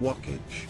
Walkage.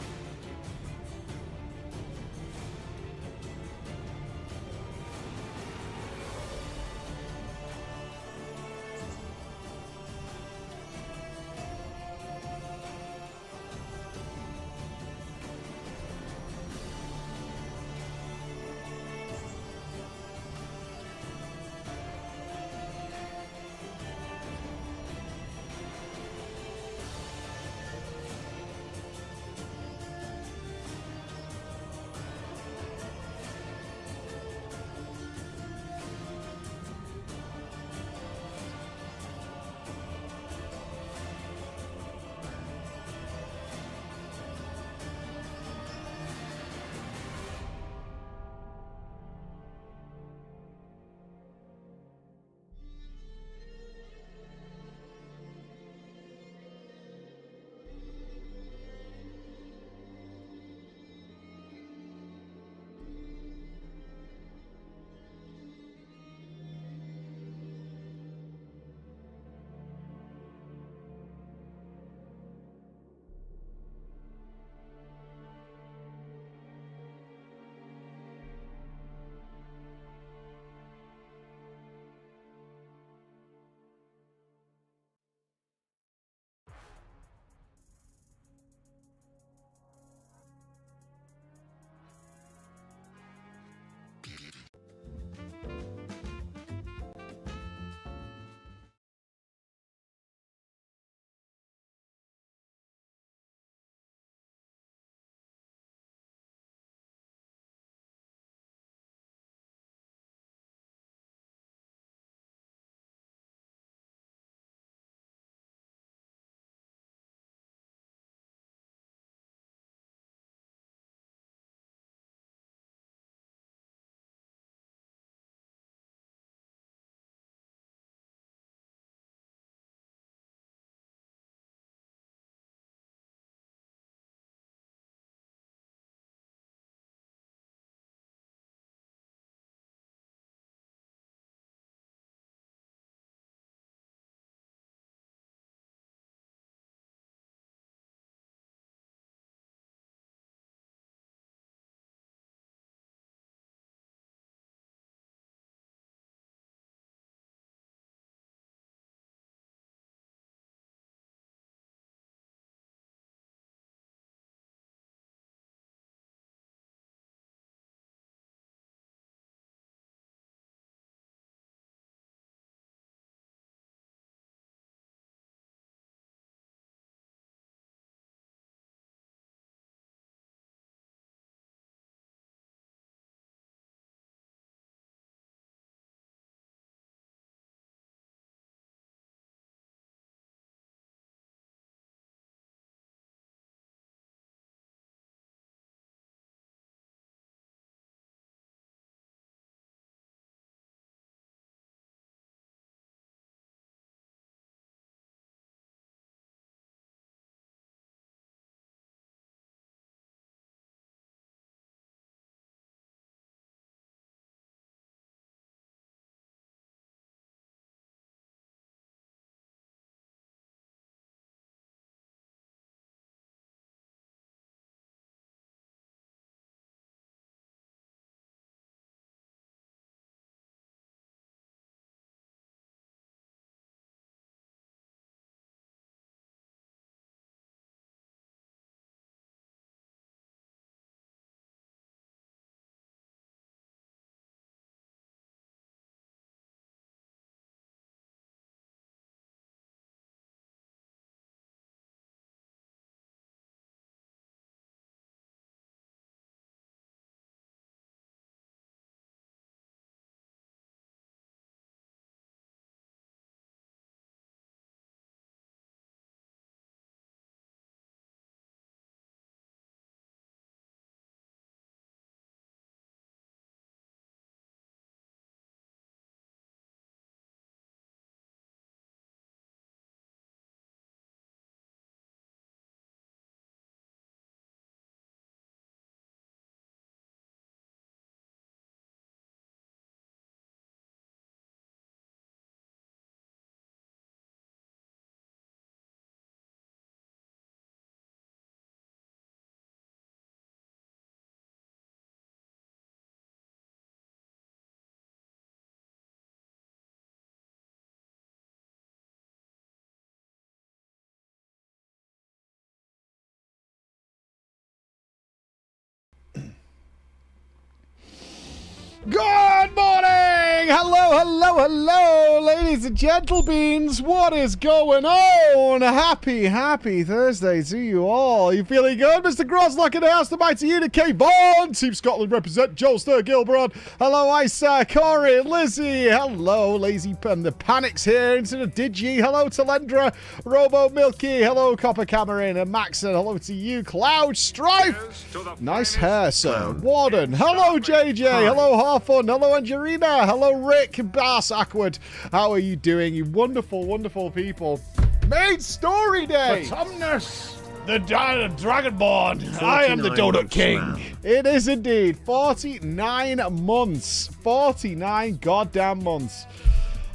Good morning! Hello, ladies and gentlebeans. What is going on? Happy Thursday to you all. You feeling good? Mr. Groslock in the house, the mighty Unit Vaughn. Team Scotland represent Joelster Gilbrod. Hello, Isa, Corey, Lizzie. Hello, Lazy Pen. The Panic's here. Into the Digi. Hello, Talendra. Robo Milky. Hello, Copper Cameron and Maxon. Hello to you, Cloud Strife. Nice hair, sir. Warden. Hello, JJ. Hello, Harfun. Hello, Angelina. Hello, Rick Bass Aquad. How are you doing, you wonderful, wonderful people? Main story day. Autumnus, the Dragonborn. I am the Donut King. Man. It is indeed 49 months. 49 goddamn months.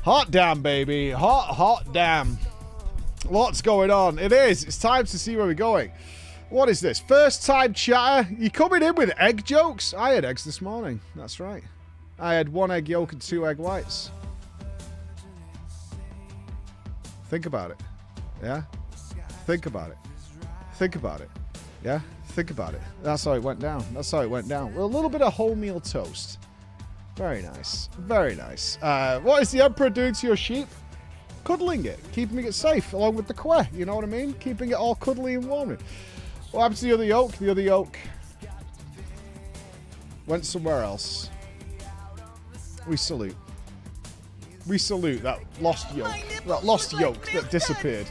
Hot damn, baby. Hot damn. Lots going on. It is. It's time to see where we're going. What is this? First time chatter? You coming in with egg jokes? I had eggs this morning. That's right. I had 1 egg yolk and 2 egg whites. Think about it. Yeah? Think about it. Think about it. Yeah? Think about it. That's how it went down. That's how it went down. With a little bit of wholemeal toast. Very nice. Very nice. What is the Emperor doing to your sheep? Cuddling it. Keeping it safe, along with the quail. You know what I mean? Keeping it all cuddly and warm. What happened to the other yolk? The other yolk went somewhere else. We salute. We salute that lost yolk. That lost yolk that disappeared.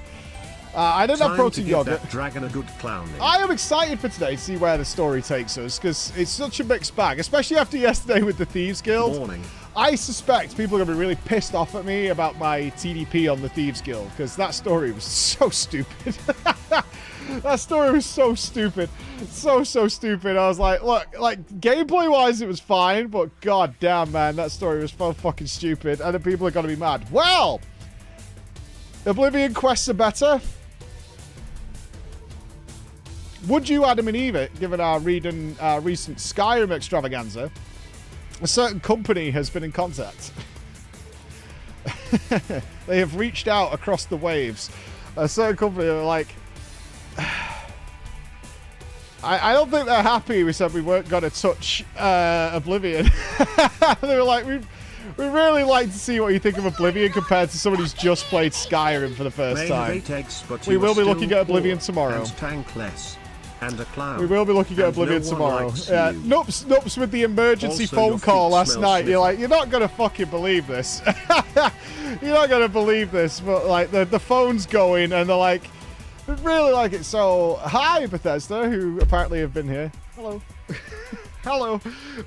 I didn't have protein yogurt. That dragon a good clowning. I am excited for today to see where the story takes us, because it's such a mixed bag, especially after yesterday with the Thieves Guild. Morning. I suspect people are going to be really pissed off at me about my TDP on the Thieves Guild, because that story was so stupid. That story was so stupid. So stupid. I was like, look, like, gameplay-wise, it was fine, but god damn, man, that story was so fucking stupid, and the people are going to be mad. Well, Oblivion quests are better. Would you, Adam and Eva, given our recent Skyrim extravaganza, a certain company has been in contact. They have reached out across the waves. A certain company are like, I don't think they're happy we said we weren't going to touch Oblivion. They were like, we really like to see what you think of Oblivion compared to someone who's just played Skyrim for the first time. We will be looking at Oblivion tomorrow. Tankless. And a cloud. We will be looking at Oblivion tomorrow. Yeah, Nups with the emergency phone call last night. You're like, you're not going to fucking believe this. You're not going to believe this. But, like, the phone's going, and they're like, we really like it. So, hi, Bethesda, who apparently have been here. Hello. Hello.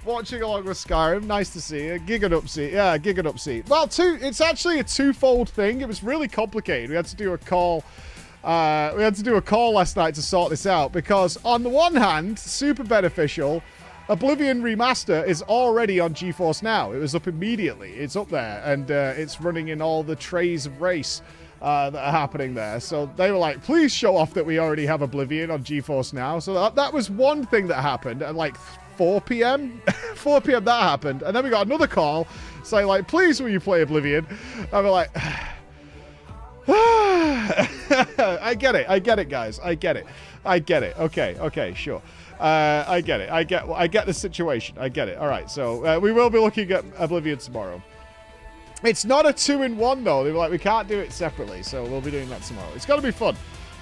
Watching along with Skyrim. Nice to see you. Giganupsy. Yeah, Giganupsy. Well, it's actually a twofold thing. It was really complicated. We had to do a call. We had to do a call last night to sort this out, because on the one hand, super beneficial, Oblivion Remaster is already on GeForce Now. It was up immediately. It's up there, and it's running in all the trays of race that are happening there. So they were like, please show off that we already have Oblivion on GeForce Now. So that was one thing that happened at like 4 p.m. 4 p.m. that happened. And then we got another call saying like, please will you play Oblivion? And we're like... I get it, guys. I get it. Okay, sure. I get it. I get the situation. I get it. All right, so we will be looking at Oblivion tomorrow. It's not a 2-in-1 though. They were like, we can't do it separately, so we'll be doing that tomorrow. It's gonna be fun.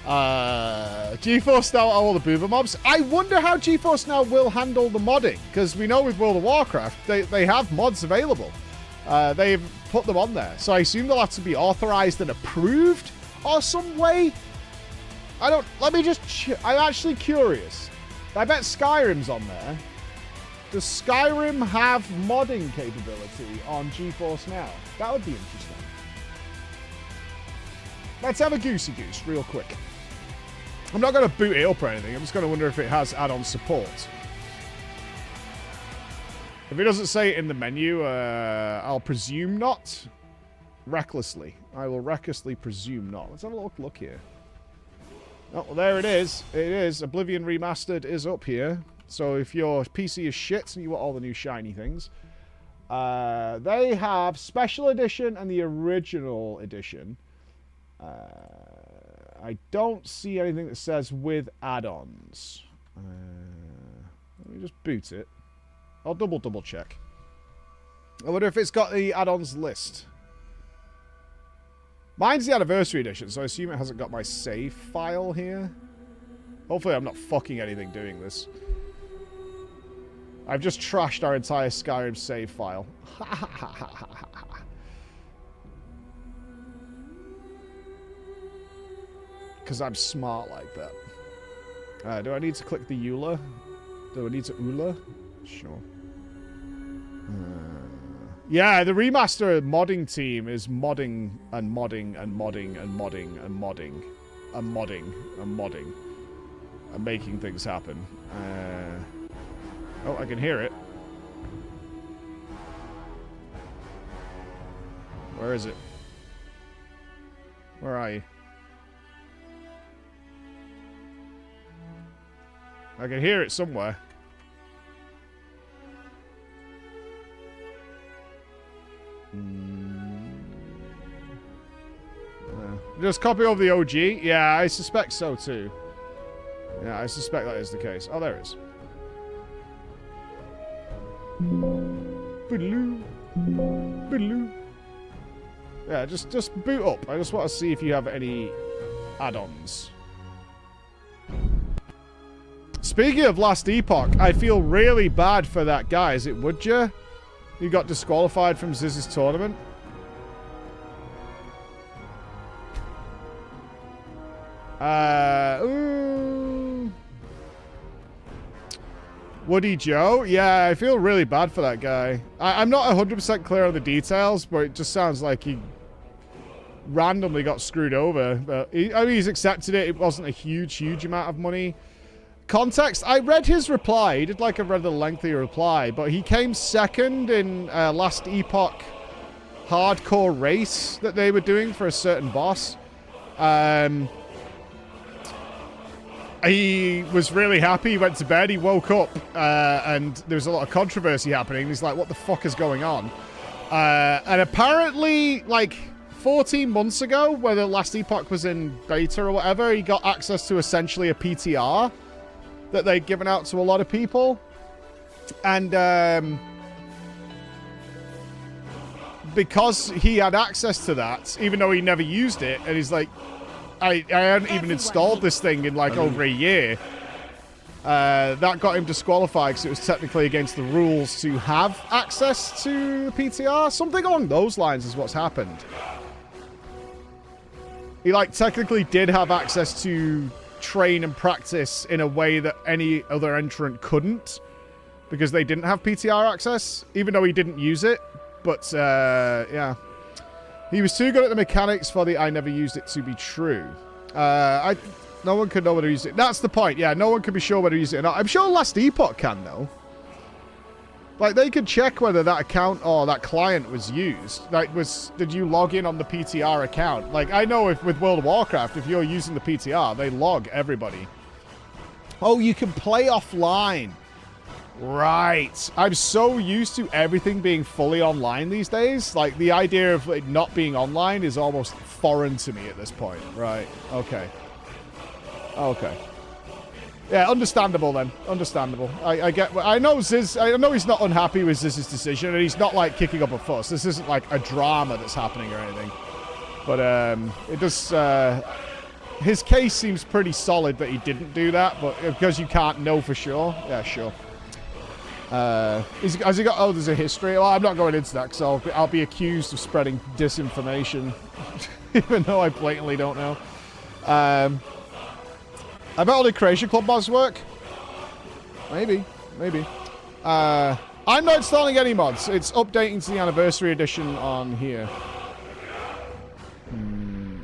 GeForce Now, all the boomer mobs. I wonder how GeForce Now will handle the modding, because we know with World of Warcraft they have mods available. They've put them on there. So I assume they'll have to be authorized and approved or some way. I'm actually curious. I bet Skyrim's on there. Does Skyrim have modding capability on GeForce Now? That would be interesting. Let's have a goosey goose real quick. I'm not going to boot it up or anything. I'm just going to wonder if it has add-on support. If it doesn't say it in the menu, I'll presume not. Recklessly. I will recklessly presume not. Let's have a look here. Oh, well, there it is. It is. Oblivion Remastered is up here. So if your PC is shit and you want all the new shiny things, they have Special Edition and the Original Edition. I don't see anything that says with add-ons. Let me just boot it. I'll double check. I wonder if it's got the add-ons list. Mine's the anniversary edition, so I assume it hasn't got my save file here. Hopefully I'm not fucking anything doing this. I've just trashed our entire Skyrim save file. Because I'm smart like that. Do I need to click the EULA? Do I need to EULA? Sure. Yeah, the remaster modding team is modding and modding and modding and modding and modding and modding and modding and making things happen. Oh, I can hear it. Where is it? Where are you? I can hear it somewhere. Just copy over the OG? Yeah, I suspect so too. Yeah, I suspect that is the case. Oh, there it is. Boodaloo. Boodaloo. Yeah, just boot up. I just want to see if you have any add-ons. Speaking of Last Epoch, I feel really bad for that guy. Is it Woodja? He got disqualified from Ziz's tournament. Woody Joe? Yeah, I feel really bad for that guy. I'm not 100% clear on the details, but it just sounds like he randomly got screwed over. But I mean, he's accepted it. It wasn't a huge amount of money. Context, I read his reply. He did like a rather lengthy reply, but he came second in Last Epoch hardcore race that they were doing for a certain boss. He was really happy. He went to bed. He woke up, and there was a lot of controversy happening. He's like, what the fuck is going on? And apparently, like, 14 months ago, where the Last Epoch was in beta or whatever, he got access to essentially a PTR that they'd given out to a lot of people. And because he had access to that, even though he never used it, and he's like, I hadn't even installed this thing in like over a year. That got him disqualified because it was technically against the rules to have access to the PTR. Something along those lines is what's happened. He like technically did have access to train and practice in a way that any other entrant couldn't, because they didn't have PTR access, even though he didn't use it. But yeah. He was too good at the mechanics for the I never used it to be true. No one could know whether he used it. That's the point. Yeah, no one can be sure whether he used it or not. I'm sure Last Epoch can, though. Like, they could check whether that account or that client was used. Like, did you log in on the PTR account? Like, I know if with World of Warcraft, if you're using the PTR, they log everybody. Oh, you can play offline. Right. I'm so used to everything being fully online these days. Like, the idea of it not being online is almost foreign to me at this point. Right. Okay. Okay. Yeah, understandable then. Understandable. I get... I know Ziz... I know he's not unhappy with Ziz's decision, and he's not, like, kicking up a fuss. This isn't, like, a drama that's happening or anything. But, it does... his case seems pretty solid that he didn't do that, but because you can't know for sure. Yeah, sure. Has he got... Oh, there's a history. Well, I'm not going into that, because I'll be accused of spreading disinformation. Even though I blatantly don't know. I bet all the Creation Club mods work. Maybe. Maybe. I'm not installing any mods. It's updating to the Anniversary Edition on here.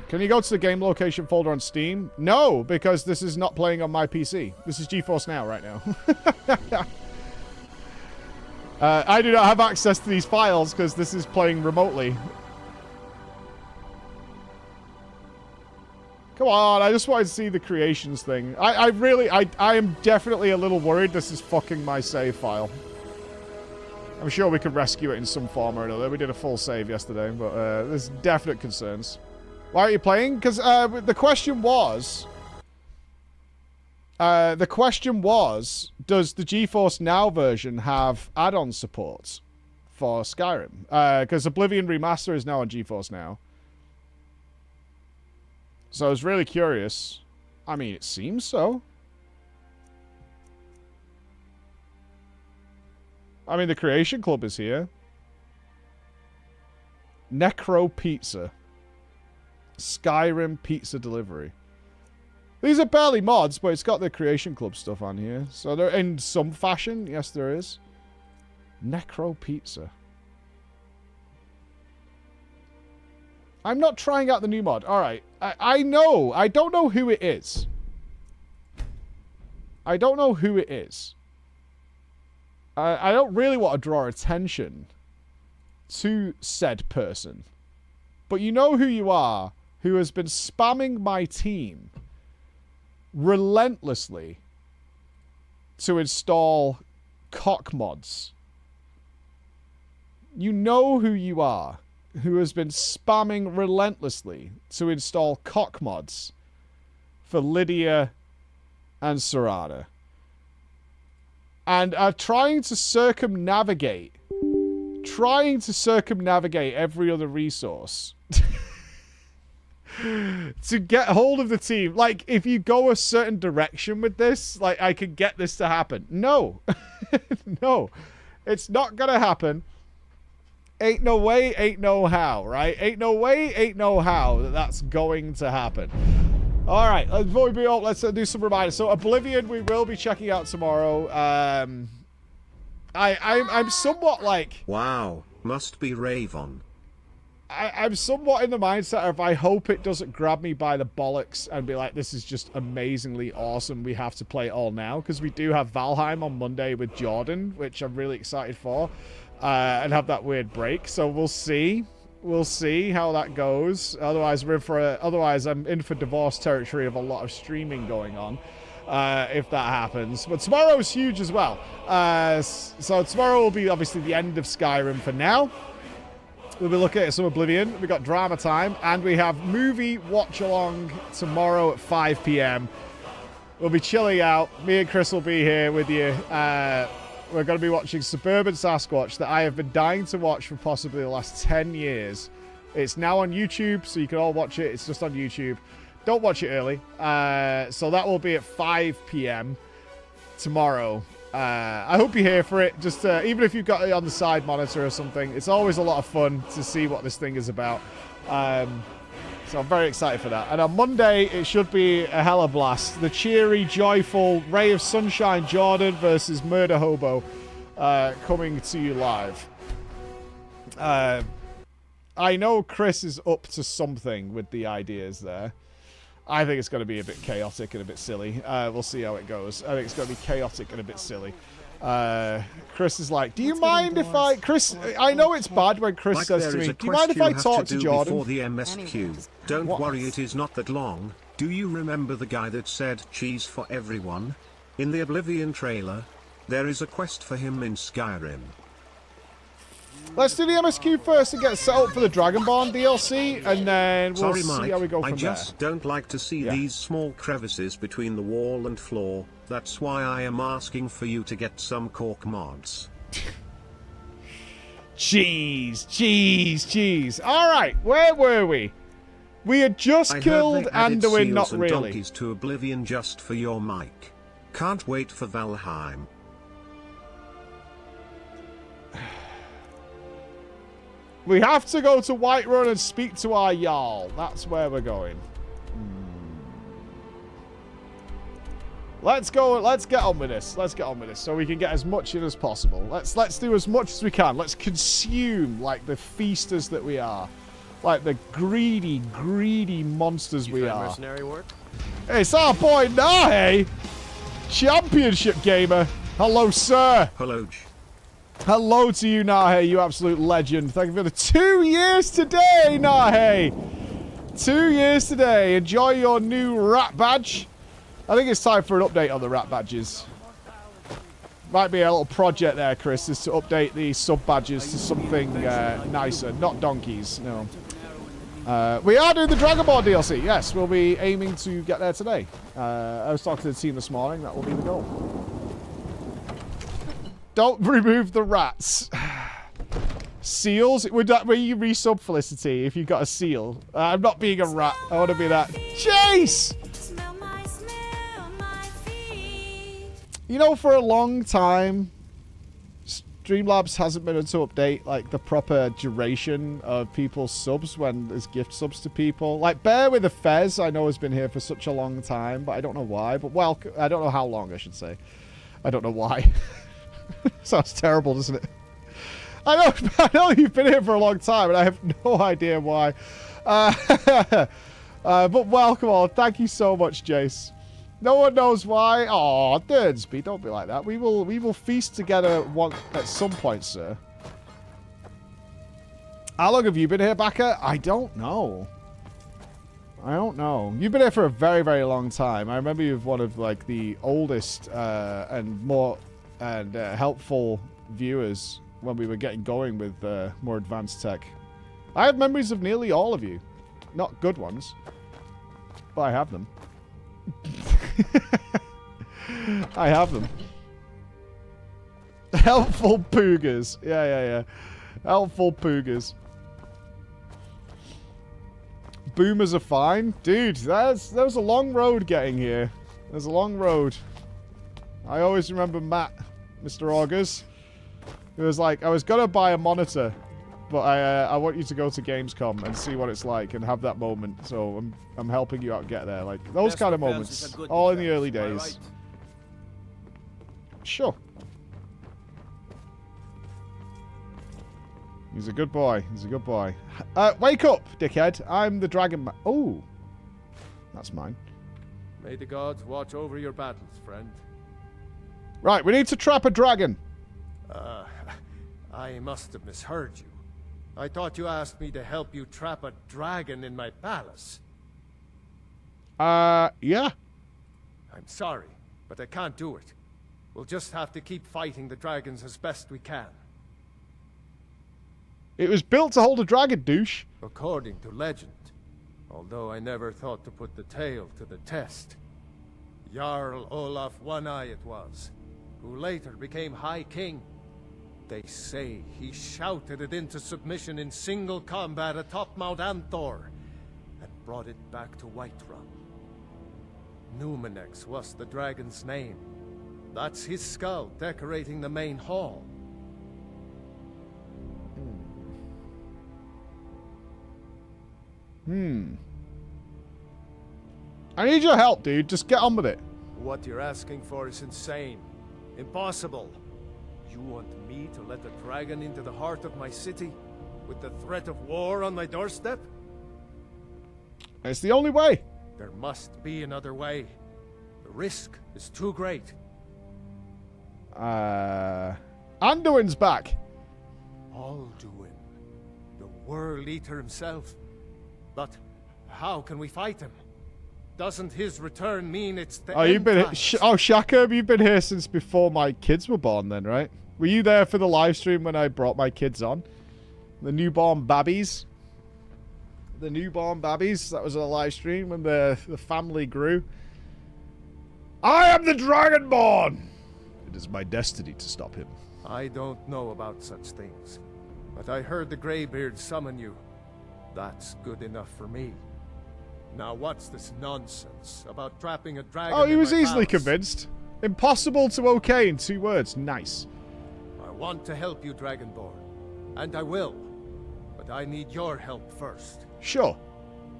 Can you go to the game location folder on Steam? No, because this is not playing on my PC. This is GeForce Now right now. I do not have access to these files because this is playing remotely. Come on, I just wanted to see the creations thing. I am definitely a little worried this is fucking my save file. I'm sure we could rescue it in some form or another. We did a full save yesterday, but there's definite concerns. Why are you playing? Because the question was... does the GeForce Now version have add-on support for Skyrim. Because Oblivion Remaster is now on GeForce Now. So I was really curious. I mean, it seems so. I mean, the Creation Club is here. Necro Pizza. Skyrim Pizza Delivery. These are barely mods, but it's got the Creation Club stuff on here. So they're in some fashion. Yes, there is. Necro Pizza. I'm not trying out the new mod. Alright. I know. I don't know who it is. I don't know who it is. I don't really want to draw attention to said person. But you know who you are, who has been spamming my team relentlessly to install cock mods. You know who you are, who has been spamming relentlessly to install cock mods for Lydia and Serrata. And are trying to circumnavigate every other resource to get hold of the team. Like, if you go a certain direction with this, like, I could get this to happen. No. No. It's not gonna happen. Ain't no way, ain't no how, right? Ain't no way, ain't no how that's going to happen. All right, before we be off, let's do some reminders. So Oblivion, we will be checking out tomorrow. I'm somewhat like... Wow, must be Ravon. I'm somewhat in the mindset of I hope it doesn't grab me by the bollocks and be like, this is just amazingly awesome. We have to play it all now. Because we do have Valheim on Monday with Jordan, which I'm really excited for. And have that weird break. So we'll see. We'll see how that goes. Otherwise, I'm in for divorce territory of a lot of streaming going on. If that happens. But tomorrow is huge as well. So tomorrow will be obviously the end of Skyrim for now. We'll be looking at some Oblivion. We've got drama time. And we have movie watch along tomorrow at 5 p.m. We'll be chilling out. Me and Chris will be here with you. We're going to be watching Suburban Sasquatch that I have been dying to watch for possibly the last 10 years. It's now on YouTube, so you can all watch it. It's just on YouTube. Don't watch it early. So that will be at 5 p.m. tomorrow. I hope you're here for it. Just even if you've got it on the side monitor or something, it's always a lot of fun to see what this thing is about. So I'm very excited for that. And on Monday, it should be a hella blast. The cheery, joyful Ray of Sunshine Jordan versus Murder Hobo coming to you live. I know Chris is up to something with the ideas there. I think it's going to be a bit chaotic and a bit silly. We'll see how it goes. I think it's going to be chaotic and a bit silly. Chris is like, do you mind if I... Chris, I know it's bad when Chris says to me, do you mind if I talk to Jordan? Before the MSQ. Don't worry, it is not that long. Do you remember the guy that said cheese for everyone? In the Oblivion trailer, there is a quest for him in Skyrim. Let's do the MSQ first and get set up for the Dragonborn DLC, and then we'll see how we go from there. I just don't like to see these small crevices between the wall and floor. That's why I am asking for you to get some cork mods. Jeez. All right, where were we? We had just killed Anduin, not really. Donkeys to Oblivion just for your mic. Can't wait for Valheim. We have to go to Whiterun and speak to our Jarl. That's where we're going. Let's go. Let's get on with this. Let's get on with this so we can get as much in as possible. Let's do as much as we can. Let's consume like the feasters that we are. Like the greedy monsters we are. Mercenary work? It's our boy Nahe, championship gamer. Hello, sir. Hello. Hello to you, Nahe, you absolute legend. Thank you for the 2 years today, Nahe. 2 years today. Enjoy your new rat badge. I think it's time for an update on the rat badges. Might be a little project there, Chris, is to update the sub badges to something nicer. Not donkeys, no. We are doing the Dragonborn DLC. Yes, we'll be aiming to get there today. I was talking to the team this morning. That will be the goal. Don't remove the rats. Seals? Would you resub Felicity if you got a seal? I'm not being a rat. I want to be that. Chase! You know, for a long time, Streamlabs hasn't been able to update like the proper duration of people's subs when there's gift subs to people. Like Bear with a Fez, I know has been here for such a long time, but I don't know why. But well, I don't know how long, I should say. I don't know why. Sounds terrible, doesn't it? I know you've been here for a long time, and I have no idea why. But welcome all. Thank you so much, Jace. No one knows why. Aw, Dirnsby, don't be like that. We will feast together at some point, sir. How long have you been here, Baka? I don't know. I don't know. You've been here for a very, very long time. I remember you're one of like the oldest and more helpful viewers when we were getting going with more advanced tech. I have memories of nearly all of you. Not good ones, but I have them. I have them. Helpful poogers. Yeah. Helpful poogers. Boomers are fine. Dude, that was a long road getting here. There's a long road. I always remember Matt, Mr. Augers. It was like, I was going to buy a monitor, but I want you to go to Gamescom and see what it's like and have that moment. So I'm helping you out get there. Like, those kind of moments. All in the early days. Right? Sure. He's a good boy. He's a good boy. Wake up, dickhead. I'm the dragon man. Oh. That's mine. May the gods watch over your battles, friend. Right, we need to trap a dragon. I must have misheard you. I thought you asked me to help you trap a dragon in my palace. Yeah. I'm sorry, but I can't do it. We'll just have to keep fighting the dragons as best we can. It was built to hold a dragon, douche. According to legend. Although I never thought to put the tale to the test. Jarl Olaf One-Eye it was, who later became High King. They say he shouted it into submission in single combat atop Mount Anthor, and brought it back to Whiterun. Numenex was the dragon's name. That's his skull decorating the main hall. I need your help, dude. Just get on with it. What you're asking for is insane. Impossible. You want me to let a dragon into the heart of my city, with the threat of war on my doorstep? It's the only way. There must be another way. The risk is too great. Anduin's back. Alduin, the World Eater himself. But how can we fight him? Doesn't his return mean it's the end You've been times? Shaka, you've been here since before my kids were born then, right? Were you there for the live stream when I brought my kids on? The newborn babbies? The newborn babbies? That was a live stream when the family grew. I am the Dragonborn! It is my destiny to stop him. I don't know about such things, but I heard the Greybeard summon you. That's good enough for me. Now what's this nonsense about trapping a dragon? Oh, he was easily palace? convinced. Impossible to okay in 2 words. Nice. I want to help you, Dragonborn. And I will. But I need your help first. Sure.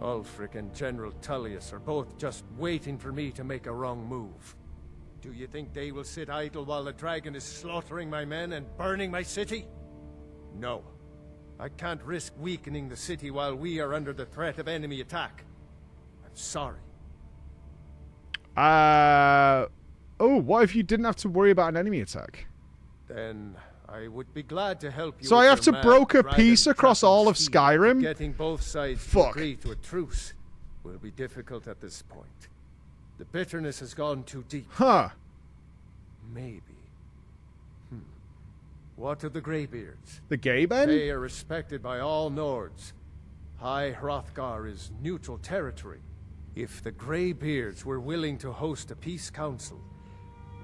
Ulfric and General Tullius are both just waiting for me to make a wrong move. Do you think they will sit idle while the dragon is slaughtering my men and burning my city? No. I can't risk weakening the city while we are under the threat of enemy attack. I'm sorry. Oh, what if you didn't have to worry about an enemy attack? Then I would be glad to help you. So I have to broker peace across all of Skyrim? Getting both sides to agree to a truce will be difficult at this point. The bitterness has gone too deep. Huh. Maybe. What of the Greybeards? The gay men? They are respected by all Nords. High Hrothgar is neutral territory. If the Greybeards were willing to host a peace council,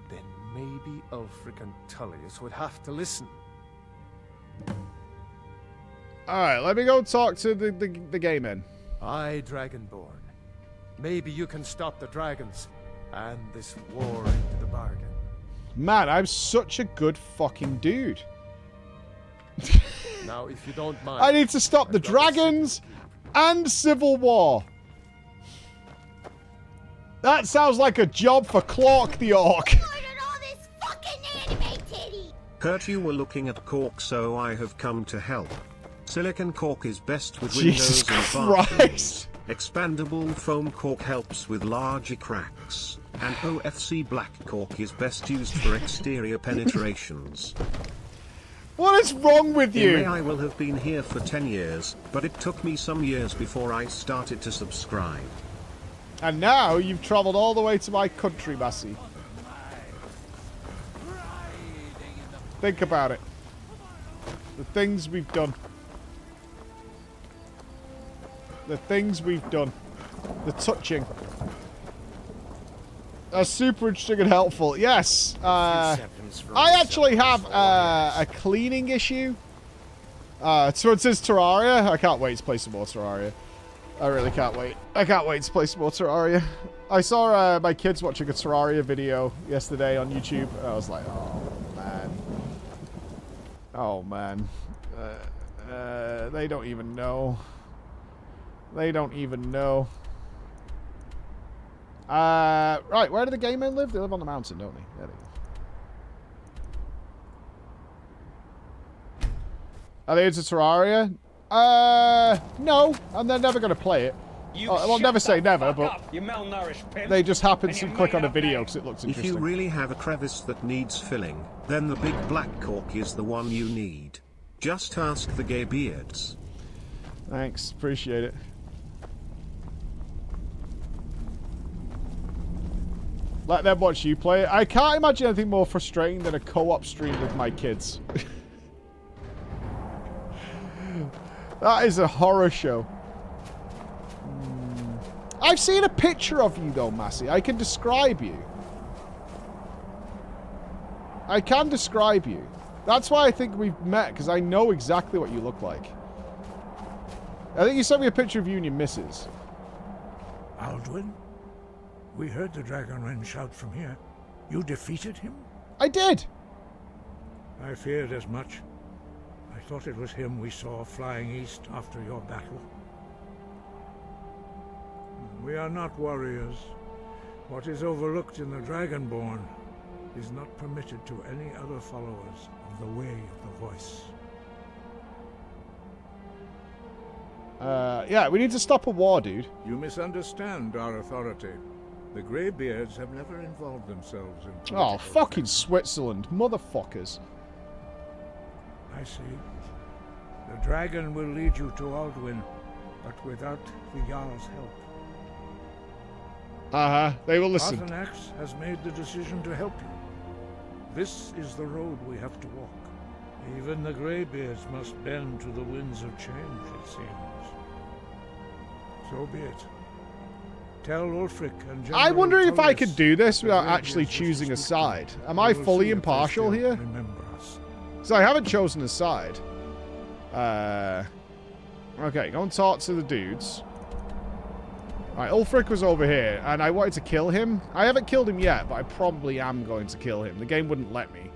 then maybe Ulfric and Tullius would have to listen. Alright, let me go talk to the gay men. I, Dragonborn. Maybe you can stop the dragons and this war into the bargain. Man, I'm such a good fucking dude. Now, if you don't mind, I need to stop the dragons and civil war. That sounds like a job for Clark the Orc. Kurt, you were looking at cork, so I have come to help. Silicon cork is best with windows and bathrooms. Expandable foam cork helps with larger cracks. And OFC black cork is best used for exterior penetrations. What is wrong with you? In May I will have been here for 10 years, but it took me some years before I started to subscribe. And now you've travelled all the way to my country, Massey. Think about it. The things we've done. The things we've done. The touching. That's super interesting and helpful. Yes. I actually have a cleaning issue. So it says Terraria. I can't wait to play some more Terraria. I really can't wait. I can't wait to play some more Terraria. I saw my kids watching a Terraria video yesterday on YouTube. And I was like, oh, man. Oh, man. They don't even know. They don't even know. Right, where do the gay men live? They live on the mountain, don't they? There they go. Are they into Terraria? No, and they're never going to play it. Well, never say never, but they just happen to click on a video because it looks interesting. If you really have a crevice that needs filling, then the big black cork is the one you need. Just ask the gay beards. Thanks, appreciate it. Let them watch you play it. I can't imagine anything more frustrating than a co-op stream with my kids. That is a horror show. I've seen a picture of you though, Massey. I can describe you. I can describe you. That's why I think we've met, because I know exactly what you look like. I think you sent me a picture of you and your missus. Alduin? We heard the Dragonren shout from here. You defeated him? I did! I feared as much. I thought it was him we saw flying east after your battle. We are not warriors. What is overlooked in the Dragonborn is not permitted to any other followers of the Way of the Voice. Yeah, we need to stop a war, dude. You misunderstand our authority. The Greybeards have never involved themselves in political Oh, fucking affairs. Switzerland. Motherfuckers. I see. The dragon will lead you to Alduin, but without the Jarl's help. Uh-huh. They will listen. Arthanax has made the decision to help you. This is the road we have to walk. Even the Greybeards must bend to the winds of change, it seems. So be it. Tell Ulfric and General I'm wondering if I Tullius could do this the without Greybeards actually wish choosing a to speak side. to you. Am I We will fully see if they impartial still here? Remember us. So I haven't chosen a side. Okay, go and talk to the dudes. Alright, Ulfric was over here, and I wanted to kill him. I haven't killed him yet, but I probably am going to kill him. The game wouldn't let me.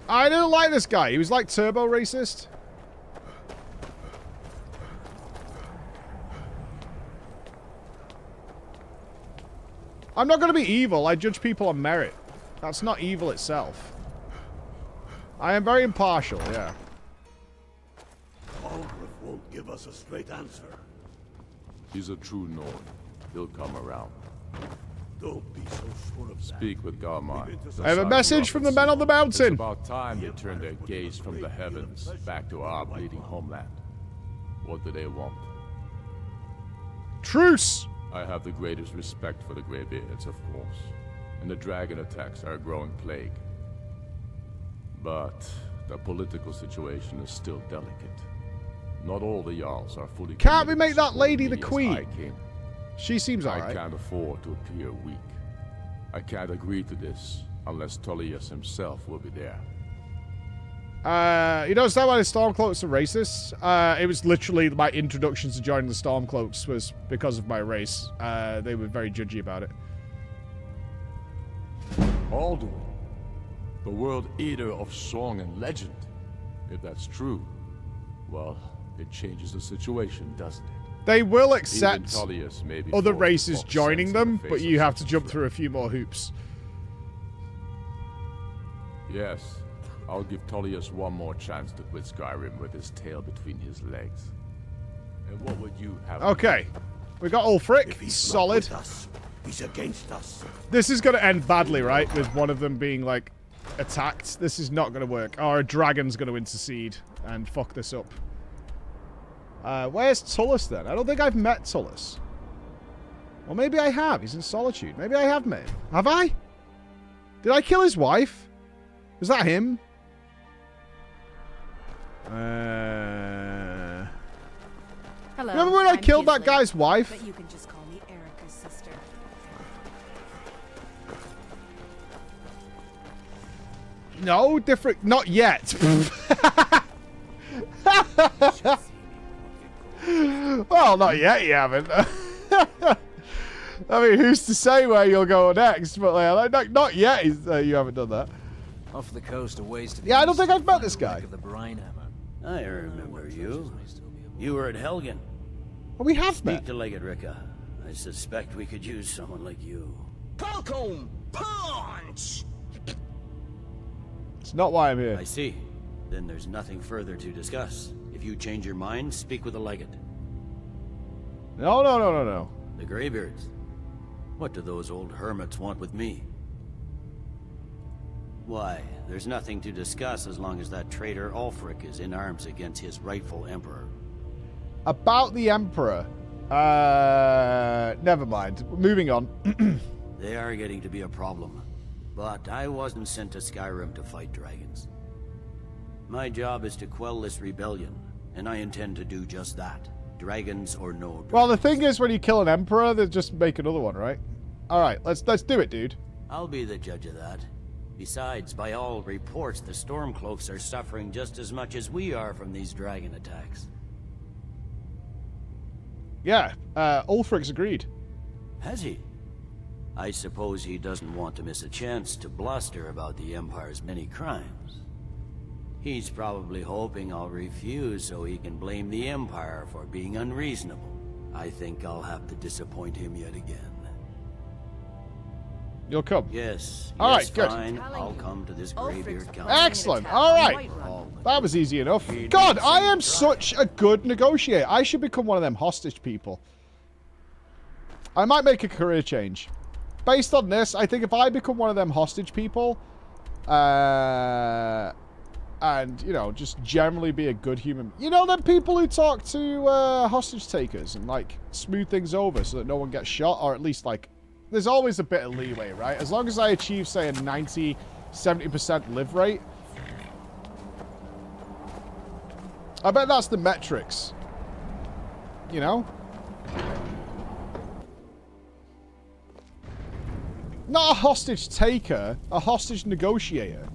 I didn't like this guy. He was like turbo racist. I'm not going to be evil. I judge people on merit. That's not evil itself. I am very impartial, yeah. Ulfric won't give us a straight answer. He's a true Nord. He'll come around. Don't be so sure of that. Speak with Garmai. I have a message from the men on the It's mountain. about time they turn their gaze from the heavens back to our bleeding homeland. What do they want? Truce! I have the greatest respect for the Greybeards, of course. And the dragon attacks are a growing plague. But the political situation is still delicate. Not all the Jarls are fully Can't we committed make to that lady supporting the me as queen? High King. She seems I alright. can't afford to appear weak. I can't agree to this unless Tullius himself will be there. You know, it's not why the Stormcloaks are racist. It was literally my introduction to joining the Stormcloaks was because of my race. They were very judgy about it. Alduin, the world eater of song and legend. If that's true, well, it changes the situation, doesn't it? They will accept maybe other races joining them, but you have to jump through a few more hoops. Yes, I'll give Tullius one more chance to quit Skyrim with his tail between his legs. And what would you have? Okay, we got Ulfric. Solid. He's against us. This is going to end badly, right? With one of them being, like, attacked. This is not going to work. Or a dragon's going to intercede and fuck this up. Where's Tullus, then? I don't think I've met Tullus. Well, maybe I have. He's in Solitude. Maybe I have met him. Have I? Did I kill his wife? Was that him? Hello. Remember when I killed that guy's wife? But you can just call me Erica's sister. No, different. Not yet. Well, not yet, you haven't. I mean, who's to say where you'll go next? But like, not yet. You haven't done that. Off the coast, a ways to the Yeah, I don't east, think I've met this guy. of the brine hammer. I remember you. You were at Helgen. Well, we have Speak met. to Legate Ricka. I suspect we could use someone like you. Falcon punch! It's not why I'm here. I see. Then there's nothing further to discuss. If you change your mind, speak with the Legate. No. The Greybeards. What do those old hermits want with me? Why, there's nothing to discuss as long as that traitor Ulfric is in arms against his rightful emperor. About the Emperor. Never mind. Moving on. They are getting to be a problem. But I wasn't sent to Skyrim to fight dragons. My job is to quell this rebellion, and I intend to do just that. Dragons or no dragons. Well, the thing is, when you kill an Emperor, they just make another one, right? Alright, let's do it, dude. I'll be the judge of that. Besides, by all reports, the Stormcloaks are suffering just as much as we are from these dragon attacks. Yeah, Ulfric's agreed. Has he? I suppose he doesn't want to miss a chance to bluster about the Empire's many crimes. He's probably hoping I'll refuse so he can blame the Empire for being unreasonable. I think I'll have to disappoint him yet again. You'll come. Yes. All yes, right, good. fine. I'll come to this Greybeard Council. Excellent. All right. That was easy enough. God, I am such a good negotiator. I should become one of them hostage people. I might make a career change. Based on this, I think if I become one of them hostage people, and, you know, just generally be a good human. You know, them people who talk to hostage takers and, like, smooth things over so that no one gets shot, or at least, like, there's always a bit of leeway, right? As long as I achieve, say, a 90, 70% live rate. I bet that's the metrics. You know? Not a hostage taker, a hostage negotiator.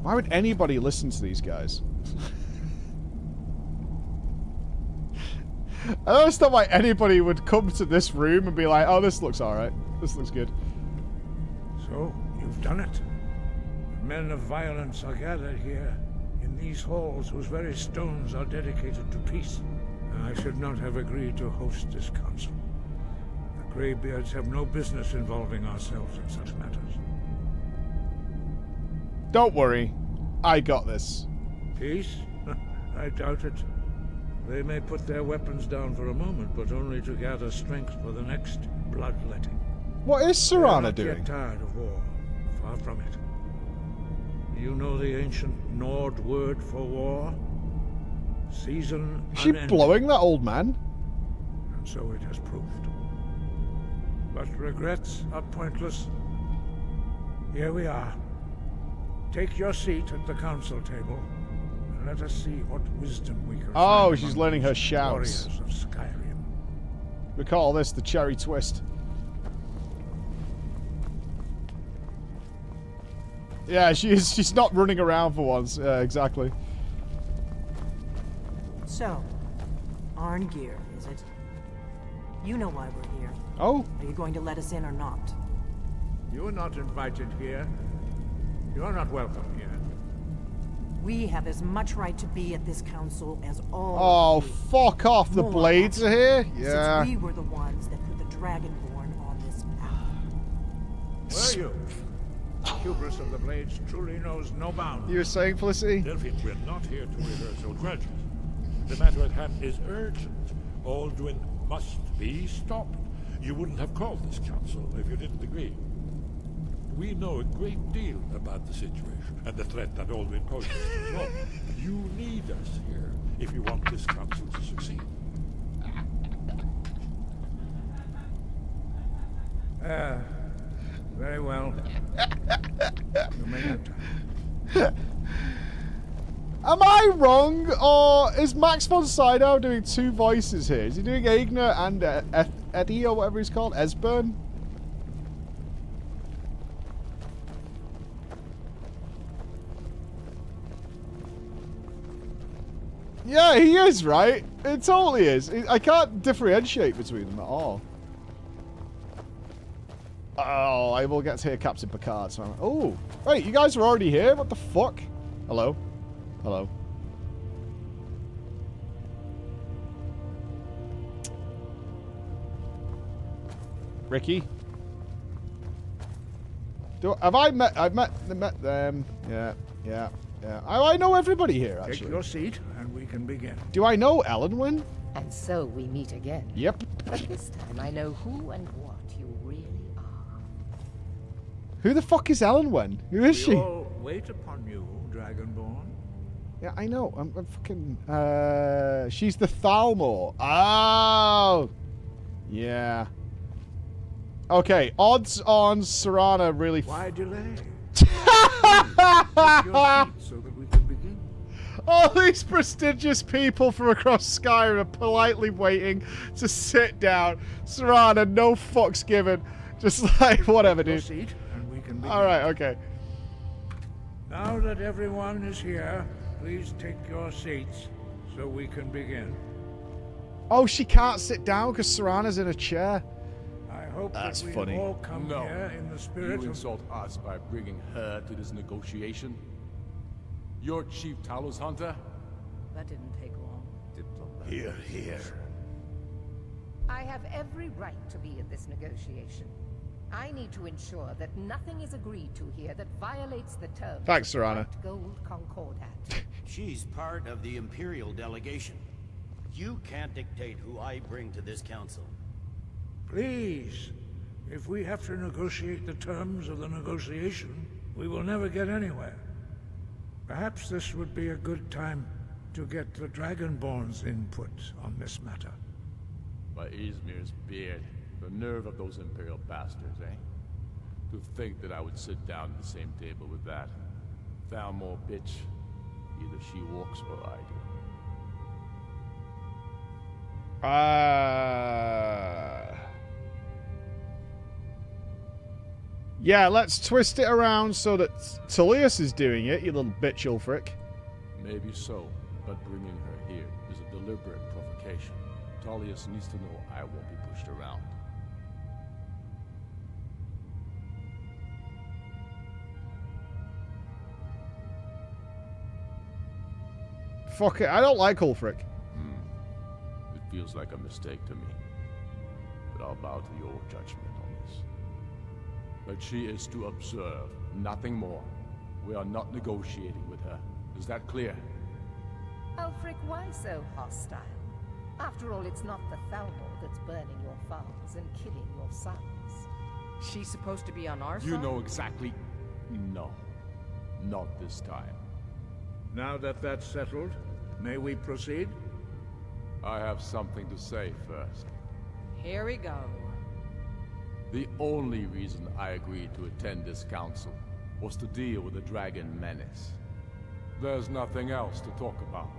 Why would anybody listen to these guys? I don't understand why anybody would come to this room and be like, oh, this looks alright. This looks good. So, you've done it. Men of violence are gathered here, in these halls whose very stones are dedicated to peace. I should not have agreed to host this council. The Greybeards have no business involving ourselves in such matters. Don't worry. I got this. Peace? I doubt it. They may put their weapons down for a moment, but only to gather strength for the next bloodletting. What is Serana They're not doing? yet tired of war. Far from it. You know the ancient Nord word for war? Season Is she unending. blowing that old man? And so it has proved. But regrets are pointless. Here we are. Take your seat at the council table, and let us see what wisdom we can Oh, find she's among learning her these shouts. warriors of Skyrim. We call this the cherry twist. Yeah, she's not running around for once. Exactly. So, Arngeir, is it? You know why we're here. Oh. Are you going to let us in or not? You are not invited here. You are not welcome here. We have as much right to be at this council as all. Oh, fuck off! The blades are here. Yeah. Since we were the ones that put the Dragonborn on this path. Where are you? The hubris of the Blades truly knows no bounds. You were saying, Felicity? Delphine, we're not here to rehearse old grudges. The matter at hand is urgent. Alduin must be stopped. You wouldn't have called this council if you didn't agree. We know a great deal about the situation and the threat that Alduin poses. So, you need us here if you want this council to succeed. Very well. You may enter. Am I wrong, or is Max von Sydow doing two voices here? Is he doing Aegner and Eddie, or whatever he's called? Esbern? Yeah, he is, right? It totally is. I can't differentiate between them at all. Oh, I will get to hear Captain Picard. So oh, wait, you guys are already here? What the fuck? Hello? Hello? Ricky? Have I met... I've met them. Yeah. I know everybody here, actually. Take your seat, and we can begin. Do I know Elenwen? And so we meet again. Yep. But this time I know who and what you really are. Who the fuck is Elenwen? Who is she? We all wait upon you, Dragonborn. Yeah, I know. I'm fucking... she's the Thalmor. Oh! Yeah. Okay, odds on Serana really... Why delay? Take your seat so that we can begin. All these prestigious people from across Skyrim are politely waiting to sit down. Serana, no fucks given. Just like, whatever, dude. Seat and we can begin. Alright, okay. Now that everyone is here, please take your seats so we can begin. Oh, she can't sit down because Serana's in a chair. I hope That's that we funny. all come here in the spirit You of... insult us by bringing her to this negotiation? You're Chief Talos Hunter? That didn't take long. Here, here. I have every right to be at this negotiation. I need to ensure that nothing is agreed to here that violates the terms Thanks, of the Serana. White Gold Concordat. She's part of the Imperial delegation. You can't dictate who I bring to this council. Please, if we have to negotiate the terms of the negotiation, we will never get anywhere. Perhaps this would be a good time to get the Dragonborn's input on this matter. By Izmir's beard, the nerve of those Imperial bastards, eh? To think that I would sit down at the same table with that Thalmor bitch. Either she walks or I do. Yeah, let's twist it around so that Tullius is doing it, you little bitch, Ulfric. Maybe so, but bringing her here is a deliberate provocation. Tullius needs to know I won't be pushed around. Fuck it, I don't like Ulfric. It feels like a mistake to me. But I'll bow to your judgment on this. But she is to observe, nothing more. We are not negotiating with her. Is that clear? Ulfric, why so hostile? After all, it's not the Thalmor that's burning your farms and killing your sons. She's supposed to be on our side? You know exactly... No. Not this time. Now that that's settled, may we proceed? I have something to say first. Here we go. The only reason I agreed to attend this council was to deal with the dragon menace. There's nothing else to talk about.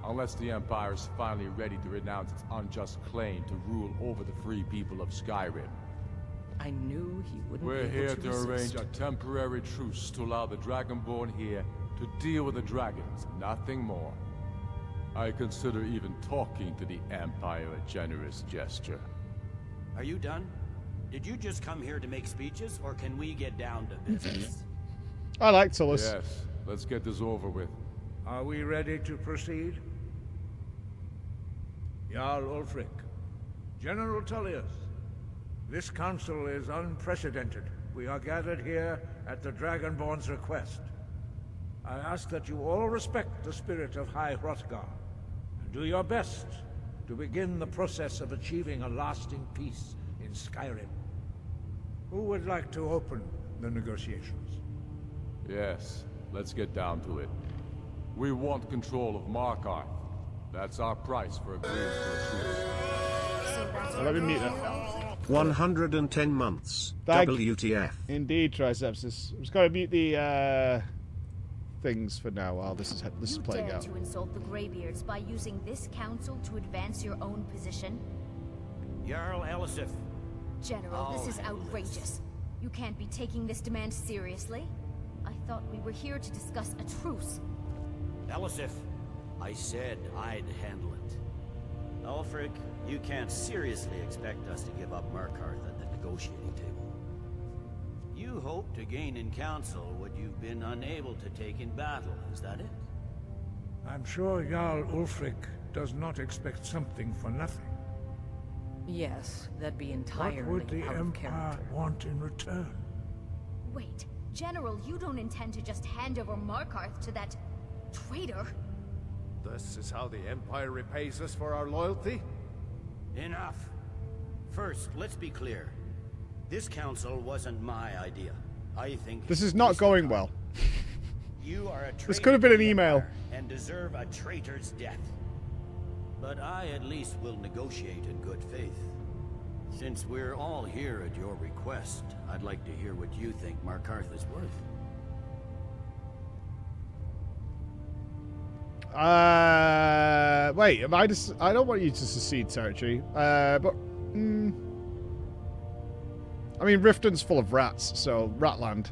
Unless the Empire is finally ready to renounce its unjust claim to rule over the free people of Skyrim. I knew he wouldn't We're be here able to arrange resist. a temporary truce to allow the Dragonborn here to deal with the dragons, nothing more. I consider even talking to the Empire a generous gesture. Are you done? Did you just come here to make speeches, or can we get down to business? I like Tullus. Yes, let's get this over with. Are we ready to proceed? Jarl Ulfric, General Tullius, this council is unprecedented. We are gathered here at the Dragonborn's request. I ask that you all respect the spirit of High Hrothgar, and do your best to begin the process of achieving a lasting peace in Skyrim. Who would like to open the negotiations? Yes, let's get down to it. We want control of Markarth. That's our price for agreeing to a truce. So let me meet her. 110 months. Thank WTF. Indeed, Tricepsis. I'm just going to mute the things for now while this is playing You dare out. to insult the Greybeards by using this council to advance your own position? Jarl Elisif. General, this is outrageous. You can't be taking this demand seriously. I thought we were here to discuss a truce. Elisif, I said I'd handle it. Ulfric, you can't seriously expect us to give up Markarth at the negotiating table. You hope to gain in council what you've been unable to take in battle, is that it? I'm sure Jarl Ulfric does not expect something for nothing. Yes, that'd be entirely What would the out of Empire character. want in return? Wait, General, you don't intend to just hand over Markarth to that traitor? This is how the Empire repays us for our loyalty? Enough. First, let's be clear. This council wasn't my idea. I think This is not going well. you are a traitor. This could have been to an the email. Empire and deserve a traitor's death. But I at least will negotiate in good faith. Since we're all here at your request, I'd like to hear what you think Markarth is worth. Wait, I don't want you to secede territory, but, I mean, Riften's full of rats, so Ratland.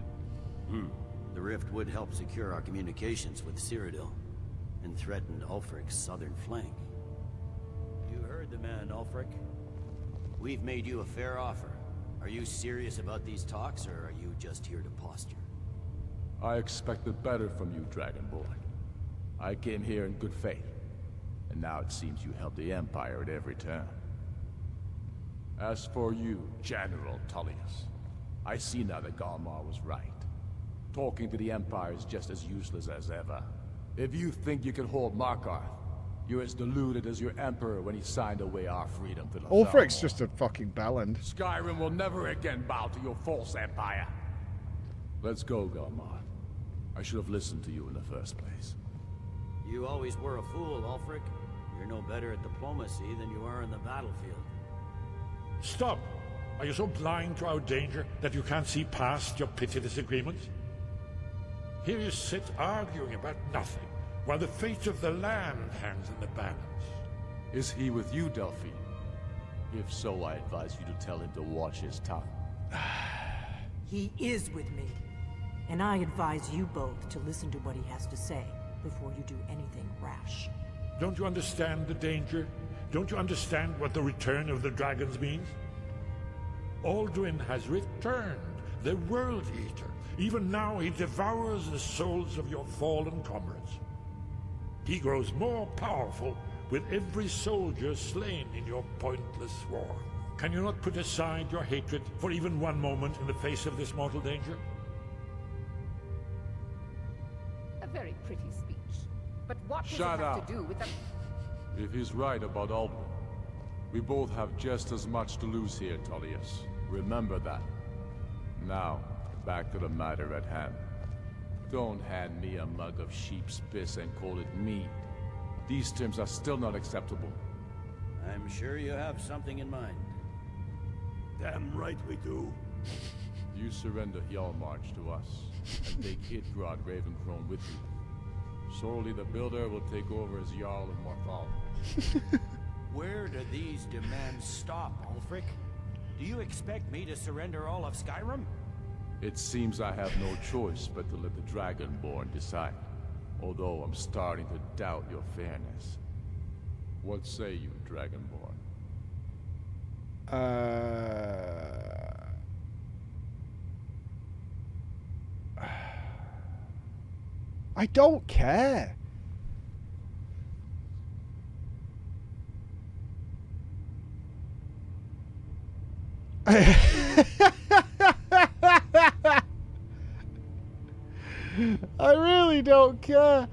The rift would help secure our communications with Cyrodiil, and threatened Ulfric's southern flank. You heard the man, Ulfric. We've made you a fair offer. Are you serious about these talks, or are you just here to posture? I expected better from you, Dragonborn. I came here in good faith, and now it seems you help the Empire at every turn. As for you, General Tullius, I see now that Galmar was right. Talking to the Empire is just as useless as ever. If you think you can hold Markarth, you're as deluded as your Emperor when he signed away our freedom to the Ulfric's just a fucking bellend. Skyrim will never again bow to your false empire. Let's go, Galmar. I should have listened to you in the first place. You always were a fool, Ulfric. You're no better at diplomacy than you are in the battlefield. Stop! Are you so blind to our danger that you can't see past your pitiless agreements? Here you sit arguing about nothing, while the fate of the land hangs in the balance. Is he with you, Delphine? If so, I advise you to tell him to watch his tongue. He is with me. And I advise you both to listen to what he has to say before you do anything rash. Don't you understand the danger? Don't you understand what the return of the dragons means? Alduin has returned, the World Eater. Even now he devours the souls of your fallen comrades. He grows more powerful with every soldier slain in your pointless war. Can you not put aside your hatred for even one moment in the face of this mortal danger? A very pretty speech. But what does Shut it have up. to do with the... If he's right about Alduin, we both have just as much to lose here, Tullius. Remember that. Now, back to the matter at hand. Don't hand me a mug of sheep's piss and call it mead. These terms are still not acceptable. I'm sure you have something in mind. Damn right we do. You surrender Hjalmarch to us, and take Idgrod Ravencrone with you. Shortly the builder will take over as Jarl of Morthal. Where do these demands stop, Ulfric? Do you expect me to surrender all of Skyrim? It seems I have no choice but to let the Dragonborn decide. Although I'm starting to doubt your fairness. What say you, Dragonborn? I don't care. I really don't care.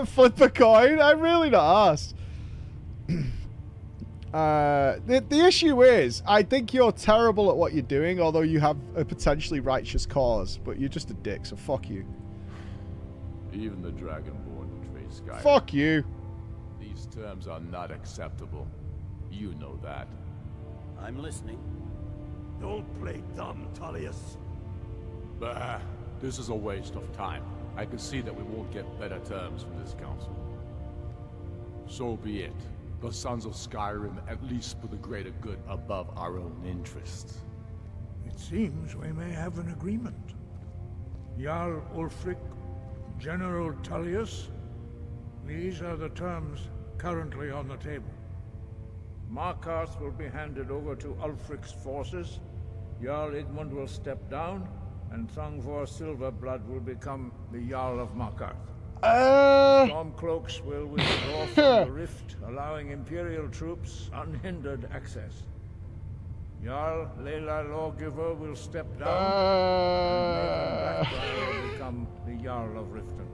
Flip a coin? I'm really not asked. The issue is, I think you're terrible at what you're doing, although you have a potentially righteous cause, but you're just a dick, so fuck you. Even the Dragonborn betrayed Skyrim. Fuck you. These terms are not acceptable. You know that. I'm listening. Don't play dumb, Tullius. Bah, this is a waste of time. I can see that we won't get better terms from this council. So be it. The Sons of Skyrim at least put the greater good above our own interests. It seems we may have an agreement. Jarl Ulfric, General Tullius, these are the terms currently on the table. Markarth will be handed over to Ulfric's forces, Jarl Igmund will step down, and Thangvor Silverblood will become the Jarl of Markarth. Stormcloaks will withdraw from the rift, allowing Imperial troops unhindered access. Jarl Leila Lawgiver will step down, and Maven Blackbriar will become the Jarl of Riften.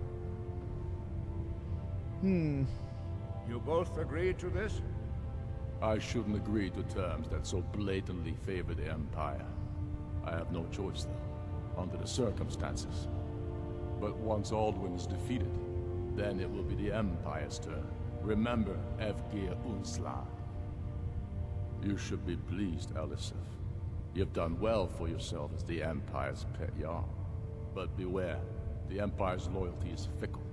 You both agree to this? I shouldn't agree to terms that so blatantly favor the Empire. I have no choice, though, under the circumstances. But once Alduin is defeated, then it will be the Empire's turn. Remember, Evgir Unsla. You should be pleased, Elisif. You've done well for yourself as the Empire's pet Jarl. But beware, the Empire's loyalty is fickle.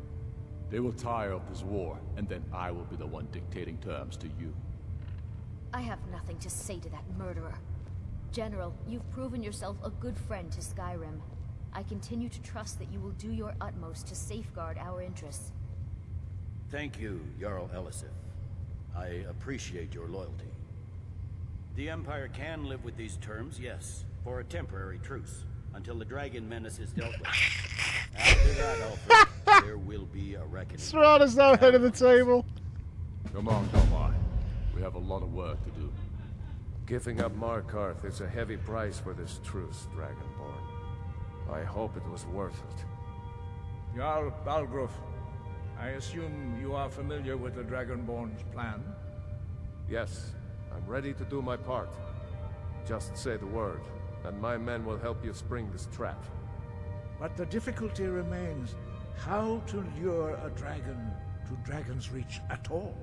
They will tire of this war, and then I will be the one dictating terms to you. I have nothing to say to that murderer. General, you've proven yourself a good friend to Skyrim. I continue to trust that you will do your utmost to safeguard our interests. Thank you, Jarl Elisif. I appreciate your loyalty. The Empire can live with these terms, yes, for a temporary truce, until the dragon menace is dealt with. After that, Alfred, there will be a reckoning. Serrano's now head of the table. Come on, come on. We have a lot of work to do. Giving up Markarth is a heavy price for this truce, Dragonborn. I hope it was worth it. Jarl Balgruuf, I assume you are familiar with the Dragonborn's plan? Yes, I'm ready to do my part. Just say the word, and my men will help you spring this trap. But the difficulty remains how to lure a dragon to Dragon's Reach at all.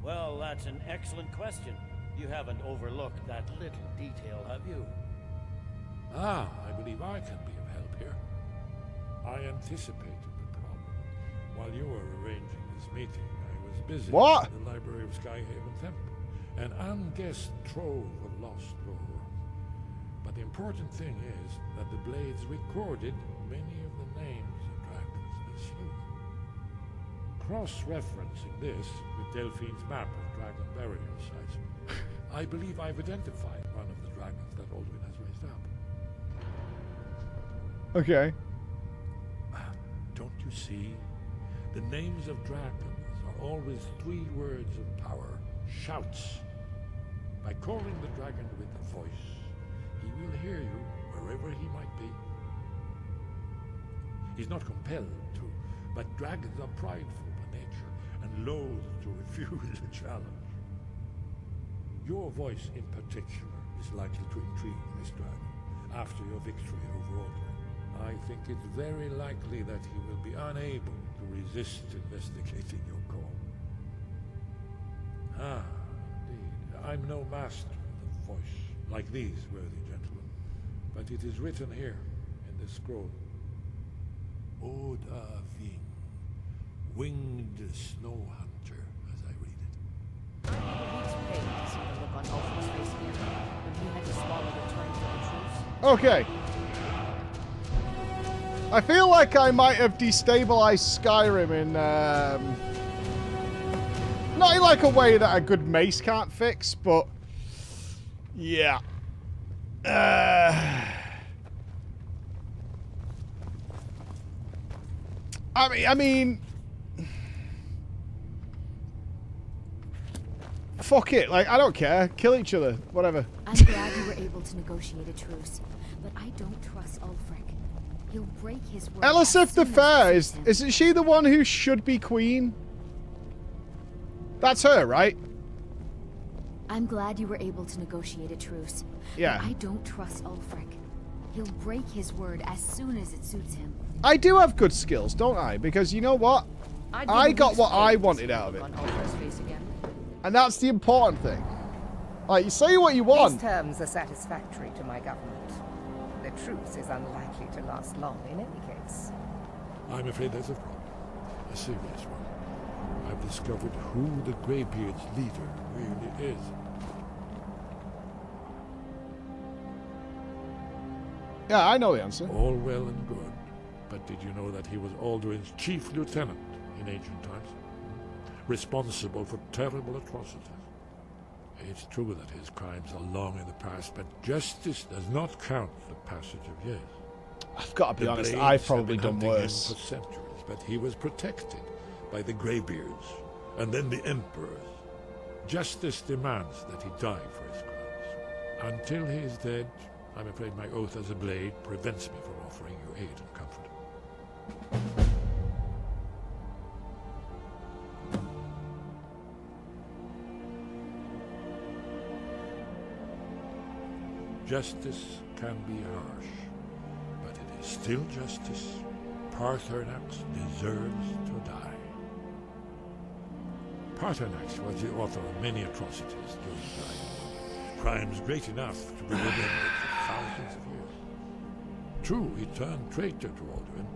Well, that's an excellent question. You haven't overlooked that little detail, have you? Ah, I believe I can be of help here. I anticipated the problem. While you were arranging this meeting, I was busy in the library of Skyhaven Temple, an unguessed trove of lost lore. But the important thing is that the blades recorded many of the names of dragons they slew. Cross-referencing this with Delphine's map of dragon burial sites, I believe I've identified one of the dragons that Alduin has raised up. Okay. Don't you see? The names of dragons are always 3 words of power. Shouts. By calling the dragon with a voice, he will hear you wherever he might be. He's not compelled to, but dragons are prideful by nature and loath to refuse a challenge. Your voice in particular is likely to intrigue this dragon after your victory over Alduin. I think it's very likely that he will be unable to resist investigating your call. Ah, indeed. I'm no master of the voice, like these worthy gentlemen, but it is written here in this scroll. Oblivion, winged snow hunter, as I read it. I had a week's pay to see the look on Ulfric's face again when he had to swallow the terms of the truce. Okay. I feel like I might have destabilized Skyrim in, not in like a way that a good mace can't fix, but yeah. I mean, fuck it. Like, I don't care. Kill each other. Whatever. I'm glad you were able to negotiate a truce, but I don't trust Ulfric. He'll break his word. Elisif the Fair, isn't she the one who should be queen? That's her, right? I'm glad you were able to negotiate a truce. Yeah. But I don't trust Ulfric. He'll break his word as soon as it suits him. I do have good skills, don't I? Because you know what? I got what I wanted out of it. And that's the important thing. Like, you say what you want. These terms are satisfactory to my government. The truce is unlikely to last long in any case. I'm afraid there's a problem. A serious one. I've discovered who the Greybeard's leader really is. Yeah, I know the answer. All well and good. But did you know that he was Alduin's chief lieutenant in ancient times? Responsible for terrible atrocities. It's true that his crimes are long in the past, but justice does not count the passage of years. I've got to be honest, I've probably done worse. For centuries, but he was protected by the Greybeards, and then the Emperors. Justice demands that he die for his crimes. Until he is dead, I'm afraid my oath as a blade prevents me from offering you aid and comfort. Justice can be harsh, but it is still justice. Paarthurnax deserves to die. Paarthurnax was the author of many atrocities during the Dragonborn, crimes great enough to be remembered for thousands of years. True, he turned traitor to Alduin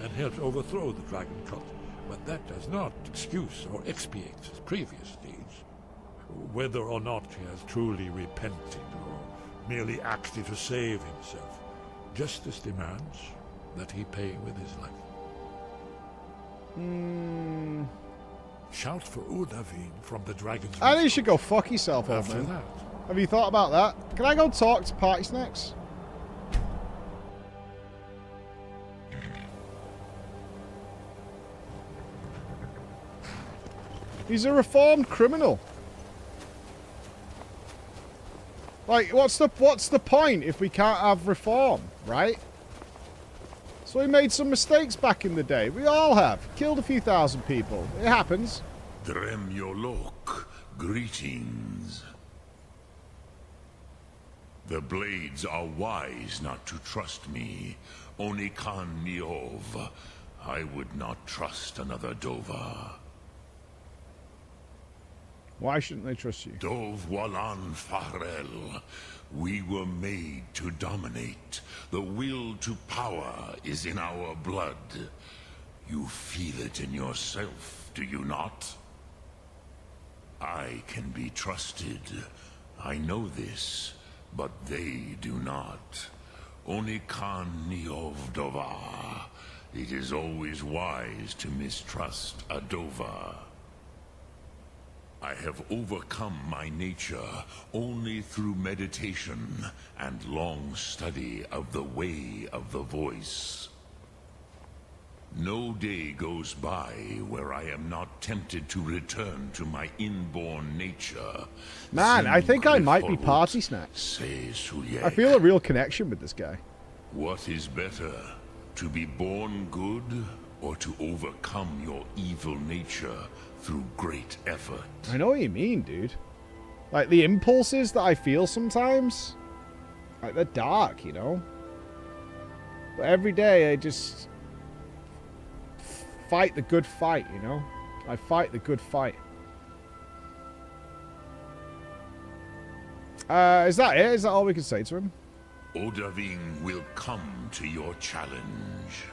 and helped overthrow the dragon cult, but that does not excuse or expiate his previous deeds. Whether or not he has truly repented or merely acted to save himself, justice demands that he pay with his life. Shout for Oblivion from the dragon's... I think you should go fuck yourself, old After man. that, Have you thought about that? Can I go talk to Party Snacks? He's a reformed criminal. Like, what's the point if we can't have reform, right? So we made some mistakes back in the day. We all have. Killed a few thousand people. It happens. Dremyolok, greetings. The Blades are wise not to trust me. Only Khan Niov. I would not trust another Dova. Why shouldn't they trust you? Dov Walan Farel. We were made to dominate. The will to power is in our blood. You feel it in yourself, do you not? I can be trusted. I know this, but they do not. Only Khan Niov Dovar. It is always wise to mistrust a Dova. I have overcome my nature only through meditation and long study of the way of the voice. No day goes by where I am not tempted to return to my inborn nature. Man, I think I might be Party Snacks. I feel a real connection with this guy. What is better, to be born good or to overcome your evil nature through great effort? I know what you mean, dude. Like, the impulses that I feel sometimes, like, they're dark, you know? But every day I just fight the good fight, you know? I fight the good fight. Is that it? Is that all we can say to him? Oblivion will come to your challenge.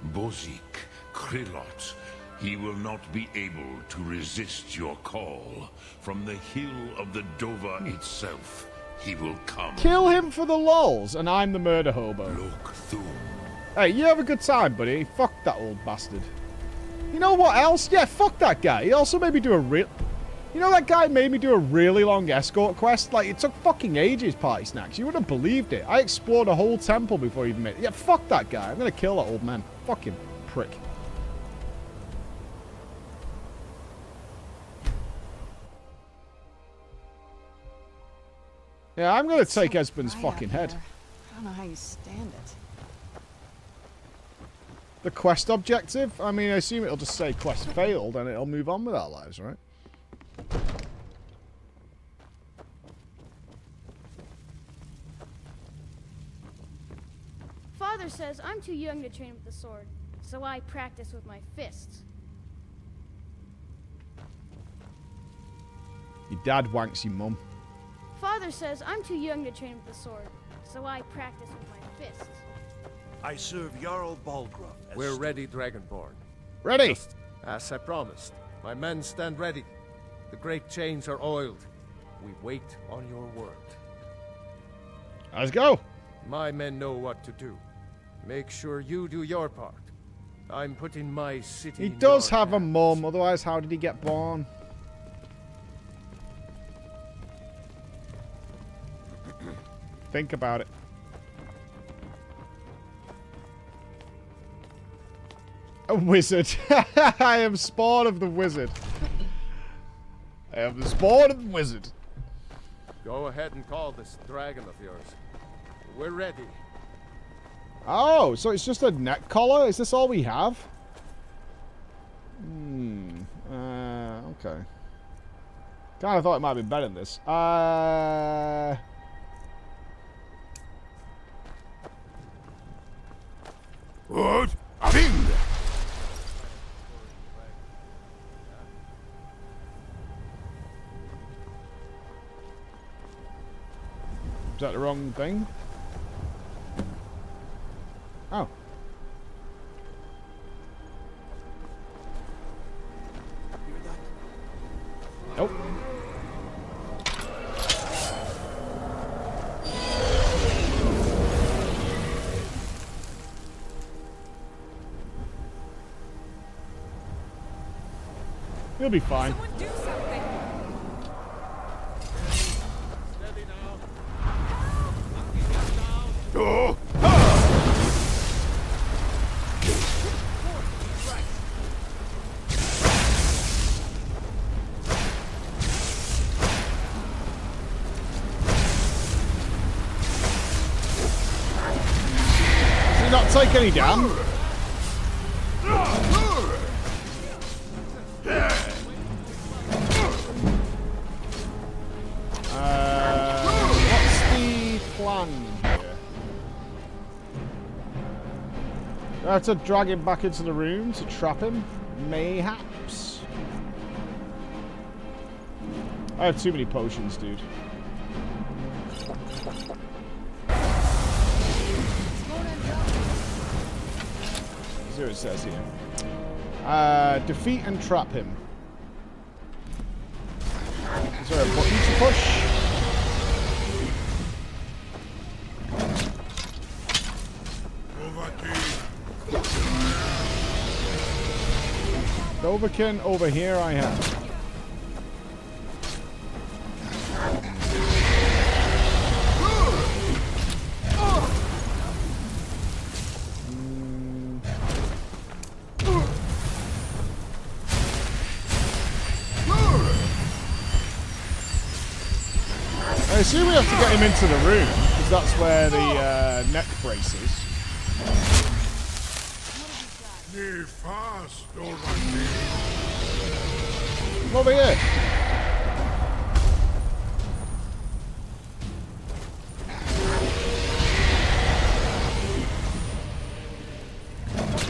Bozik, Krillot. He will not be able to resist your call. From the hill of the Dova itself, he will come. Kill him for the lols, and I'm the murder hobo. Look through. Hey, you have a good time, buddy. Fuck that old bastard. You know what else? Yeah, fuck that guy. He also made me do a real... You know that guy made me do a really long escort quest? Like, it took fucking ages, Party Snacks. You wouldn't have believed it. I explored a whole temple before he even made it. Yeah, fuck that guy. I'm gonna kill that old man. Fucking prick. Yeah, I'm gonna take Esbon's fucking head. I don't know how you stand it. The quest objective? I mean, I assume it'll just say quest failed and it'll move on with our lives, right? Father says I'm too young to train with the sword, so I practice with my fists. Your dad wanks your mum. Father says I'm too young to train with the sword, so I practice with my fists. I serve Jarl Balgraf. We're ready, Dragonborn. Ready! Just as I promised. My men stand ready. The great chains are oiled. We wait on your word. Let's go! My men know what to do. Make sure you do your part. I'm putting my city He in does your have a hands. mum, otherwise how did he get born? Think about it. A wizard. I am spawn of the wizard. I am the spawn of the wizard. Go ahead and call this dragon of yours. We're ready. Oh, so it's just a neck collar? Is this all we have? Okay. Kind of thought it might be better than this. What? Thing! Is that the wrong thing? Oh. Nope. You'll be fine. Someone do something. Steady now. Oh! Does he not take any damage? What's the plan here? Do I have to drag him back into the room to trap him? Mayhaps. I have too many potions, dude. See what it says here. Defeat and trap him. Is there a button to push? Dovahkiin over here I have. I assume we have to get him into the room, because that's where the neck brace is. Over here.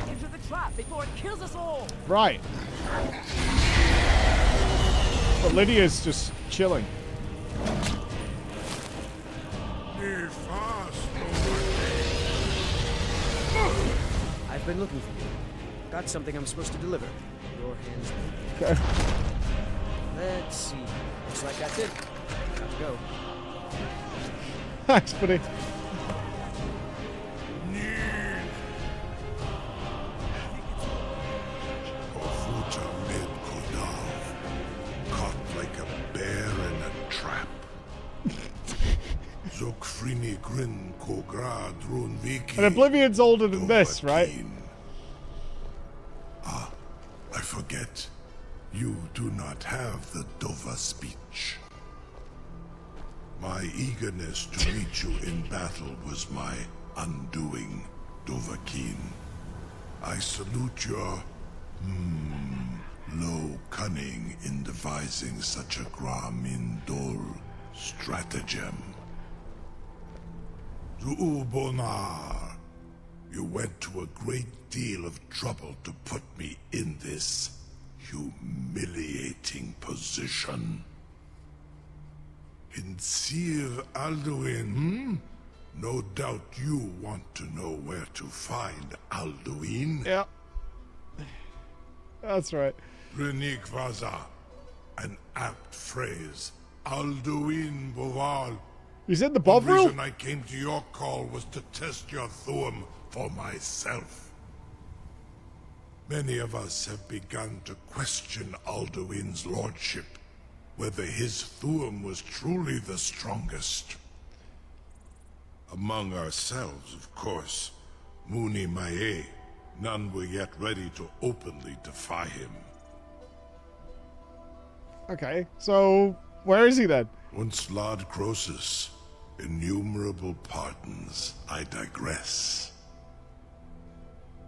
Into the trap before it kills us all. Right. But Lydia's just chilling. I've been looking for you. Got something I'm supposed to deliver. Your hands. Okay. Let's see. Looks like that's it. Time to go. Thanks, buddy. Caught like a bear in a trap. And Oblivion's older than this, right? Ah, I forget. You do not have the Dova speech. My eagerness to meet you in battle was my undoing, Dovahkiin. I salute your, low cunning in devising such a Gramindol stratagem. Zuubonar, you went to a great deal of trouble to put me in this humiliating position. In Sir Alduin, No doubt you want to know where to find Alduin. Yeah. That's right. Renik Vaza, an apt phrase. Alduin Boval. He's in the The Bovril? reason I came to your call was to test your Thuum for myself. Many of us have begun to question Alduin's lordship, whether his Thuum was truly the strongest. Among ourselves, of course, Muni Mae, none were yet ready to openly defy him. Okay, so where is he then? Once Lord Croesus, innumerable pardons, I digress.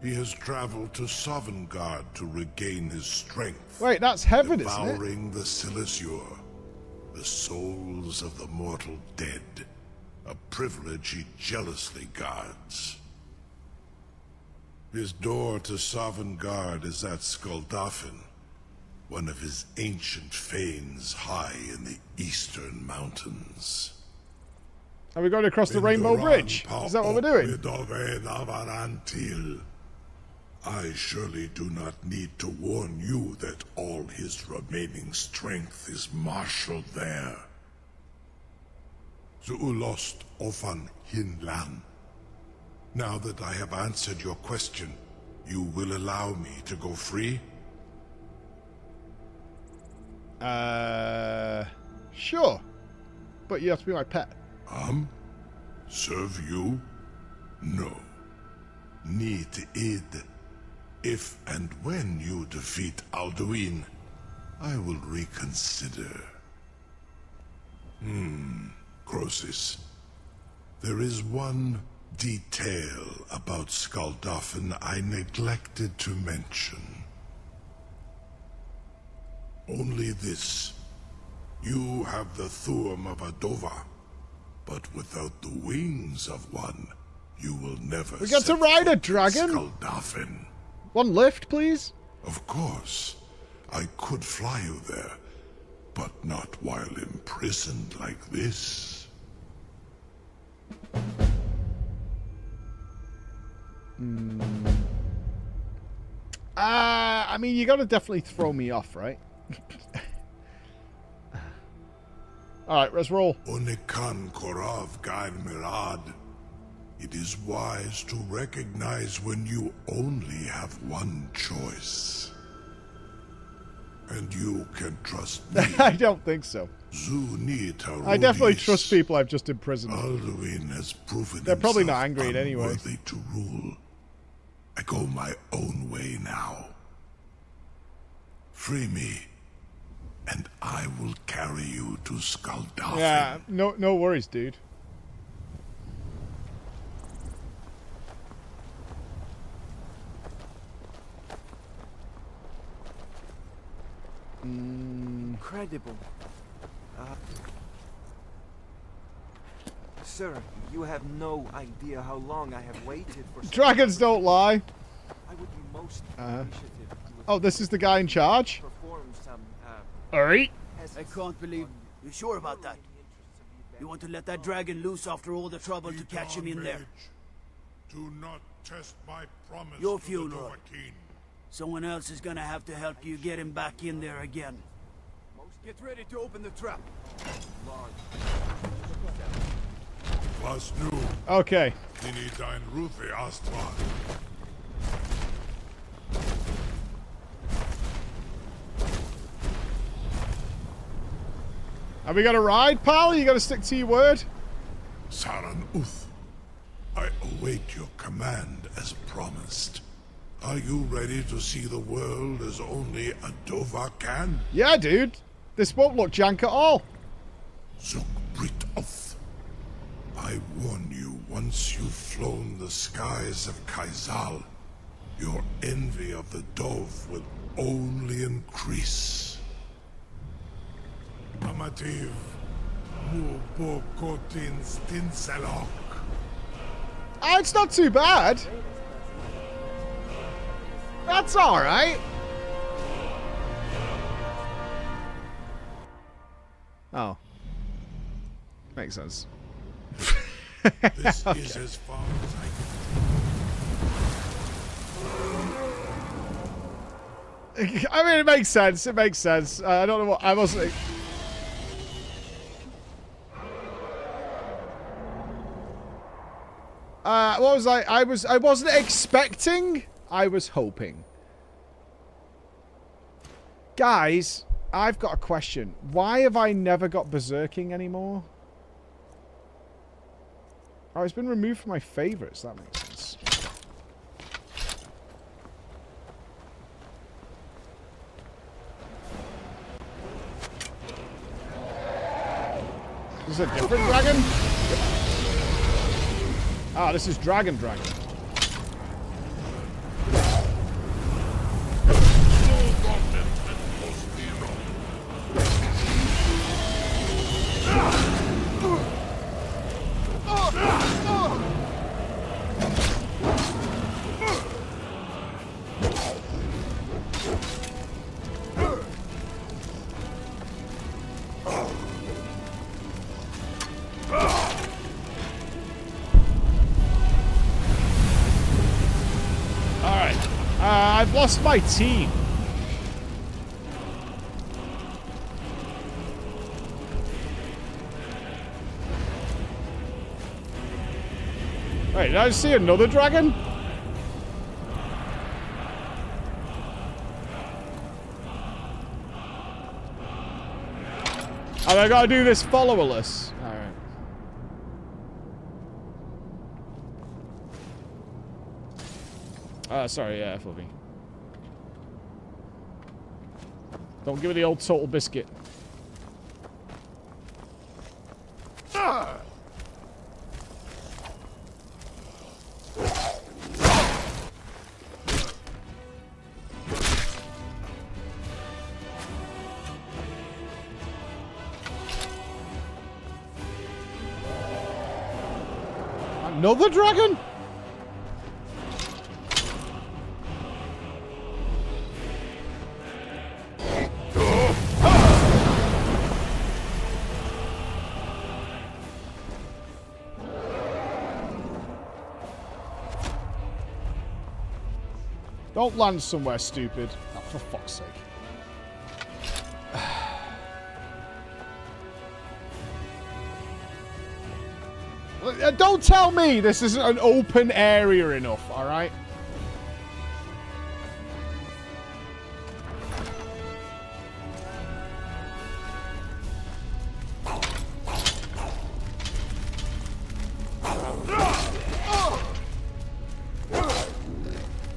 He has traveled to Sovngarde to regain his strength. Wait, that's heaven, isn't it? Devouring the Silisure, the souls of the mortal dead, a privilege he jealously guards. His door to Sovngarde is at Skuldafn, one of his ancient fanes high in the eastern mountains. Are we going across the Rainbow Bridge? Is that what we're doing? I surely do not need to warn you that all his remaining strength is marshaled there. Zuulost Ofan Hinlan. Now that I have answered your question, you will allow me to go free? Sure. But you have to be my pet. Serve you? No. Need id. If and when you defeat Alduin, I will reconsider. Croesus. There is one detail about Skuldafn I neglected to mention. Only this. You have the Thuum of a Dova, but without the wings of one, you will never We got to ride a dragon? Skuldafn. One lift, please? Of course. I could fly you there, but not while imprisoned like this. I mean, you gotta definitely throw me off, right? Alright, let's roll. Onikan Korav Gain Mirad. It is wise to recognize when you only have one choice. And you can trust me. I don't think so. I definitely trust people I've just imprisoned. Alduin has proven They're probably not himself angry anyway. unworthy to rule. I go my own way now. Free me, and I will carry you to Skuldafn. Yeah, no worries, dude. Incredible. Sir, you have no idea how long I have waited for... Dragons don't lie. I would be most appreciative. Oh, this is the guy in charge? Perform some, Alright. I can't believe... You sure about that? You want to let that dragon loose after all the trouble to catch him in there? Do not test my promise Your to funeral. the Dovahkiin. Someone else is gonna have to help you get him back in there again. Get ready to open the trap. Was nu. Okay. Nini dein Rufe Astral. Are we gonna ride, pal? You gotta stick to your word? Saran Uth, I await your command as promised. Are you ready to see the world as only a Dova can? Yeah, dude. This won't look jank at all. Zuk Brit Uth, I warn you, once you've flown the skies of Kaizal, your envy of the Dove will only increase. Amativ, Mubokotin Stinselok. It's not too bad. That's alright. Oh. Makes sense. This is as far as I mean, it makes sense. It makes sense. I don't know what I wasn't. What was I wasn't expecting. I was hoping. Guys, I've got a question. Why have I never got berserking anymore? Oh, it's been removed from my favorites. That makes sense. Is this a different dragon? Ah, this is Dragon. I've lost my team. Wait, did I see another dragon? And I gotta do this followerless. Alright. Sorry, yeah, FOV. Don't give me the old total biscuit. Another dragon? Don't land somewhere stupid. Oh, for fuck's sake. Don't tell me this isn't an open area enough, alright?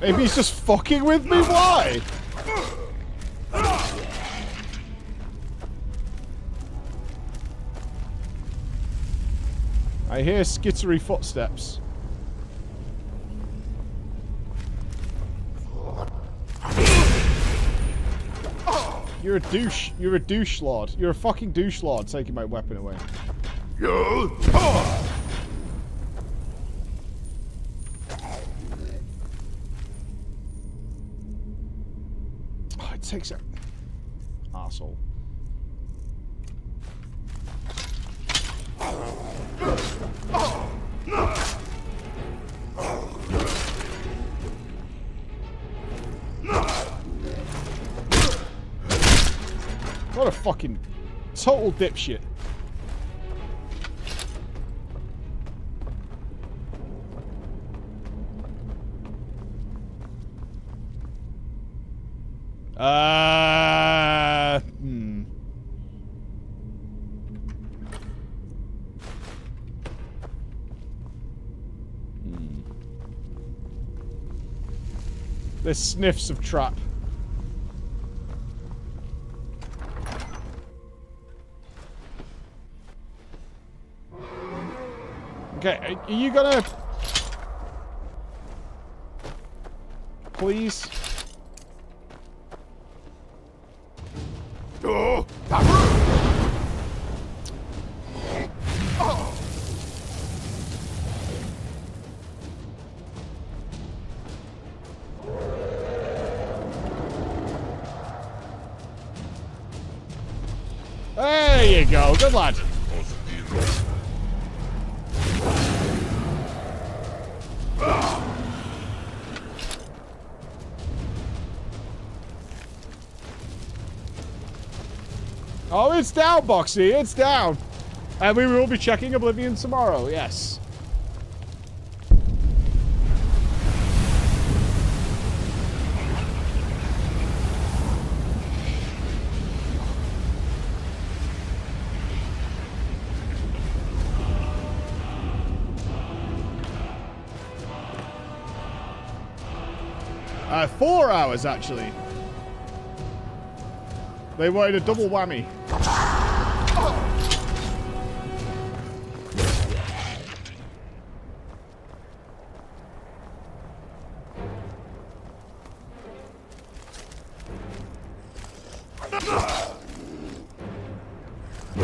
Maybe he's just fucking with me? Why? I hear skittery footsteps. You're a douche. You're a douche lord. You're a fucking douche lord taking my weapon away. Oh, it takes a arsehole. What a fucking total dipshit. There's sniffs of trap. Okay, are you gonna... Please? Oh! There you go, good lad. Oh, it's down, Boxy, it's down. And we will be checking Oblivion tomorrow, yes. Uh, 4 hours, actually. They wanted a double whammy.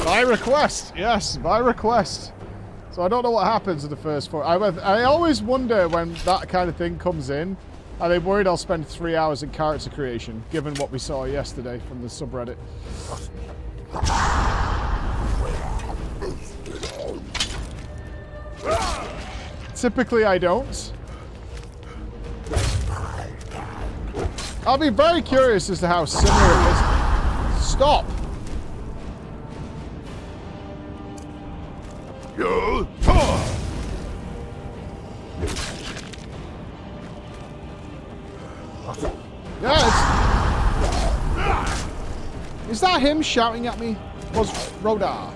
By request, yes, by request. So I don't know what happens in the first 4. I always wonder when that kind of thing comes in. Are they worried I'll spend 3 hours in character creation, given what we saw yesterday from the subreddit? Typically, I don't. I'll be very curious as to how similar it is. Stop! Yeah, is that him shouting at me? Was Rodar?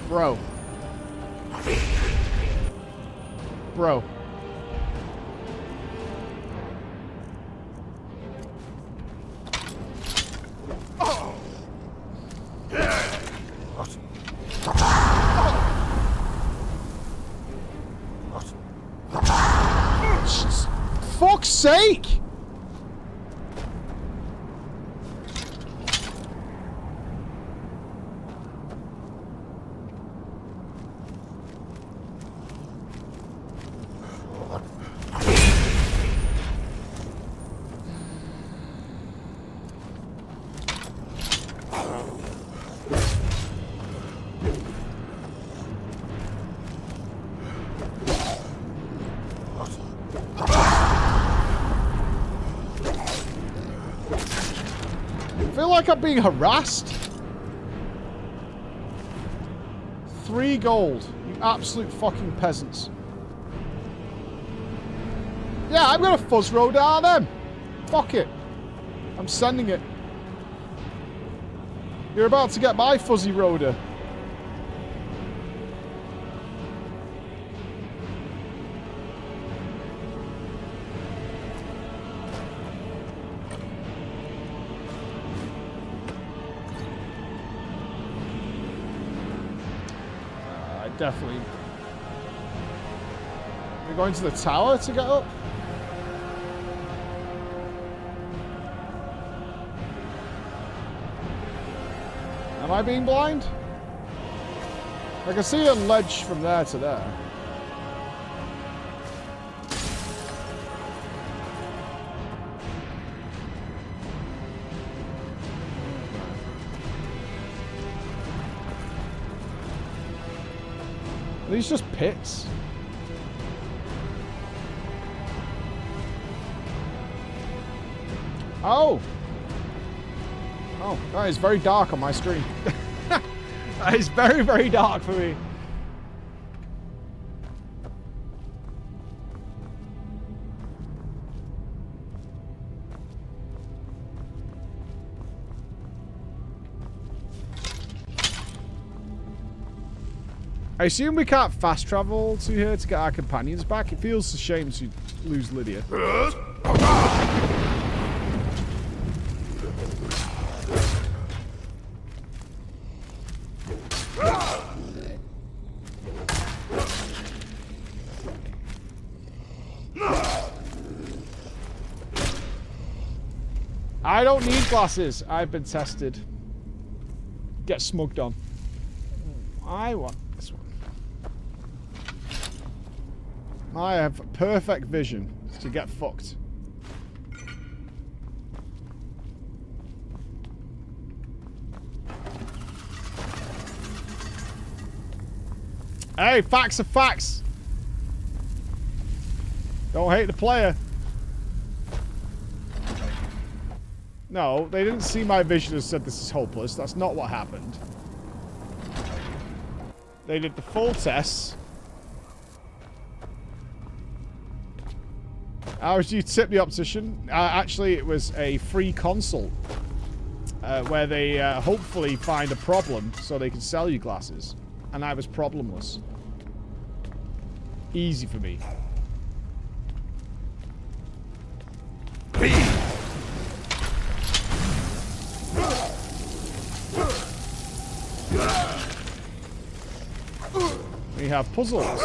Bro. Bro. Fuck's sake! I feel like I'm being harassed. 3 gold. You absolute fucking peasants. Yeah, I'm gonna fuzz Rodar them. Fuck it. I'm sending it. You're about to get my fuzzy Rodar. Definitely. We're going to the tower to get up? Am I being blind? I can see a ledge from there to there. Are these just pits? Oh! Oh, that is very dark on my screen. That is very, very dark for me. I assume we can't fast travel to here to get our companions back. It feels a shame to lose Lydia. I don't need glasses. I've been tested. Get smugged on. I want this one. I have perfect vision to get fucked. Hey, facts are facts. Don't hate the player. No, they didn't see my vision and said this is hopeless. That's not what happened. They did the full tests. How would you tip the optician? Actually, it was a free consult where they hopefully find a problem so they can sell you glasses. And I was problemless. Easy for me. We have puzzles. Okay.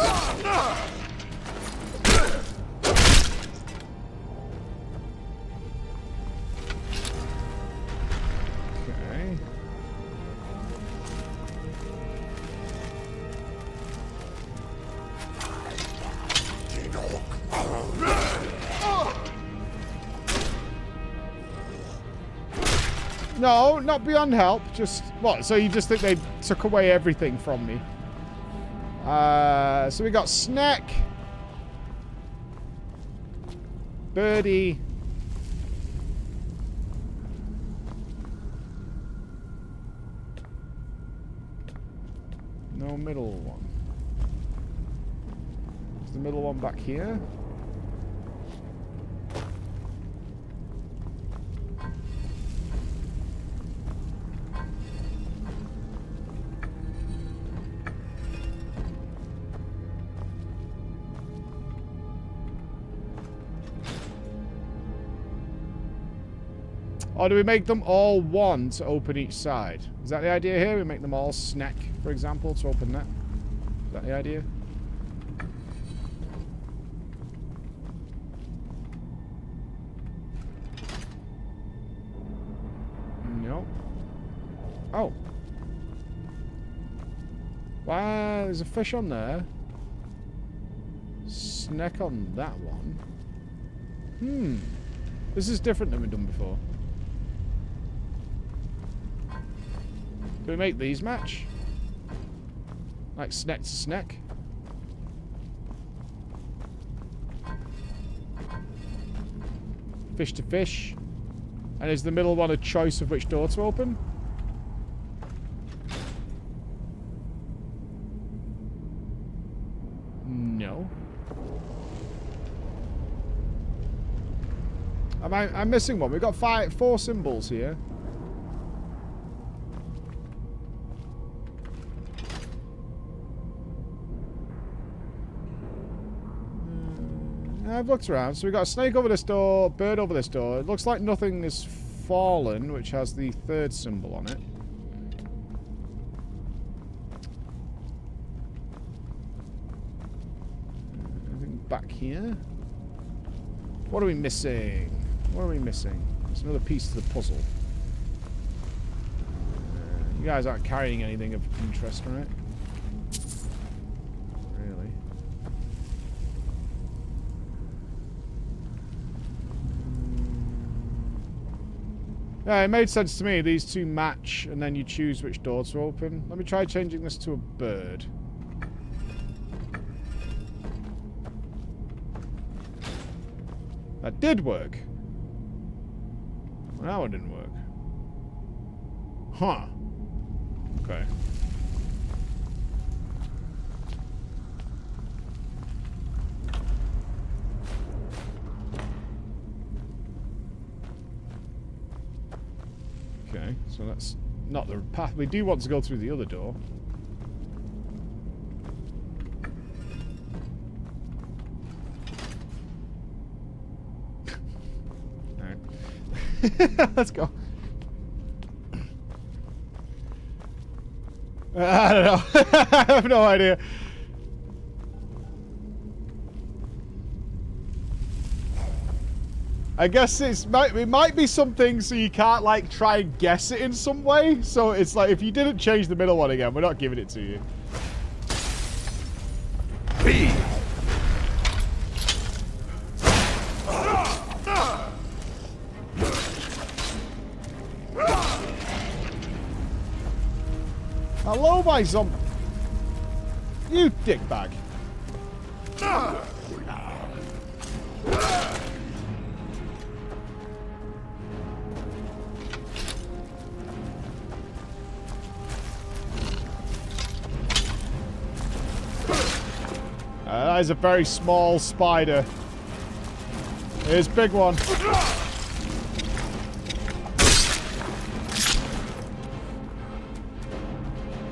No, not beyond help. Just what? So you just think they took away everything from me? So we got Snack, Birdie, no middle one. Is the middle one back here? Or do we make them all one to open each side? Is that the idea here? We make them all snack, for example, to open that? Is that the idea? No. Oh. Wow, there's a fish on there. Snack on that one. This is different than we've done before. Do we make these match? Like snack to snack? Fish to fish? And is the middle one a choice of which door to open? No. I'm missing one. We've got 4 symbols here. I've looked around. So we've got a snake over this door, bird over this door. It looks like nothing is fallen, which has the 3rd symbol on it. Anything back here? What are we missing? What are we missing? It's another piece to the puzzle. You guys aren't carrying anything of interest, right? Really? Yeah, it made sense to me. These two match, and then you choose which door to open. Let me try changing this to a bird. That did work. Well, that one didn't work. Huh. Okay. Okay, so that's not the path. We do want to go through the other door. Alright. Let's go. I don't know. I have no idea. I guess it might be something so you can't like try and guess it in some way. So it's like if you didn't change the middle one again, we're not giving it to you. B. Hello, my zombie. You dickbag. That is a very small spider. Here's a big one.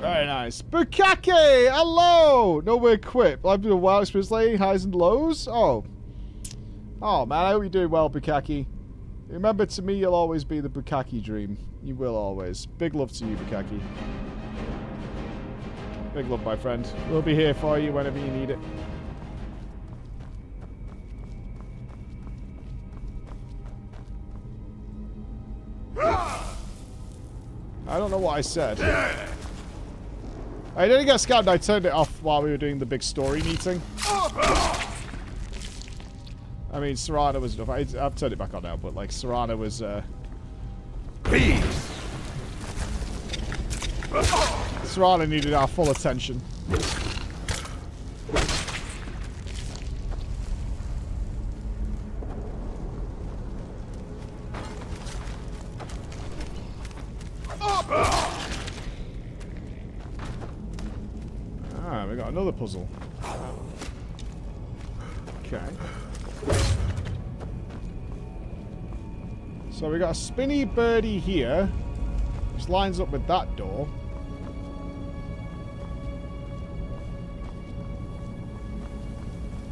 Very nice. Bukake! Hello! No equip. I've been a wild experience lately. Highs and lows? Oh. Oh, man. I hope you're doing well, Bukake. Remember, to me, you'll always be the Bukake dream. You will always. Big love to you, Bukake. Big love, my friend. We'll be here for you whenever you need it. I don't know what I said. I didn't get scared. I turned it off while we were doing the big story meeting. I mean, Serana was enough. I've turned it back on now, but like Serana was. Serana needed our full attention. Ah, we got another puzzle. Okay. So we got a spinny birdie here, which lines up with that door.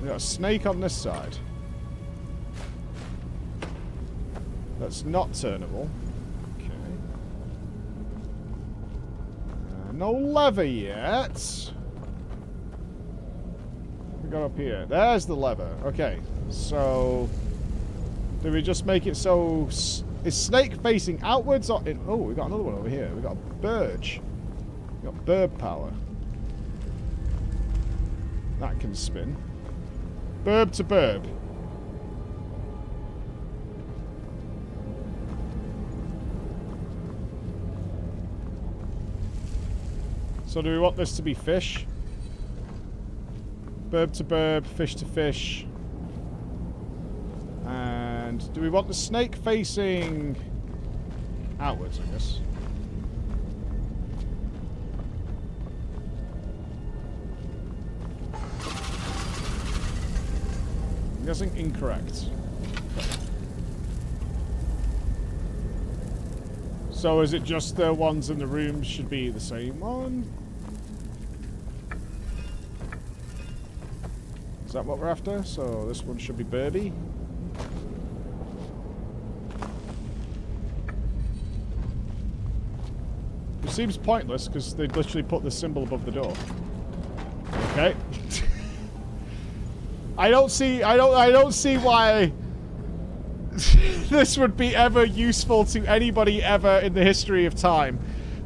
We got a snake on this side. That's not turnable. Okay. No lever yet. What we got up here? There's the lever. Okay. So, do we just make it so is snake facing outwards or in? Oh, we got another one over here. We got a birch. We got bird power. That can spin. Burb to burb. So do we want this to be fish? Burb to burb, fish to fish. And do we want the snake facing outwards, I guess? I'm guessing incorrect. So is it just the ones in the room should be the same one? Is that what we're after? So this one should be Burby. It seems pointless because they literally put the symbol above the door. Okay. I don't see why this would be ever useful to anybody ever in the history of time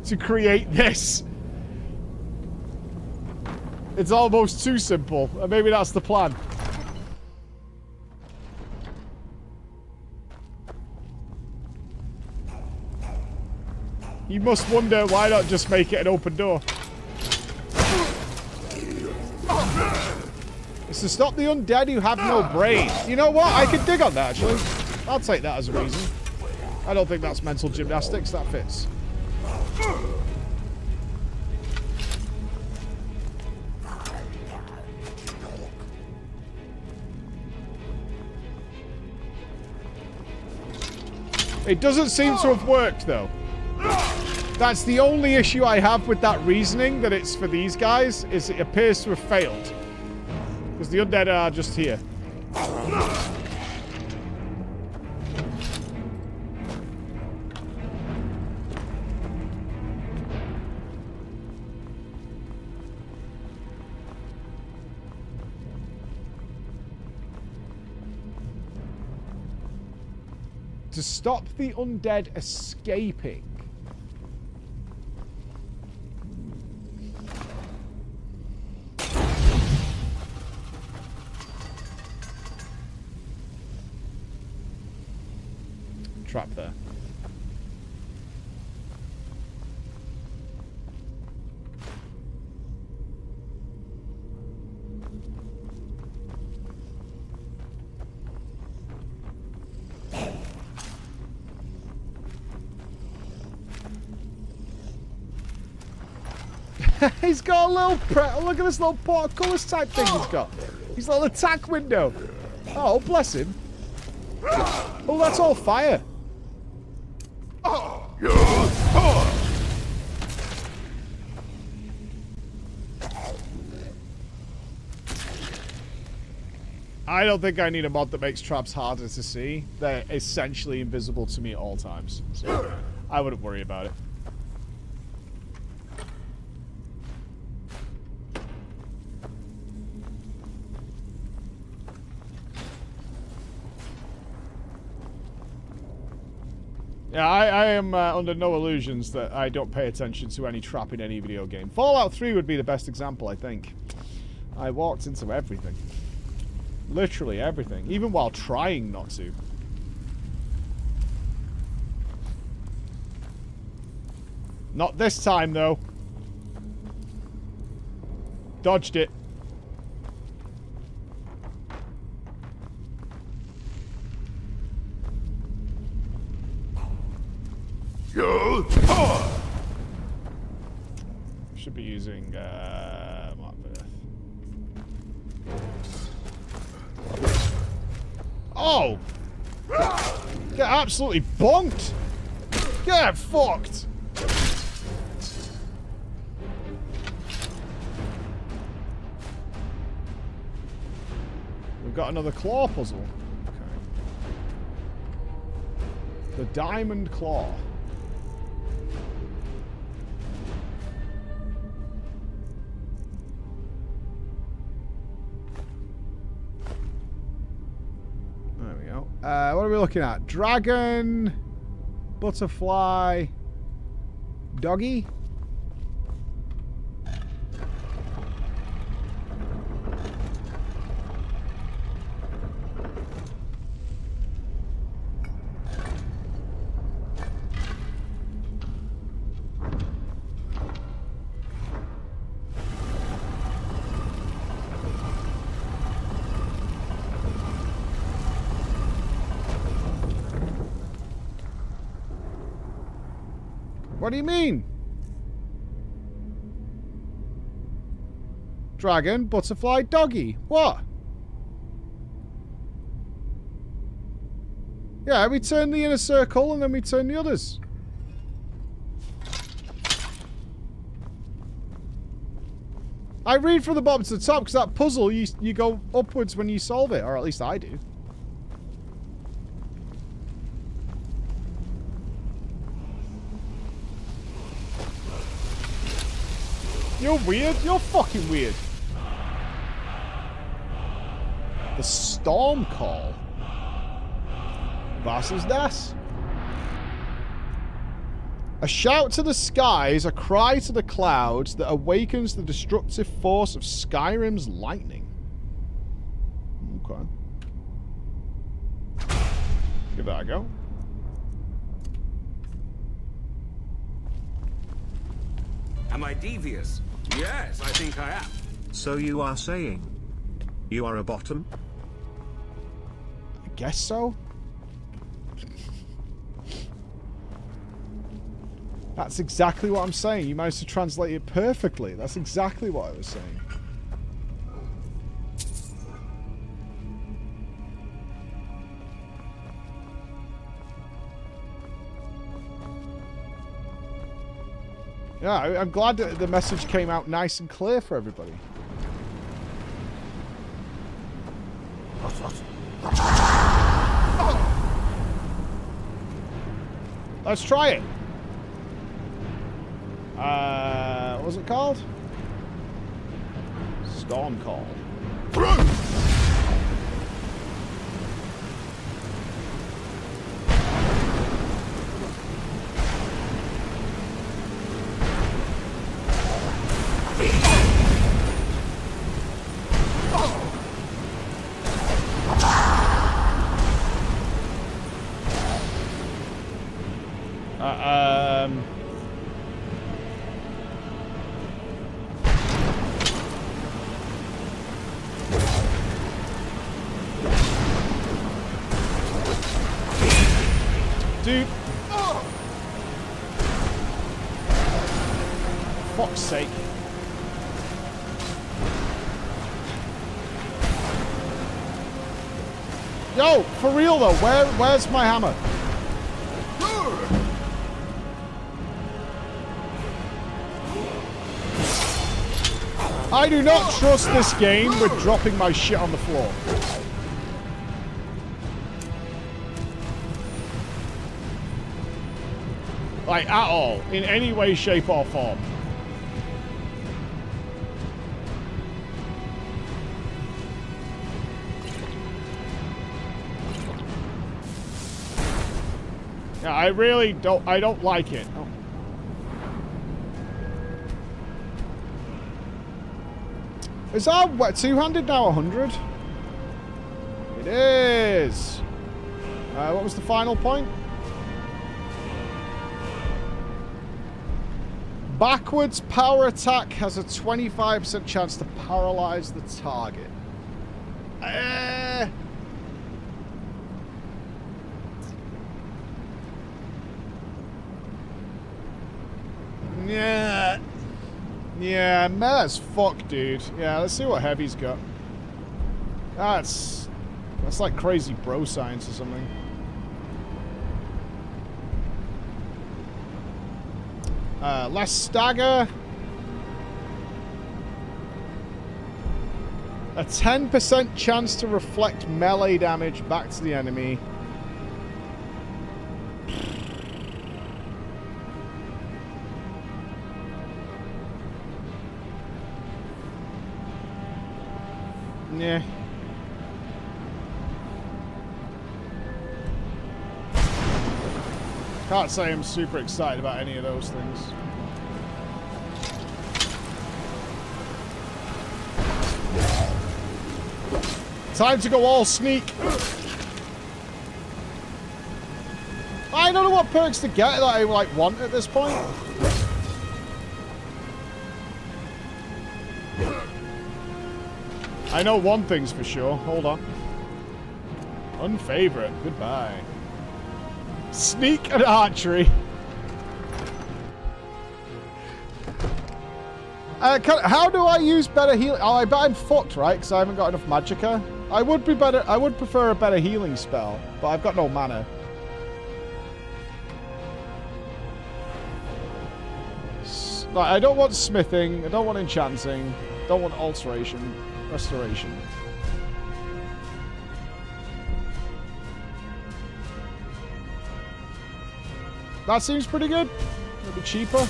to create this. It's almost too simple. Maybe that's the plan. You must wonder why not just make it an open door. It's to stop the undead who have no brain. You know what? I can dig on that, actually. I'll take that as a reason. I don't think that's mental gymnastics. That fits. It doesn't seem to have worked, though. That's the only issue I have with that reasoning, that it's for these guys, is it appears to have failed. Because the undead are just here. To stop the undead escaping. Trap there. He's got a little look at this little portcullis type thing he's got. His little attack window. Oh, bless him. Oh, that's all fire. I don't think I need a mod that makes traps harder to see. They're essentially invisible to me at all times. So I wouldn't worry about it. Yeah, I am under no illusions that I don't pay attention to any trap in any video game. Fallout 3 would be the best example, I think. I walked into everything. Literally everything. Even while trying not to. Not this time, though. Dodged it. Should be using oh! Get absolutely bonked! Get fucked! We've got another claw puzzle. Okay. The diamond claw. What are we looking at? Dragon, butterfly, doggy. What do you mean? Dragon, butterfly, doggy. What? Yeah, we turn the inner circle and then we turn the others. I read from the bottom to the top because that puzzle, you go upwards when you solve it, or at least I do. You're weird. You're fucking weird. The Storm Call. Was ist das? A shout to the skies, a cry to the clouds that awakens the destructive force of Skyrim's lightning. Okay. Give that a go. Am I devious? Yes, I think I am. So you are saying you are a bottom? I guess so. That's exactly what I'm saying. You managed to translate it perfectly. That's exactly what I was saying. Yeah, I'm glad that the message came out nice and clear for everybody. Let's try it. What was it called? Storm Call. Dude. Fuck's sake. Yo, for real though, where's my hammer? I do not trust this game with dropping my shit on the floor. Like, at all. In any way, shape, or form. Yeah, I really don't... I don't like it. Oh. Is our two-handed now 100? It is. What was the final point? Backwards power attack has a 25% chance to paralyze the target. Yeah. Yeah, meh as fuck, dude. Yeah, let's see what Heavy's got. That's like crazy bro science or something. Less stagger. A 10% chance to reflect melee damage back to the enemy. Yeah. Can't say I'm super excited about any of those things. Time to go all sneak. I don't know what perks to get that I like want at this point. I know one thing's for sure. Hold on. Unfavorite. Goodbye. Sneak and archery. How do I use better healing? Oh, I bet I'm fucked, right? Because I haven't got enough magicka. I would prefer a better healing spell, but I've got no mana. Like, I don't want smithing. I don't want enchanting. Don't want alteration. Restoration. That seems pretty good. It'll be cheaper.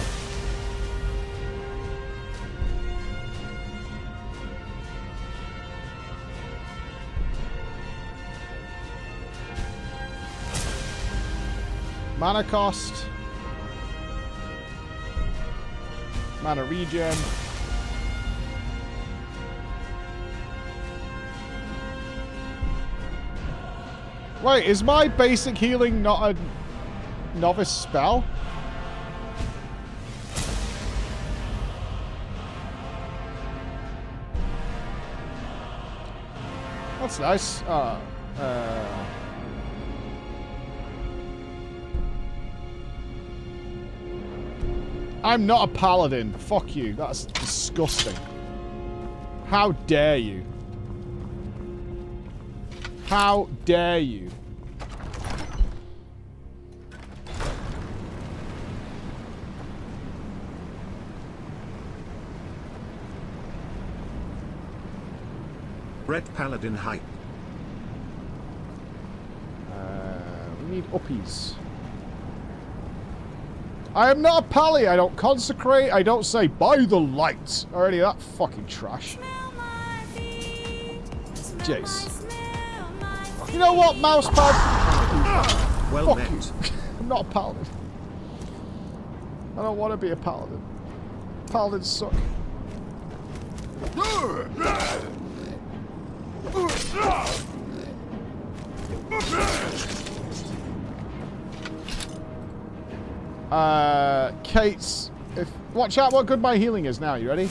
Mana cost. Mana regen. Wait, is my basic healing not a novice spell? That's nice. I'm not a paladin. Fuck you. That's disgusting. How dare you? How dare you? Red Paladin hype. We need uppies. I am not a pally. I don't consecrate. I don't say by the light. Or any of that fucking trash. Jace. You know what, mousepad? Well Fuck met. you. I'm not a paladin. I don't want to be a paladin. Paladins suck. Kate's. Watch out what good my healing is now. You ready?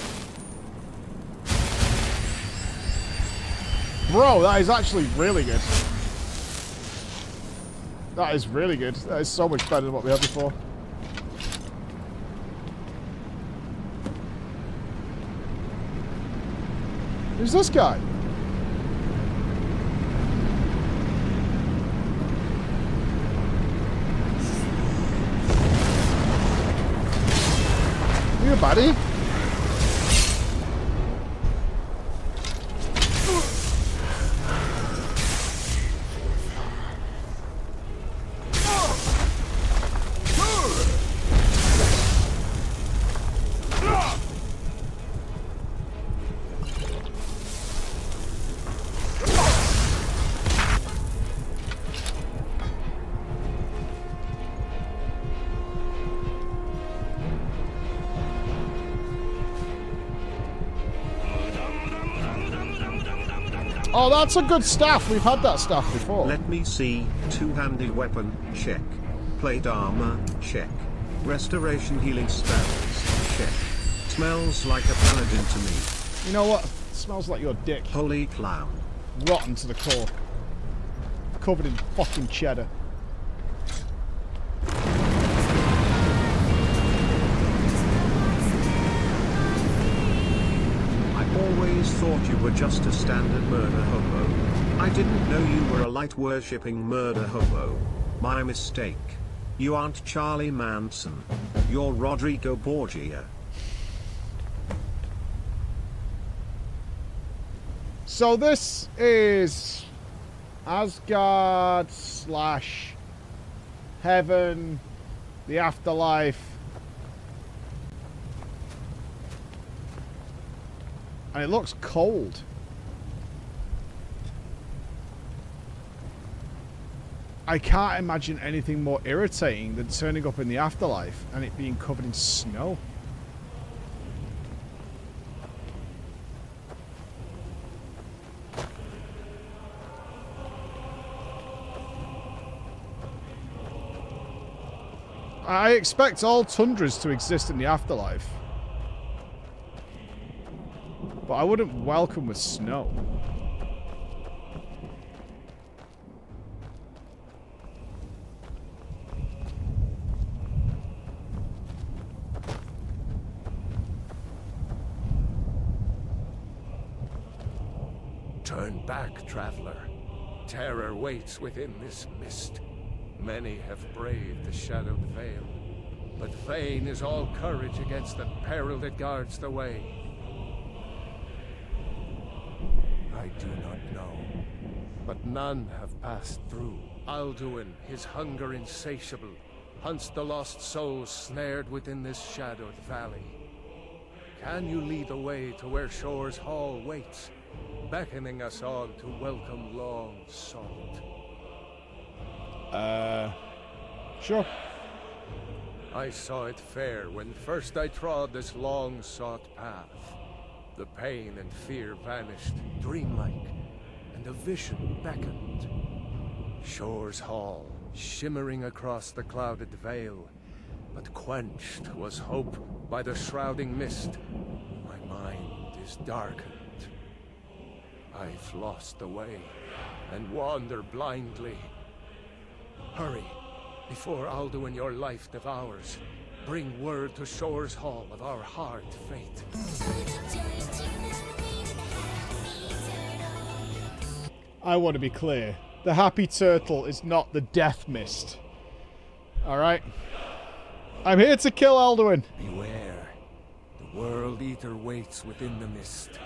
Bro, that is actually really good. That is really good. That is so much better than what we had before. Who's this guy? You a baddie? Oh, that's a good staff. We've had that staff before. Let me see. Two-handed weapon, check. Plate armor, check. Restoration healing spells, check. Smells like a paladin to me. You know what? It smells like your dick. Holy clown. Rotten to the core. Covered in fucking cheddar. Always thought you were just a standard murder hobo. I didn't know you were a light-worshipping murder hobo. My mistake. You aren't Charlie Manson. You're Rodrigo Borgia. So this is Asgard / Heaven, the Afterlife. And it looks cold. I can't imagine anything more irritating than turning up in the afterlife and it being covered in snow. I expect all tundras to exist in the afterlife. But I wouldn't welcome with snow. Turn back, traveler. Terror waits within this mist. Many have braved the shadowed veil, but vain is all courage against the peril that guards the way. I do not know, but none have passed through. Alduin, his hunger insatiable, hunts the lost souls snared within this shadowed valley. Can you lead the way to where Shore's Hall waits, beckoning us on to welcome long sought? Sure. I saw it fair when first I trod this long sought path. The pain and fear vanished, dreamlike, and a vision beckoned. Shore's Hall, shimmering across the clouded veil, but quenched was hope by the shrouding mist. My mind is darkened. I've lost the way, and wander blindly. Hurry, before Alduin your life devours, bring word to Shore's Hall of our hard fate. I want to be clear. The Happy Turtle is not the Death Mist. Alright? I'm here to kill Alduin. Beware. The World Eater waits within the mist.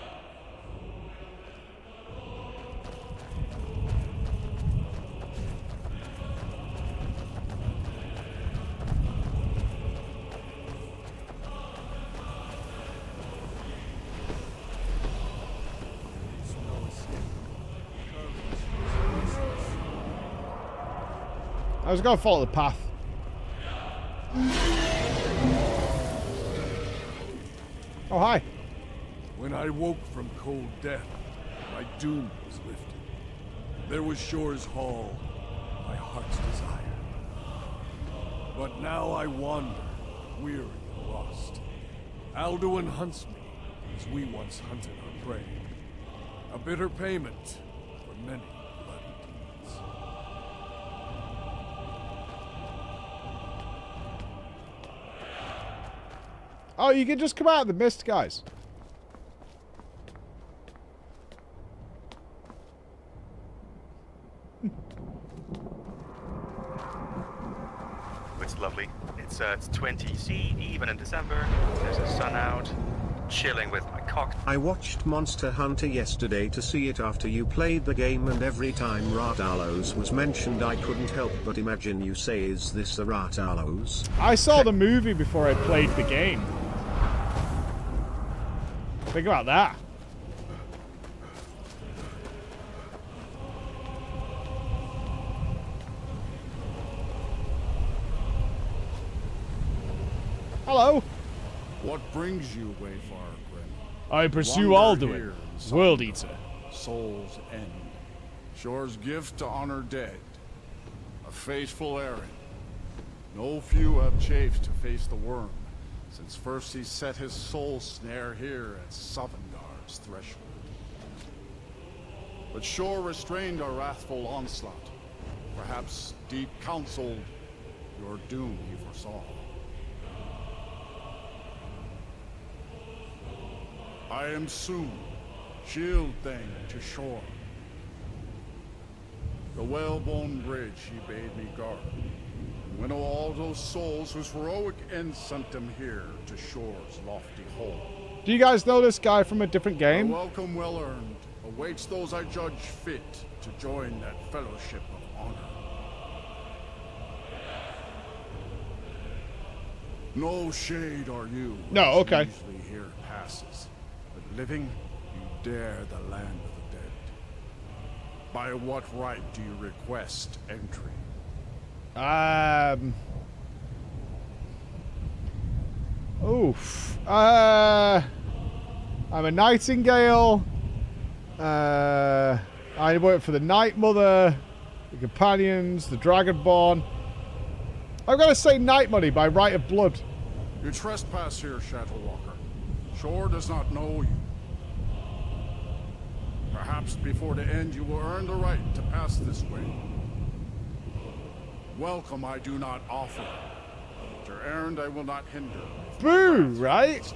I was going to follow the path. Oh, hi. When I woke from cold death, my doom was lifted. There was Shore's Hall, my heart's desire. But now I wander, weary and lost. Alduin hunts me, as we once hunted our prey. A bitter payment for many bloody deeds. Oh, you can just come out of the mist, guys. It's lovely. It's 20 C, even in December. There's a sun out. Chilling with my cock. I watched Monster Hunter yesterday to see it after you played the game, and every time Ratalos was mentioned I couldn't help but imagine you say, is this a Ratalos? I saw the movie before I played the game. Think about that. Hello. What brings you, Wayfarer Grim? I pursue Wander Alduin, here in World Sundar, Eater. Soul's End. Shore's gift to honor dead. A faithful errand. No few have chafed to face the worm, since first he set his soul snare here at Sovngar's threshold. But Shore restrained our wrathful onslaught. Perhaps deep counseled your doom he foresaw. I am soon, shield thing to Shore. The whalebone bridge he bade me guard. And winnow all those souls whose heroic end sent them here to Shore's lofty hall. Do you guys know this guy from a different game? A welcome well earned awaits those I judge fit to join that fellowship of honor. No shade are you. No, okay. Usually here passes. Living, you dare the land of the dead. By what right do you request entry? Oof. I'm a nightingale. I work for the Night Mother, the Companions, the Dragonborn. I've got to say Night Money by right of blood. You trespass here, Shadowwalker. Shore does not know you. Perhaps before the end you will earn the right to pass this way. Welcome I do not offer. Your errand I will not hinder. Boo, right?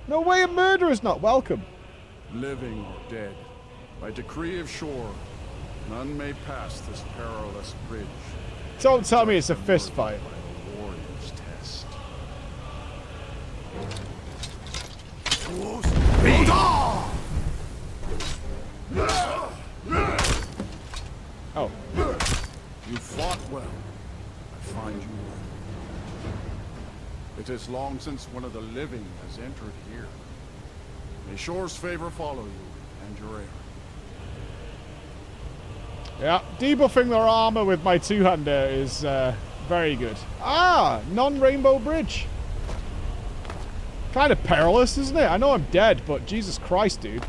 No way a murderer's not welcome. Living or dead, by decree of Shore, none may pass this perilous bridge. Don't tell me it's a fist fight. Warrior's test. Oh. You fought well. I find you worthy. It is long since one of the living has entered here. May Shore's favor follow you and your heir. Yeah, debuffing their armor with my two-hander is very good. Ah, non-rainbow bridge. Kind of perilous, isn't it? I know I'm dead, but Jesus Christ, dude.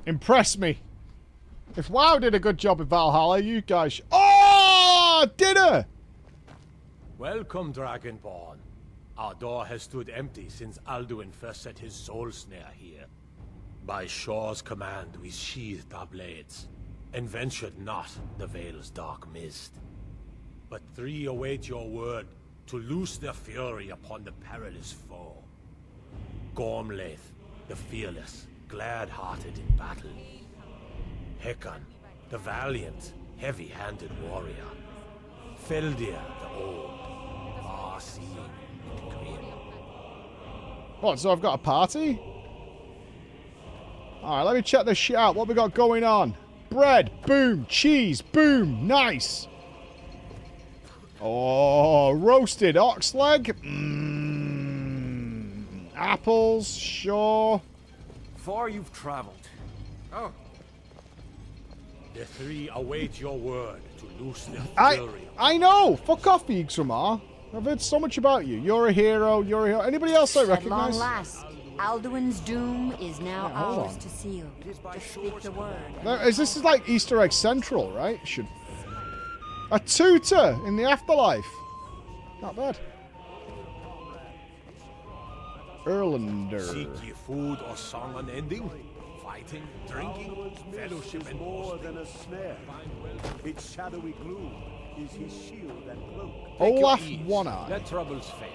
Impress me. If WoW did a good job with Valhalla, you guys... Oh! Dinner! Welcome, Dragonborn. Our door has stood empty since Alduin first set his soul snare here. By Shaw's command, we sheathed our blades, and ventured not the Vale's dark mist. But three await your word to loose their fury upon the perilous foe. Gormlaith, the fearless, glad-hearted in battle. Hekon, the valiant, heavy-handed warrior. Feldir, the old, far-seeing and grim. What, so I've got a party? Alright, let me check this shit out. What we got going on? Bread, boom. Cheese, boom. Nice. Oh, roasted ox leg. Apples, sure. Far you've traveled. Oh. The three await your word to loose their fury. I know. Fuck off, Yggdrasil. I've heard so much about you. You're a hero. You're a hero. Anybody else I recognize? At long last, Alduin's doom is now ours to seal. Just speak the word. This is like Easter Egg Central, right? A tutor in the afterlife. Not bad. Erlander. Seek ye food or song unending? Fighting, drinking, fellowship and more than a snare. Its shadowy gloom is his shield and cloak. Olaf One Eye. Let troubles fade.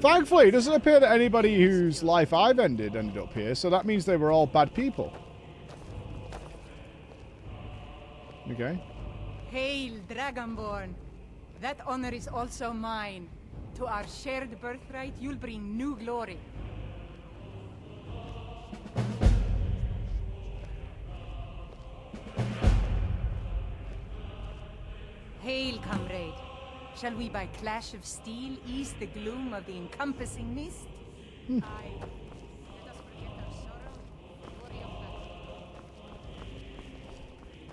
Thankfully, it doesn't appear that anybody whose life I've ended up here, so that means they were all bad people. Okay. Hail, Dragonborn! That honor is also mine. To our shared birthright, you'll bring new glory. Hail, comrade. Shall we by clash of steel ease the gloom of the encompassing mist?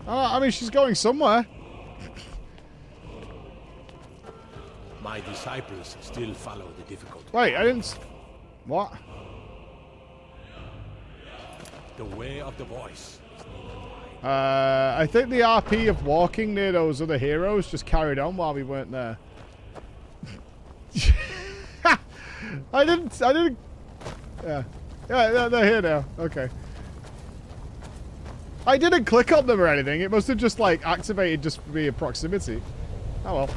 I mean, she's going somewhere. My disciples still follow the difficult. Wait, I didn't... What? The way of the voice. I think the RP of walking near those other heroes just carried on while we weren't there. I didn't... Yeah. Yeah, they're here now. Okay. I didn't click on them or anything. It must have just, like, activated just via proximity. Oh, well.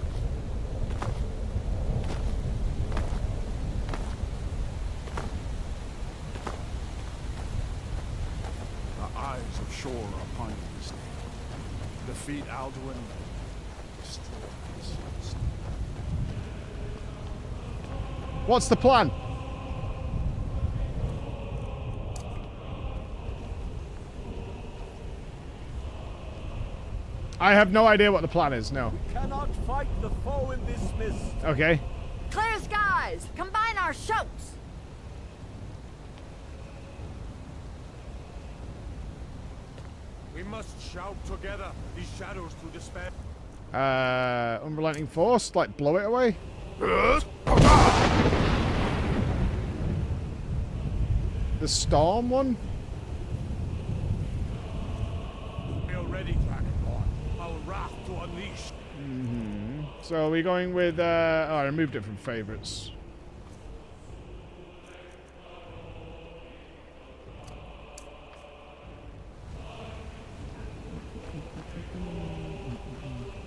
Our eyes of shore are upon you this day. Defeat Alduin. Destroy us. What's the plan? I have no idea what the plan is, no. We cannot fight the foe in this mist. Okay. Clear skies! Combine our shouts! We must shout together, these shadows to despair. Unrelenting force, like blow it away. The storm one? We are ready, Dragonborn. Our wrath to unleash. So are we going with, oh, I removed it from favorites.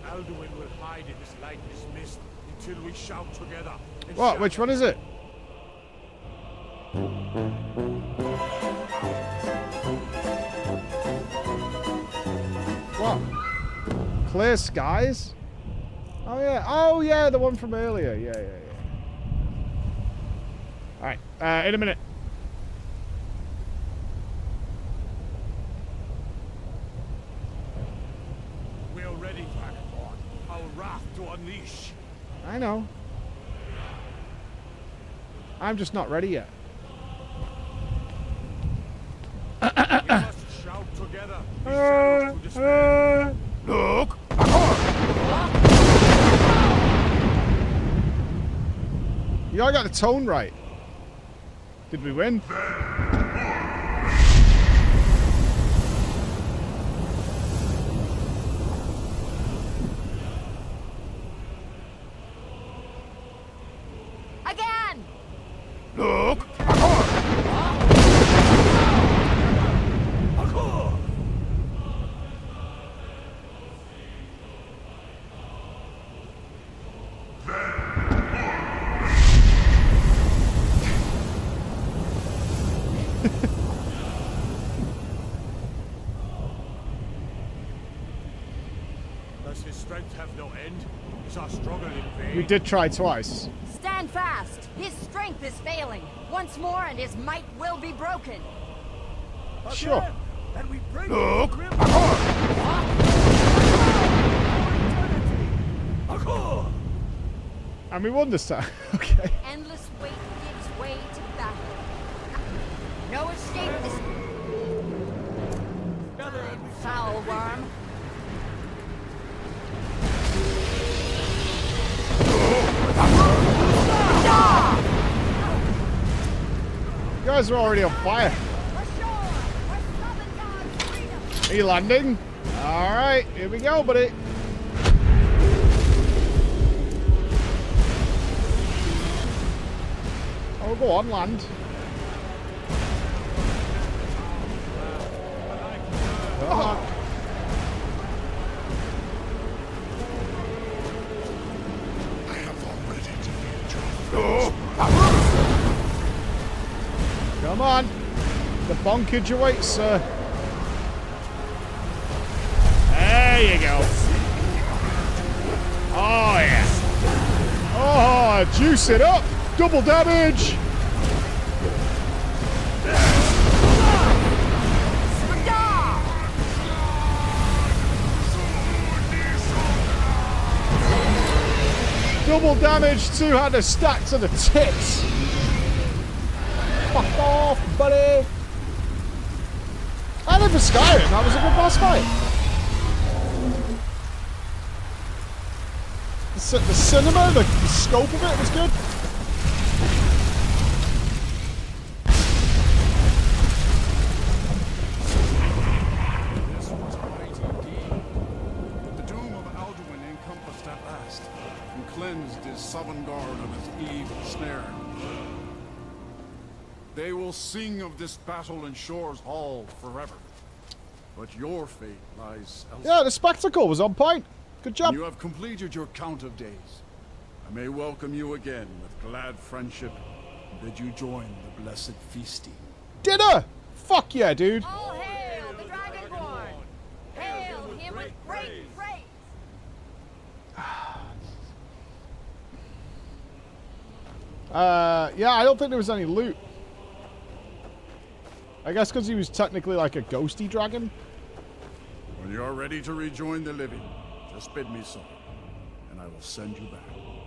Alduin will hide in this lightless mist until we shout together. What? Which one is it? What? Clear skies? Oh yeah. Oh yeah, the one from earlier. Yeah. Alright, in a minute. We are ready, Dragonborn. Our wrath to unleash. I know. I'm just not ready yet. We must shout together. These shadows to despair. Look! You all got the tone right. Did we win? Does his strength have no end? Is our struggle in vain? We did try twice. Stand fast. His strength is failing. Once more and his might will be broken. Sure. And we bring Look. And we won this time. Okay. Endless wait gives way to battle. No escape this time, foul worm. You guys are already on fire. Are you landing? Alright, here we go, buddy. Oh, go on, land. Come on. I have already defeated your Come on. The bonkage awaits, sir. There you go. Oh, yeah. Oh, juice it up. Double damage. Double damage, two-hander stack to the tits. Fuck off, buddy. I live for Skyrim. That was a good boss fight. The cinema, the scope of it was good. This was a mighty deed. The doom of Alduin encompassed at last, and cleansed his Sovngarde of its evil snare. They will sing of this battle in Shore's Hall forever. But your fate lies elsewhere. Yeah, the spectacle was on point. Good job. When you have completed your count of days, I may welcome you again with glad friendship and bid you join the blessed feasting. Dinner! Fuck yeah, dude. All hail the Dragonborn! Hail him with great praise! Yeah, I don't think there was any loot. I guess because he was technically like a ghosty dragon. When you are ready to rejoin the living, just bid me so, and I will send you back.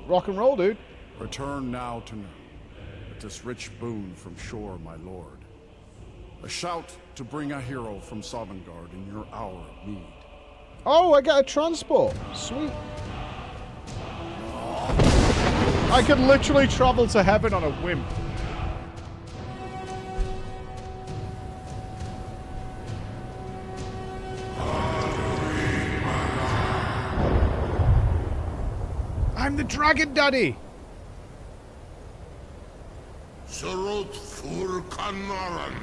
Rock and roll, dude. Return now to Nurn, with this rich boon from Shore, my lord. A shout to bring a hero from Sovngarde in your hour of need. Oh, I got a transport. Sweet. I could literally travel to heaven on a whim. I'm the Dragon Daddy. Sarot Fur Kanaran.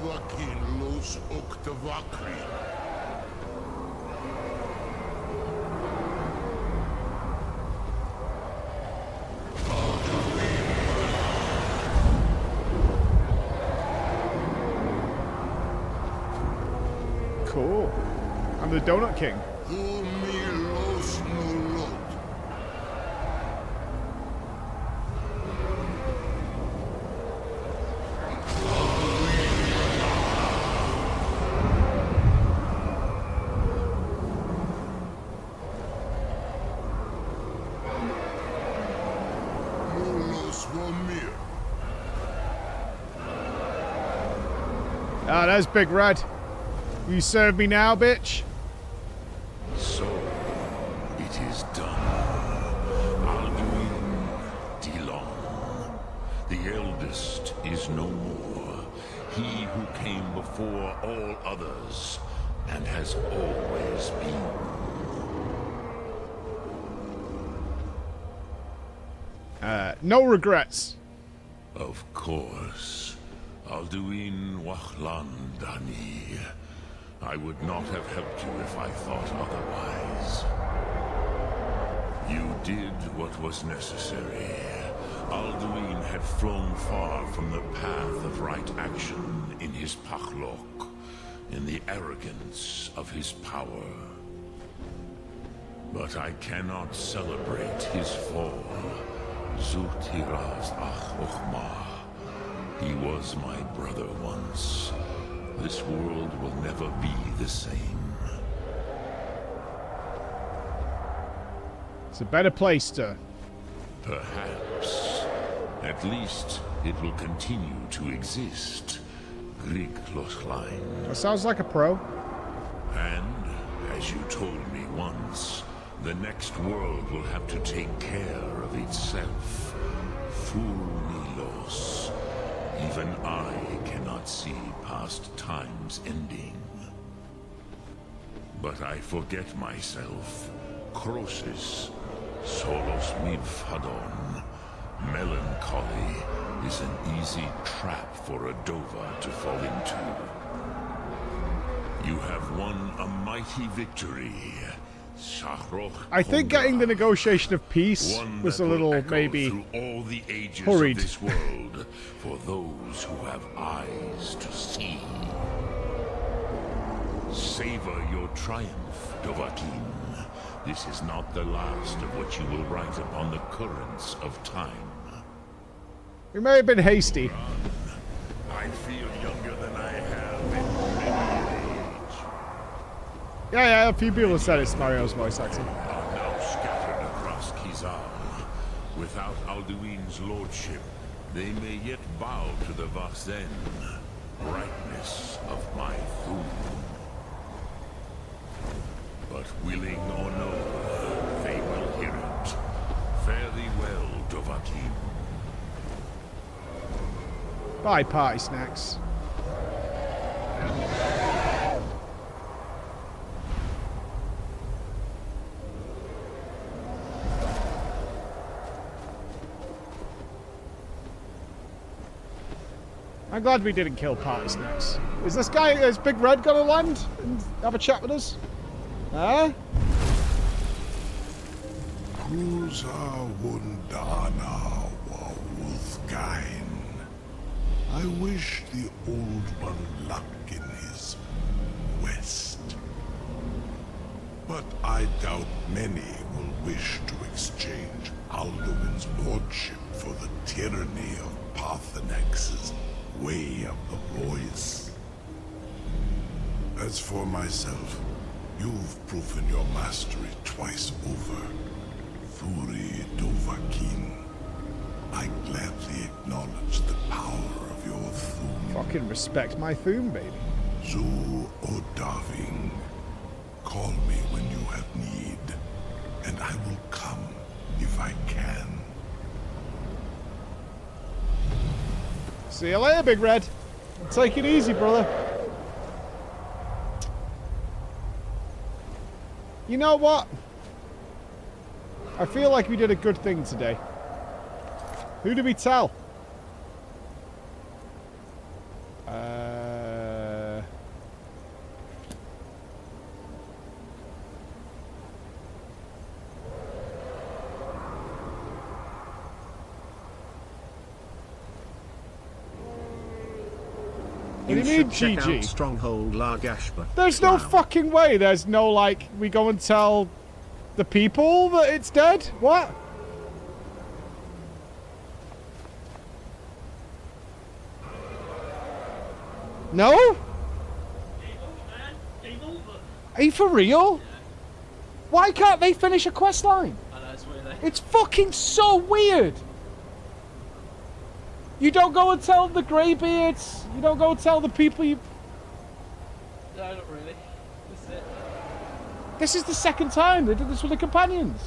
Vakin Los Oktavakri. Cool. I'm the Donut King. Ah, there's Big Red. Will you serve me now, bitch? So, it is done. Alduin Dilon. The eldest is no more. He who came before all others, and has always been. No regrets. Of course. Alduin Wachlandani. I would not have helped you if I thought otherwise. You did what was necessary. Alduin had flown far from the path of right action in his Pachlok, in the arrogance of his power. But I cannot celebrate his fall. Zutiraz Ach Ochmah. He was my brother once. This world will never be the same. It's a better place, sir. Perhaps. At least it will continue to exist. Grig Lochlein. That sounds like a pro. And, as you told me once, the next world will have to take care of itself. Furnilos. Even I cannot see past time's ending. But I forget myself. Crosis. Solos midfadon. Melancholy is an easy trap for a Dova to fall into. You have won a mighty victory. I think getting the negotiation of peace was a little, maybe, all the ages hurried. Of this world for those who have eyes to see. Savor your triumph, Dovahkiin. This is not the last of what you will write upon the currents of time. We may have been hasty. I feel younger than I have in many age. Yeah, a few people have said it's Mario's voice acting. Are now scattered across Kizar. Without Alduin's lordship, they may yet bow to the Varzen, brightness of my Thum. But willing or no, they will hear it. Fare thee well, Dovahkiin. Bye, party snacks. I'm glad we didn't kill party snacks. Is this guy, is Big Red gonna land and have a chat with us? Huh? Kuza Wundana wa Wuthgain. I wish the Old One luck in his quest. But I doubt many will wish to exchange Alduin's lordship for the tyranny of Parthenex's way of the voice. As for myself, you've proven your mastery twice over. Furi Dovahkiin. I gladly acknowledge the power of your Thum. Fucking respect my Thum, baby. Zu Odaving. Call me when you have need, and I will come if I can. See you later, Big Red. Take it easy, brother. You know what? I feel like we did a good thing today. Who do we tell? What do you mean, check GG? out Stronghold Largashba. There's no fucking way. There's no, like, we go and tell the people that it's dead? What? No? Are you for real? Why can't they finish a quest line? It's fucking so weird. You don't go and tell the greybeards. You don't go and tell the people you... No, not really. This is it. This is the second time they did this with the companions.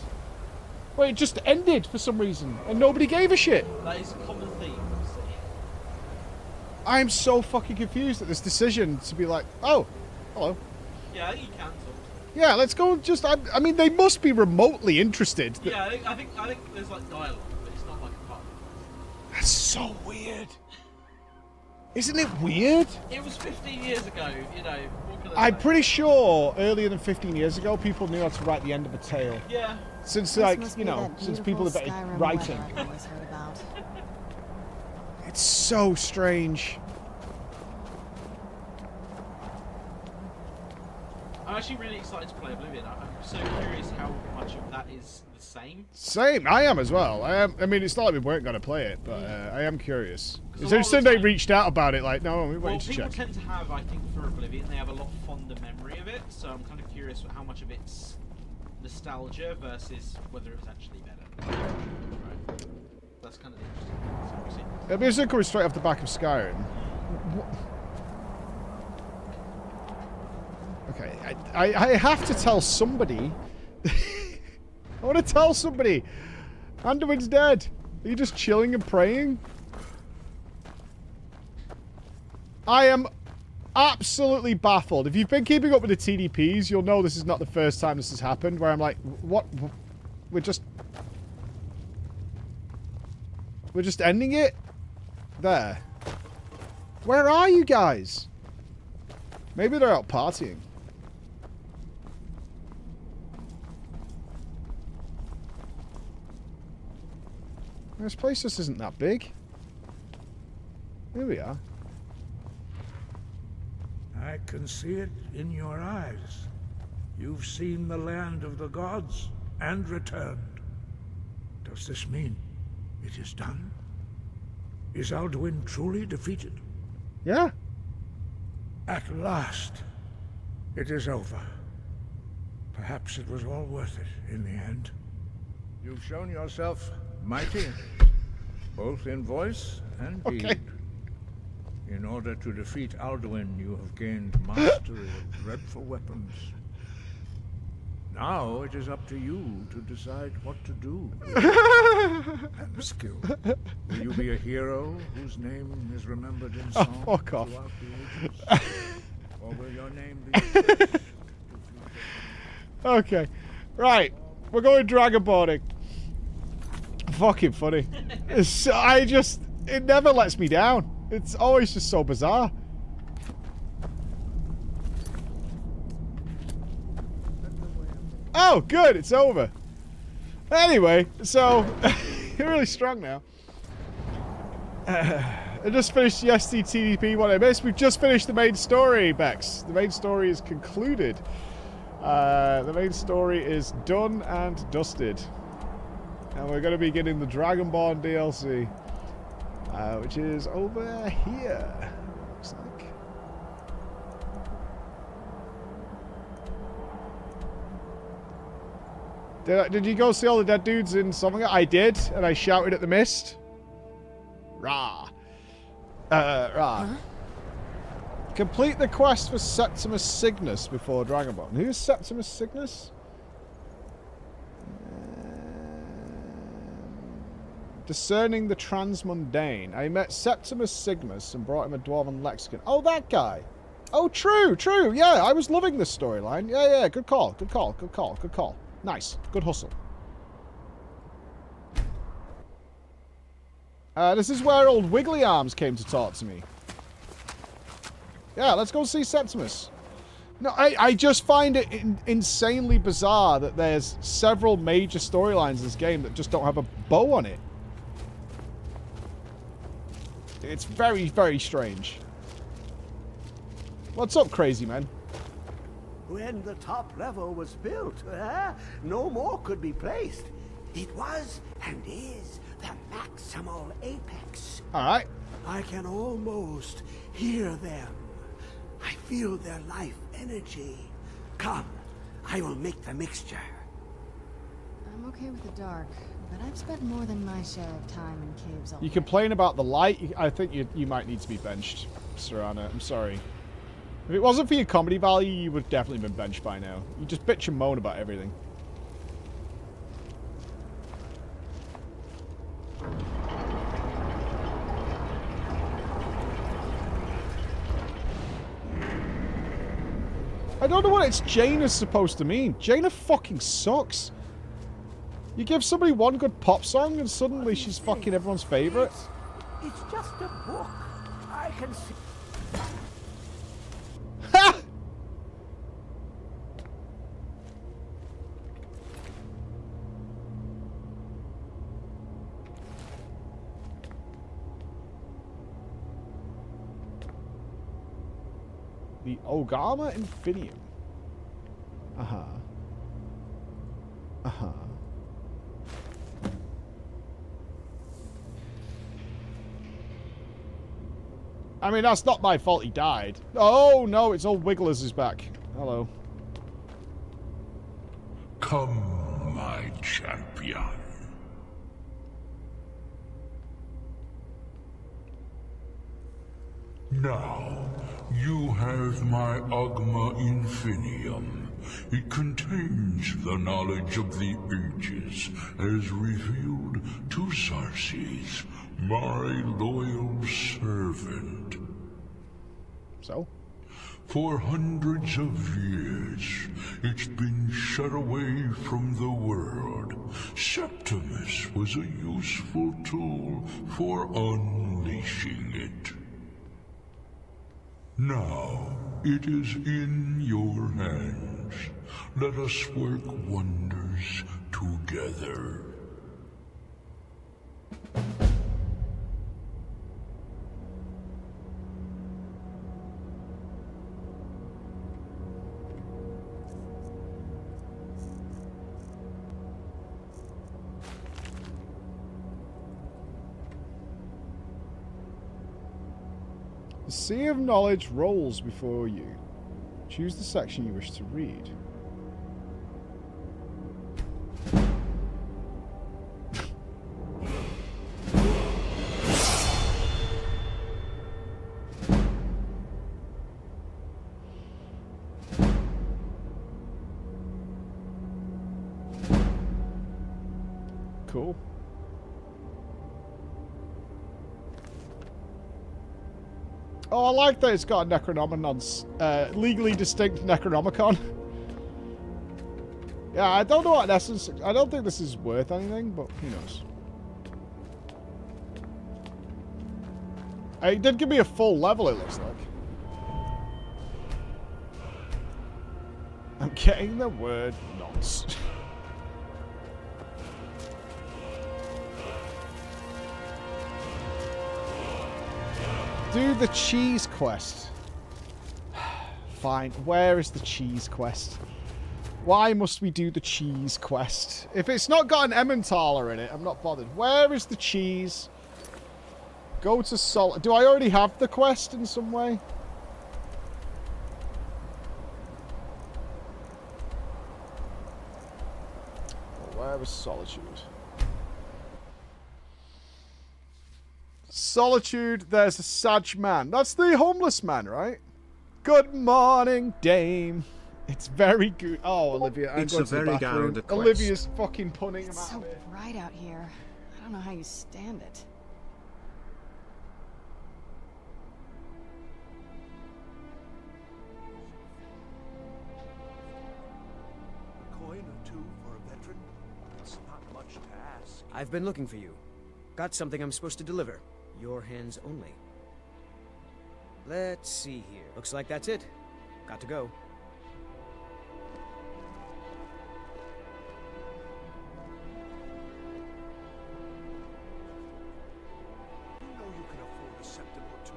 Well, it just ended for some reason, and nobody gave a shit. That is a common theme, see. I'm so fucking confused at this decision to be like, oh, hello. Yeah, I think you can talk. Yeah, let's go and just... I mean, they must be remotely interested. Yeah, I think there's like dialogue, but it's not like a part. That's so weird. Isn't it weird? It was 15 years ago, you know. What can I I'm say? pretty sure earlier than 15 years ago, people knew how to write the end of a tale. Yeah. Since, This like, must you be know, that since people have beautiful been Skyrim writing. weather I've always heard about. It's so strange. I'm actually really excited to play Oblivion. I'm so curious how much of that is the same. Same, I am as well. I mean, it's not like we weren't going to play it, but I am curious. a As lot of soon as the they time- reached out about it, like, no, we Well, waited to people check. tend to have, I think, for Oblivion, they have a lot fonder memory of it, so I'm kind of curious how much of it's nostalgia versus whether it's actually better. Right. That's kind of the interesting thing. So we'll see. It'll be interesting coming straight off the back of Skyrim. Okay, I have to tell somebody. I want to tell somebody. Anduin's dead. Are you just chilling and praying? I am absolutely baffled. If you've been keeping up with the TDPs, you'll know this is not the first time this has happened, where I'm like, what? We're just ending it? There. Where are you guys? Maybe they're out partying. This place just isn't that big. Here we are. I can see it in your eyes. You've seen the land of the gods and returned. Does this mean it is done? Is Alduin truly defeated? Yeah. At last, it is over. Perhaps it was all worth it in the end. You've shown yourself mighty, both in voice and deed. Okay. In order to defeat Alduin, you have gained mastery of dreadful weapons. Now it is up to you to decide what to do and skill. Will you be a hero whose name is remembered in song fuck off. throughout the ages? Or will your name be... Okay. Right. We're going dragonboarding. Fucking funny. It never lets me down. It's always just so bizarre. Oh, good. It's over. Anyway, so... you're really strong now. I just finished the STTDP one I missed. We've just finished the main story, Bex. The main story is concluded. The main story is done and dusted. And we're going to be getting the Dragonborn DLC. Which is over here. Looks like. Did you go see all the dead dudes in something? I did, and I shouted at the mist. Rah. Rah. Huh? Complete the quest for Septimus Cygnus before Dragonborn. Who's Septimus Cygnus? Discerning the transmundane. I met Septimus Cygnus and brought him a dwarven lexicon. Oh, that guy. Oh, true. Yeah, I was loving this storyline. Yeah, good call. Nice. Good hustle. This is where old Wiggly Arms came to talk to me. Yeah, let's go see Septimus. No, I just find it insanely bizarre that there's several major storylines in this game that just don't have a bow on it. It's very, very strange. What's up, crazy man? When the top level was built, no more could be placed. It was and is the maximal apex. Alright. I can almost hear them. I feel their life energy. Come, I will make the mixture. I'm okay with the dark, but I've spent more than my share of time in caves already. You complain about the light. I think you might need to be benched, Serana. I'm sorry. If it wasn't for your comedy value, you would have definitely been benched by now. You just bitch and moan about everything. I don't know what it's Jaina supposed to mean. Jaina fucking sucks. You give somebody one good pop song and suddenly she's fucking everyone's favorite. It's just a book. I can see. The Ogama Infinium. Uh-huh. Uh-huh. I mean, that's not my fault he died. Oh, no, it's old Wigglers is back. Hello. Come, my champion. Now, you have my Ogma Infinium. It contains the knowledge of the ages, as revealed to Xarxes, my loyal servant. So? For hundreds of years, it's been shut away from the world. Septimus was a useful tool for unleashing it. Now, it is in your hands. Let us work wonders together. The Sea of Knowledge rolls before you. Choose the section you wish to read. Cool. Oh, I like that it's got a Necronomicon, legally distinct Necronomicon. Yeah, I don't know what in essence, I don't think this is worth anything, but who knows. It did give me a full level, it looks like. I'm getting the word nonce. Do the cheese quest. Fine. Where is the cheese quest? Why must we do the cheese quest? If it's not got an Emmentaler in it, I'm not bothered. Where is the cheese? Go to Sol... Do I already have the quest in some way? Well, where is Solitude? Solitude, there's a Sag man. That's the homeless man, right? Good morning, dame. It's very good. Oh, Olivia, I'm going to the bathroom. Olivia's fucking punning him out. It's so bright out here. I don't know how you stand it. A coin or two for a veteran? It's not much to ask. I've been looking for you. Got something I'm supposed to deliver. Your hands only. Let's see here. Looks like that's it. Got to go. You know you can afford a septim or two.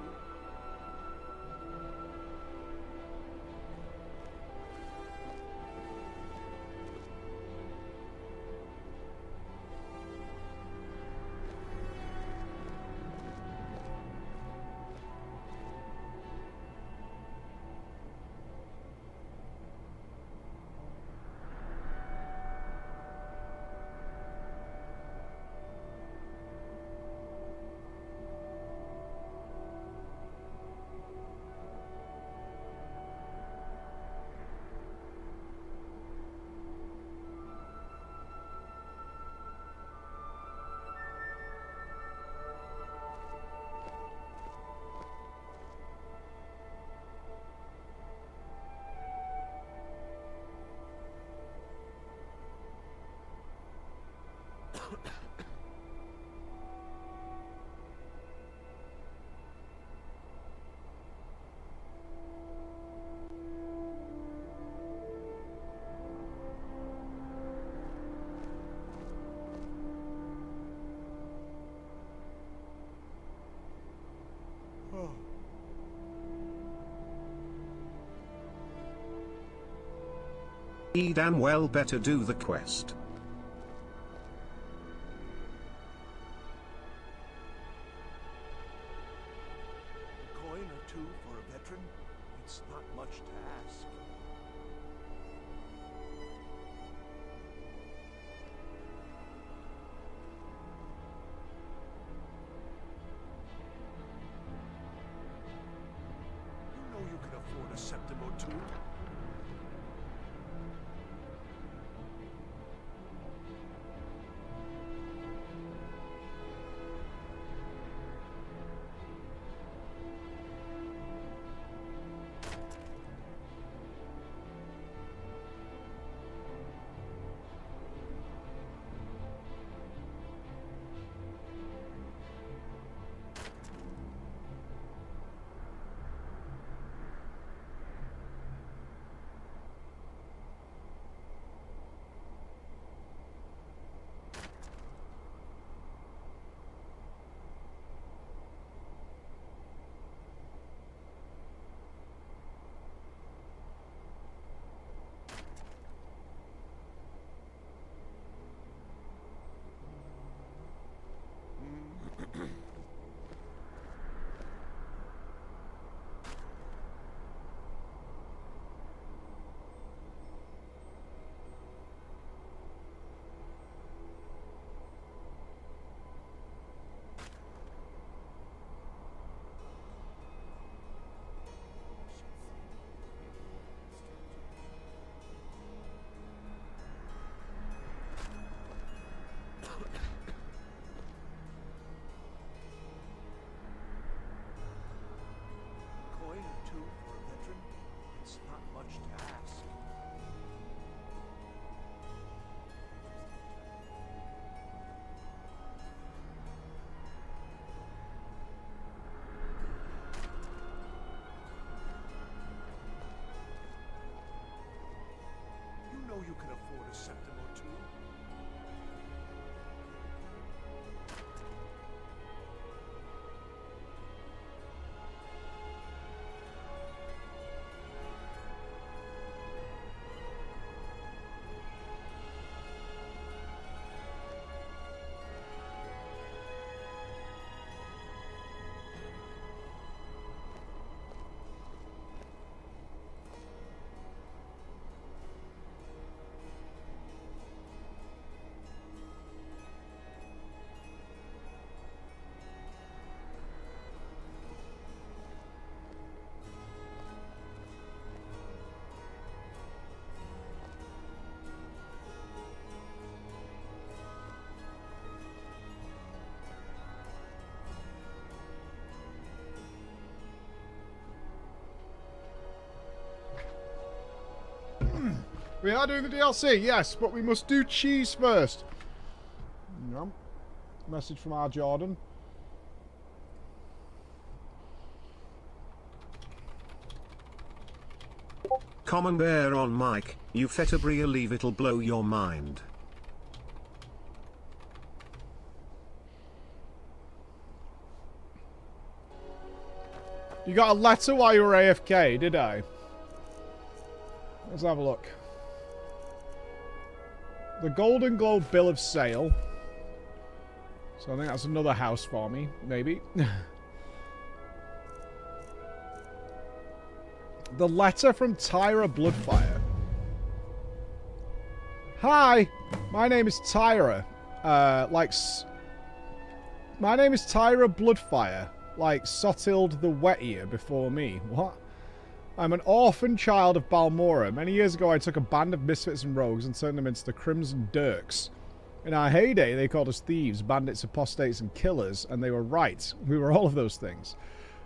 He damn well better do the quest. A coin or two for a veteran? It's not much to ask. You know you can afford a septim or two. Coin or two for a veteran? It's not much to ask. You know you can afford a septim or two. We are doing the DLC, yes, but we must do cheese first. No. Message from our Jordan. Common bear on mic, you fettabria leave it'll blow your mind. You got a letter while you were AFK, did I? Let's have a look. The Golden Globe Bill of Sale. So I think that's another house for me, maybe. The letter from Tyra Bloodfire. Hi, my name is Tyra. My name is Tyra Bloodfire, like Sotild the Wet-Ear before me. What? I'm an orphan child of Balmora. Many years ago I took a band of misfits and rogues and turned them into the Crimson Dirks. In our heyday they called us thieves, bandits, apostates and killers, and they were right. We were all of those things.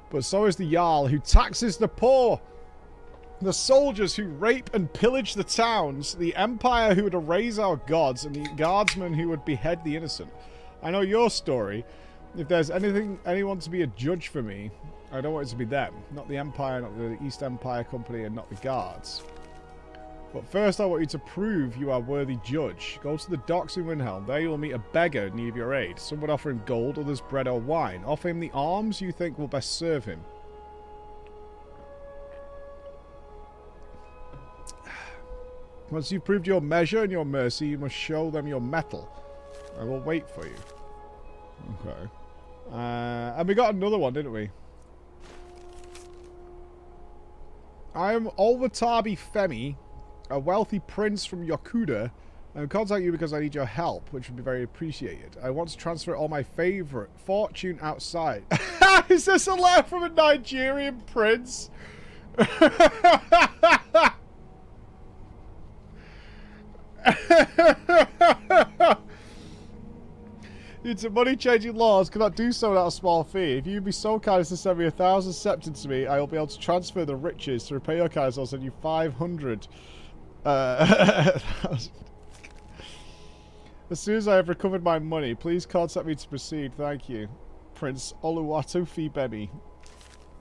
But so is the Jarl who taxes the poor, the soldiers who rape and pillage the towns, the Empire who would erase our gods, and the guardsmen who would behead the innocent. I know your story. If there's anyone to be a judge for me, I don't want it to be them. Not the Empire, not the East Empire Company, and not the guards. But first I want you to prove you are a worthy judge. Go to the docks in Windhelm. There you will meet a beggar in need of your aid. Some would offer him gold, others bread or wine. Offer him the arms you think will best serve him. Once you've proved your measure and your mercy, you must show them your mettle. I will wait for you. Okay. And we got another one, didn't we? I am Olvatabi Femi, a wealthy prince from Yokuda. I'm contacting you because I need your help, which would be very appreciated. I want to transfer all my favorite fortune outside. Is this a letter from a Nigerian prince? Due to money-changing laws, cannot do so without a small fee. If you'd be so kind as to send me 1,000 septins to me, I will be able to transfer the riches. To repay your kindness, I'll send you 500. As soon as I have recovered my money, please contact me to proceed. Thank you. Prince Oluwatofi Bemi.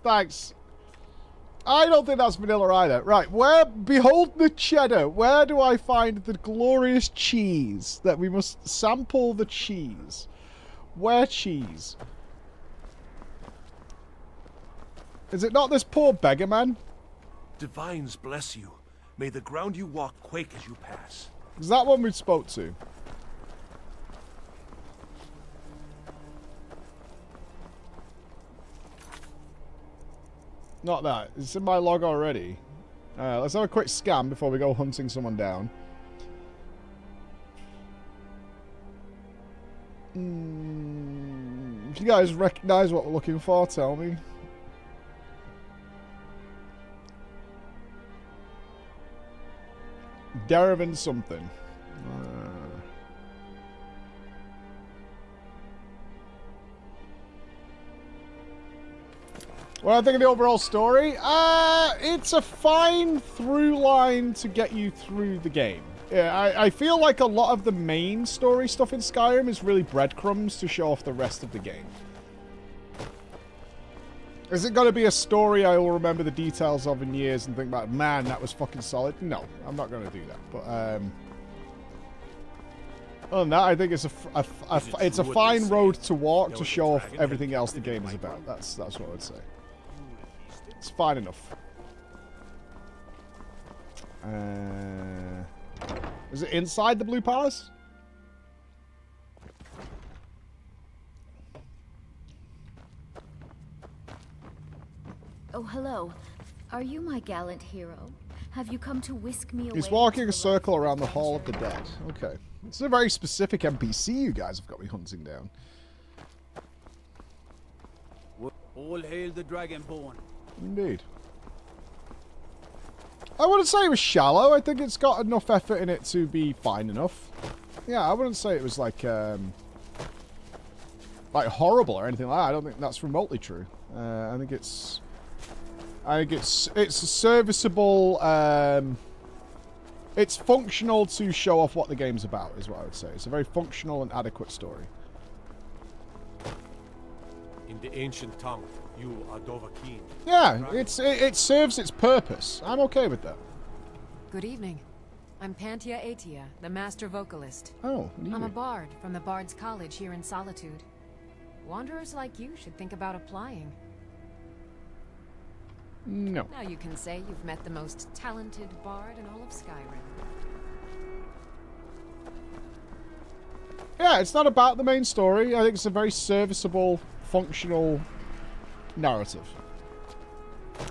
Thanks. I don't think that's vanilla either. Right, where... Behold the cheddar. Where do I find the glorious cheese? That we must sample the cheese. Where cheese? Is it not this poor beggar man? Divines bless you. May the ground you walk quake as you pass. Is that one we spoke to? Not that. It's in my log already. Let's have a quick scan before we go hunting someone down. If you guys recognize what we're looking for, tell me. Derivan something. What do I think of the overall story? It's a fine through line to get you through the game. Yeah, I feel like a lot of the main story stuff in Skyrim is really breadcrumbs to show off the rest of the game. Is it going to be a story I will remember the details of in years and think about, man, that was fucking solid? No, I'm not going to do that. But, other than that, I think it's a fine road to walk to show off everything else the game is about. That's what I would say. It's fine enough. Is it inside the Blue Palace? Oh, hello. Are you my gallant hero? Have you come to whisk me away? He's walking a circle around the Hall of the Dead. Okay. It's a very specific NPC you guys have got me hunting down. All hail the Dragonborn. Indeed. I wouldn't say it was shallow. I think it's got enough effort in it to be fine enough. Yeah, I wouldn't say it was like horrible or anything like that. I don't think that's remotely true. I think it's serviceable. It's functional to show off what the game's about, is what I would say. It's a very functional and adequate story. In the ancient tongue, you are Dovahkiin. Yeah, it serves its purpose. I'm okay with that. Good evening. I'm Pantia Atia, the master vocalist. Oh, I'm a bard from the Bard's College here in Solitude. Wanderers like you should think about applying. No. Now you can say you've met the most talented bard in all of Skyrim. Yeah, it's not about the main story. I think it's a very serviceable, functional narrative.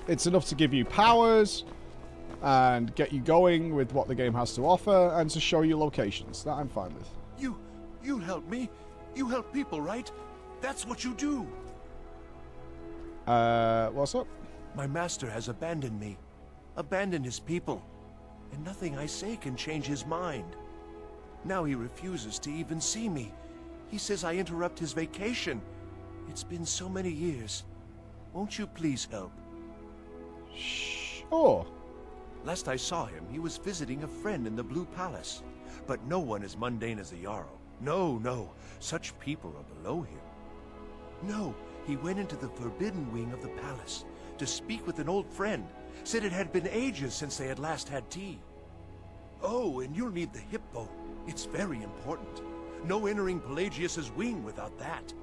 It's enough to give you powers and get you going with what the game has to offer and to show you locations. That I'm fine with. You help me. You help people, right? That's what you do. What's up? My master has abandoned me. Abandoned his people. And nothing I say can change his mind. Now he refuses to even see me. He says I interrupt his vacation. It's been so many years. Won't you please help? Sure. Last I saw him, he was visiting a friend in the Blue Palace. But no one as mundane as a Jarl. No, no. Such people are below him. No, he went into the forbidden wing of the palace to speak with an old friend. Said it had been ages since they had last had tea. Oh, and you'll need the hip bone. It's very important. No entering Pelagius's wing without that.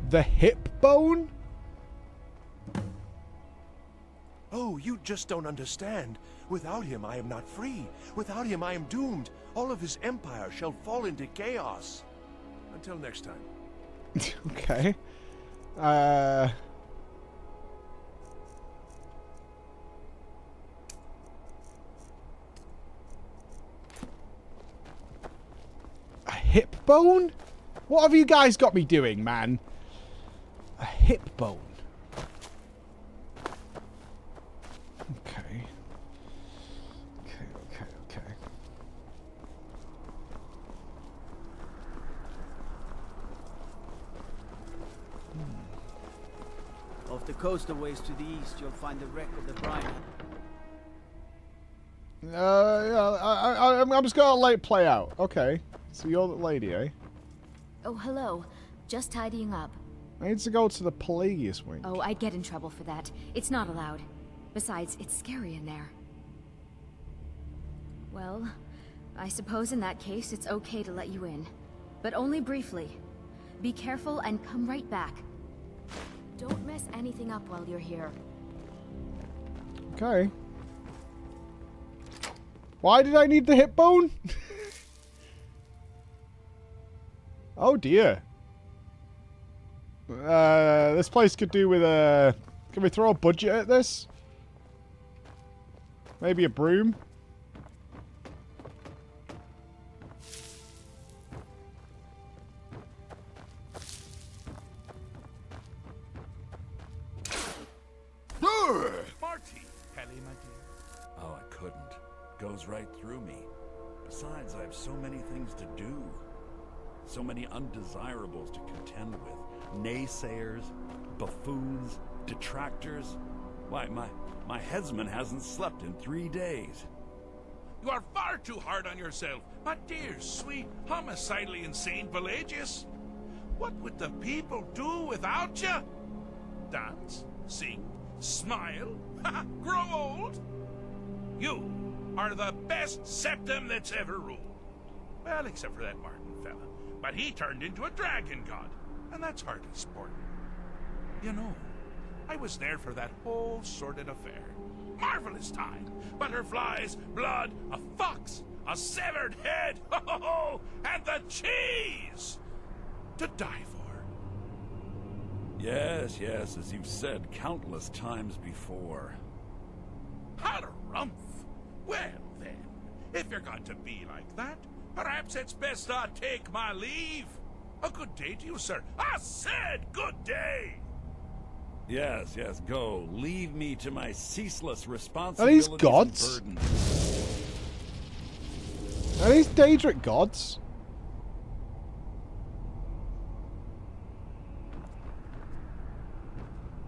The hip bone? Oh, you just don't understand. Without him, I am not free. Without him, I am doomed. All of his empire shall fall into chaos. Until next time. Okay. A hip bone? What have you guys got me doing, man? A hip bone. Okay. Okay. Off the coast a ways to the east, you'll find the wreck of the Brine. Yeah, I'm just gonna let it play out. Okay. So you're the lady, eh? Oh, hello. Just tidying up. I need to go to the Pelagius wing. Oh, I'd get in trouble for that. It's not allowed. Besides, it's scary in there. Well, I suppose in that case it's okay to let you in. But only briefly. Be careful and come right back. Don't mess anything up while you're here. Okay. Why did I need the hip bone? Oh dear. This place could do with a... Can we throw a budget at this? Maybe a broom? Marty! Helly, my dear. Oh, I couldn't. Goes right through me. Besides, I have so many things to do. So many undesirables to contend with. Naysayers, buffoons, detractors. Why, my headsman hasn't slept in 3 days. You are far too hard on yourself, my dear, sweet, homicidally insane Pelagius. What would the people do without you? Dance, sing, smile, grow old? You are the best septum that's ever ruled. Well, except for that Martin fella. But he turned into a dragon god, and that's hardly sporting. You know, I was there for that whole sordid affair. Marvelous time. Butterflies, blood, a fox, a severed head, and the cheese to die for. Yes, as you've said countless times before. Harumph. Well, then, if you're going to be like that, perhaps it's best I take my leave. A good day to you, sir. I said good day. Yes, go. Leave me to my ceaseless Are responsibilities these gods? and burdens. Are these Daedric gods?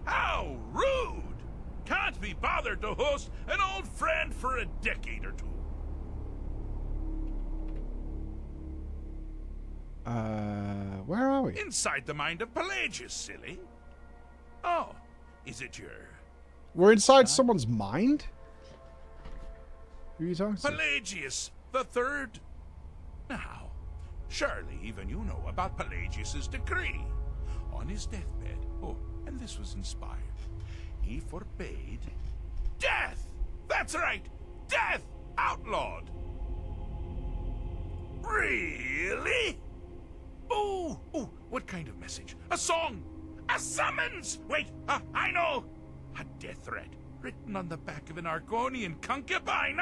How rude! Can't be bothered to host an old friend for a decade or two. Where are we? Inside the mind of Pelagius, silly. Oh, is it your... We're inside someone's mind? Who are you talking to? Pelagius the Third? Now, surely even you know about Pelagius's decree. On his deathbed, oh, and this was inspired, he forbade death! That's right! Death! Outlawed! Really? Oh, what kind of message? A song? A summons! Wait, I know! A death threat written on the back of an Argonian concubine!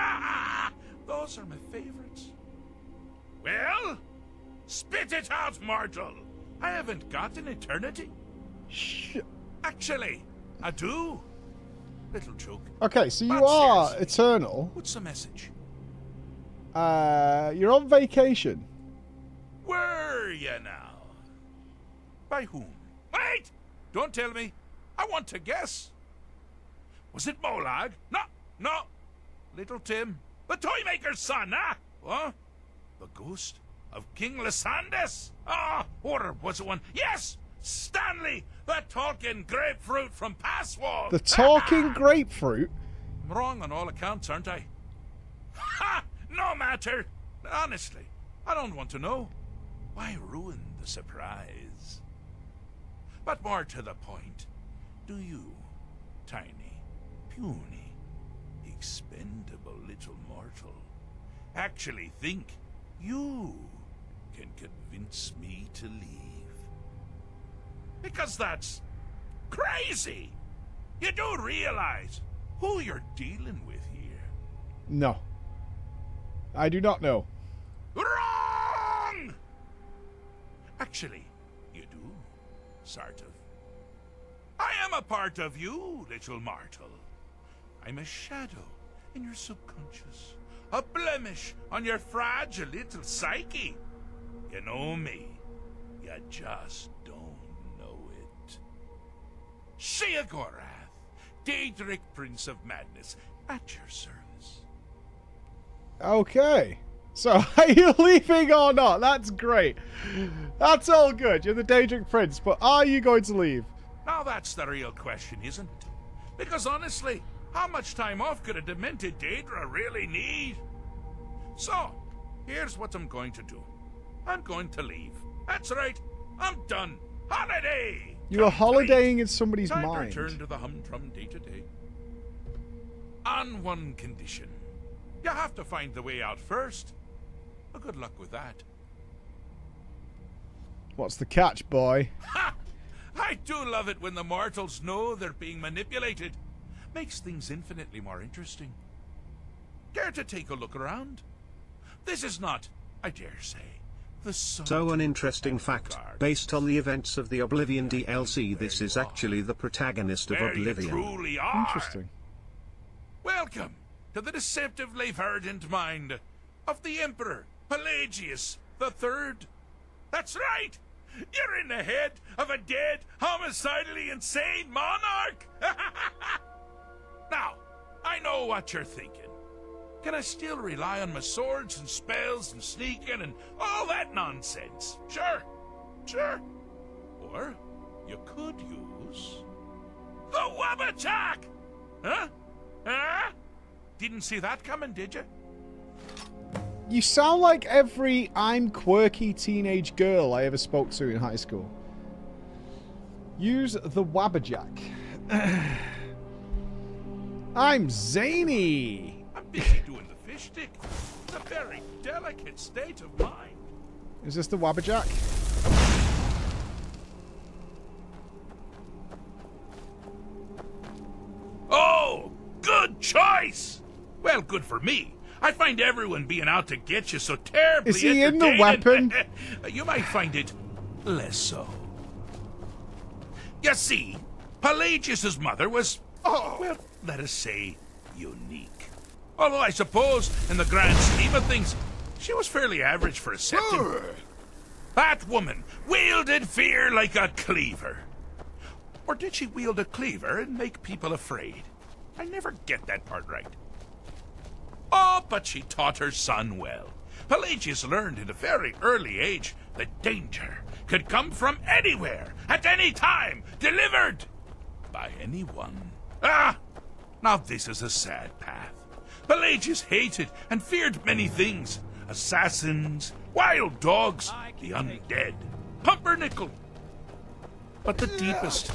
Those are my favorites. Well, spit it out, mortal! I haven't got an eternity. Shh. Actually, I do. Little joke. Okay, so you But are seriously, eternal. what's the message? You're on vacation. Were you now? By whom? Wait! Don't tell me. I want to guess. Was it Molag? No. Little Tim. The Toymaker's son, What? The ghost of King Lysandas? Or was it one? Yes! Stanley! The talking grapefruit from Passwall! The talking grapefruit? I'm wrong on all accounts, aren't I? Ha! No matter! Honestly, I don't want to know. Why ruin the surprise? But more to the point, do you, tiny, puny, expendable little mortal actually think you can convince me to leave? Because that's crazy! You do realize who you're dealing with here? No. I do not know. Wrong! Actually, you do, sort of. I am a part of you, little mortal. I'm a shadow in your subconscious, a blemish on your fragile little psyche. You know me, you just don't know it. Sheogorath, Daedric Prince of Madness, at your service. Okay. So, are you leaving or not? That's great. That's all good. You're the Daedric Prince, but are you going to leave? Now that's the real question, isn't it? Because honestly, how much time off could a demented Daedra really need? So, here's what I'm going to do. I'm going to leave. That's right. I'm done. Holiday! You are holidaying in somebody's Time mind. to return to the humdrum day-to-day. On one condition. You have to find the way out first. Well, good luck with that. What's the catch, boy? Ha! I do love it when the mortals know they're being manipulated. Makes things infinitely more interesting. Care to take a look around? This is not, I dare say, the So an interesting fact, based on the events of the Oblivion DLC, this is actually the protagonist of Oblivion. Truly are. Interesting. Welcome to the deceptively verdant mind of the Emperor Pelagius III. That's right! You're in the head of a dead, homicidally insane monarch! Now, I know what you're thinking. Can I still rely on my swords and spells and sneaking and all that nonsense? Sure, sure. Or you could use the Wabachak! Huh? Huh? Didn't see that coming, did you? You sound like every I'm quirky teenage girl I ever spoke to in high school. Use the Wabberjack. I'm zany. I'm busy doing the fish stick. It's a very delicate state of mind. Is this the Wabberjack? Oh, good choice. Well, good for me. I find everyone being out to get you so terribly Is he in the entertaining. weapon? You might find it less so. You see, Pelagius's mother was, well, let us say, unique. Although I suppose, in the grand scheme of things, she was fairly average for a septim. That woman wielded fear like a cleaver. Or did she wield a cleaver and make people afraid? I never get that part right. Oh, but she taught her son well. Pelagius learned at a very early age that danger could come from anywhere, at any time, delivered by anyone. Ah! Now this is a sad path. Pelagius hated and feared many things. Assassins, wild dogs, the undead, pumpernickel. But the deepest,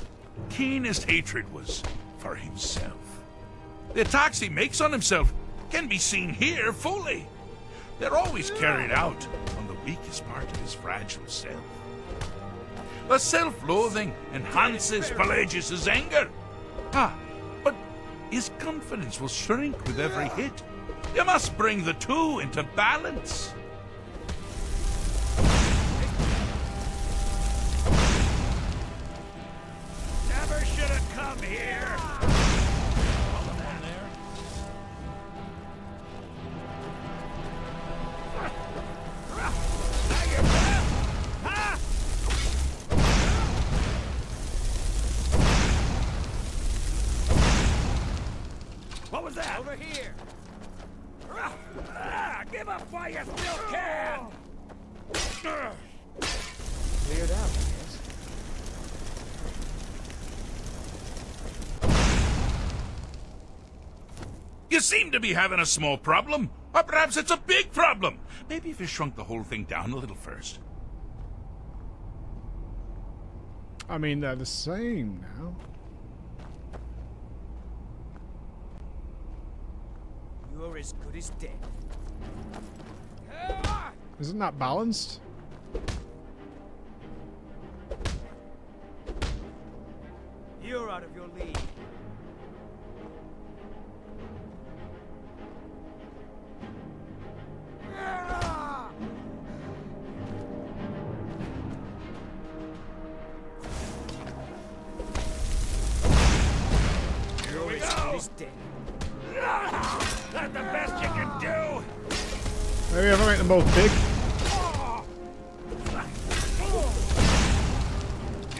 keenest hatred was for himself. The attacks he makes on himself can be seen here fully. They're always carried out on the weakest part of his fragile self. The self-loathing enhances Pelagius's anger. But his confidence will shrink with every hit. You must bring the two into balance. Never should have come here. What was that? Over here. Give up while you still can! Cleared out, I guess. You seem to be having a small problem. Or perhaps it's a big problem. Maybe if you shrunk the whole thing down a little first. I mean, they're the same now. You're as good as dead. Isn't that balanced? You're out of your league. Here we go. That's the best you can do. Maybe if I make them both big.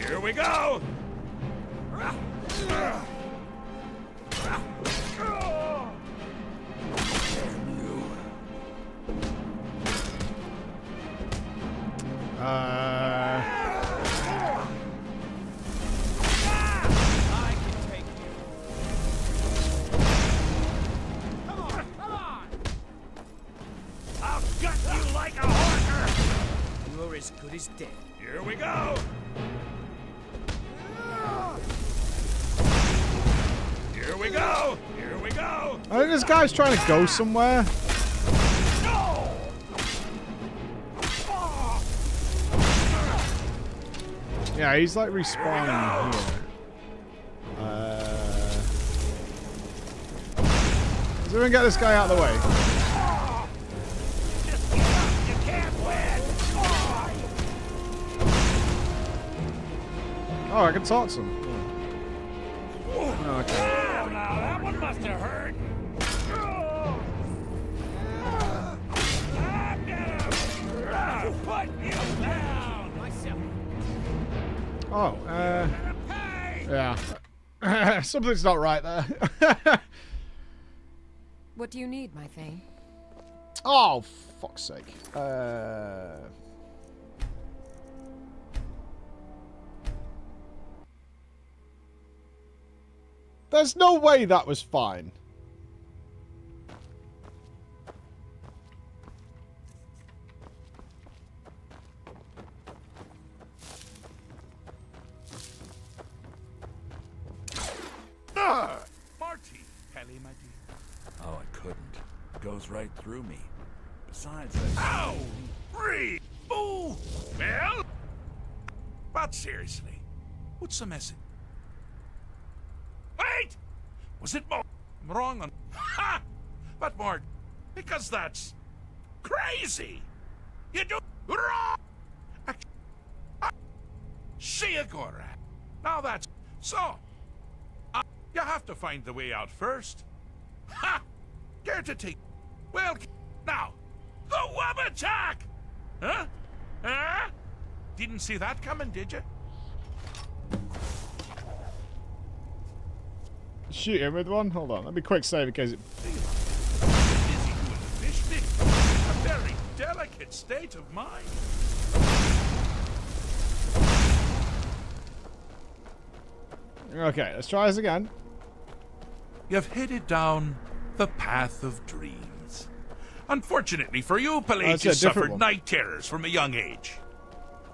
Here we go. I can take you. Come on, come on. I'll gut you like a hawker. You're as good as dead. Here we go. Here we go. Here we go. I think this guy's trying to go somewhere. Yeah, he's like respawning here. Does anyone get this guy out of the way? Just get up. You can't win. Oh, I can talk to him. Oh, okay. Well, now that one must have hurt. I'm gonna put you down myself. Oh, yeah. Something's not right there. What do you need, my Thane? Oh, fuck's sake. There's no way that was fine. Marty, Kelly, my dear. Oh, I couldn't. Goes right through me. Besides, Ow! Free! Ooh! Well? But seriously, what's the message? Wait! Was it more? I'm wrong on... Ha! But more... Because that's... crazy! You do... Wrong! See you, Gora. Now that's... So... you have to find the way out first. Ha! Care to take... Well, now... The wub attack! Huh? Huh? Didn't see that coming, did you? Shoot him with one? Hold on, let me quick save in case it... Busy doing the fish thing. A very delicate state of mind. Okay, let's try this again. You've headed down the path of dreams. Unfortunately for you, Pelagius suffered night terrors from a young age.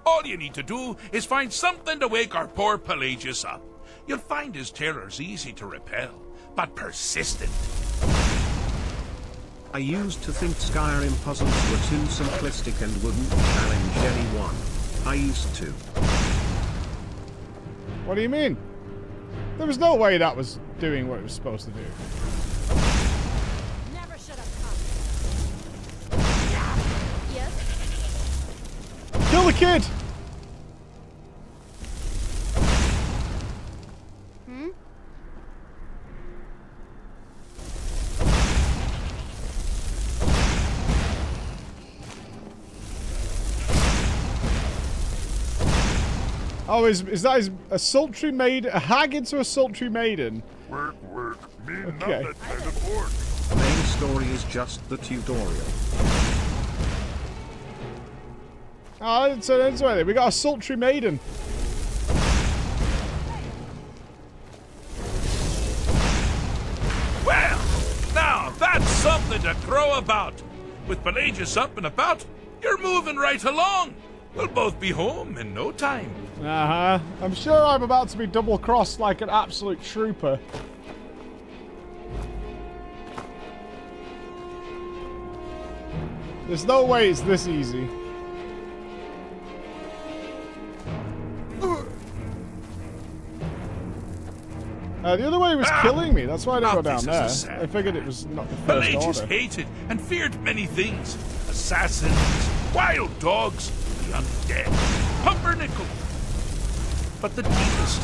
All you need to do is find something to wake our poor Pelagius up. You'll find his terrors easy to repel, but persistent. I used to think Skyrim puzzles were too simplistic and wouldn't challenge anyone. I used to. What do you mean? There was no way that was doing what it was supposed to do. Never should have come. Yes? Kill the kid! Hmm? Oh, is that a sultry maiden? A hag into a sultry maiden? Work. Me Okay. not that kind of work. Main story is just the tutorial. Oh, that's right. We got a sultry maiden. Well, now that's something to crow about. With Pelagius up and about, you're moving right along. We'll both be home in no time. Uh-huh. I'm sure I'm about to be double-crossed like an absolute trooper. There's no way it's this easy. The other way was killing me. That's why I didn't go down there. I figured it was not the first Pelagius order. hated and feared many things. Assassins, wild dogs, the undead, pumpernickel. But the deepest,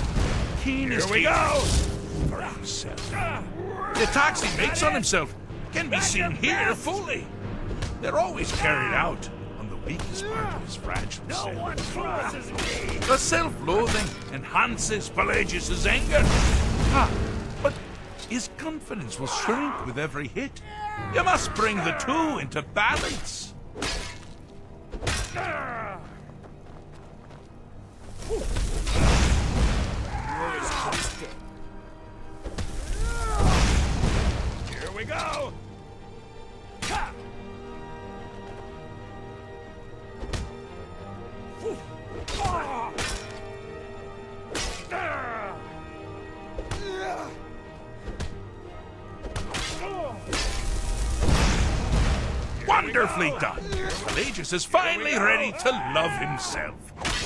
keenest for himself. The attacks he makes on himself can be seen here fully. They're always carried out on the weakest part of his fragile self. The self-loathing enhances Pelagius' anger. But his confidence will shrink with every hit. You must bring the two into balance. Here we go. Wonderfully done. Pelagius is finally ready to love himself.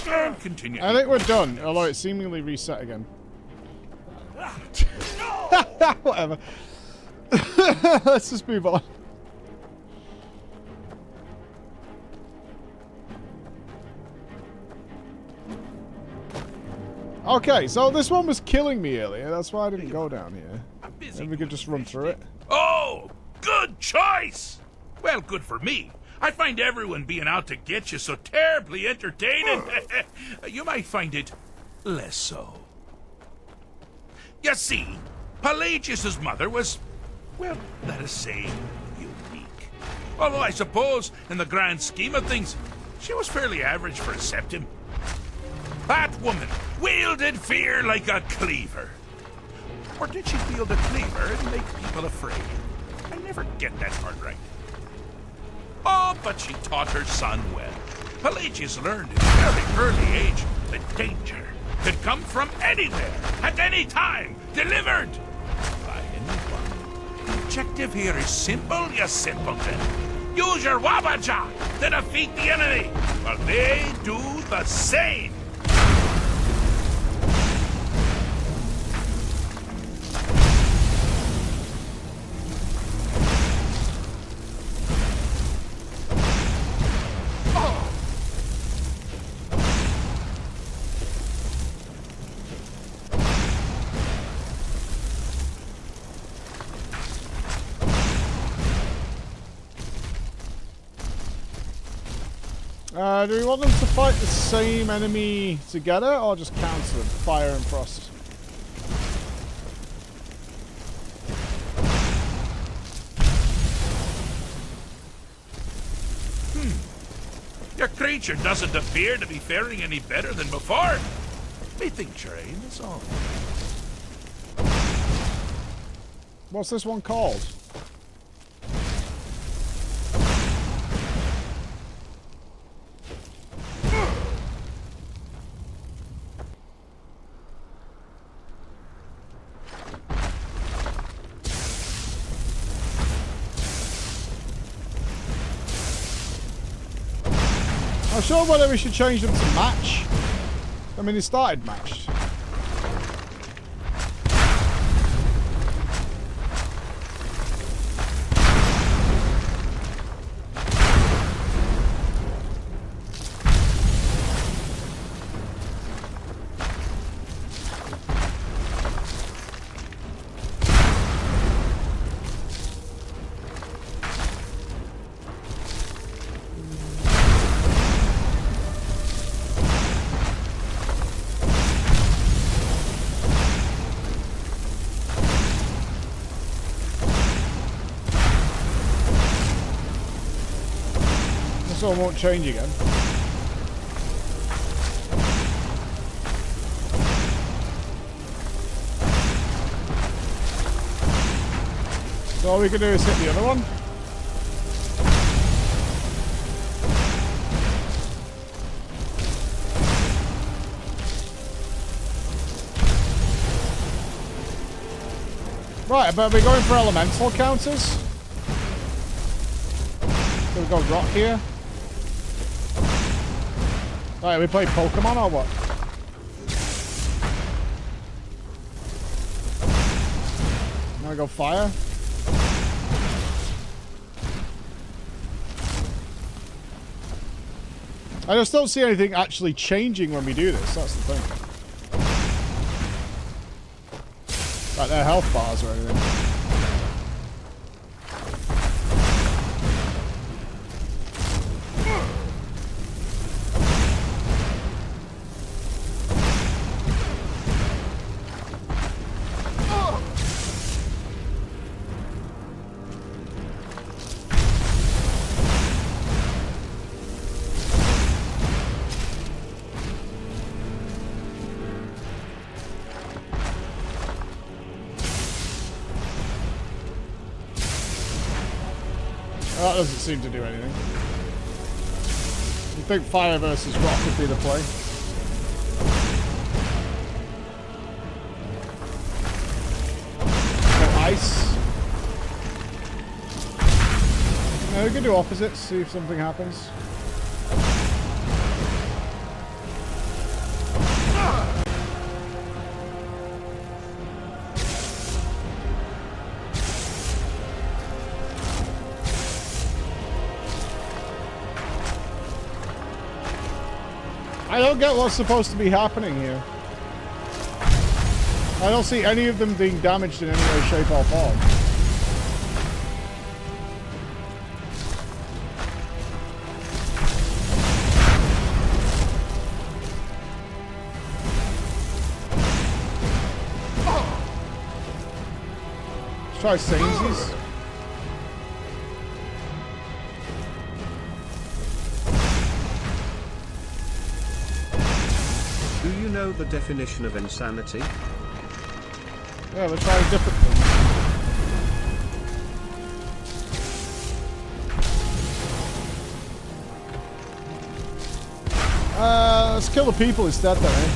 And continue. I think we're done, although it seemingly reset again. Whatever. Let's just move on. Okay, so this one was killing me earlier. That's why I didn't go down here. Maybe we could just run through it. Oh, good choice! Well, good for me. I find everyone being out to get you so terribly entertaining. You might find it less so. You see, Pelagius' mother was, well, let us say, unique. Although I suppose, in the grand scheme of things, she was fairly average for a septim. That woman wielded fear like a cleaver. Or did she wield a cleaver and make people afraid? I never get that part right. Oh, but she taught her son well. Pelagius learned at a very early age that danger could come from anywhere, at any time, delivered by anyone. The objective here is simple, you simpleton. Use your wabaja to defeat the enemy, while they do the same. Do we want them to fight the same enemy together, or just counter them? Fire and frost. Your creature doesn't appear to be faring any better than before. Methinks your aim is on. What's this one called? I'm sure whether we should change them to match. I mean, it started matched. So it won't change again. So all we can do is hit the other one. Right, but we're going for elemental counters. So go rock here? Alright, we play Pokemon or what? Wanna go fire? I just don't see anything actually changing when we do this, that's the thing. Like their health bars or anything. That doesn't seem to do anything. You think fire versus rock would be the play? Or ice. No, we can do opposites, see if something happens. I don't get what's supposed to be happening here. I don't see any of them being damaged in any way, shape, or form. Let's try Sainsies. Do you know the definition of insanity? Yeah, we'll try a different one. Let's kill the people instead then, eh?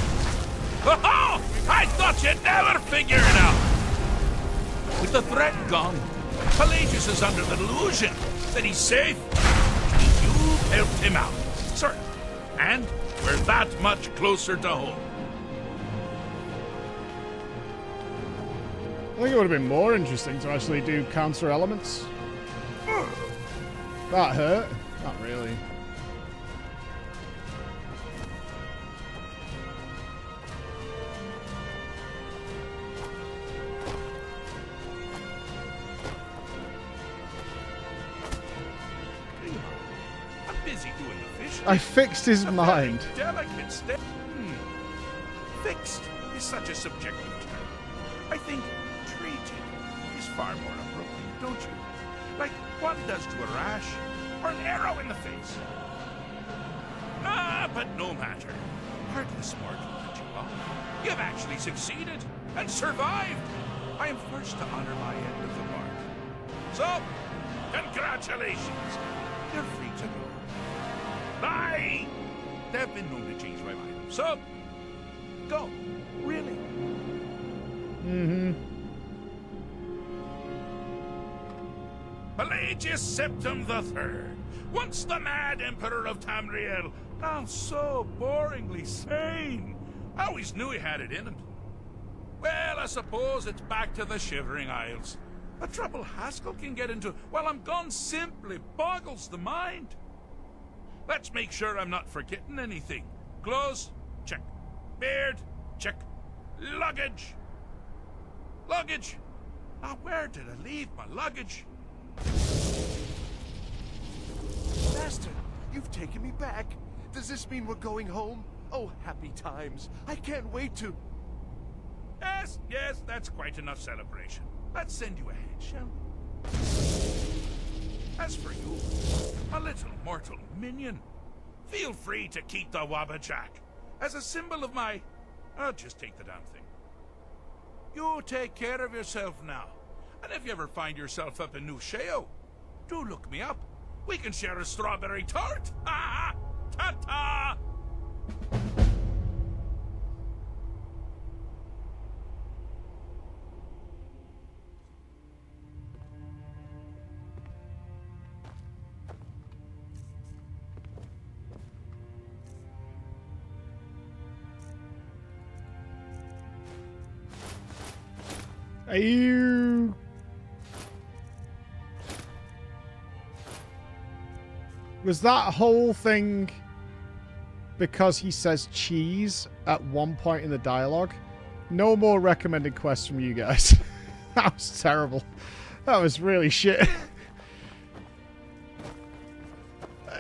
Oh, I thought you'd never figure it out! With the threat gone, Pelagius is under the delusion that he's safe. You've helped him out, sir. And we're that much closer to home. I think it would have been more interesting to actually do counter elements. That hurt? Not really. I'm busy doing the fish. I fixed his mind. Delicate step. Fixed is such a subjective term. I think treated is far more appropriate, don't you? Like one does to a rash or an arrow in the face. Ah, but no matter. Heartless mortal that you are, you've actually succeeded and survived. I am first to honor my end of the bargain. So, congratulations. You're free to go. I have been known to change my mind. So, go. Really. Mm-hmm. Pelagius Septim III, once the mad Emperor of Tamriel, now so boringly sane. I always knew he had it in him. Well, I suppose it's back to the Shivering Isles. The trouble Haskell can get into while I'm gone simply boggles the mind. Let's make sure I'm not forgetting anything. Clothes, check. Beard, check. Luggage. Luggage. Now, where did I leave my luggage? Master, you've taken me back. Does this mean we're going home? Oh, happy times. I can't wait to... Yes, yes, that's quite enough celebration. Let's send you ahead, shall we? As for you, a little mortal minion, feel free to keep the Wabbajack as a symbol of my... I'll just take the damn thing. You take care of yourself now. And if you ever find yourself up in New Sheo, do look me up. We can share a strawberry tart. Ah, ta-ta! Are you... Was that whole thing because he says cheese at one point in the dialogue? No more recommended quests from you guys. That was terrible. That was really shit.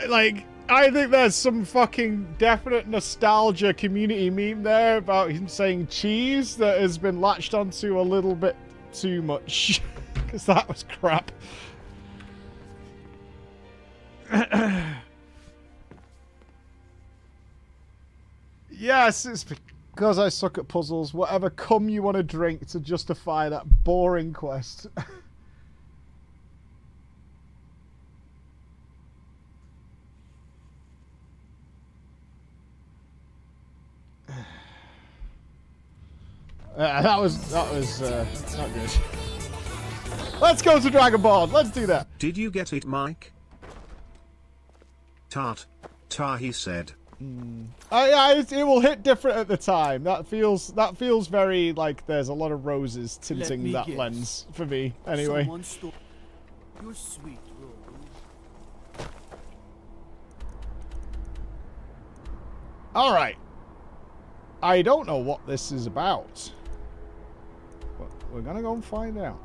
Like, I think there's some fucking definite nostalgia community meme there about him saying cheese that has been latched onto a little bit too much. Because that was crap. Yes, it's because I suck at puzzles. Whatever cum you want to drink to justify that boring quest. That was not good. Let's go to Dragonborn. Let's do that. Did you get it, Mike? Tart. Tar, he said. Yeah, it will hit different at the time. That feels very like there's a lot of roses tinting that lens for me. Anyway. You're sweet, Rogue. All right. I don't know what this is about, but we're gonna go and find out.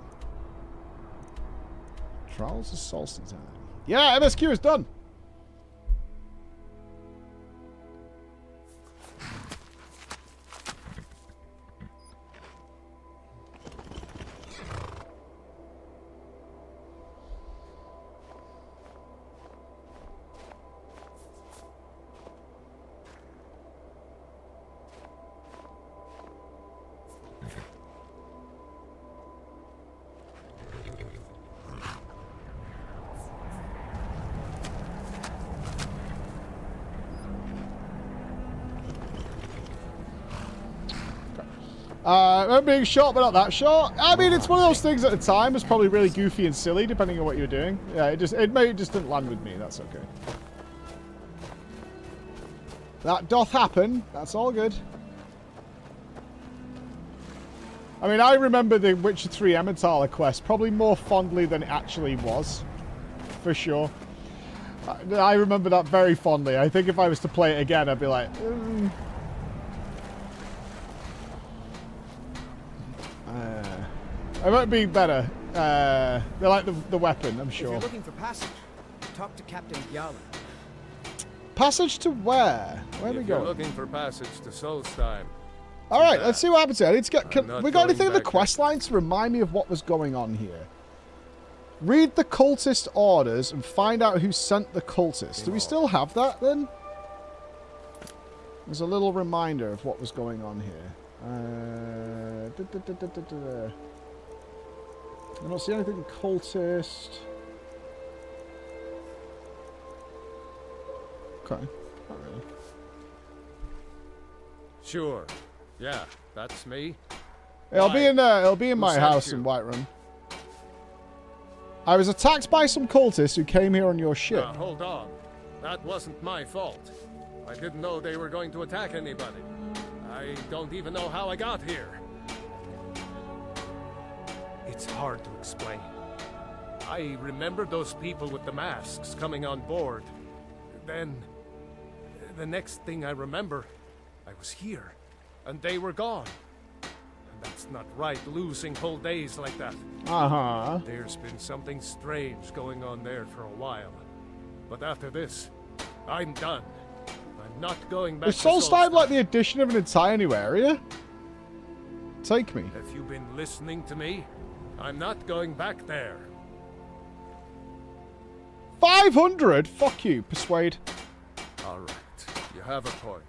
Trials of Solstice time. Yeah, MSQ is done. Being short, but not that short. I mean, it's one of those things at the time. It's probably really goofy and silly, depending on what you're doing. Yeah, it just didn't land with me. That's okay. That doth happen. That's all good. I mean, I remember the Witcher 3 Emmentaler quest probably more fondly than it actually was, for sure. I remember that very fondly. I think if I was to play it again, I'd be like. It might be better. They like the weapon, I'm sure. If you're looking for passage, talk to Captain Gyala. Passage to where? Where are we going? If you're looking for passage to Solstheim. All right, let's see what happens here. I need to get. We got anything in the quest line to remind me of what was going on here? Read the cultist orders and find out who sent the cultists. Do we still have that then? There's a little reminder of what was going on here. I don't see anything cultist. Okay, not really. Sure. Yeah, that's me. It'll be in my house in Whiterun. I was attacked by some cultists who came here on your ship. Now, hold on. That wasn't my fault. I didn't know they were going to attack anybody. I don't even know how I got here. It's hard to explain. I remember those people with the masks coming on board. Then, the next thing I remember, I was here, and they were gone. And that's not right, losing whole days like that. Uh-huh. There's been something strange going on there for a while. But after this, I'm done. I'm not going back to Solstheim like the addition of an entire new area? Take me. Have you been listening to me? I'm not going back there. 500? Fuck you, persuade. All right, you have a point.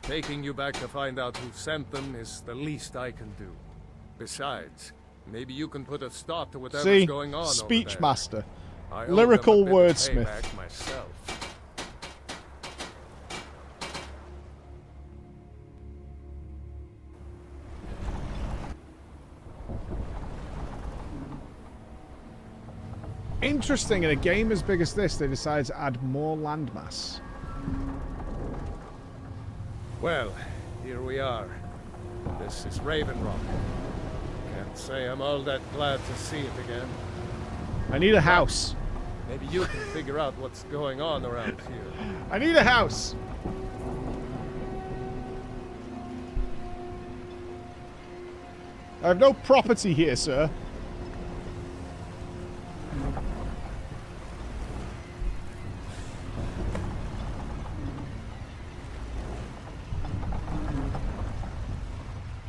Taking you back to find out who sent them is the least I can do. Besides, maybe you can put a stop to whatever's going on speech over there. master. I Lyrical owe them a bit of wordsmith. payback myself. Interesting, in a game as big as this, they decided to add more landmass. Well, here we are. This is Raven Rock. Can't Can't say I'm all that glad to see it again. I need a house. Maybe you can figure out what's going on around here. I need a house. I have no property here, sir.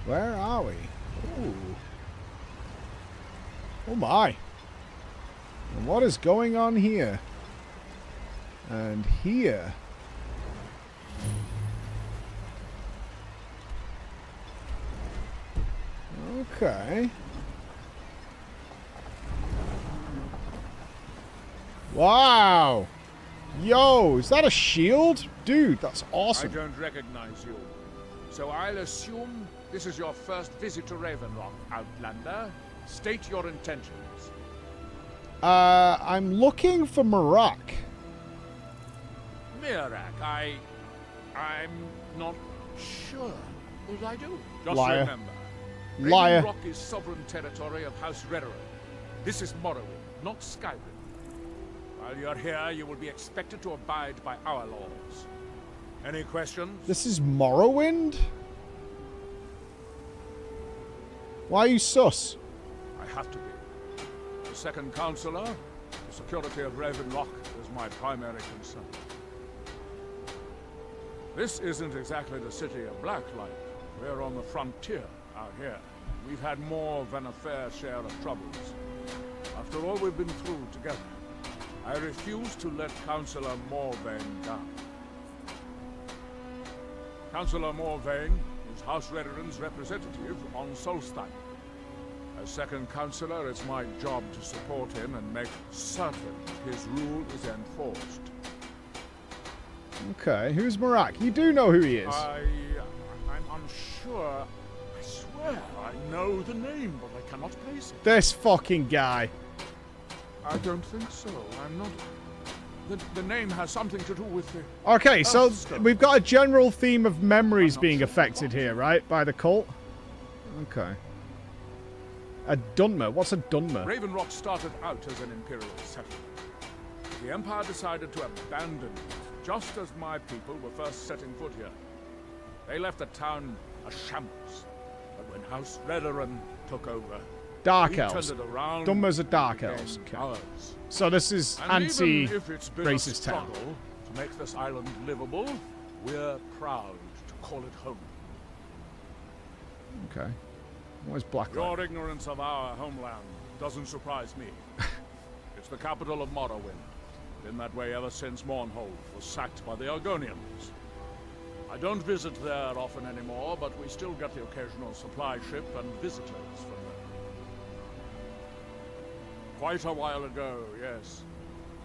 Where are we? Ooh. Oh my. And what is going on here? And here. Okay. Wow. Yo, is that a shield? Dude, that's awesome. I don't recognize you. So I'll assume this is your first visit to Ravenlock, Outlander. State your intentions. I'm looking for Marak. Mirak, I'm not sure what I do. Just Liar. remember, Liar. Ravenlock is sovereign territory of House Redoran. This is Morrowind, not Skyrim. While you're here, you will be expected to abide by our laws. Any questions? This is Morrowind? Why are you sus? I have to be. The second counselor, the security of Ravenlock is my primary concern. This isn't exactly the city of Blacklight. We're on the frontier out here. We've had more than a fair share of troubles. After all we've been through together, I refuse to let Councillor Morvain down. Councillor Morvain is House Redoran's representative on Solstheim. As second councillor, it's my job to support him and make certain his rule is enforced. Okay, who's Marak? You do know who he is. I'm unsure. I swear I know the name, but I cannot place it. This fucking guy. I don't think so. I'm not... The name has something to do with the... Okay, so we've got a general theme of memories being affected here, right? By the cult? Okay. A Dunmer. What's a Dunmer? Ravenrock started out as an Imperial settlement. The Empire decided to abandon it, just as my people were first setting foot here. They left the town a shambles. But when House Redoran took over... Dark Elves. Dunmers are Dark Elves. Okay. Ours. So this is anti-racist town. To make this island livable, we're proud to call it home. Okay. What is Blacklight? Your ignorance of our homeland doesn't surprise me. It's the capital of Morrowind. Been that way ever since Mournhold was sacked by the Argonians. I don't visit there often anymore, but we still get the occasional supply ship and visitors from there. Quite a while ago, yes.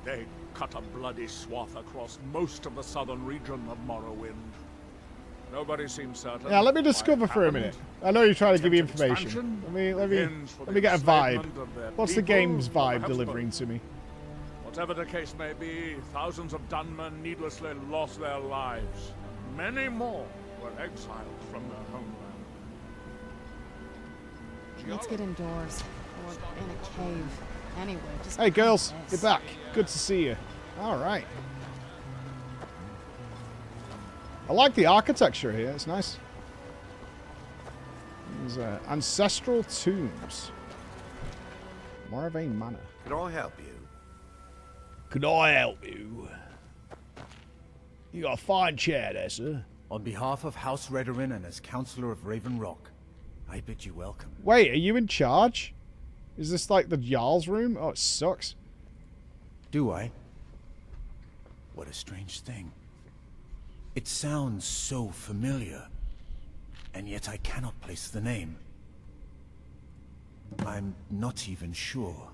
They cut a bloody swath across most of the southern region of Morrowind. Nobody seems certain. Yeah, let me discover for a minute. I know you're trying to give me information. Let me get a vibe. What's the game's vibe delivering to me? Whatever the case may be, thousands of Dunmen needlessly lost their lives. Many more were exiled from their homeland. Let's get indoors. Or in a cave. Anywhere. Just hey girls, get back. Good to see you. Alright. I like the architecture here, it's nice. There's ancestral tombs. Morrowind Manor. Can I help you? Could I help you? You got a fine chair there, sir. On behalf of House Redoran and as Councillor of Ravenrock, I bid you welcome. Wait, are you in charge? Is this like the Jarl's room? Oh, it sucks. Do I? What a strange thing. It sounds so familiar, and yet I cannot place the name. I'm not even sure.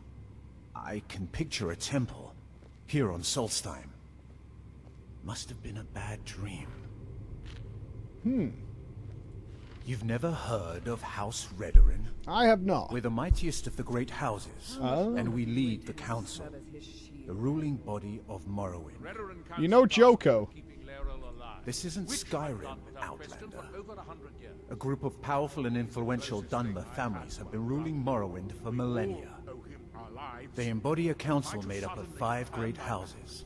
I can picture a temple here on Solstheim. Must have been a bad dream. You've never heard of House Redoran? I have not. We're the mightiest of the great houses, and we lead the council, the ruling body of Morrowind. You know Joko. This isn't Skyrim, Outlander. A group of powerful and influential Dunmer families have been ruling Morrowind for millennia. They embody a council made up of 5 great houses.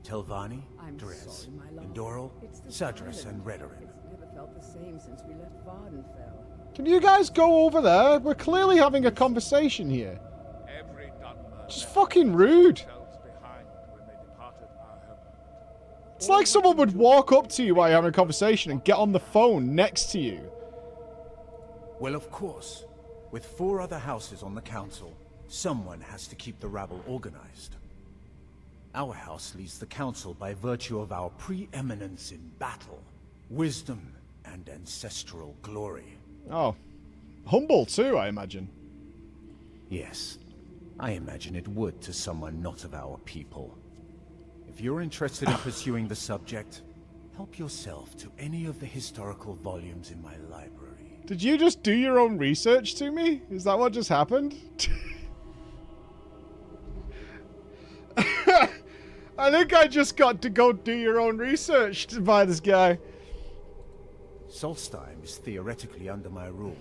Telvanni, Dres, Indoril, Sadras, and Redoran. Never felt the same since we left Vardenfell. Can you guys go over there? We're clearly having a conversation here. Just fucking rude. It's like someone would walk up to you while you're having a conversation and get on the phone next to you. Well, of course. With 4 other houses on the council, someone has to keep the rabble organized. Our house leads the council by virtue of our preeminence in battle, wisdom, and ancestral glory. Oh. Humble too, I imagine. Yes. I imagine it would to someone not of our people. If you're interested in pursuing the subject, help yourself to any of the historical volumes in my library. Did you just do your own research to me? Is that what just happened? I think I just got to go do your own research by this guy. Solstheim is theoretically under my rule,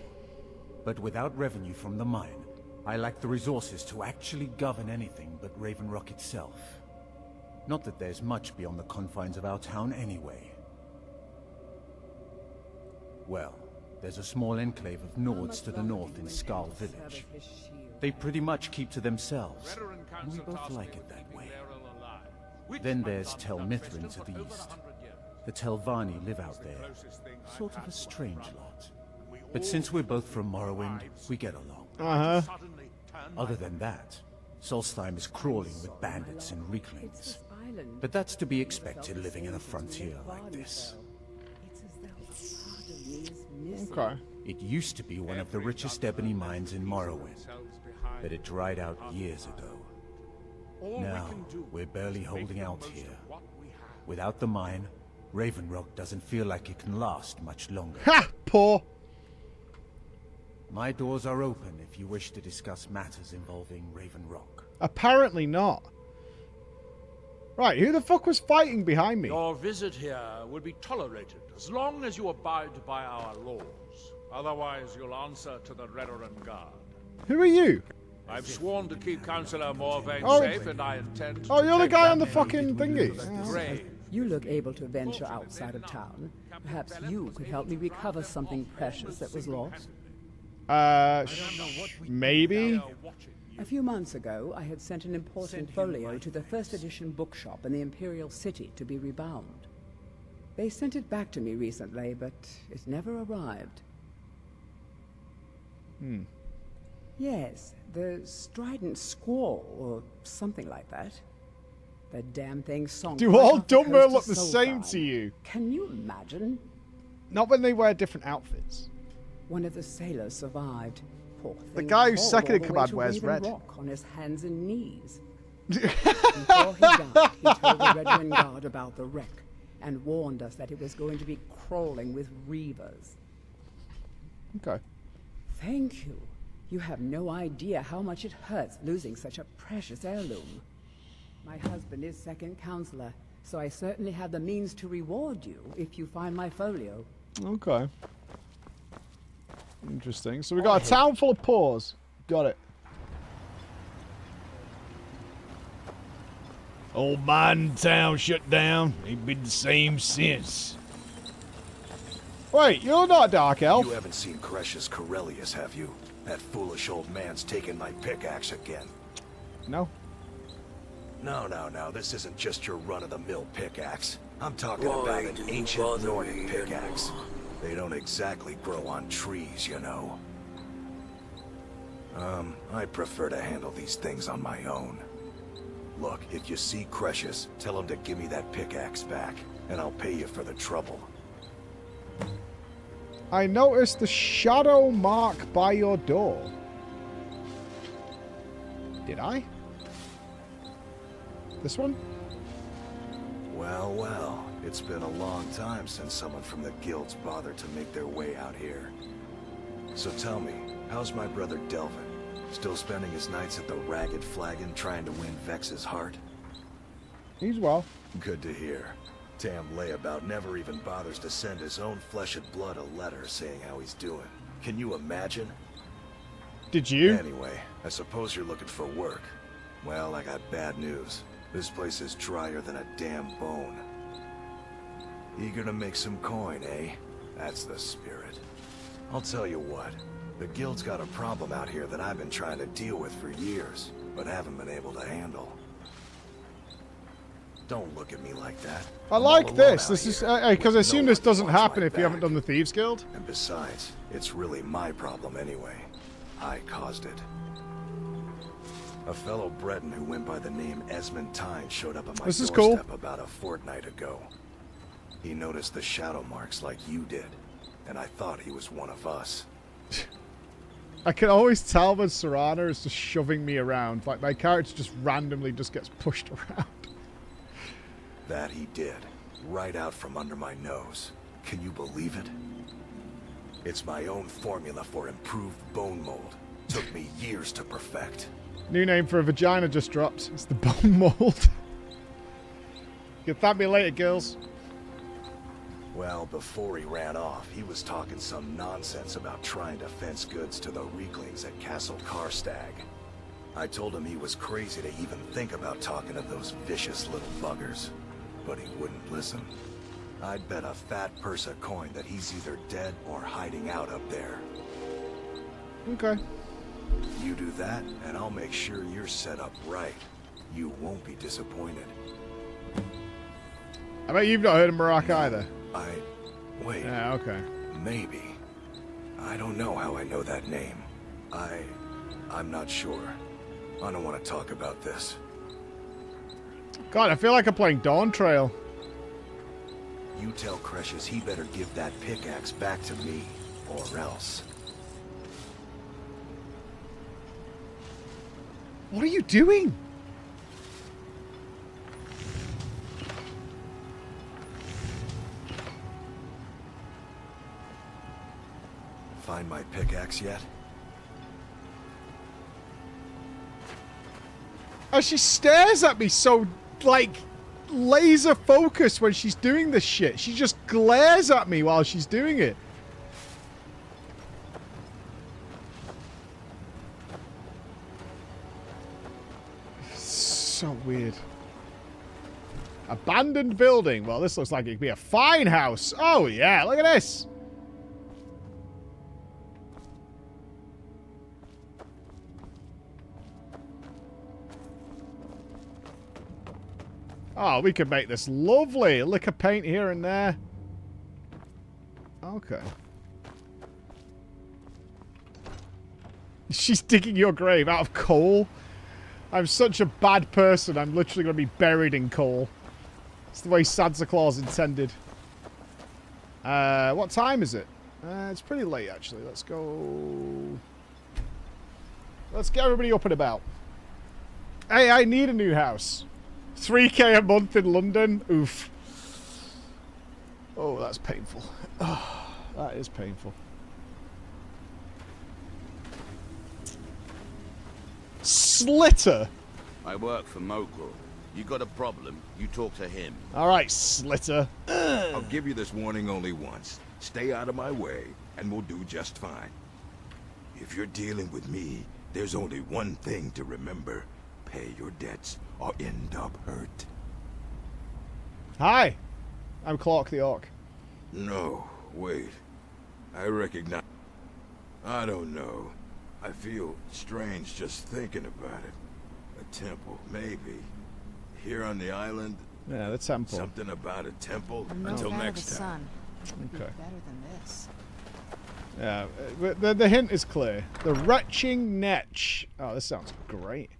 but without revenue from the mine, I lack the resources to actually govern anything but Raven Rock itself. Not that there's much beyond the confines of our town anyway. Well, there's a small enclave of Nords to the north in Skarl Village. They pretty much keep to themselves, and we both like it that way. Then there's Tel Mithrin to the east. The Telvanni live out there, sort of a strange lot. But since we're both from Morrowind, we get along. Other than that, Solstheim is crawling with bandits and reclaims. But that's to be expected living in a frontier like this. Okay. It used to be one of the richest ebony mines in Morrowind, but it dried out years ago. Now, we're barely holding out here. Without the mine, Raven Rock doesn't feel like it can last much longer. Ha! Poor. My doors are open if you wish to discuss matters involving Raven Rock. Apparently not. Right, who the fuck was fighting behind me? Your visit here will be tolerated as long as you abide by our laws. Otherwise, you'll answer to the Redoran Guard. Who are you? I've sworn to keep Councillor Morvain Oh. safe, and I intend to Oh, you're the protect guy that on the fucking thingy. grave. You look able to venture outside of town. Perhaps you could help me recover something precious that was lost. Maybe? A few months ago, I had sent an important folio to the first edition bookshop in the Imperial City to be rebound. They sent it back to me recently, but it never arrived. Yes, the Strident Squall, or something like that. The damn thing song. Do all Dunmer look the same to you? Can you imagine? Not when they wear different outfits. One of the sailors survived. Poor thing. The guy who's crawled second in all the way command to wears Raven red. Rock on his hands and knees. Before he died, he told the Redoran Guard about the wreck and warned us that it was going to be crawling with reavers. Okay. Thank you. You have no idea how much it hurts losing such a precious heirloom. My husband is second counselor, so I certainly have the means to reward you if you find my folio. Okay. Interesting. So we got a town full of paws. Got it. Old mining town shut down. Ain't been the same since. Wait, you're not a Dark Elf. You haven't seen Cresius Corellius, have you? That foolish old man's taken my pickaxe again. No. No, this isn't just your run-of-the-mill pickaxe. I'm talking about an ancient Nordic pickaxe. They don't exactly grow on trees, you know. I prefer to handle these things on my own. Look, if you see Cresius, tell him to give me that pickaxe back, and I'll pay you for the trouble. I noticed the shadow mark by your door. Did I? This one? Well, it's been a long time since someone from the guilds bothered to make their way out here. So tell me, how's my brother Delvin? Still spending his nights at the Ragged Flagon trying to win Vex's heart? He's well. Good to hear. Damn layabout never even bothers to send his own flesh and blood a letter saying how he's doing. Can you imagine? Did you? Anyway, I suppose you're looking for work. Well, I got bad news. This place is drier than a damn bone. Eager to make some coin, eh? That's the spirit. I'll tell you what. The guild's got a problem out here that I've been trying to deal with for years, but haven't been able to handle. Don't look at me like that. I like this. This is because I assume this doesn't happen if you haven't done the Thieves Guild. And besides, it's really my problem anyway. I caused it. A fellow Breton who went by the name Esmond Tyne showed up at my doorstep about a fortnight ago. He noticed the shadow marks like you did, and I thought he was one of us. I can always tell when Serana is just shoving me around. Like, my character just randomly just gets pushed around. That he did, right out from under my nose. Can you believe it? It's my own formula for improved bone mold. Took me years to perfect. New name for a vagina just dropped. It's the bone mold. You can thank me later, girls. Well, before he ran off, he was talking some nonsense about trying to fence goods to the Reeklings at Castle Karstag. I told him he was crazy to even think about talking to those vicious little buggers, but he wouldn't listen. I'd bet a fat purse of coin that he's either dead or hiding out up there. Okay. You do that, and I'll make sure you're set up right. You won't be disappointed. I bet you've not heard of Marak either. Wait. Yeah, okay. Maybe. I don't know how I know that name. I'm not sure. I don't want to talk about this. God, I feel like I'm playing Dawn Trail. You tell Cresius he better give that pickaxe back to me, or else. What are you doing? Find my pickaxe yet? Oh, she stares at me so, like, laser focused when she's doing this shit. She just glares at me while she's doing it. So weird. Abandoned building. Well, this looks like it could be a fine house. Oh, yeah. Look at this. Oh, we could make this lovely. A lick of paint here and there. Okay. She's digging your grave out of coal. I'm such a bad person. I'm literally going to be buried in coal. It's the way Santa Claus intended. What time is it? It's pretty late, actually. Let's go... Let's get everybody up and about. Hey, I need a new house. 3k a month in London? Oof. Oh, that's painful. Oh, that is painful. Slitter? I work for Mokro. You got a problem, you talk to him. Alright, Slitter. I'll give you this warning only once. Stay out of my way, and we'll do just fine. If you're dealing with me, there's only one thing to remember. Pay your debts, or end up hurt. Hi. I'm Clark the Orc. No, wait. I recognize... I don't know. I feel strange just thinking about it. A temple, maybe. Here on the island... Yeah, the temple. Something about a temple. I'm no Until fan next of the time. sun. Would be Okay. better than this. Yeah, the hint is clear. The Retching Netch. Oh, this sounds great.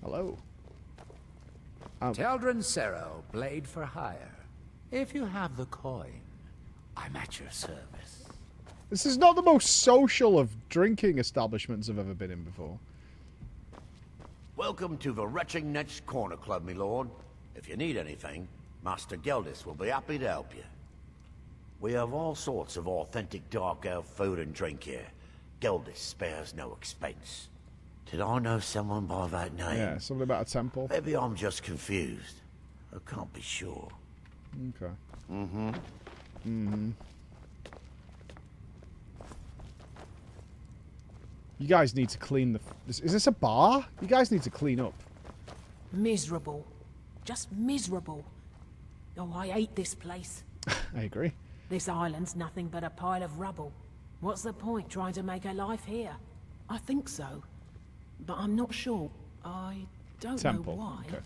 Hello. Teldrin Cerro, blade for hire. If you have the coin, I'm at your service. This is not the most social of drinking establishments I've ever been in before. Welcome to the Retching Netch Corner Club, my lord. If you need anything, Master Geldis will be happy to help you. We have all sorts of authentic dark elf food and drink here. Geldis spares no expense. Did I know someone by that name? Yeah, something about a temple. Maybe I'm just confused. I can't be sure. Okay. Mm-hmm. Mm-hmm. You guys need to clean the... Is this a bar? You guys need to clean up. Miserable. Just miserable. Oh, I hate this place. I agree. This island's nothing but a pile of rubble. What's the point trying to make a life here? I think so. But I'm not sure. I don't know why. Okay.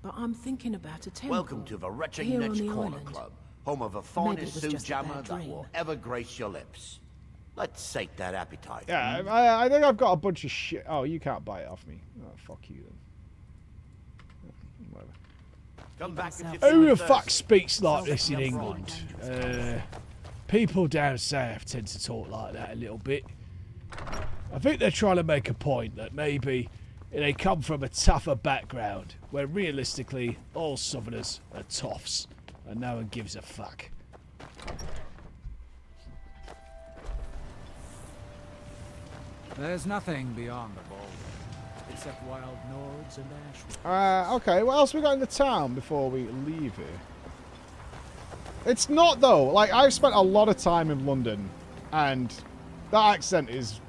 But I'm thinking about a temple. Welcome to the Wretched here on Niche the Corner island. Club, home of the Maybe it finest was soup just a jammer bad that dream. will ever grace your lips. Let's sate that appetite. Yeah, I think I've got a bunch of shit. Oh, you can't buy it off me. Oh, fuck you then. Whatever. Come back if you're Who feeling the fuck thirsty. speaks like this in England? People down south tend to talk like that a little bit. I think they're trying to make a point that maybe they come from a tougher background, where realistically all southerners are toffs, and no one gives a fuck. There's nothing beyond the border, except wild Nords and ashwoods. Okay, what else we got in the town before we leave here? It's not, though. Like, I've spent a lot of time in London, and that accent is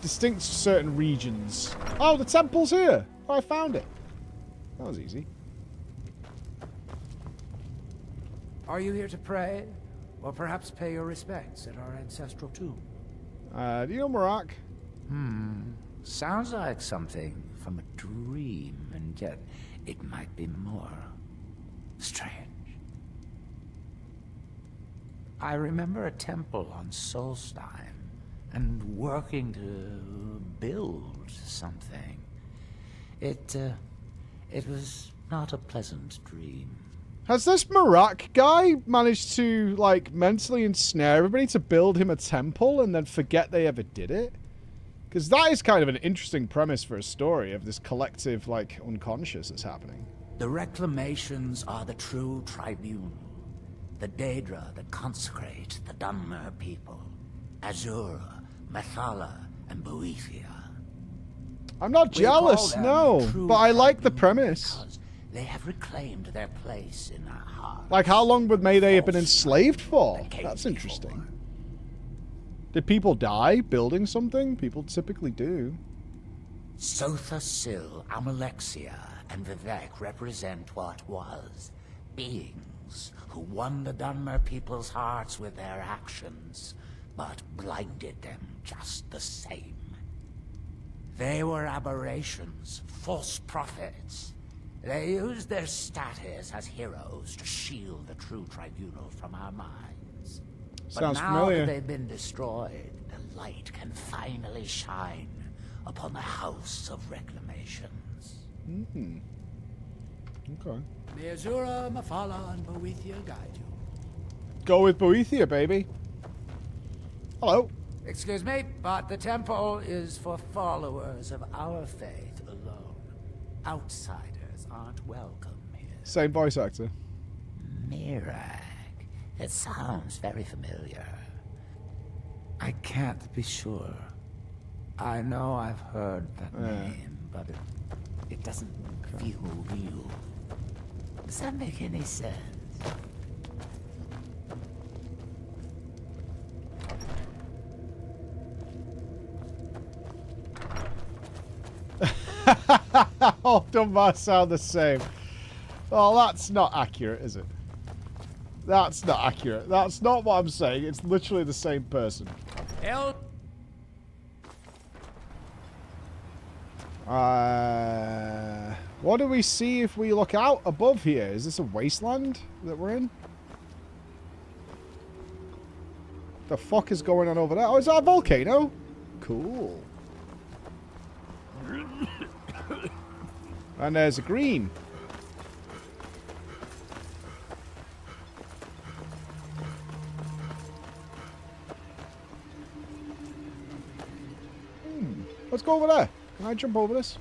distinct to certain regions. Oh, the temple's here. Oh, I found it. That was easy. Are you here to pray? Or perhaps pay your respects at our ancestral tomb? Do you know Marak? Sounds like something from a dream, and yet it might be more strange. I remember a temple on Solstheim, and working to build something. It was not a pleasant dream. Has this Marak guy managed to, like, mentally ensnare everybody to build him a temple and then forget they ever did it? Because that is kind of an interesting premise for a story of this collective, like, unconscious that's happening. The reclamations are the true tribunal. The Daedra that consecrate the Dunmer people. Azura, Methala, and Boethia. I'm not jealous, no, but I like the premise. They have reclaimed their place in our heart. Like, how long may they have been enslaved for? That's interesting. Did people die building something? People typically do. Sotha Sil, Amalexia, and Vivek represent what was. Beings who won the Dunmer people's hearts with their actions, but blinded them just the same. They were aberrations, false prophets. They used their status as heroes to shield the true tribunal from our minds. Sounds but now familiar. that they've been destroyed, the light can finally shine upon the House of Reclamations. Mm-hmm. Okay. May Azura, Mafala, and Boethia guide you. Go with Boethia, baby. Hello. Excuse me, but the temple is for followers of our faith alone. Outsiders aren't welcome here. Same voice actor. Mirak. It sounds very familiar. I can't be sure. I know I've heard that name, but it doesn't feel real. Does that make any sense? All Dunbar sound the same. Oh, that's not accurate, is it? That's not accurate. That's not what I'm saying. It's literally the same person. What do we see if we look out above here? Is this a wasteland that we're in? The fuck is going on over there? Oh, is that a volcano? Cool. And there's a green. Let's go over there. Can I jump over this?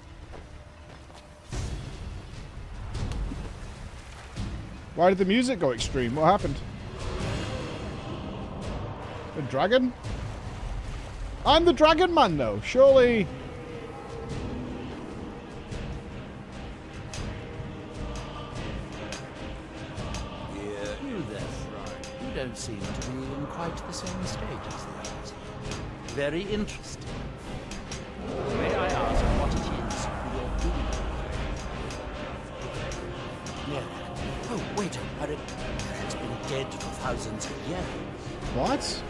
Why did the music go extreme? What happened? A dragon? I'm the Dragon Man, though. Surely... You there, Friar. You don't seem to be in quite the same state as the others. Very interesting. May I ask what it is you're doing? Yeah. Oh, wait a minute. It's been dead for thousands of years. What?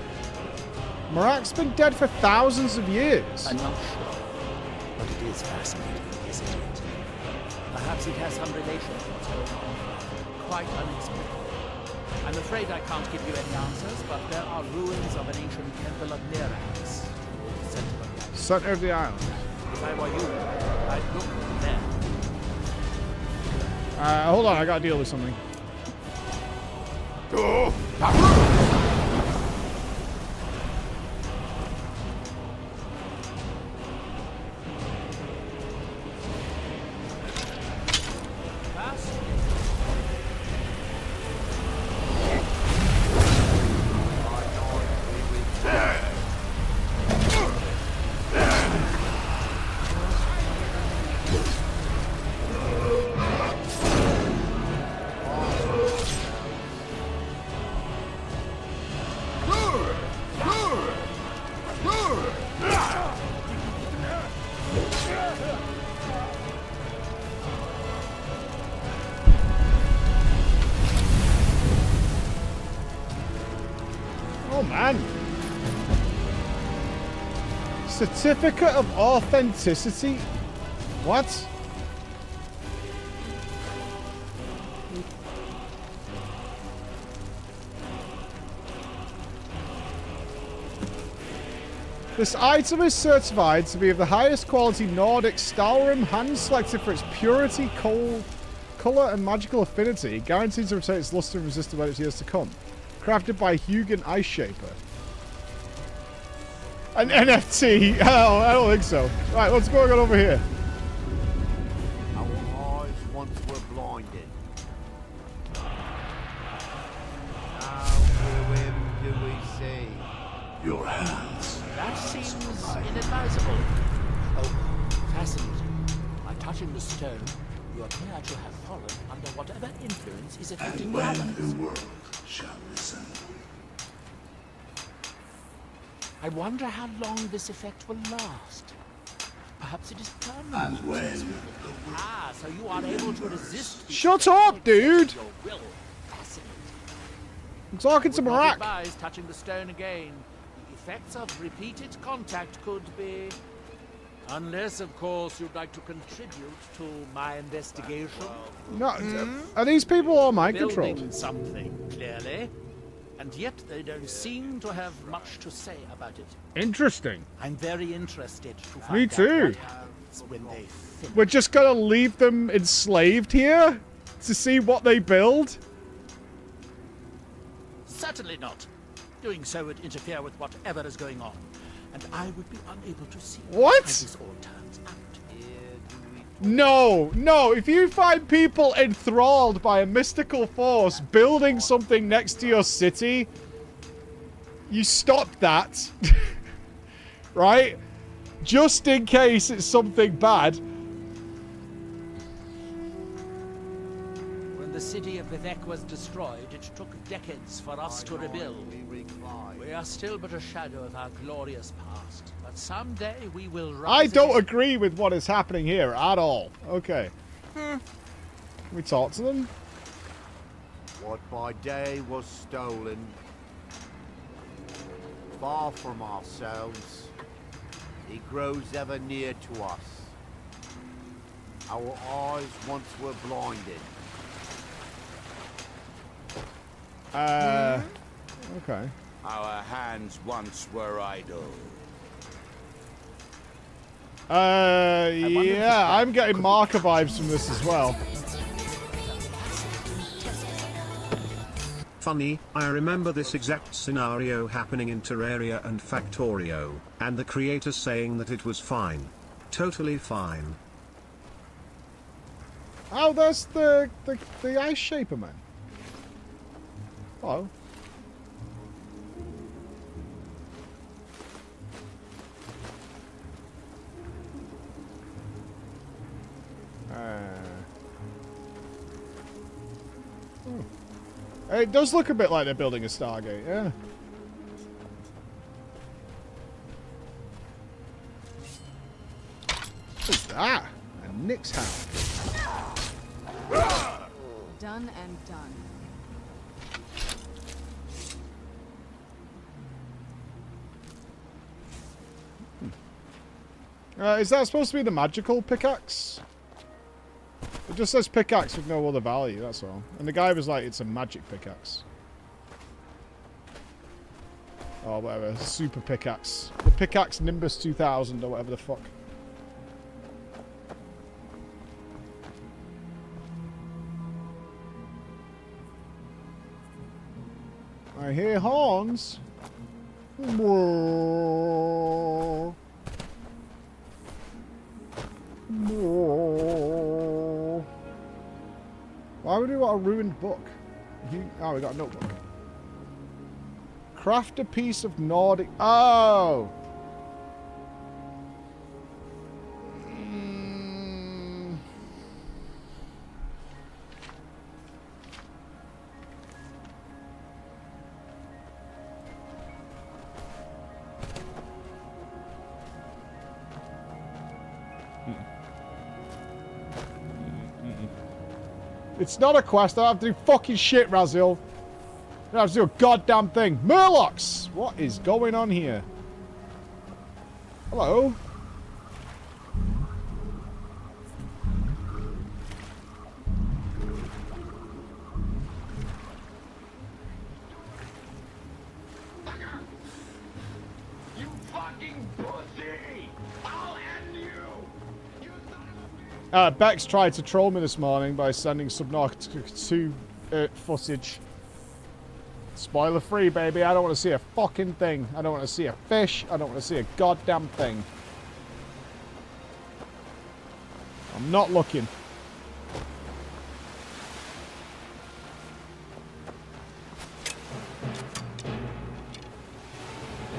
Marak's been dead for thousands of years. I'm not sure. But it is fascinating, isn't it? Perhaps it has some relation to what's going on. Quite unexpected. I'm afraid I can't give you any answers, but there are ruins of an ancient temple of Nerax. Center of the island. If I were you, I'd look there. Hold on, I gotta deal with something. Oh man. Certificate of authenticity? What? This item is certified to be of the highest quality Nordic Stalrim, hand-selected for its purity, color, and magical affinity, guaranteed to retain its luster and resist the weight of years to come. Crafted by Hugin Ice Shaper. An NFT? Oh, I don't think so. Right, what's going on over here? Our eyes once were blinded. Now whom do we see? Your hands. That seems inadvisable. Oh, fascinating. By touching the stone, you appear to have fallen under whatever influence is affecting And your when others. the world shall listen. I wonder how long this effect will last. Perhaps it is permanent. And when Ah, so you are able to resist the Shut up, dude! your will. Fascinating. I'm talking to I would not Marak. advise touching the stone again. The effects of repeated contact could be... Unless, of course, you'd like to contribute to my investigation. No, are these people all mind Building controlled? something, clearly. And yet they don't seem to have much to say about it. Interesting. I'm very interested to find Me out too. what happens when they finish. We're just gonna leave them enslaved here to see what they build? Certainly not. Doing so would interfere with whatever is going on. And I would be unable to see What? how this all turns out. No, no, if you find people enthralled by a mystical force building something next to your city, you stop that. Right? Just in case it's something bad. When the city of Vivek was destroyed, it took decades for us to rebuild. We are still but a shadow of our glorious past. But someday we will rise I don't again. agree with what is happening here at all. Okay. Can we talk to them? What by day was stolen, far from ourselves, he grows ever near to us. Our eyes once were blinded. Okay. Our hands once were idle. Yeah, I'm getting marker vibes from this as well. Funny, I remember this exact scenario happening in Terraria and Factorio, and the creator saying that it was fine. Totally fine. Oh, there's the Ice Shaper man. Hello. It does look a bit like they're building a Stargate, yeah. What's that? A Nyx hound. Done and done. Is that supposed to be the magical pickaxe? It just says pickaxe with no other value, that's all. And the guy was like, it's a magic pickaxe. Oh, whatever. Super pickaxe. The pickaxe Nimbus 2000 or whatever the fuck. I hear horns. Whoa. Whoa. Why would we want a ruined book? Oh, we got a notebook. Craft a piece of Nordic... Oh! It's not a quest. I don't have to do fucking shit, Razil. I don't have to do a goddamn thing. Murlocs! What is going on here? Hello? You fucking pussy! I'll end you! Bex tried to troll me this morning by sending Subnautica 2 footage. Spoiler free, baby. I don't want to see a fucking thing. I don't want to see a fish. I don't want to see a goddamn thing. I'm not looking.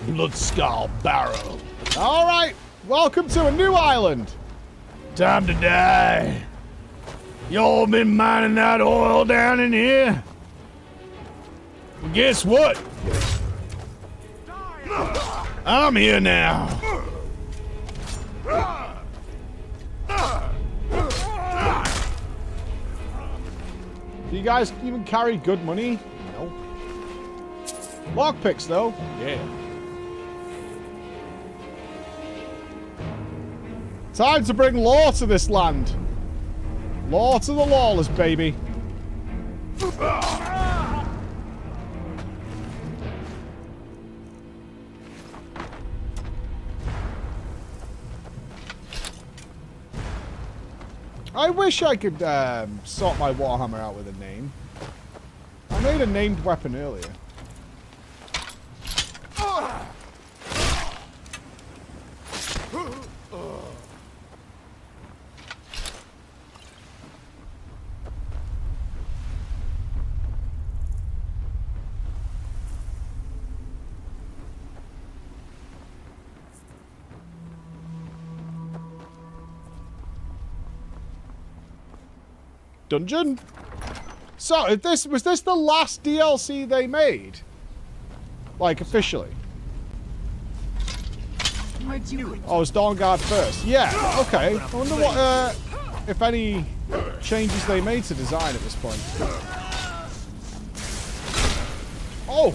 Bloodskull Barrow. Alright, welcome to a new island. Time to die. Y'all been mining that oil down in here? Well, guess what? I'm here now. Do you guys even carry good money? No. Lockpicks, though? Yeah. Time to bring law to this land. Law to the lawless, baby. I wish I could sort my Warhammer out with a name. I made a named weapon earlier. Dungeon. So, was this the last DLC they made? Like, officially? Oh, it's Dawnguard First. Yeah, okay. I wonder what, if any changes they made to design at this point. Oh!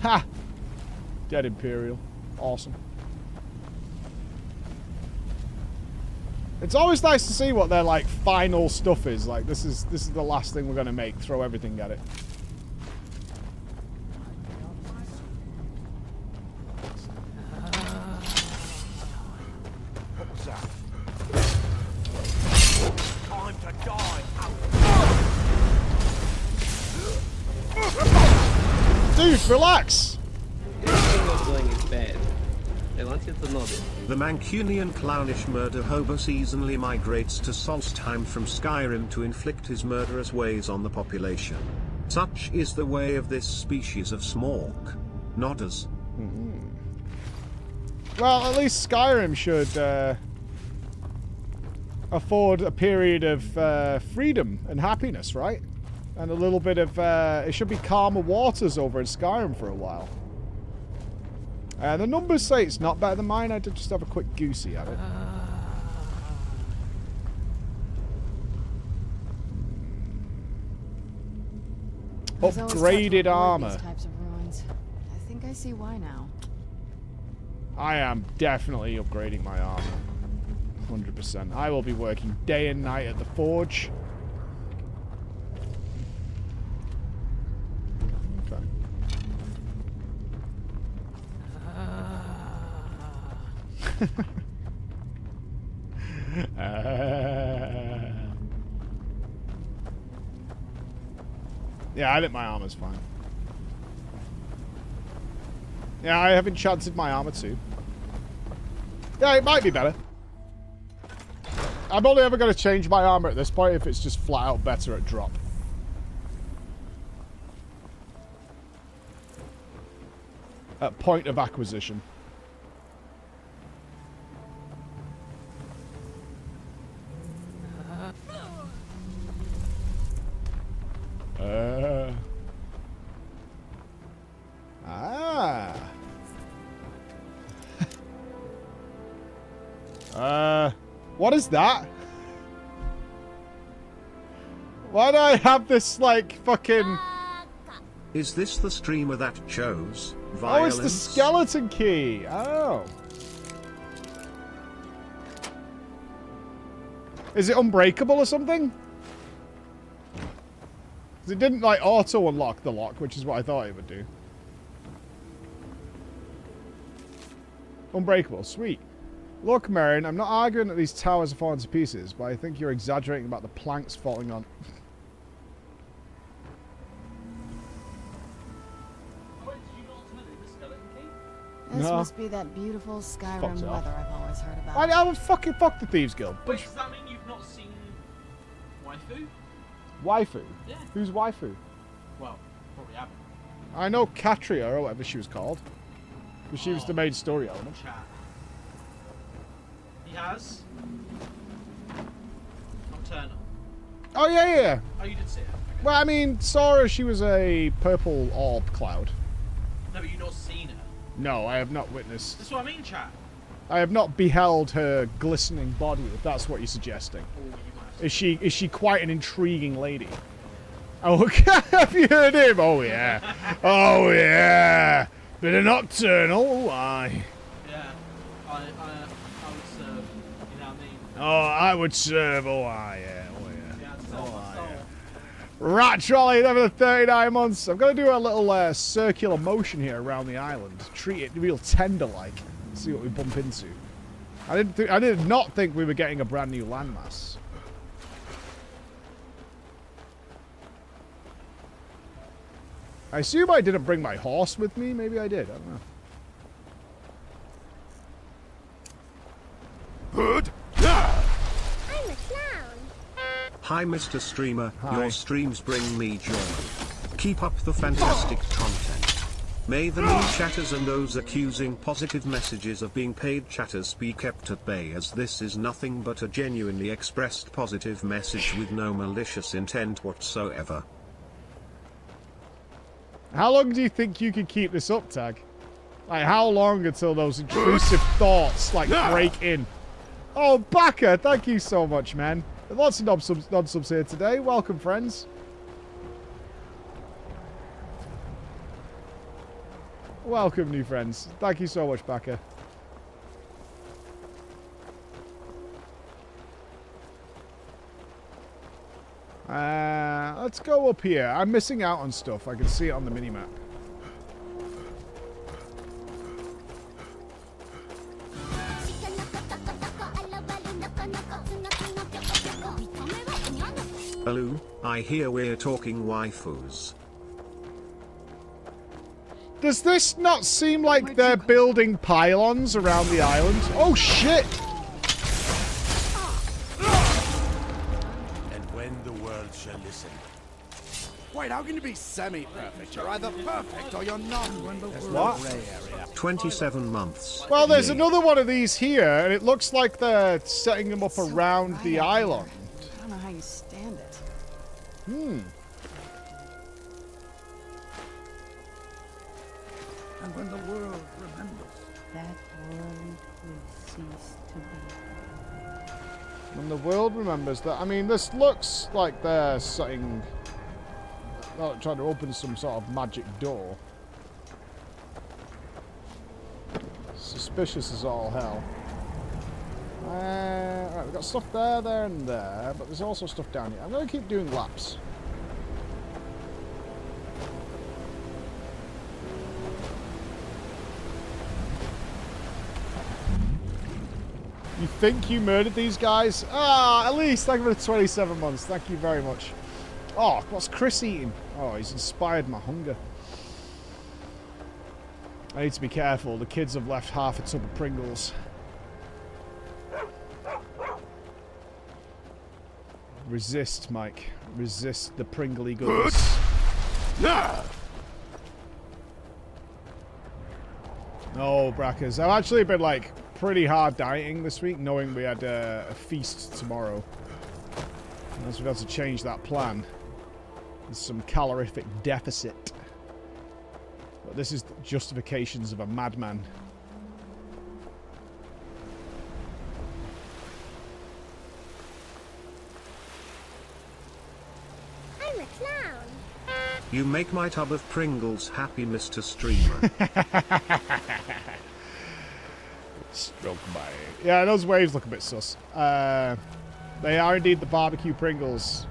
Ha! Dead Imperial. Awesome. It's always nice to see what their like final stuff is. Like this is the last thing we're gonna make. Throw everything at it. What was that? Time to die. Dude, relax. Everything not doing is bad. I want you to know this. The Mancunian clownish murder hobo seasonally migrates to Solstheim from Skyrim to inflict his murderous ways on the population. Such is the way of this species of smork. Nodders. Well, at least Skyrim should afford a period of freedom and happiness, right? And a little bit of, it should be calmer waters over in Skyrim for a while. The numbers say it's not better than mine. I did just have a quick goosey at it. Upgraded armor. These types of ruins. I think I see why now. I am definitely upgrading my armor. 100%. I will be working day and night at the forge. Okay. Yeah, I think my armor's fine. Yeah, I have enchanted my armor too. Yeah, it might be better. I'm only ever going to change my armor at this point if it's just flat out better at drop. At point of acquisition. What is that? Why do I have this, like, fucking... Is this the streamer that chose violence? Oh, it's the skeleton key. Oh. Is it unbreakable or something? Because it didn't, like, auto-unlock the lock, which is what I thought it would do. Unbreakable. Sweet. Look, Marin, I'm not arguing that these towers are falling to pieces, but I think you're exaggerating about the planks falling on. This must be that beautiful Skyrim weather I've always heard about. I would fucking fuck the Thieves Guild. Wait, does that mean you've not seen Waifu? Waifu? Yeah. Who's Waifu? Well, probably haven't. I know Katria, or whatever she was called. Because she was the main story element. Chat. He has Nocturnal. Oh, yeah. Oh, you did see it? Okay. Well, I mean, Sora, she was a purple orb cloud. No, but you've not seen her. No, I have not witnessed. That's what I mean, chat. I have not beheld her glistening body, if that's what you're suggesting. Oh, is she quite an intriguing lady? Oh, have you heard him? Oh, yeah. Oh, yeah. Bit of Nocturnal, oh, aye. Yeah, I would serve, you know what I mean? Oh, I would serve, oh, aye, yeah. Rat Trolley, over the 39 months. I'm going to do a little circular motion here around the island. Treat it real tender-like. See what we bump into. I did not think we were getting a brand new landmass. I assume I didn't bring my horse with me. Maybe I did. I don't know. Good. I'm a clown. Hi Mr. Streamer, Hi. Your streams bring me joy. Keep up the fantastic content. May the mean chatters and those accusing positive messages of being paid chatters be kept at bay, as this is nothing but a genuinely expressed positive message with no malicious intent whatsoever. How long do you think you can keep this up, Tag? Like, how long until those intrusive thoughts, like, break in? Oh, Baka, thank you so much, man. Lots of non-subs here today. Welcome, friends. Welcome, new friends. Thank you so much, Baka. Let's go up here. I'm missing out on stuff. I can see it on the minimap. Hello, I hear we're talking waifus. Does this not seem like they're building pylons around the island? Oh, shit! And when the world shall listen. Wait, how can you be semi-perfect? You're either perfect or you're not. What? 27 months. Well, there's another one of these here, and it looks like they're setting them up around the island. I don't know how you stand it. Hmm. And when the world remembers, that world will cease to be. When the world remembers that. I mean, this looks like they're setting... trying to open some sort of magic door. Suspicious as all hell. Right, we've got stuff there, there, and there, but there's also stuff down here. I'm going to keep doing laps. You think you murdered these guys? Ah, at least. Thank you for the 27 months. Thank you very much. Oh, what's Chris eating? Oh, he's inspired my hunger. I need to be careful. The kids have left half a tub of Pringles. Resist, Mike. Resist the Pringly goodness. Oh, Brackers. I've actually been, like, pretty hard dieting this week, knowing we had a feast tomorrow. And so we've had to change that plan. There's some calorific deficit. But this is justifications of a madman. I'm a clown. You make my tub of Pringles happy, Mr. Streamer. Stroke by. Yeah, those waves look a bit sus. They are indeed the barbecue Pringles.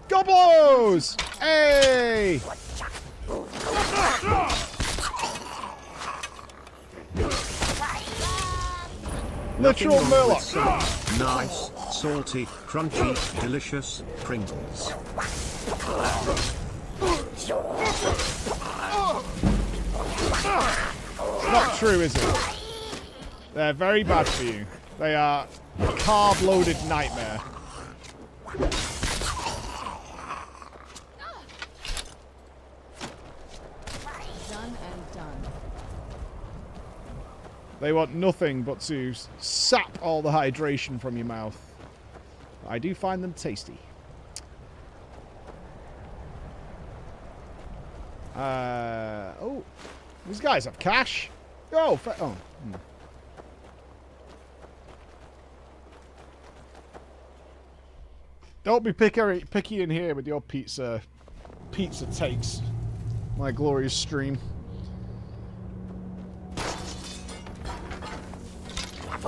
Goblos! Hey! Literal Murloc. Nice, salty, crunchy, delicious Pringles. It's not true, is it? They're very bad for you. They are a carb-loaded nightmare. Done and done. They want nothing but to sap all the hydration from your mouth. I do find them tasty. Oh, these guys have cash. Oh, Don't be picky in here with your pizza takes. My glorious stream.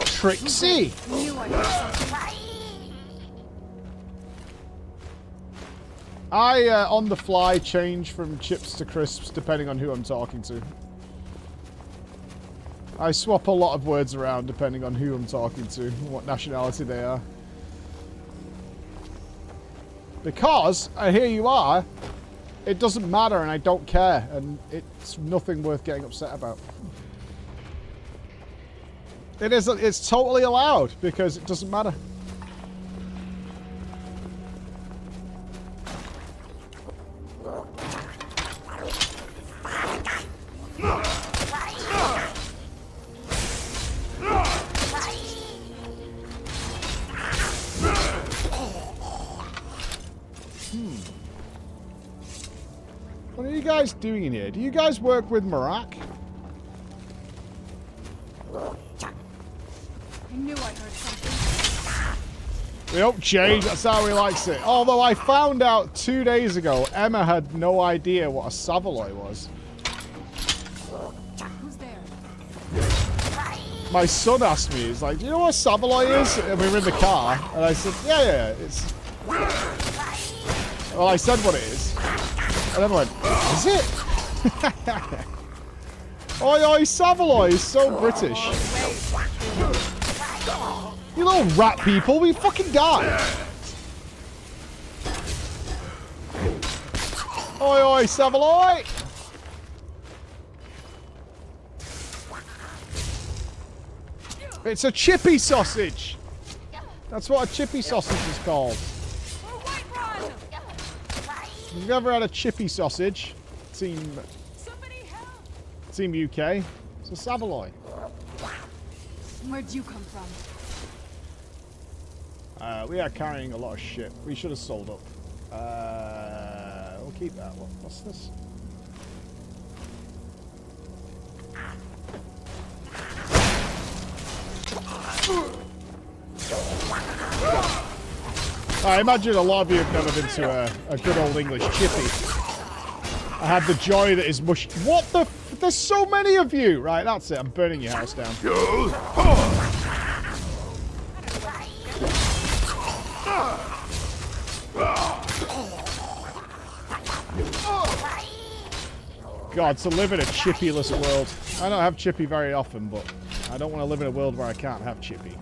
Trixie! I, on the fly, change from chips to crisps depending on who I'm talking to. I swap a lot of words around depending on who I'm talking to and what nationality they are. Because, here you are, it doesn't matter and I don't care, and it's nothing worth getting upset about. It's totally allowed, because it doesn't matter. What are you guys doing in here? Do you guys work with Marak? I knew I heard something. Yep, change. That's how he likes it. Although I found out 2 days ago, Emma had no idea what a Savaloy was. Who's there? My son asked me, he's like, do you know what a Savaloy is? And we were in the car, and I said, yeah, it's... Well, I said what it is. And then I went, is it? Oi, Savaloy is so British. You little rat people, we fucking die. Oi, Savaloy! It's a chippy sausage. That's what a chippy sausage is called. If you've ever had a chippy sausage, Team UK, it's a Savoy. Where'd you come from? We are carrying a lot of shit. We should have sold up. We'll keep that. What's this? I imagine a lot of you have never been to a good old English chippy. I had the joy that is mush. What the? There's so many of you! Right, that's it. I'm burning your house down. God, to live in a chippy-less world. I don't have chippy very often, but I don't want to live in a world where I can't have chippy.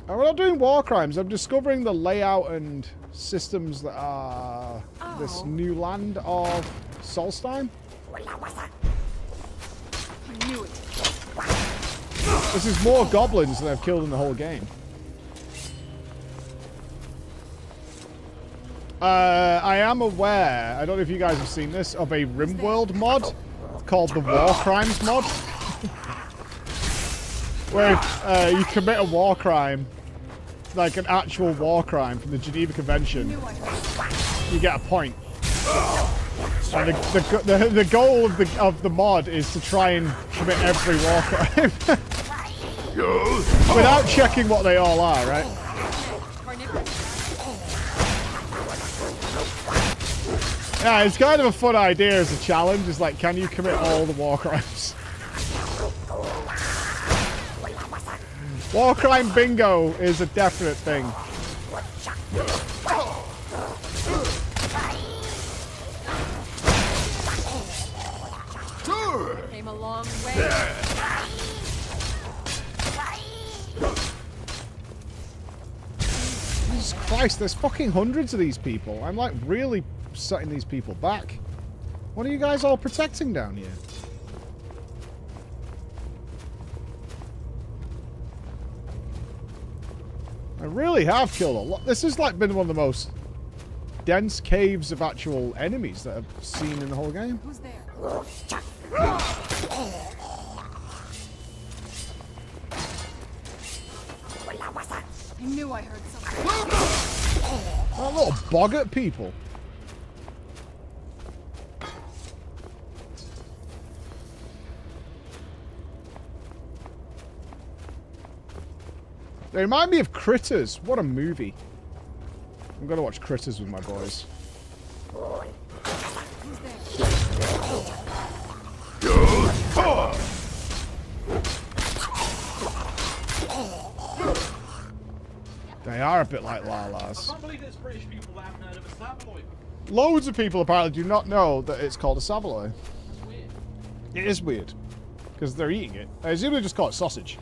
I'm not doing war crimes. I'm discovering the layout and systems that are this new land of Solstheim. I knew it. This is more goblins than I've killed in the whole game. I am aware, I don't know if you guys have seen this, of a RimWorld mod called the War Crimes mod. Where if you commit a war crime, like an actual war crime from the Geneva Convention, you get a point. And the goal of the mod is to try and commit every war crime. Without checking what they all are, right? Yeah, it's kind of a fun idea as a challenge. It's like, can you commit all the war crimes? War crime bingo is a definite thing. Came a long way. Jesus Christ, there's fucking hundreds of these people. I'm like really setting these people back. What are you guys all protecting down here? I really have killed a lot. This has like been one of the most dense caves of actual enemies that I've seen in the whole game. Who's there? I knew I heard something. That little boggart people. They remind me of Critters. What a movie. I'm gonna watch Critters with my boys. They are a bit like Lala's. I can't believe there's British people that haven't heard of a Savoy. Loads of people apparently do not know that it's called a Savoy. It's weird. It is weird. Because they're eating it. I assume they just call it sausage.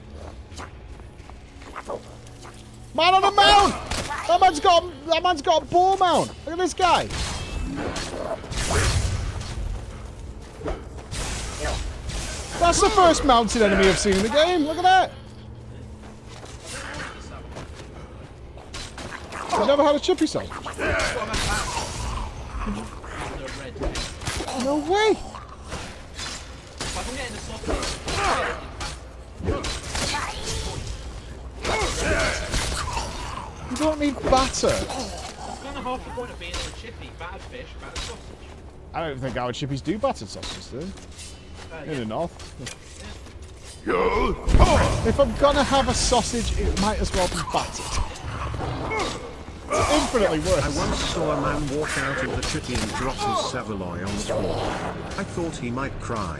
Man on a mount! That man's got a boar mount. Look at this guy. That's the first mounted enemy I've seen in the game. Look at that. I've never had a chippy sausage. No way. You don't need batter. That's kind of half the point of being in a chippy. Battered fish, battered sausage. I don't think our chippies do battered sausages, do they? In the north. If I'm gonna have a sausage, it might as well be battered. It's infinitely worse. I once saw a man walk out of the chippy and drop his Savoy on the floor. I thought he might cry.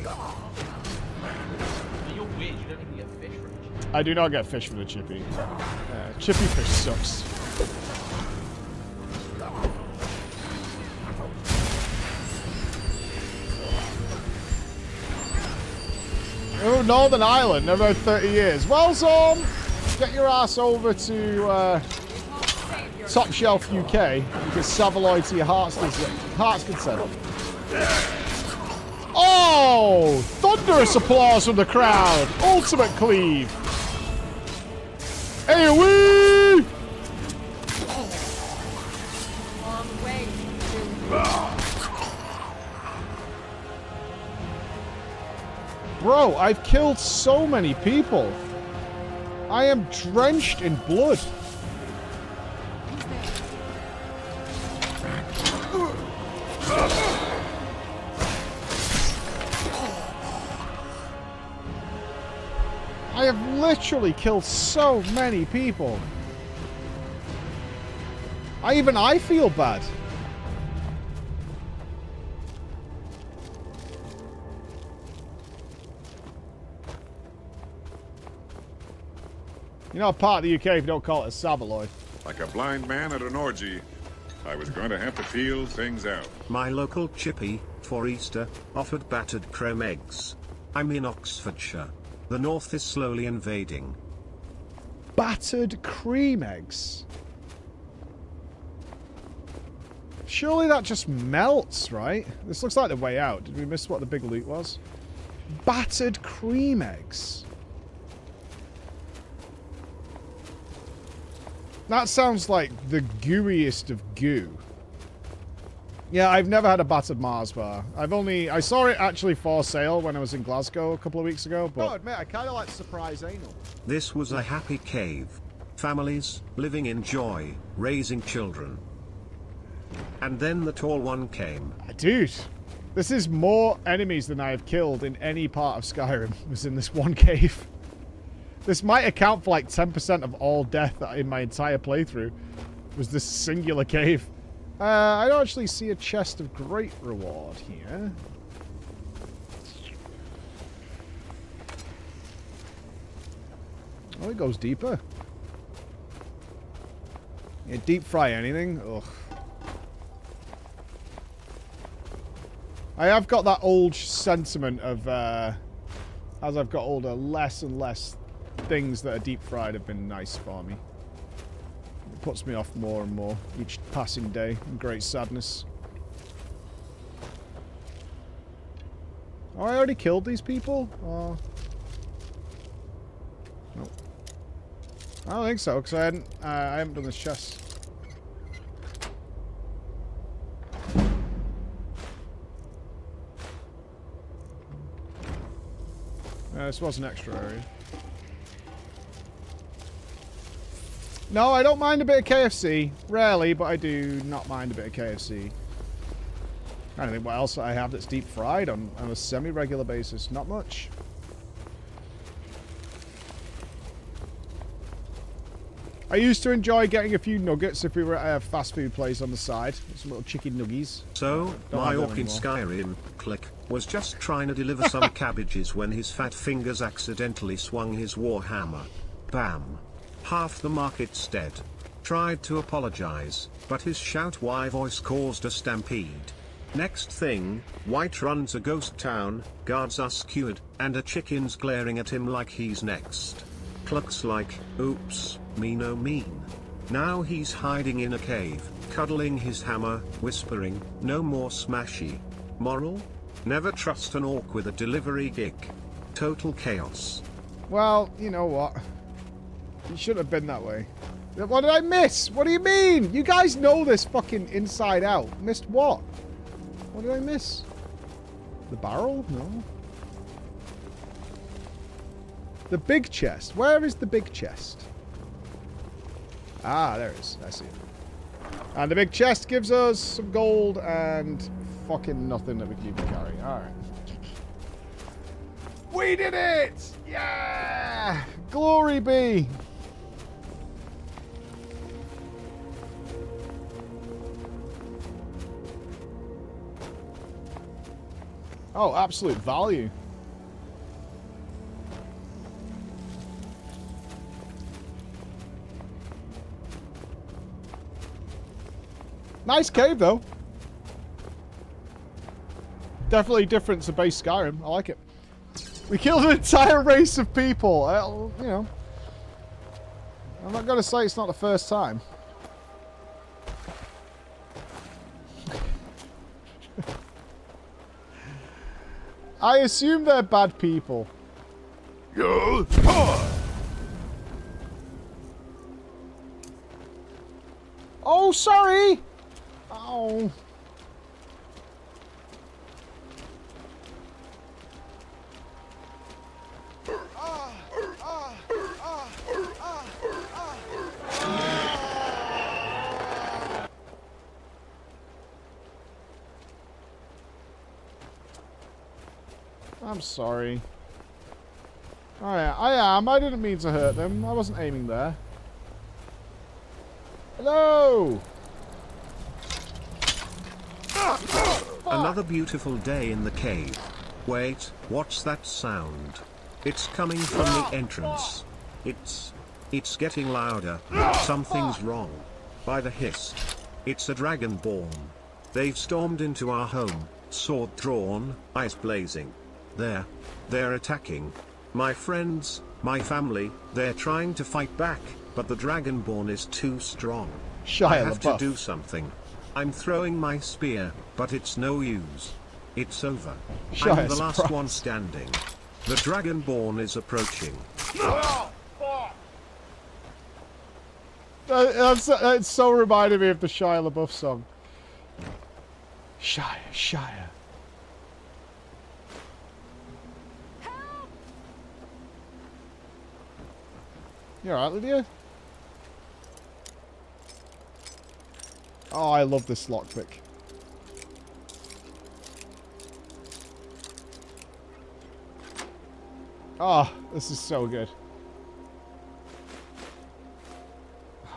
You're weird, you don't even get fish from it. I do not get fish from the chippy. Chippy fish sucks. Oh, Northern Ireland, about 30 years. Well, Zorm, get your ass over to Top Shelf UK. You can Savaloy to your heart's content. Oh! Thunderous applause from the crowd. Ultimate cleave. AoE! Bro, I've killed so many people. I am drenched in blood. I have literally killed so many people. Even I feel bad. You're not part of the UK if you don't call it a Savaloy. Like a blind man at an orgy, I was going to have to feel things out. My local chippy, for Easter, offered battered chrome eggs. I'm in Oxfordshire. The north is slowly invading. Battered cream eggs? Surely that just melts, right? This looks like the way out. Did we miss what the big loot was? Battered cream eggs. That sounds like the gooeyest of goo. Yeah, I've never had a battered Mars bar. I saw it actually for sale when I was in Glasgow a couple of weeks ago, but... I'll admit, I kind of like surprise anal. This was a happy cave. Families, living in joy, raising children. And then the tall one came. Dude, this is more enemies than I have killed in any part of Skyrim. Was in this one cave. This might account for like 10% of all death in my entire playthrough. Was this singular cave. I don't actually see a chest of great reward here. Oh, it goes deeper. Yeah, deep fry anything? Ugh. I have got that old sentiment of, as I've got older, less and less things that are deep fried have been nice for me. It puts me off more and more each passing day. Great sadness. Oh, I already killed these people? Oh. Nope. I don't think so, because I haven't done this chest. This was an extra area. No, I don't mind a bit of KFC. Rarely, but I do not mind a bit of KFC. I don't think what else I have that's deep fried on a semi-regular basis. Not much. I used to enjoy getting a few nuggets if we were at a fast food place on the side. Some little chicken nuggies. So, my orc in Skyrim, click, was just trying to deliver some cabbages when his fat fingers accidentally swung his warhammer. Bam. Half the market's dead. Tried to apologize, but his shout-why voice caused a stampede. Next thing, White runs a ghost town, guards are skewered, and a chicken's glaring at him like he's next. Clucks like, oops, me no mean. Now he's hiding in a cave, cuddling his hammer, whispering, no more smashy. Moral? Never trust an orc with a delivery gig. Total chaos. Well, you know what? It should have been that way. What did I miss? What do you mean? You guys know this fucking inside out. Missed what? What did I miss? The barrel? No. The big chest. Where is the big chest? Ah, there it is. I see it. And the big chest gives us some gold and fucking nothing that we can even carry. Alright. We did it! Yeah! Glory be! Oh, absolute value. Nice cave, though. Definitely different to base Skyrim. I like it. We killed an entire race of people. You know. I'm not going to say it's not the first time. I assume they're bad people. Oh, sorry! Oh. I'm sorry. Alright, I am. I didn't mean to hurt them. I wasn't aiming there. Hello! Another beautiful day in the cave. Wait, what's that sound? It's coming from the entrance. It's getting louder. Something's wrong. By the hiss. It's a dragonborn. They've stormed into our home, sword drawn, eyes blazing. They're attacking. My friends, my family, they're trying to fight back, but the dragonborn is too strong. I have to do something. I'm throwing my spear, but it's no use. It's over. I'm the last one standing. The dragonborn is approaching. It's so reminded me of the Shia LaBeouf song. Shia. You alright, Lydia? Oh, I love this lockpick. Oh, this is so good.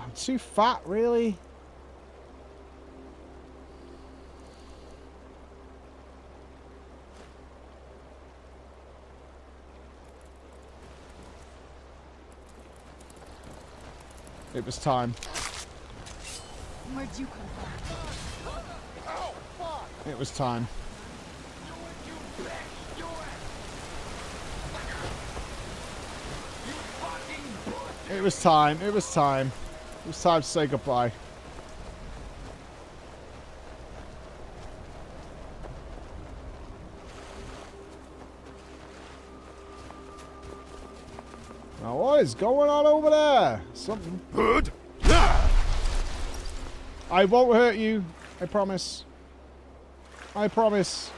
I'm too fat, really? It was time. Where'd you come from? It was time. It was time. It was time. It was time to say goodbye. Now, what is going on over there? Something. Good. I won't hurt you. I promise. I promise.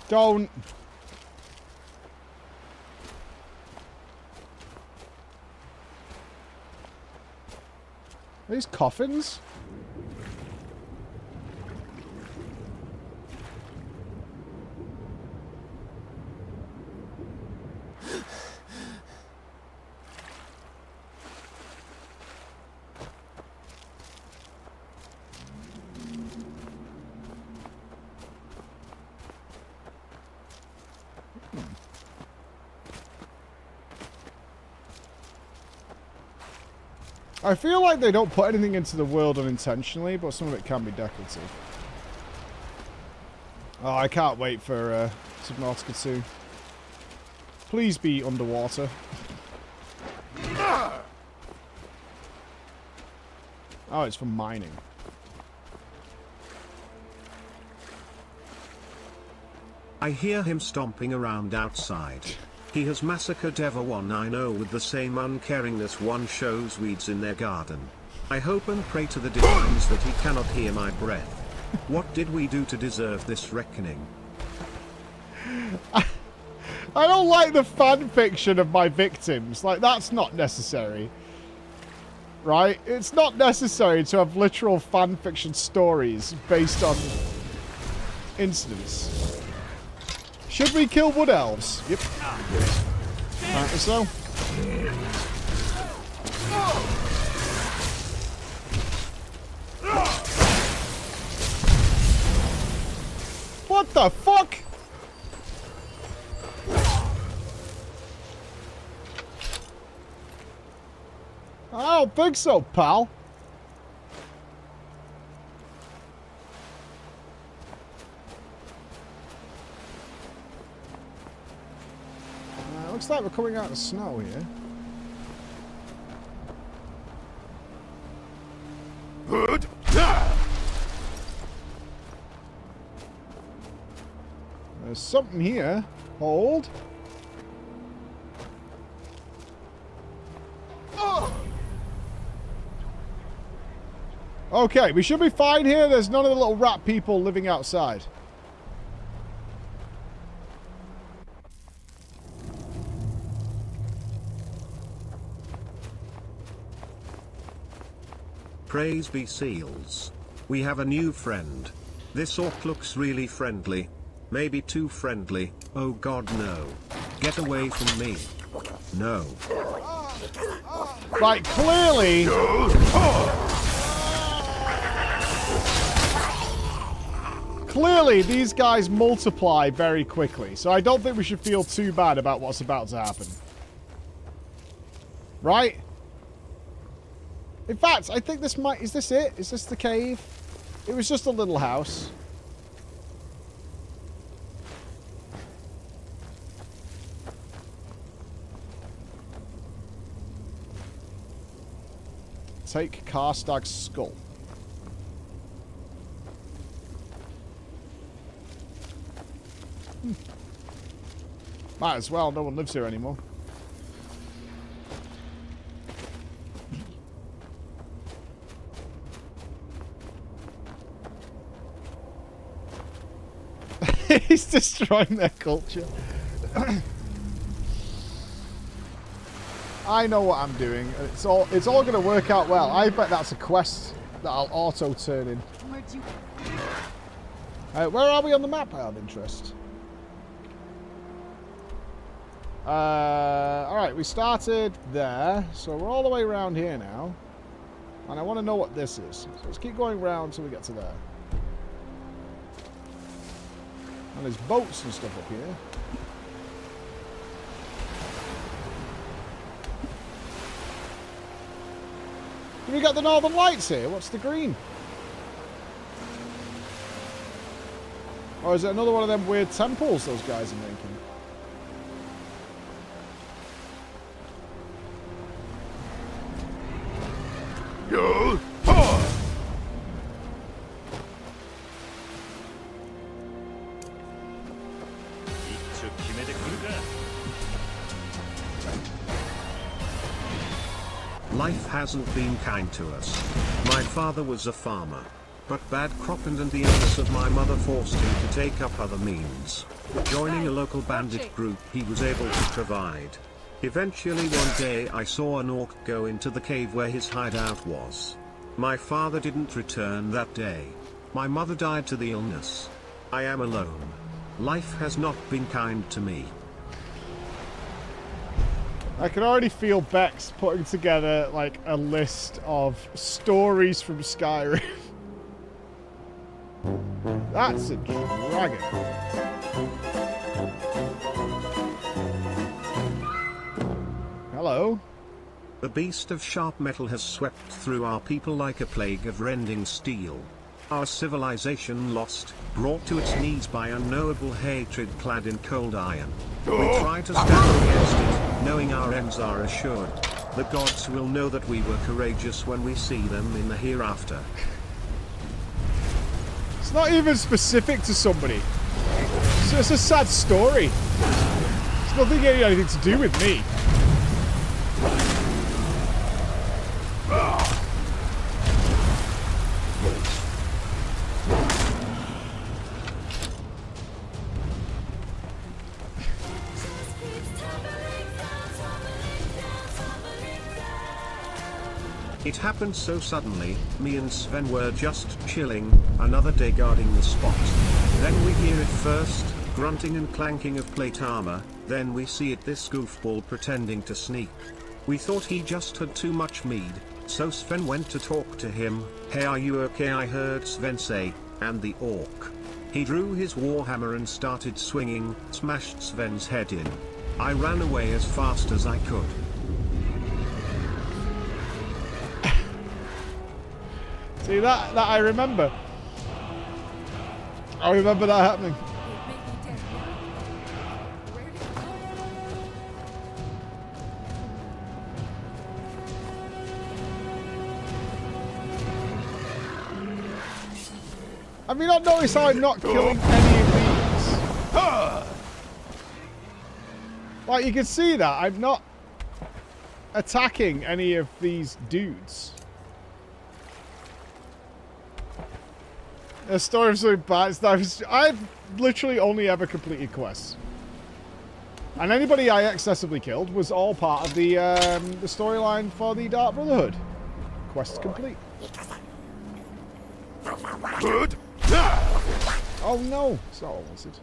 Don't. Are these coffins? I feel like they don't put anything into the world unintentionally, but some of it can be decorative. Oh, I can't wait for Subnautica 2. Please be underwater. Oh, it's for mining. I hear him stomping around outside. He has massacred everyone I know with the same uncaringness one shows weeds in their garden. I hope and pray to the divines that he cannot hear my breath. What did we do to deserve this reckoning? I don't like the fan fiction of my victims. Like, that's not necessary. Right? It's not necessary to have literal fan fiction stories based on incidents. Should we kill wood elves? Yep. Apparently so. What the fuck? I don't think so, pal. Looks like we're coming out of snow here. There's something here. Hold. Okay, we should be fine here. There's none of the little rat people living outside. Praise be seals. We have a new friend. This orc looks really friendly. Maybe too friendly. Oh god no. Get away from me. No. Right, clearly... Clearly, these guys multiply very quickly, so I don't think we should feel too bad about what's about to happen. Right? In fact, I think this might... Is this it? Is this the cave? It was just a little house. Take Karstag's skull. Might as well, no one lives here anymore. He's destroying their culture. I know what I'm doing. It's all going to work out well. I bet that's a quest that I'll auto turn in. Where are we on the map out of interest? Alright, we started there, so we're all the way around here now. And I want to know what this is. So let's keep going around until we get to there. And there's boats and stuff up here. Have we got the Northern Lights here? What's the green? Or is it another one of them weird temples those guys are making? Life hasn't been kind to us. My father was a farmer, but bad cropping and the illness of my mother forced him to take up other means. Joining a local bandit group, he was able to provide. Eventually one day I saw an orc go into the cave where his hideout was. My father didn't return that day. My mother died to the illness. I am alone. Life has not been kind to me. I can already feel Bex putting together like a list of stories from Skyrim. That's a dragon. Hello. The beast of sharp metal has swept through our people like a plague of rending steel. Our civilization lost, brought to its knees by unknowable hatred clad in cold iron. We try to stand against it, knowing our ends are assured. The gods will know that we were courageous when we see them in the hereafter. It's not even specific to somebody. It's just a sad story. It's nothing getting anything to do with me. It happened so suddenly, me and Sven were just chilling, another day guarding the spot. Then we hear it first, grunting and clanking of plate armor, then we see it this goofball pretending to sneak. We thought he just had too much mead, so Sven went to talk to him. Hey, are you okay? I heard Sven say, and the orc. He drew his warhammer and started swinging, smashed Sven's head in. I ran away as fast as I could. See, that I remember. I remember that happening. Have you not noticed how I'm not killing any of these? Like, you can see that I'm not attacking any of these dudes. The story of something bad. I've literally only ever completed quests. And anybody I excessively killed was all part of the storyline for the Dark Brotherhood. Quest complete. Good. Oh no! It's not all I wanted.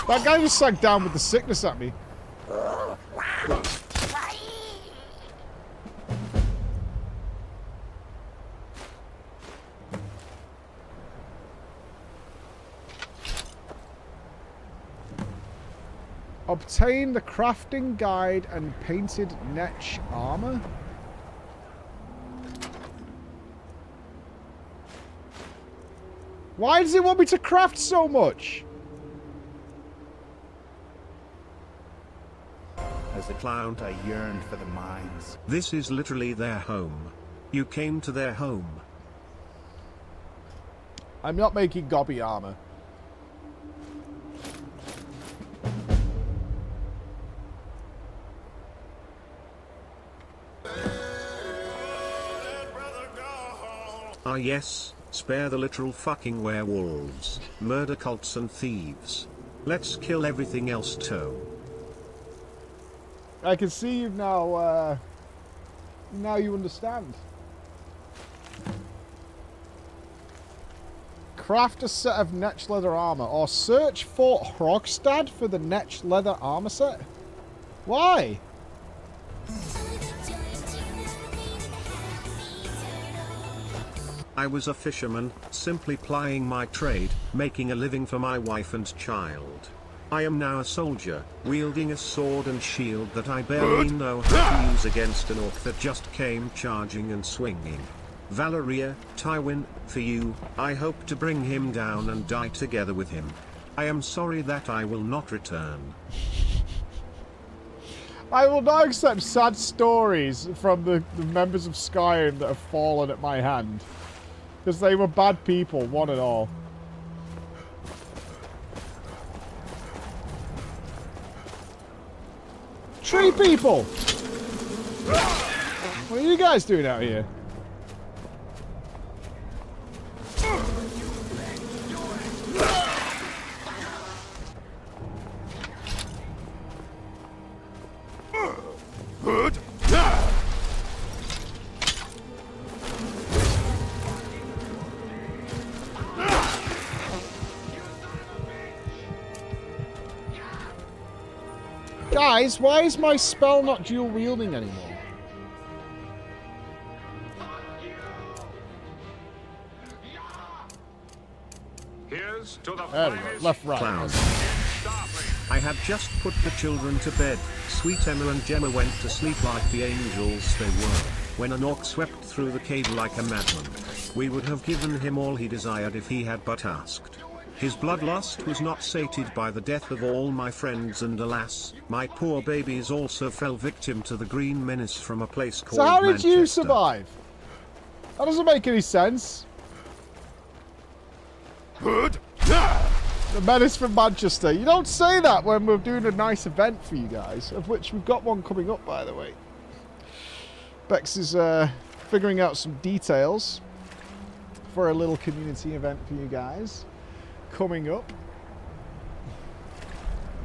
That guy just sank down with the sickness at me. Obtain the crafting guide and painted netch armor. Why does it want me to craft so much? As a clown, I yearned for the mines. This is literally their home. You came to their home. I'm not making gobby armor. Ah yes, spare the literal fucking werewolves, murder cults and thieves. Let's kill everything else too. I can see you now, now you understand. Craft a set of netch leather armor, or search Fort Hrogstad for the netch leather armor set? Why? I was a fisherman, simply plying my trade, making a living for my wife and child. I am now a soldier, wielding a sword and shield that I barely know how to use against an orc that just came charging and swinging. Valeria, Tywin, for you, I hope to bring him down and die together with him. I am sorry that I will not return. I will not accept sad stories from the members of Skyrim that have fallen at my hand. Because they were bad people, one and all. Tree people! What are you guys doing out here? Good. Guys, why is my spell not dual wielding anymore? Here's to the there we go. Left, right. Clown. I had just put the children to bed. Sweet Emma and Gemma went to sleep like the angels they were, when an orc swept through the cave like a madman. We would have given him all he desired if he had but asked. His bloodlust was not sated by the death of all my friends, and alas, my poor babies also fell victim to the green menace from a place called So how did Manchester. you survive? That doesn't make any sense. Good. The menace from Manchester. You don't say that when we're doing a nice event for you guys, of which we've got one coming up, by the way. Bex is figuring out some details for a little community event for you guys coming up.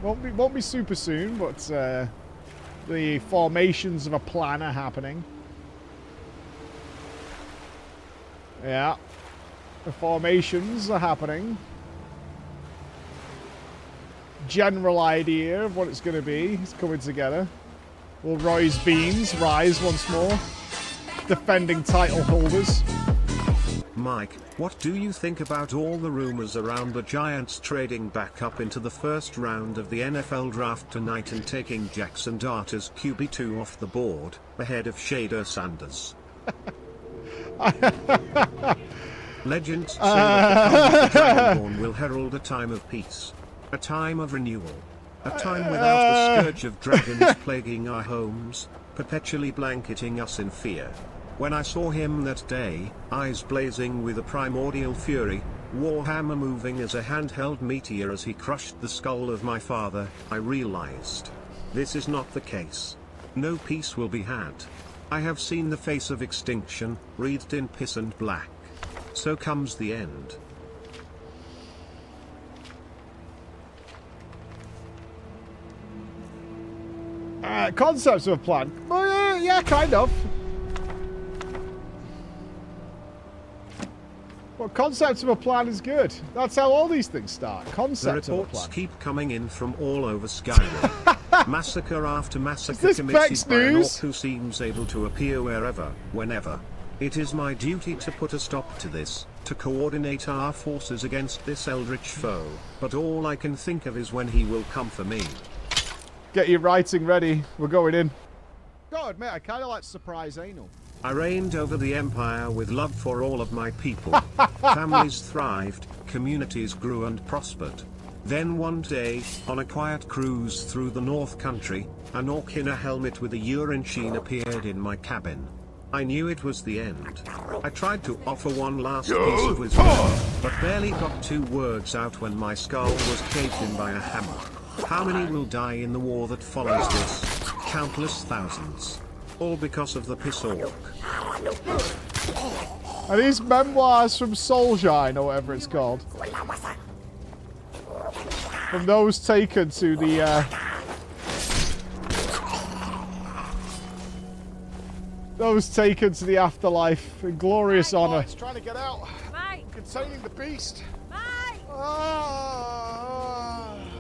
Won't be super soon, but the formations of a plan are happening. Yeah, the formations are happening. General idea of what it's going to be is coming together. Will Roy's Beans rise once more? Defending title holders. Mike, what do you think about all the rumors around the Giants trading back up into the first round of the NFL draft tonight and taking Jackson Dart as QB2 off the board, ahead of Shader Sanders? Legends say that the Dragonborn will herald a time of peace. A time of renewal. A time without the scourge of dragons plaguing our homes, perpetually blanketing us in fear. When I saw him that day, eyes blazing with a primordial fury, warhammer moving as a handheld meteor as he crushed the skull of my father, I realized. This is not the case. No peace will be had. I have seen the face of extinction, wreathed in piss and black. So comes the end. Concepts of a plan. Well, yeah, kind of. Well, concepts of a plan is good. That's how all these things start. Concepts of a plan. The reports keep coming in from all over Skyrim. Massacre after massacre committed by an orc who seems able to appear wherever, whenever. It is my duty to put a stop to this, to coordinate our forces against this eldritch foe, but all I can think of is when he will come for me. Get your writing ready. We're going in. Gotta admit, I kind of like surprise anal. I reigned over the empire with love for all of my people. Families thrived, communities grew and prospered. Then one day, on a quiet cruise through the North Country, an orc in a helmet with a urine sheen appeared in my cabin. I knew it was the end. I tried to offer one last piece of wisdom, but barely got 2 words out when my skull was caved in by a hammer. How many will die in the war that follows this? Countless thousands. All because of the piss orc. Are these memoirs from Soulshine, or whatever it's called? From those taken to the, those taken to the afterlife in glorious honor. It's trying to get out. Mate. Containing the beast. Mate.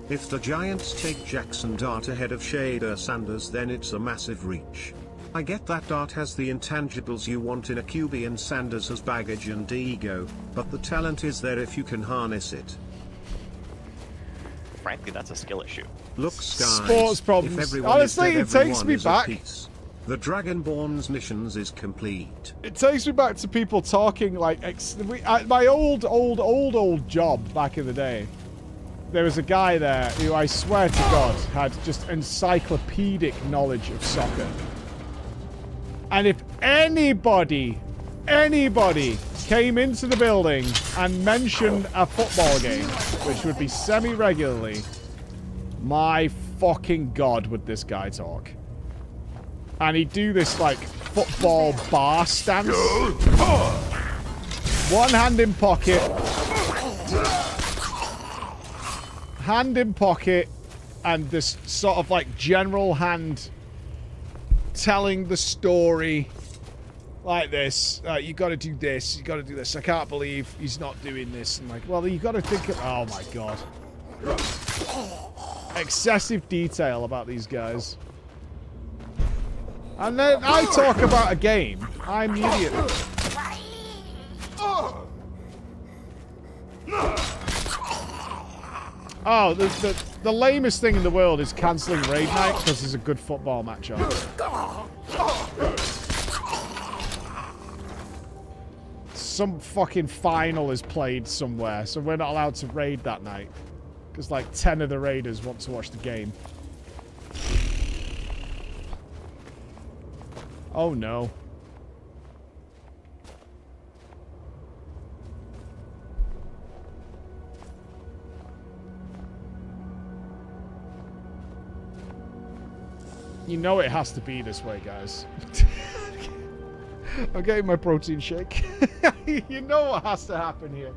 If the Giants take Jackson Dart ahead of Shader Sanders, then it's a massive reach. I get that Dart has the intangibles you want in a QB and Sanders has baggage and ego, but the talent is there if you can harness it. Frankly, that's a skill issue. Look, Skies, Sports problems. if everyone Honestly, is dead, it takes everyone me is back. at peace. The Dragonborn's missions is complete. It takes me back to people talking like at my old job back in the day. There was a guy there who I swear to God had just encyclopedic knowledge of soccer. And if anybody came into the building and mentioned a football game, which would be semi-regularly, my fucking God would this guy talk. And he'd do this, like, football bar stance. One hand in pocket. Hand in pocket. And this sort of, like, general hand telling the story like this. You got to do this. You got to do this. I can't believe he's not doing this. And like, well, you got to think of... Oh, my God. Excessive detail about these guys. And then I talk about a game. I'm the idiot. Oh, the lamest thing in the world is cancelling raid night because there's a good football match on. Some fucking final is played somewhere, so we're not allowed to raid that night. Because like 10 of the raiders want to watch the game. Oh no. You know it has to be this way, guys. I'm getting my protein shake. You know what has to happen here.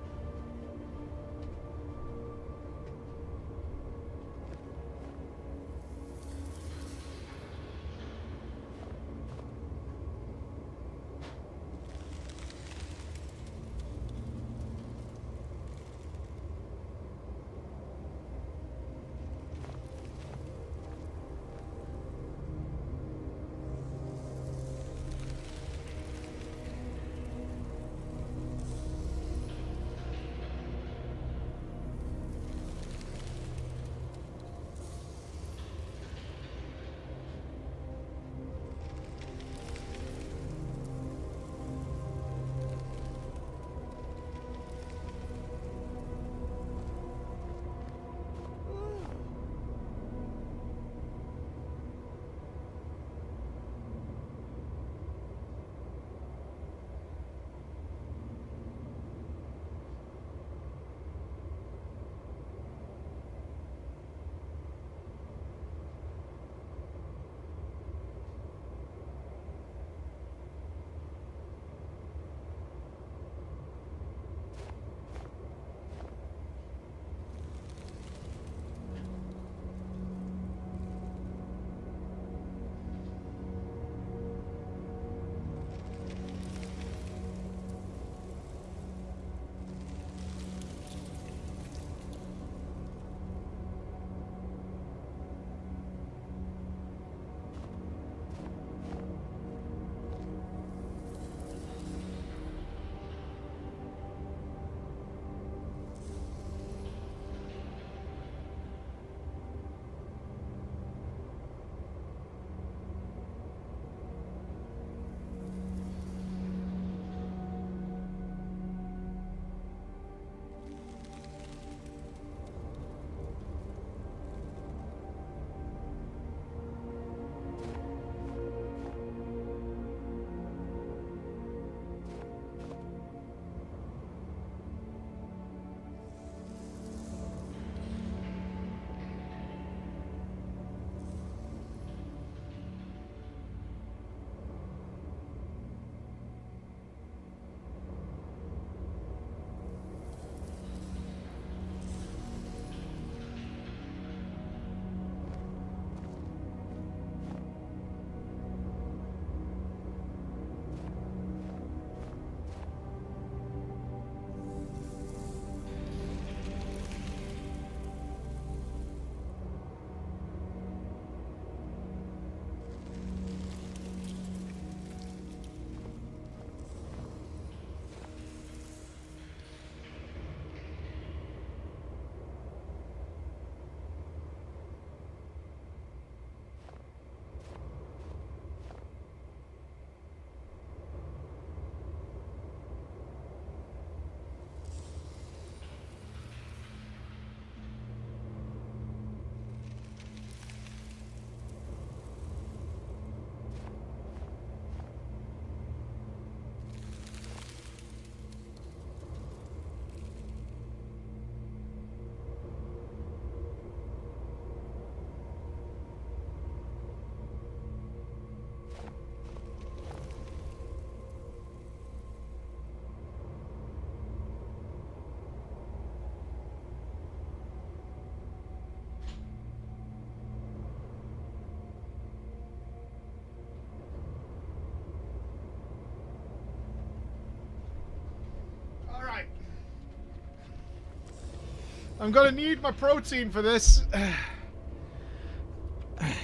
I'm gonna need my protein for this.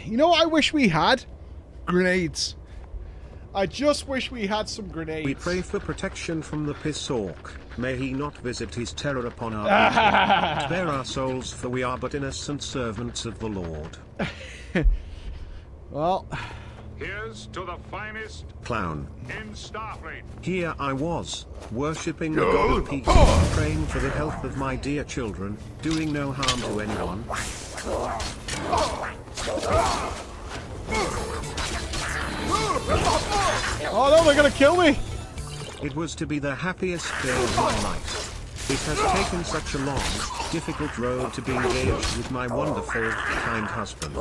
You know what I wish we had? Grenades. I just wish we had some grenades. We pray for protection from the piss orc. May he not visit his terror upon our people. Spare our souls, for we are but innocent servants of the Lord. Well... Here's to the finest clown in Starfleet. Here I was, worshipping the god of peace, praying for the health of my dear children, doing no harm to anyone. Oh no, they're gonna kill me! It was to be the happiest day of my life. It has taken such a long, difficult road to be engaged with my wonderful, kind husband.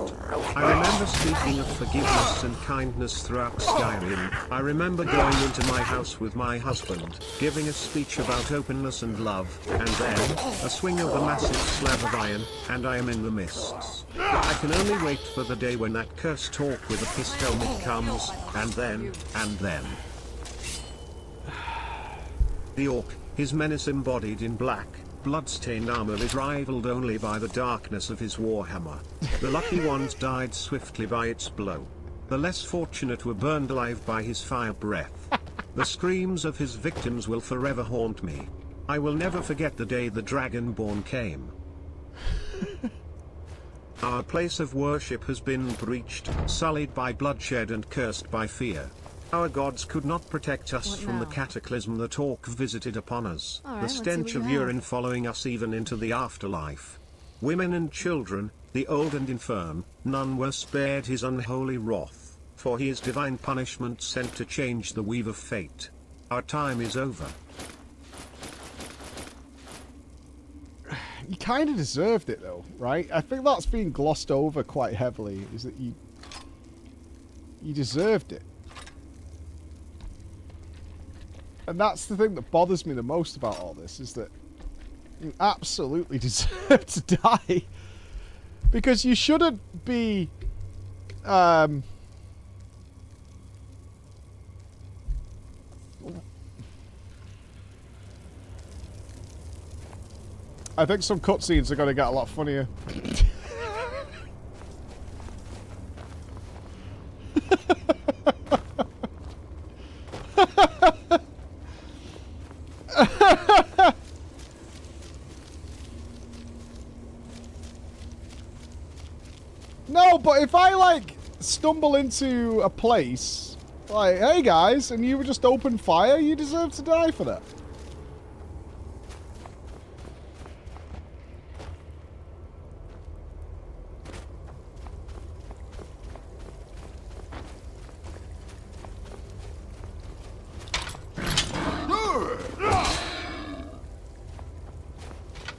I remember speaking of forgiveness and kindness throughout Skyrim. I remember going into my house with my husband, giving a speech about openness and love, and then, a swing of a massive slab of iron, and I am in the mists. I can only wait for the day when that cursed orc with a pissed helmet comes, and then... The orc, his menace embodied in black, blood-stained armor, is rivaled only by the darkness of his warhammer. The lucky ones died swiftly by its blow. The less fortunate were burned alive by his fire breath. The screams of his victims will forever haunt me. I will never forget the day the Dragonborn came. Our place of worship has been breached, sullied by bloodshed and cursed by fear. Our gods could not protect us from the cataclysm that orc visited upon us, the stench of urine following us even into the afterlife. Women and children, the old and infirm, none were spared his unholy wrath, for he is divine punishment sent to change the weave of fate. Our time is over. You kind of deserved it though, right? I think that's been glossed over quite heavily, is that you deserved it. And that's the thing that bothers me the most about all this, is that you absolutely deserve to die. Because you shouldn't be... I think some cutscenes are going to get a lot funnier. No, but if I, like, stumble into a place, like, hey guys, and you would just open fire, you deserve to die for that.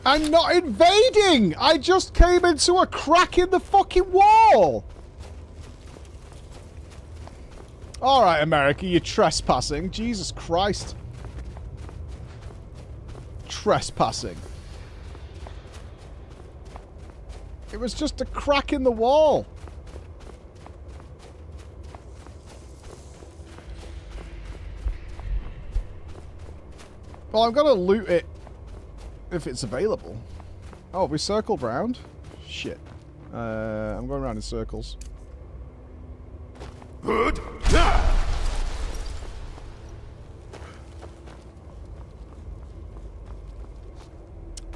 I'm not invading! I just came into a crack in the fucking wall! Alright, America, you're trespassing. Jesus Christ. Trespassing. It was just a crack in the wall. Well, I'm gonna loot it. If it's available. Oh, we circled round? Shit. I'm going around in circles. Good.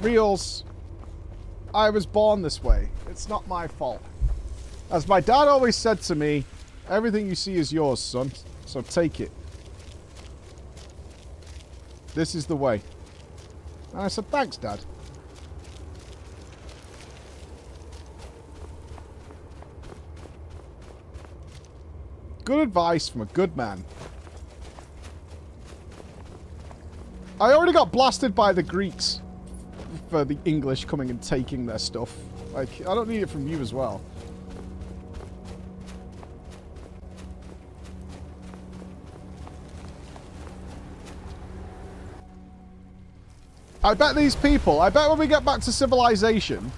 Reals. I was born this way. It's not my fault. As my dad always said to me, everything you see is yours, son. So take it. This is the way. And I said, thanks, Dad. Good advice from a good man. I already got blasted by the Greeks for the English coming and taking their stuff. Like, I don't need it from you as well. I bet these people, I bet when we get back to civilization,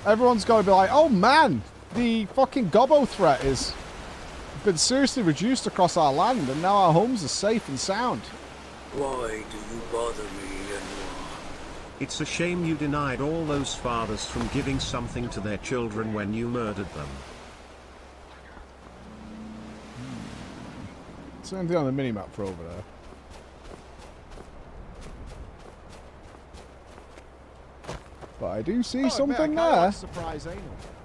everyone's going to be like, oh man, the fucking gobbo threat has been seriously reduced across our land and now our homes are safe and sound. Why do you bother me anymore? It's a shame you denied all those fathers from giving something to their children when you murdered them. It's anything on the minimap for over there. But I do see something there.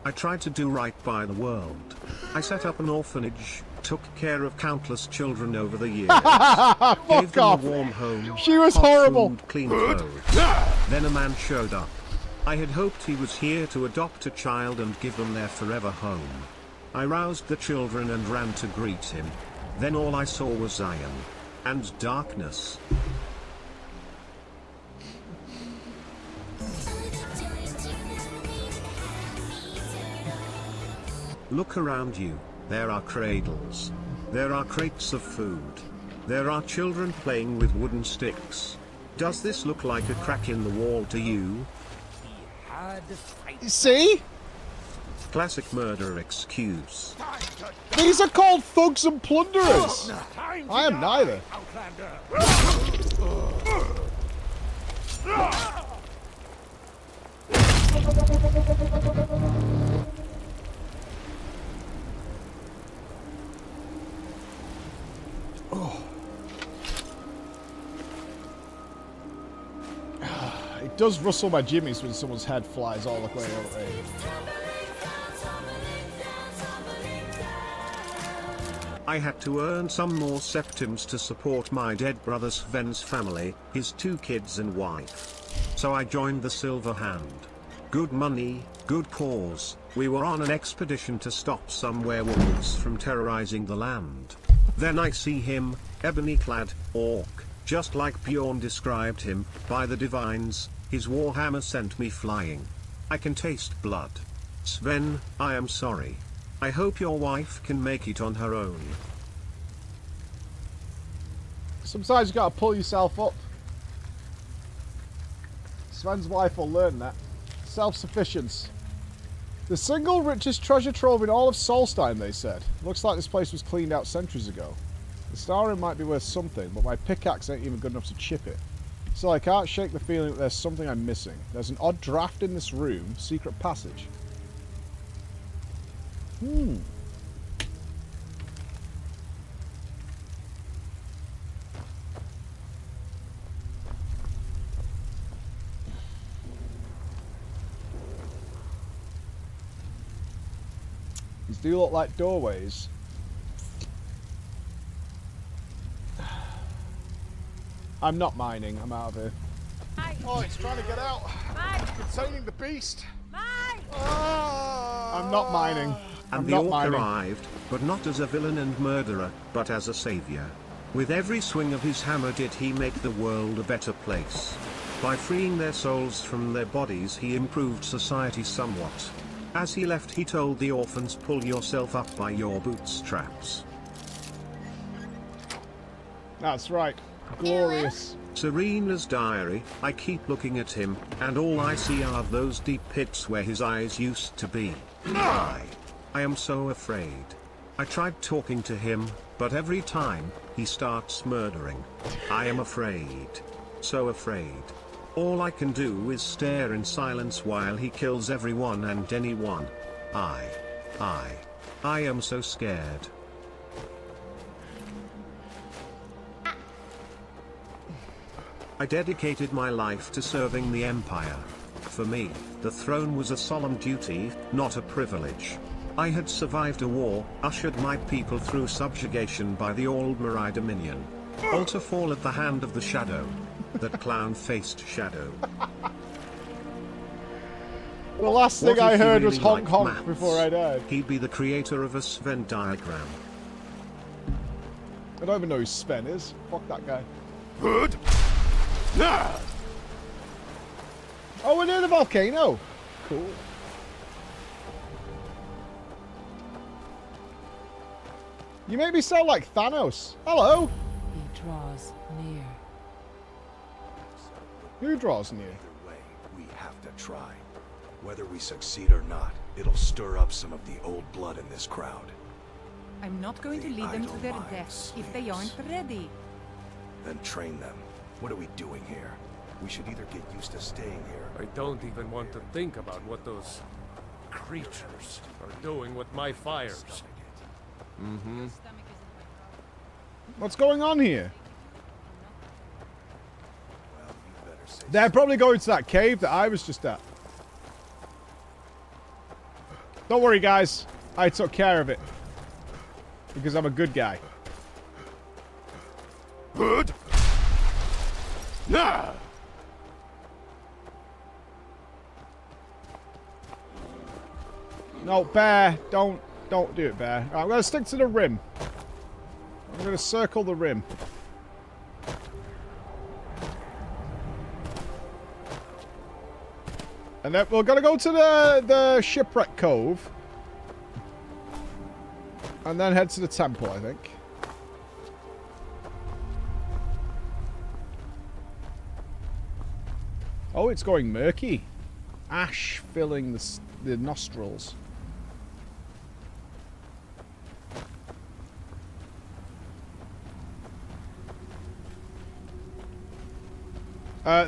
I tried to do right by the world. I set up an orphanage, took care of countless children over the years, gave them a warm home, she was hot horrible. food, clean clothes. Then a man showed up. I had hoped he was here to adopt a child and give them their forever home. I roused the children and ran to greet him. Then all I saw was Zion and darkness. Look around you. There are cradles. There are crates of food. There are children playing with wooden sticks. Does this look like a crack in the wall to you? See? Classic murder excuse. These are called thugs and plunderers. I am neither. Oh. It does rustle my jimmies when someone's head flies all the way over. I had to earn some more septims to support my dead brother Sven's family, his 2 kids and wife. So I joined the Silver Hand. Good money, good cause. We were on an expedition to stop some werewolves from terrorizing the land. Then I see him, ebony-clad, orc, just like Bjorn described him, by the divines, his warhammer sent me flying. I can taste blood. Sven, I am sorry. I hope your wife can make it on her own. Sometimes you gotta pull yourself up. Sven's wife will learn that. Self-sufficiency. The single richest treasure trove in all of Solstheim, they said. Looks like this place was cleaned out centuries ago. The star might be worth something, but my pickaxe ain't even good enough to chip it. So I can't shake the feeling that there's something I'm missing. There's an odd draft in this room. Secret passage. These do look like doorways. I'm not mining. I'm out of here. Oh, it's trying to get out. Containing the beast. I'm not mining. And the orc arrived, but not as a villain and murderer, but as a savior. With every swing of his hammer did he make the world a better place. By freeing their souls from their bodies he improved society somewhat. As he left he told the orphans, pull yourself up by your bootstraps. That's right. Glorious. Serena's diary, I keep looking at him, and all I see are those deep pits where his eyes used to be. I am so afraid. I tried talking to him, but every time, he starts murdering. I am afraid. So afraid. All I can do is stare in silence while he kills everyone and anyone. I am so scared. I dedicated my life to serving the Empire. For me, the throne was a solemn duty, not a privilege. I had survived a war, ushered my people through subjugation by the Aldmeri Dominion. All to fall at the hand of the Shadow. That clown-faced Shadow. The last thing I heard was honk honk before I died. He'd be the creator of a Sven diagram. I don't even know who Sven is. Fuck that guy. Good. Oh, we're near the volcano. Cool. You make me sound like Thanos. Hello. He draws near. Who draws near? Either way, we have to try. Whether we succeed or not, it'll stir up some of the old blood in this crowd. I'm not going to lead them to their deaths if they aren't ready. Then train them. What are we doing here? We should either get used to staying here. I don't even want to think about what those creatures are doing with my fires. Mm-hmm. What's going on here? They're probably going to that cave that I was just at. Don't worry, guys. I took care of it. Because I'm a good guy. Good? Yeah! No, Bear. Don't do it, Bear. Right, I'm going to stick to the rim. I'm going to circle the rim. And then we're going to go to the Shipwreck Cove. And then head to the temple, I think. Oh, it's going murky. Ash filling the nostrils.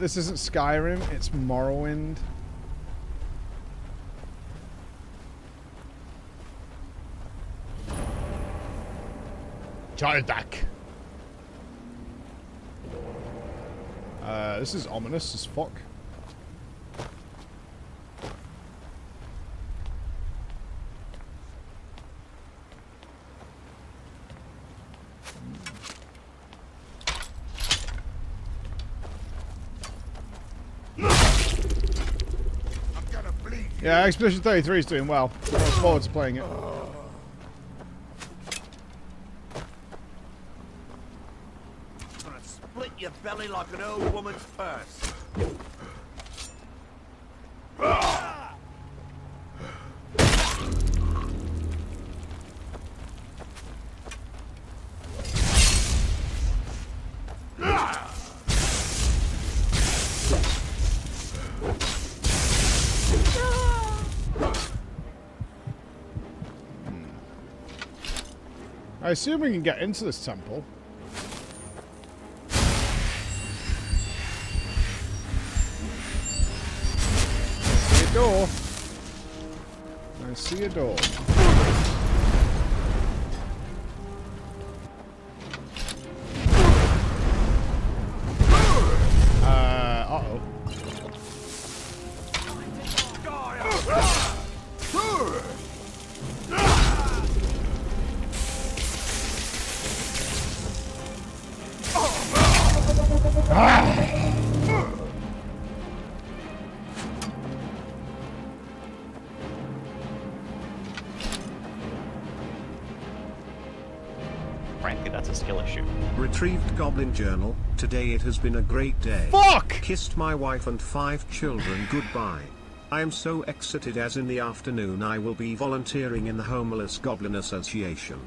This isn't Skyrim, it's Morrowind. Childak. This is ominous as fuck. Yeah, Expedition 33 is doing well. I look forward to playing it. Gonna split your belly like an old woman's purse. I assume we can get into this temple. I see a door. I see a door. Uh-oh. Frankly, that's a skill issue. Retrieved Goblin Journal. Today it has been a great day. Fuck! Kissed my wife and 5 children goodbye. I am so excited as in the afternoon I will be volunteering in the Homeless Goblin Association.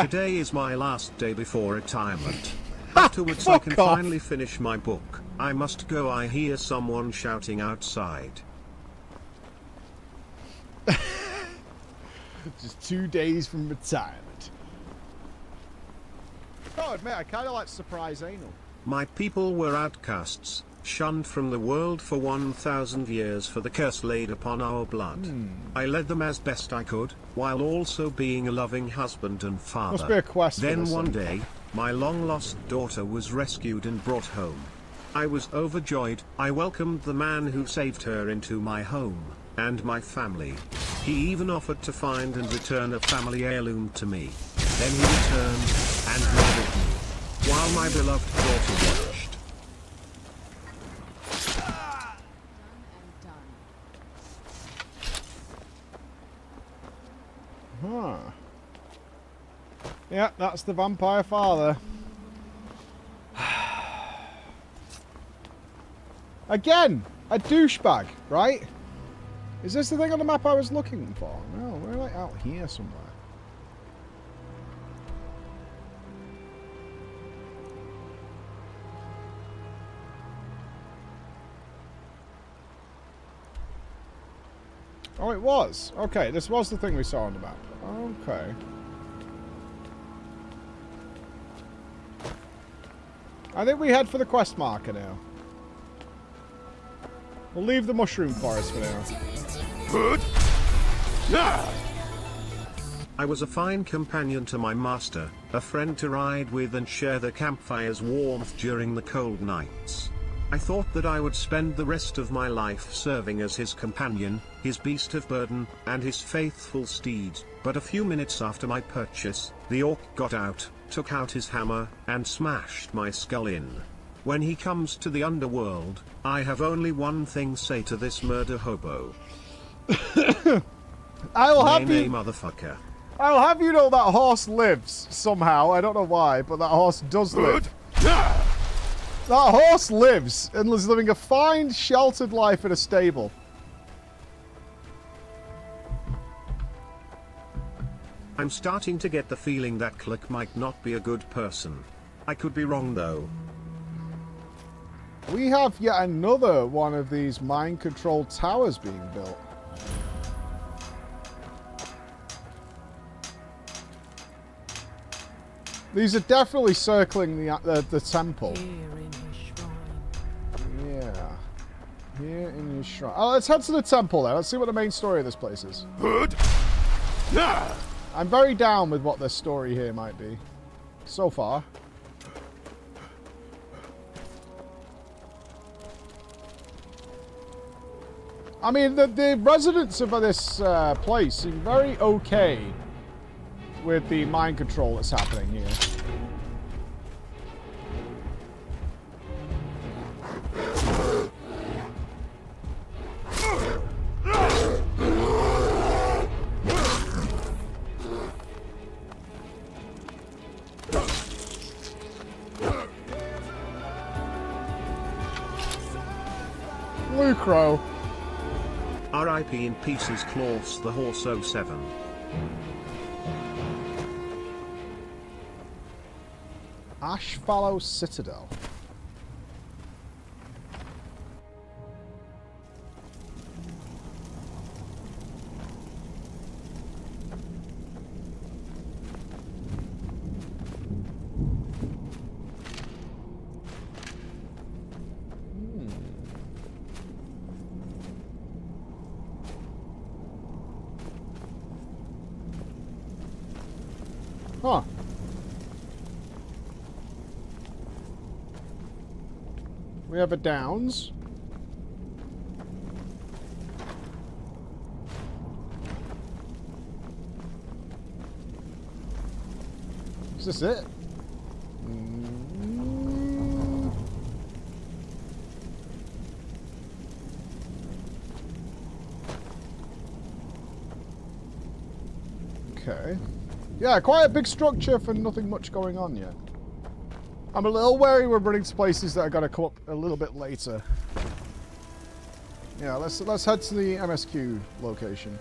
Today is my last day before retirement. Afterwards I can finally finish my book. I must go. I hear someone shouting outside. Just 2 days from retirement. Oh, admit, I kind of like surprise anal. My people were outcasts, shunned from the world for 1,000 years for the curse laid upon our blood. I led them as best I could, while also being a loving husband and father. Must be a quest for Then this one thing. day, my long-lost daughter was rescued and brought home. I was overjoyed. I welcomed the man who saved her into my home, and my family. He even offered to find and return a family heirloom to me. Then he returned, and murdered me, while my beloved daughter watched. Huh. Yeah, that's the vampire father. Again, a douchebag, right? Is this the thing on the map I was looking for? No, we're like out here somewhere. Oh, it was. Okay, this was the thing we saw on the map. Okay. I think we head for the quest marker now. We'll leave the mushroom forest for now. Good. I was a fine companion to my master, a friend to ride with and share the campfire's warmth during the cold nights. I thought that I would spend the rest of my life serving as his companion, his beast of burden, and his faithful steed, but a few minutes after my purchase, the orc got out, took out his hammer, and smashed my skull in. When he comes to the underworld, I have only one thing say to this murder hobo. I'll have you, motherfucker. I'll have you know that horse lives somehow. I don't know why, but that horse does live. That horse lives and is living a fine, sheltered life in a stable. I'm starting to get the feeling that Click might not be a good person. I could be wrong though. We have yet another one of these mind-controlled towers being built. These are definitely circling the temple. Yeah. Here in his shrine. Oh, let's head to the temple then. Let's see what the main story of this place is. Good. I'm very down with what this story here might be. So far. I mean, the residents of this place seem very okay with the mind control that's happening here. Lucro. R.I.P. in pieces Klaus the Horse 07. Ashfallow Citadel. Huh. We have a Downs. Is this it? Okay. Yeah, quite a big structure for nothing much going on yet. I'm a little wary we're running to places that are going to come up a little bit later. Yeah, let's head to the MSQ location.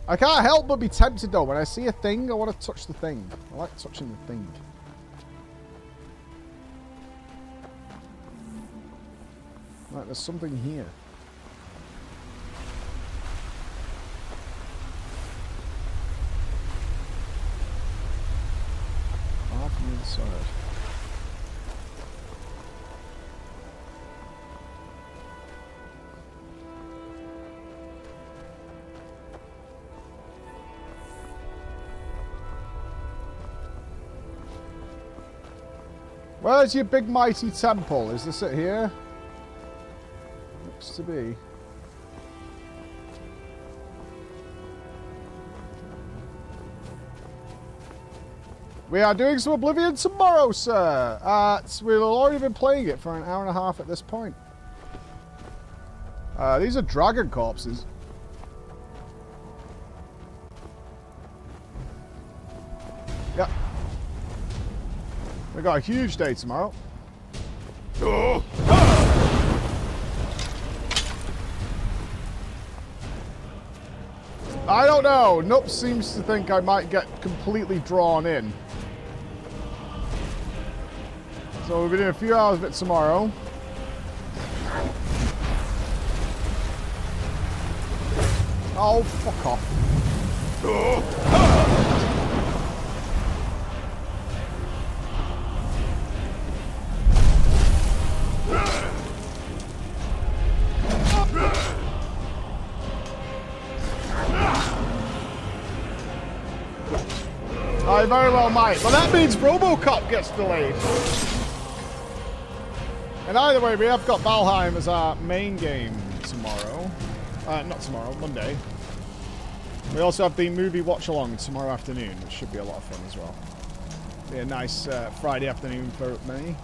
I can't help but be tempted though. When I see a thing, I want to touch the thing. I like touching the thing. Right, there's something here. Inside. Where's your big mighty temple? Is this it here? Looks to be. We are doing some Oblivion tomorrow, sir. We've already been playing it for an hour and a half at this point. These are dragon corpses. Yep. We got a huge day tomorrow. I don't know. Nup seems to think I might get completely drawn in. So we'll be doing a few hours of it tomorrow. Oh, fuck off. I very well might. But that means RoboCop gets delayed. And either way, we have got Valheim as our main game tomorrow. Not tomorrow, Monday. We also have the movie watch-along tomorrow afternoon, which should be a lot of fun as well. Be a nice Friday afternoon for me.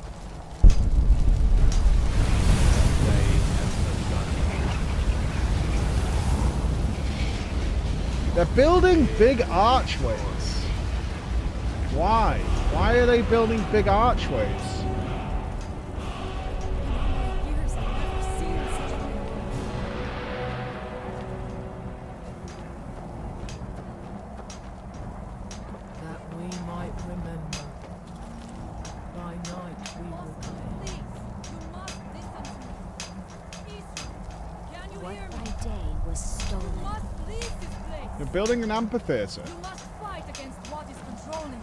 They're building big archways. Why? Why are they building big archways? Building an amphitheater. You must fight against what is controlling.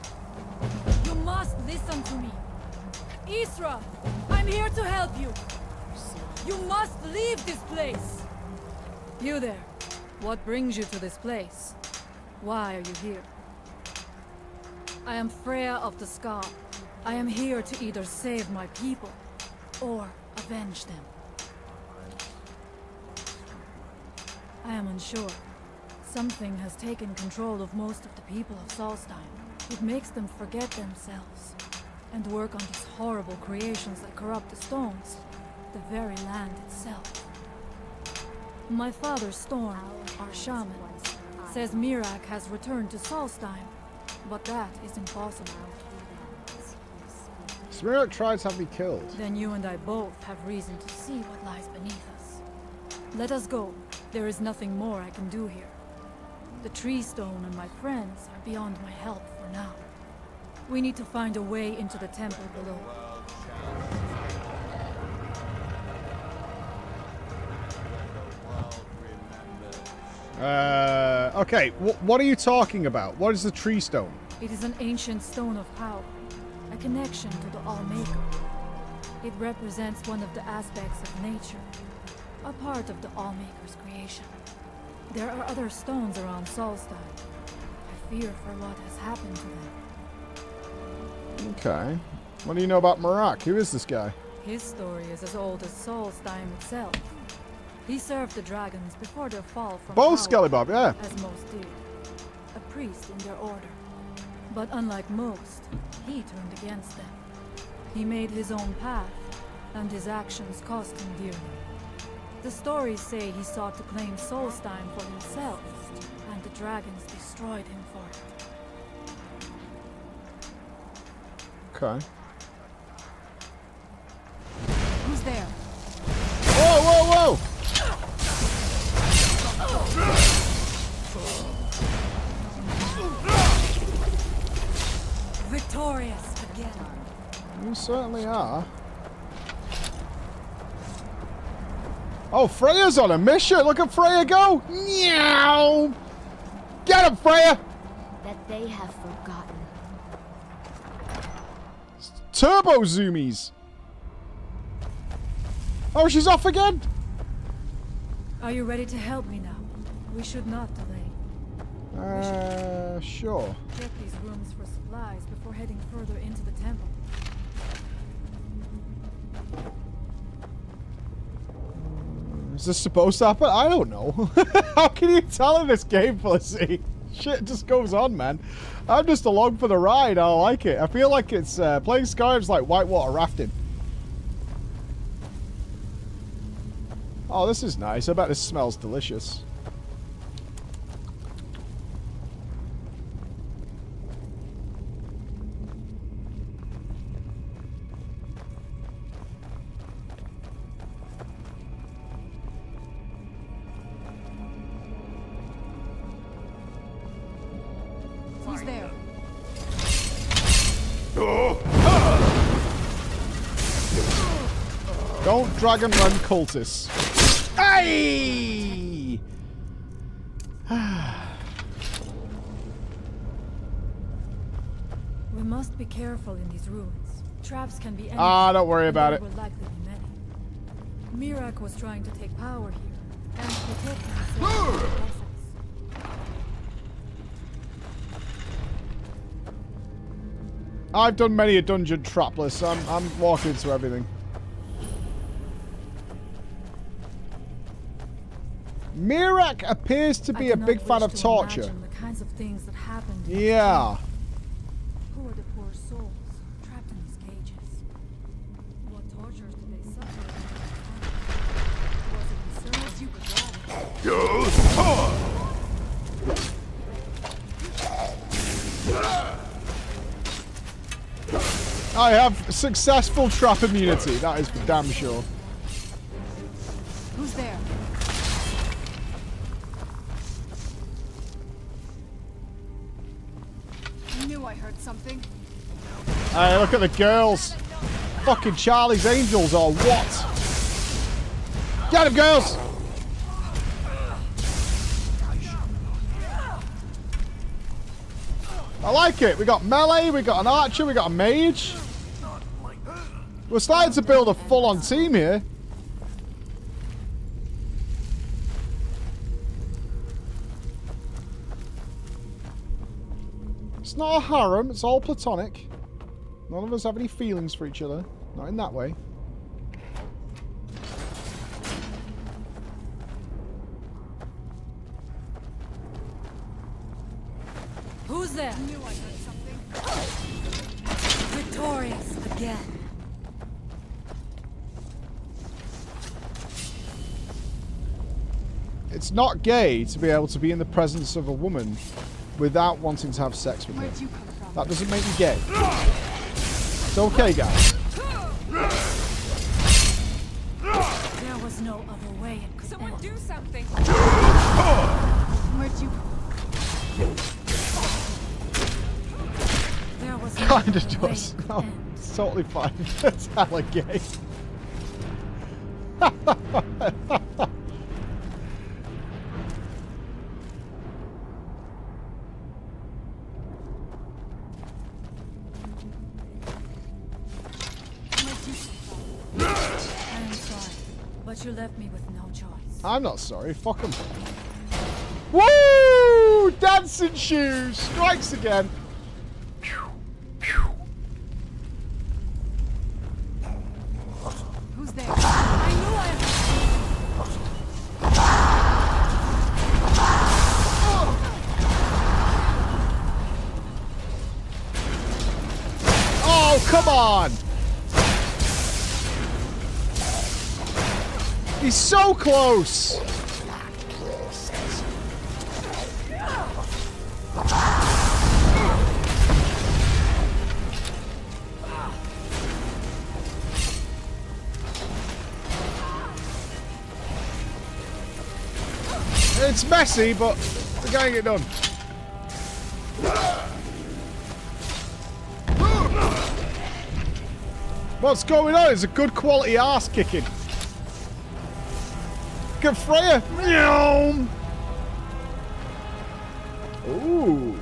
You must listen to me. Isra, I'm here to help you. You must leave this place. You there. What brings you to this place? Why are you here? I am Freya of the Scar. I am here to either save my people or avenge them. I am unsure. Something has taken control of most of the people of Solstheim. It makes them forget themselves and work on these horrible creations that corrupt the stones, the very land itself. My father, Storm, our shaman, says Mirak has returned to Solstheim, but that is impossible. Mirak tried to have me killed. Then you and I both have reason to see what lies beneath us. Let us go. There is nothing more I can do here. The tree stone and my friends are beyond my help for now. We need to find a way into the temple below. Okay, what are you talking about? What is the tree stone? It is an ancient stone of power, a connection to the All-Maker. It represents one of the aspects of nature, a part of the All-Maker's creation. There are other stones around Solstheim. I fear for what has happened to them. Okay. What do you know about Mirak? Who is this guy? His story is as old as Solstheim itself. He served the dragons before their fall from Both power, Skelly Bob, yeah. as most did. A priest in their order. But unlike most, he turned against them. He made his own path, and his actions cost him dearly. The stories say he sought to claim Solstheim for himself, and the dragons destroyed him for it. Okay. Who's there? Whoa, whoa, whoa! Victorious again. You certainly are. Oh, Freya's on a mission. Look at Freya go. Meow. Get him, Freya. That they have forgotten. Turbo zoomies. Oh, she's off again. Are you ready to help me now? We should not delay. Sure. Check these rooms for supplies before heading further into the temple. Is this supposed to happen? I don't know. How can you tell in this game, Felicity? Shit just goes on, man. I'm just along for the ride. I like it. I feel like it's playing Skyrim's like whitewater rafting. Oh, this is nice. I bet this smells delicious. Who's there? Don't dragon run cultists. Hey! We must be careful in these ruins. Traps can be don't worry about it. Will likely be many. Mirak was trying to take power here and protect himself from the I've done many a dungeon trapless. I'm walking into everything. Mirak appears to be a big fan of torture. The kinds of things that happened. Yeah. Who are the poor souls trapped in these cages? What tortures did they suffer? Was it themselves you could I have successful trap immunity. That is for damn sure. Who's there? I knew I heard something. Hey, look at the girls. Fucking Charlie's Angels or what? Get him, girls! I like it. We got melee, we got an archer, we got a mage. We're starting to build a full-on team here. It's not a harem, it's all platonic. None of us have any feelings for each other. Not in that way. Who's there? I knew I heard something. Victorious again. It's not gay to be able to be in the presence of a woman without wanting to have sex with her. That doesn't make you gay. It's okay, guys. There was no other way it could Someone end. do something. Where'd you... There was no Kinda other way does. it could Oh, end. it's totally fine. It's hella gay. I am sorry, but you left me with no choice. I'm not sorry. Fuck them. Woo! Dancing shoes! Strikes again. Who's there? I knew I heard. Oh, come on! He's so close! It's messy, but we're getting it done. What's going on? It's a good quality ass kicking. Good Freya. Meow. Ooh.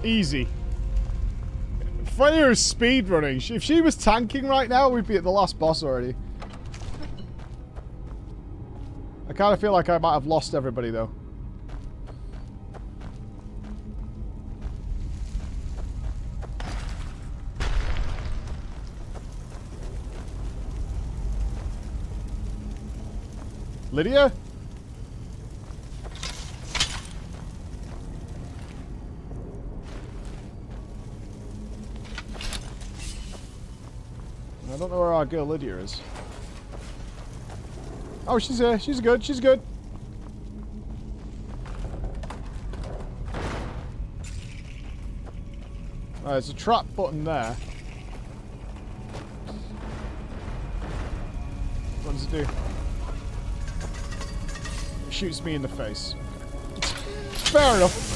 Easy. Freya is speedrunning. If she was tanking right now, we'd be at the last boss already. I kind of feel like I might have lost everybody, though. Lydia? I don't know where our girl Lydia is. Oh, she's here. She's good. She's good. There's a trap button there. What does it do? It shoots me in the face. Fair enough.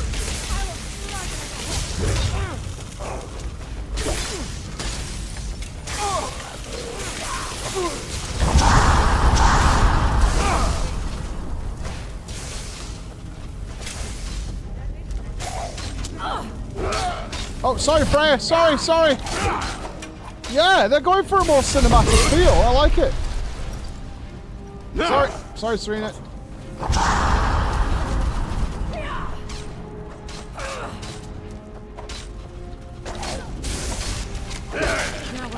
sorry, Freya. Sorry. Yeah, they're going for a more cinematic feel. I like it. Sorry, Serena.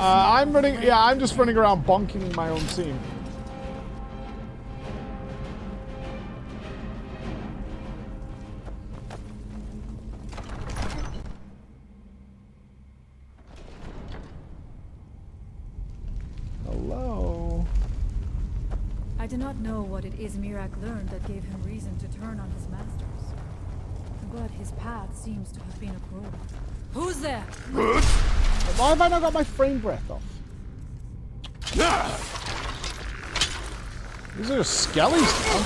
I'm running. Yeah, I'm just running around bonking my own team. Hello. I do not know what it is Mirak learned that gave him reason to turn on his masters. But his path seems to have been a road. Who's there? Why have I not got my frame breath off? These are just skellies now.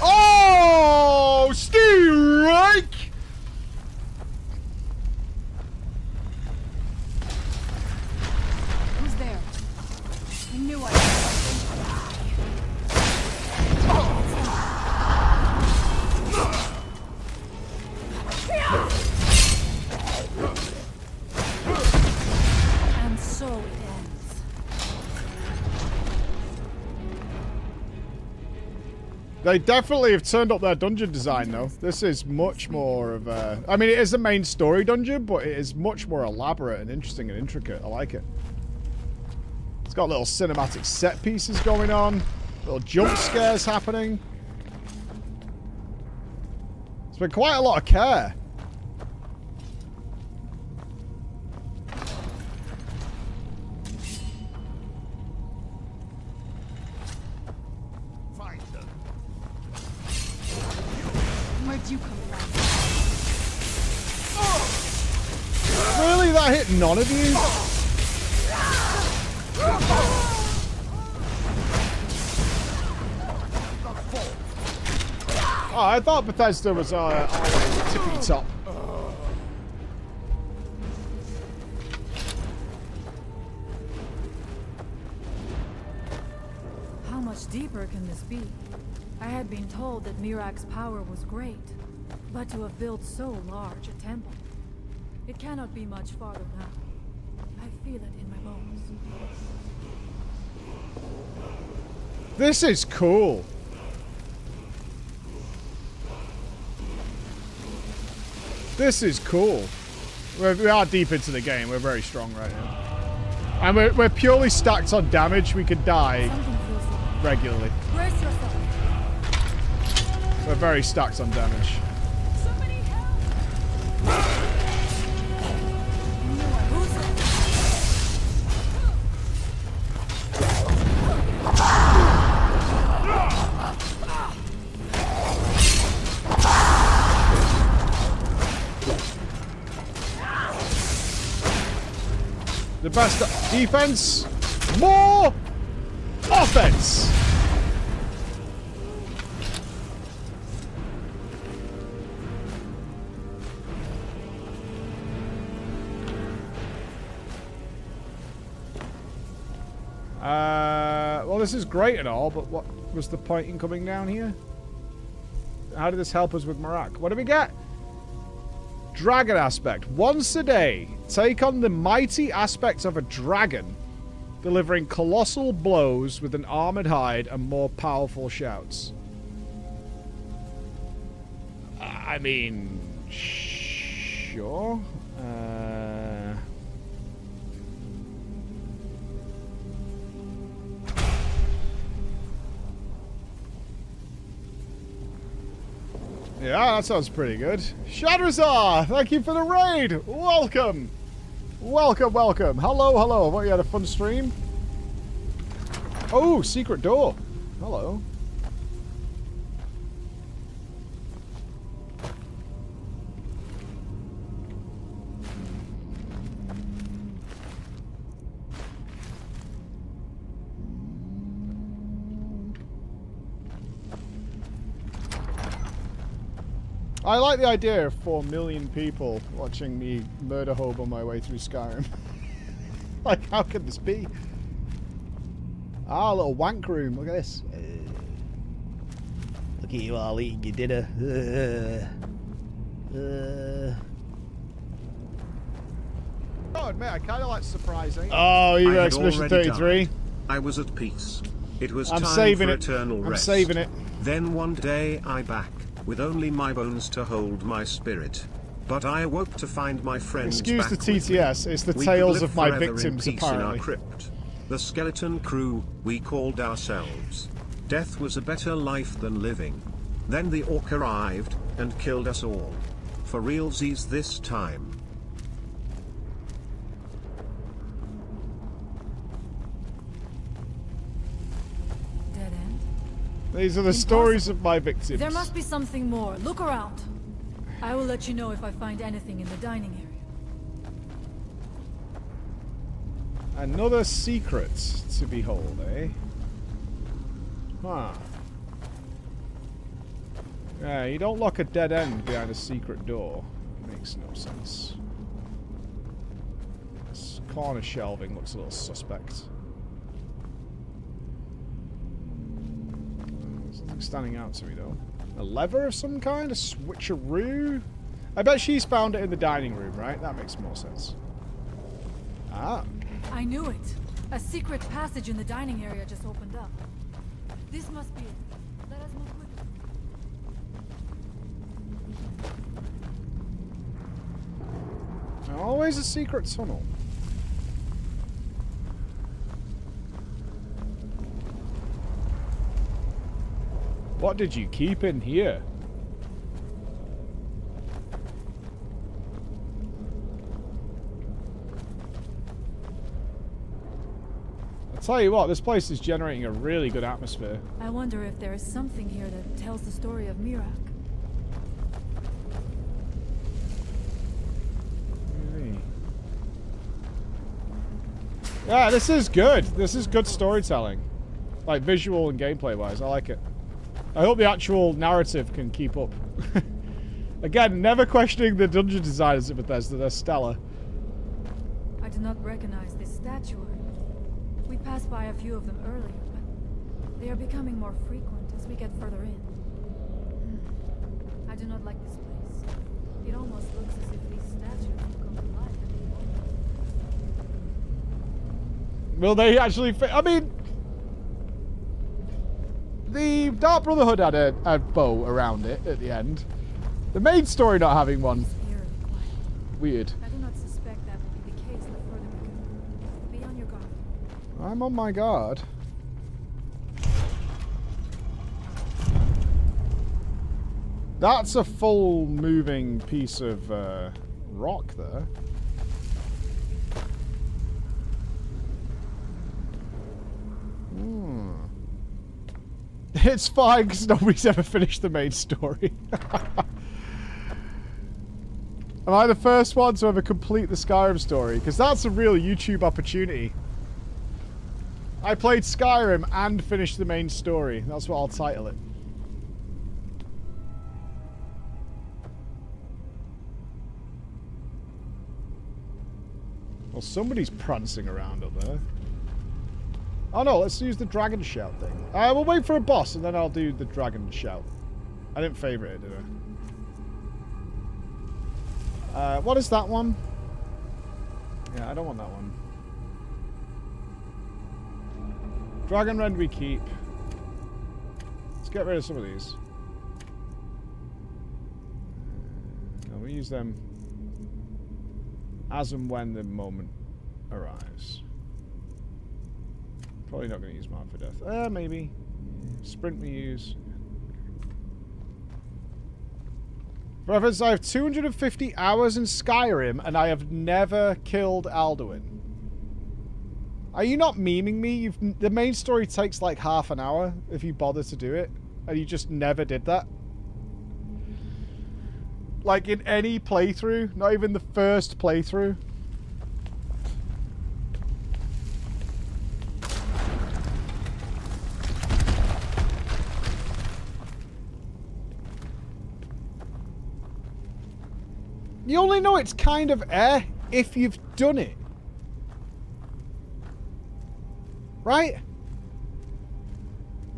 Oh, Strike! Who's there? I knew I And so it ends. They definitely have turned up their dungeon design, though. This is much more of a... I mean, it is the main story dungeon, but it is much more elaborate and interesting and intricate. I like it. It's got little cinematic set pieces going on. Little jump scares happening. It's been quite a lot of care. Where'd you come from? Really? That hit none of you? Oh, I thought Bethesda was tippy top. How much deeper can this be? I had been told that Mirak's power was great, but to have built so large a temple, it cannot be much farther now. I feel it in my bones. This is cool. This is cool. We are deep into the game. We're very strong right now. And we're purely stacked on damage. We could die regularly. Brace yourself. We're very stacked on damage. Somebody help! The best defense, more offense. Well, this is great and all, but what was the point in coming down here? How did this help us with Marak? What do we get? Dragon aspect. Once a day, take on the mighty aspects of a dragon, delivering colossal blows with an armored hide and more powerful shouts. I mean, sure. Yeah, that sounds pretty good. Shadrazar, thank you for the raid. Welcome. Welcome, welcome. Hello, hello. What, you had a fun stream? Oh, secret door. Hello. I like the idea of 4 million people watching me murder hobo my way through Skyrim. Like, how could this be? Ah, a little wank room. Look at this. Look at you all eating your dinner. gotta admit, I kind of like surprising. Oh, you I were had Expedition already 33. died. I was at peace. It was I'm time saving for it. eternal I'm rest. saving it. Then one day I back, with only my bones to hold my spirit. But I awoke to find my friends Excuse back the with me. TTS, it's the We tales could live of my forever in victims, peace in apparently. our crypt. The skeleton crew, we called ourselves. Death was a better life than living. Then the orc arrived, and killed us all. For realsies this time. Dead end? These are the stories of my victims. There must be something more. Look around. I will let you know if I find anything in the dining area. Another secret to behold, eh? Huh. Yeah, you don't lock a dead end behind a secret door. Makes no sense. This corner shelving looks a little suspect. There's nothing standing out to me, though. A lever of some kind? A switcheroo? I bet she's found it in the dining room, right? That makes more sense. Ah. I knew it. A secret passage in the dining area just opened up. This must be it. Let us move quickly. Always a secret tunnel. What did you keep in here? I'll tell you what, this place is generating a really good atmosphere. I wonder if there is something here that tells the story of Mirak. Yeah, this is good. This is good storytelling. Like, visual and gameplay wise, I like it. I hope the actual narrative can keep up. Again, never questioning the dungeon designers of Bethesda, they're stellar. I do not recognize this statuary. We passed by a few of them earlier, but they are becoming more frequent as we get further in. I do not like this place. It almost looks as if these statues will come to life. Will they actually I mean, the Dark Brotherhood had a bow around it at the end. The main story not having one. Weird. I do not suspect that will be the case the further we go. Be on your guard. I'm on my guard. That's a full moving piece of rock there. It's fine because nobody's ever finished the main story. Am I the first one to ever complete the Skyrim story? Because that's a real YouTube opportunity. I played Skyrim and finished the main story. That's what I'll title it. Well, somebody's prancing around up there. Oh no, let's use the dragon shout thing. We'll wait for a boss and then I'll do the dragon shout. I didn't favorite it, did I? What is that one? Yeah, I don't want that one. Dragon Rend we keep. Let's get rid of some of these. And we use them as and when the moment arrives. Probably not going to use Mark for Death. Maybe. Sprint we use. Brothers, I have 250 hours in Skyrim and I have never killed Alduin. Are you not memeing me? The main story takes like half an hour if you bother to do it. And you just never did that. Like in any playthrough, not even the first playthrough. You only know it's kind of if you've done it. Right?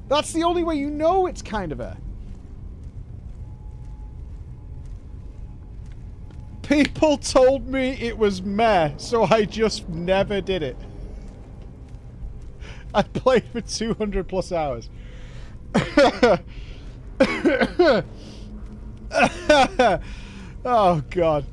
That's the only way you know it's kind of People told me it was meh, so I just never did it. I played for 200 plus hours. Oh god.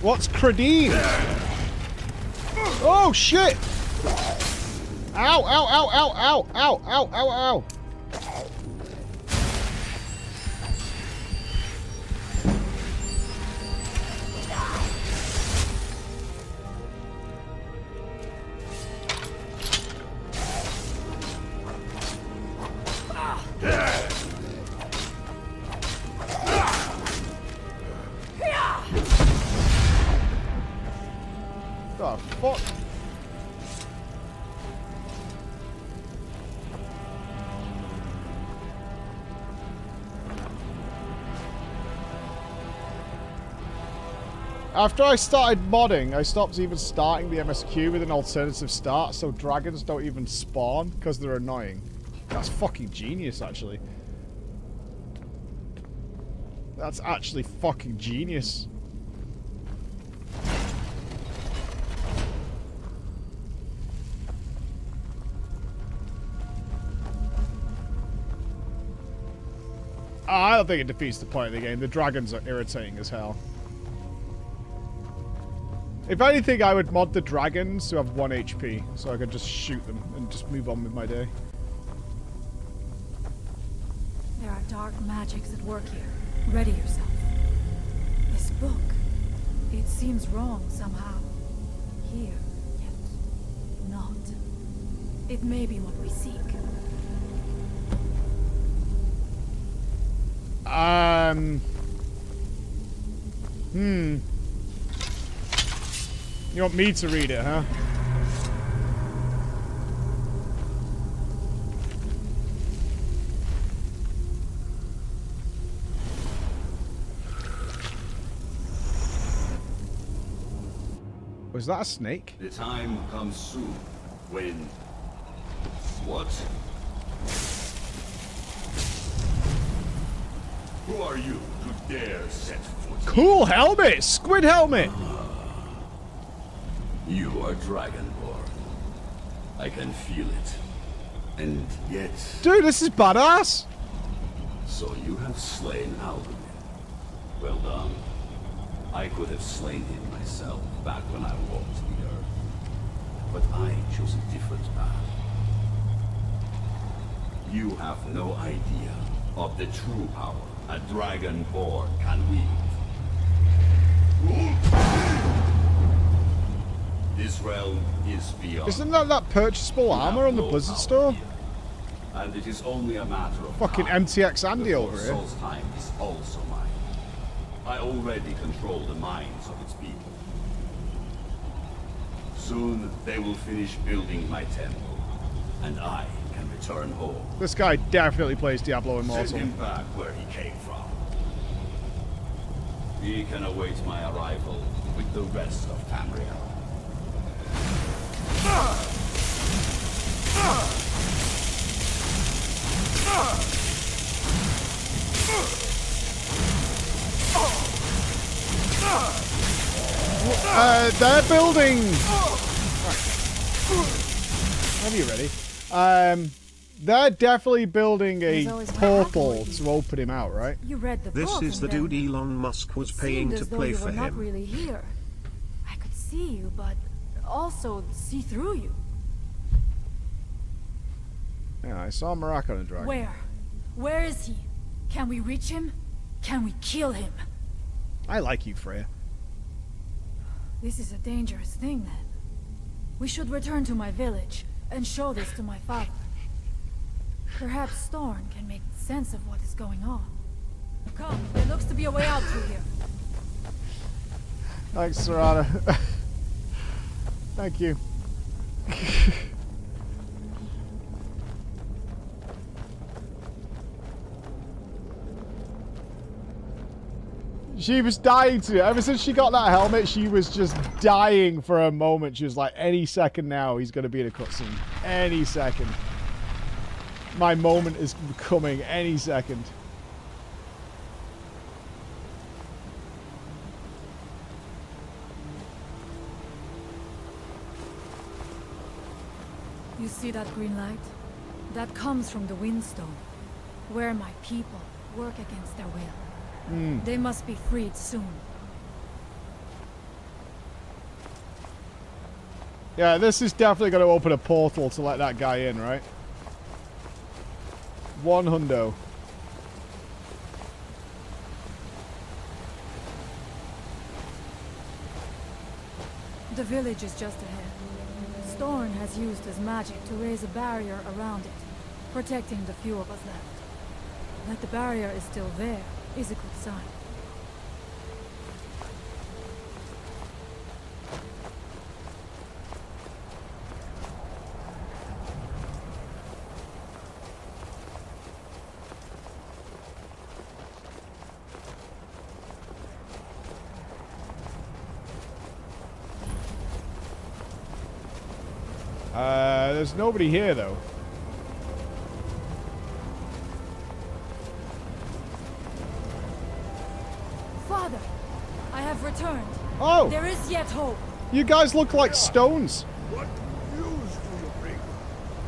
What's Cradine? Oh shit! Ow, ow, ow, ow, ow, ow, ow, ow, ow. The fuck? After I started modding, I stopped even starting the MSQ with an alternative start, so dragons don't even spawn because they're annoying. That's fucking genius, actually. That's actually fucking genius. I don't think it defeats the point of the game. The dragons are irritating as hell. If anything, I would mod the dragons to have 1 HP, so I could just shoot them and just move on with my day. There are dark magics at work here. Ready yourself. This book, it seems wrong somehow. Here, yet not. It may be what we seek. You want me to read it, huh? Was that a snake? The time comes soon when... What? Who are you to dare set foot? Cool helmet! Squid helmet! You are Dragonborn. I can feel it. And yet... Dude, this is badass! So you have slain Oblivion. Well done. I could have slain him myself back when I walked the earth. But I chose a different path. You have no idea of the true power a Dragonborn can wield. This realm is beyond. Isn't that purchasable armor on the Blizzard store? And it is only a matter of fucking time. MTX Andy over here. Soul's time is also mine. I already control the minds of its people. Soon they will finish building my temple, and I can return home. This guy definitely plays Diablo Immortal. Send him back where he came from. He can await my arrival with the rest of Tamriel. They're building. Are you ready? They're definitely building a portal to open him out, right? You read the This book is the and dude Elon Musk was paying to play for you were not him. really here. I could see you, but also see through you. Yeah, I saw Marak on a dragon. Where? Where is he? Can we reach him? Can we kill him? I like you, Freya. This is a dangerous thing, then. We should return to my village and show this to my father. Perhaps Thorn can make sense of what is going on. Come, there looks to be a way out through here. Thanks, Serrana. Thank you. She was dying to. Ever since she got that helmet, she was just dying for a moment. She was like, any second now, he's going to be in a cutscene. Any second. My moment is coming any second. You see that green light? That comes from the Windstone, where my people work against their will. They must be freed soon. Yeah, this is definitely going to open a portal to let that guy in, right? 100. The village is just ahead. Storm has used his magic to raise a barrier around it, protecting the few of us left. That the barrier is still there is a good sign. There's nobody here, though. Father, I have returned. Oh! There is yet hope. You guys look like stones. What news do you bring?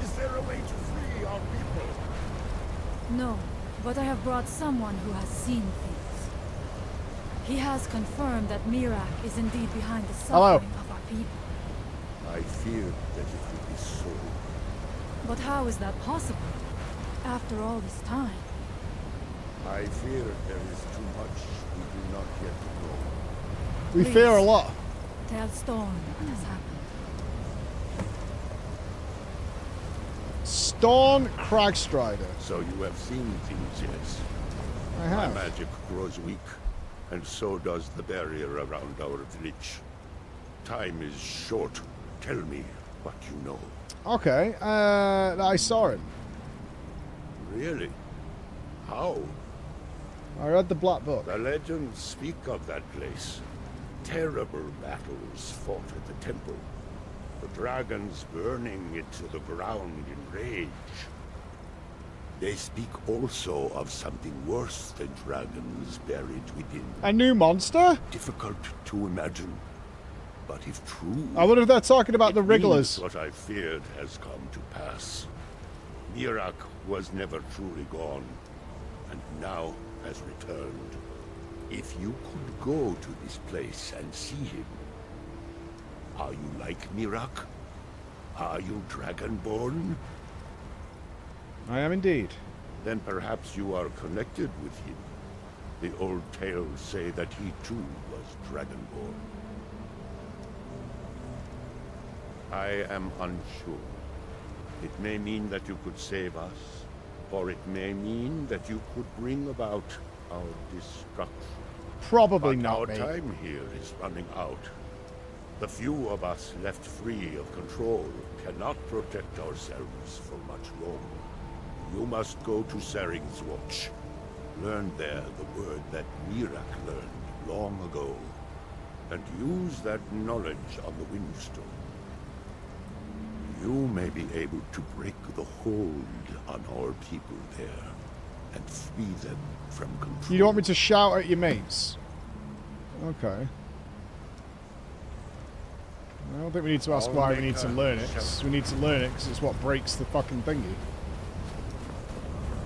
Is there a way to free our people? No, but I have brought someone who has seen things. He has confirmed that Mirak is indeed behind the suffering of our people. I feared that it would be so. But how is that possible? After all this time? I fear there is too much we do not yet know. We fear a lot. Tell Storm what has happened. Storm Cragstrider. So you have seen things, yes? I have. My magic grows weak, and so does the barrier around our village. Time is short. Tell me what you know. Okay, I saw him. Really? How? I read the Black Book. The legends speak of that place. Terrible battles fought at the temple. The dragons burning it to the ground in rage. They speak also of something worse than dragons buried within. A new monster? Difficult to imagine. But if true, I wonder if they're talking about the it Wrigglers. means what I feared has come to pass. Mirak was never truly gone, and now has returned. If you could go to this place and see him, are you like Mirak? Are you Dragonborn? I am indeed. Then perhaps you are connected with him. The old tales say that he too was Dragonborn. I am unsure. It may mean that you could save us, or it may mean that you could bring about our destruction. Probably but not, our mate. time here is running out. The few of us left free of control cannot protect ourselves for much longer. You must go to Saring's Watch. Learn there the word that Mirak learned long ago, and use that knowledge on the Windstone. You may be able to break the hold on our people there, and free them from control. You don't want me to shout at your mates? Okay. I don't think we need to ask why we need to learn it. We need to learn it because it's what breaks the fucking thingy.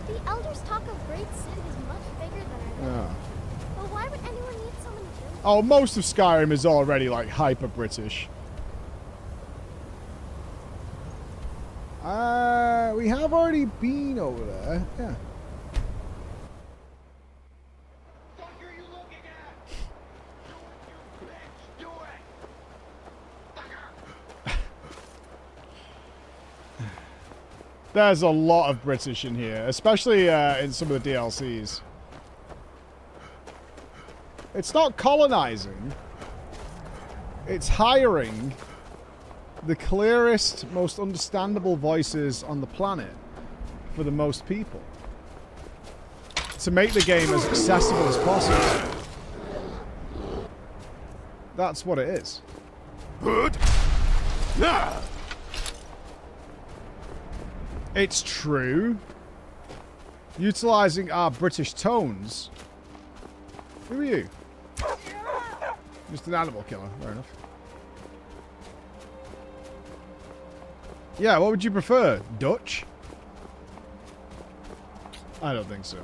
The elders talk of Great Sin is much bigger than I thought. But why would anyone need so many drinks? Oh, most of Skyrim is already like hyper British. We have already been over there. Yeah. There's a lot of British in here, especially in some of the DLCs. It's not colonizing. It's hiring the clearest, most understandable voices on the planet for the most people to make the game as accessible as possible. that's what it is. It's true. Utilizing our British tones. Who are you? Just an animal killer. Fair enough. Yeah, what would you prefer? Dutch? I don't think so.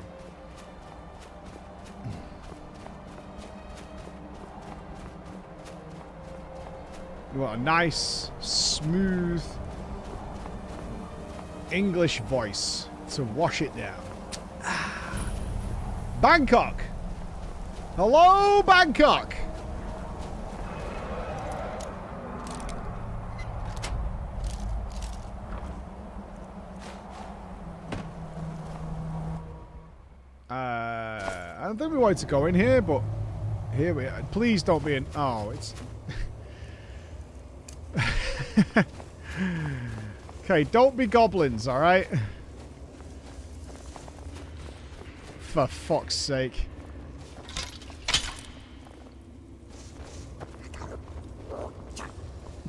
You want a nice, smooth English voice to wash it down. Bangkok! Hello, Bangkok! I don't think we wanted to go in here, but here we are. Please don't be in... Oh, it's... Okay, don't be goblins, alright? For fuck's sake.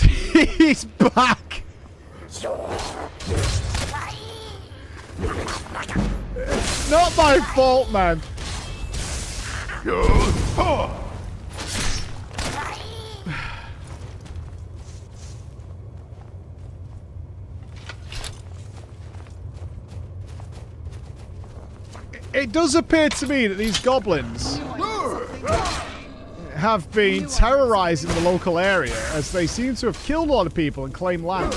He's back! It's not my fault, man. It does appear to me that these goblins have been terrorizing the local area, as they seem to have killed a lot of people and claimed land.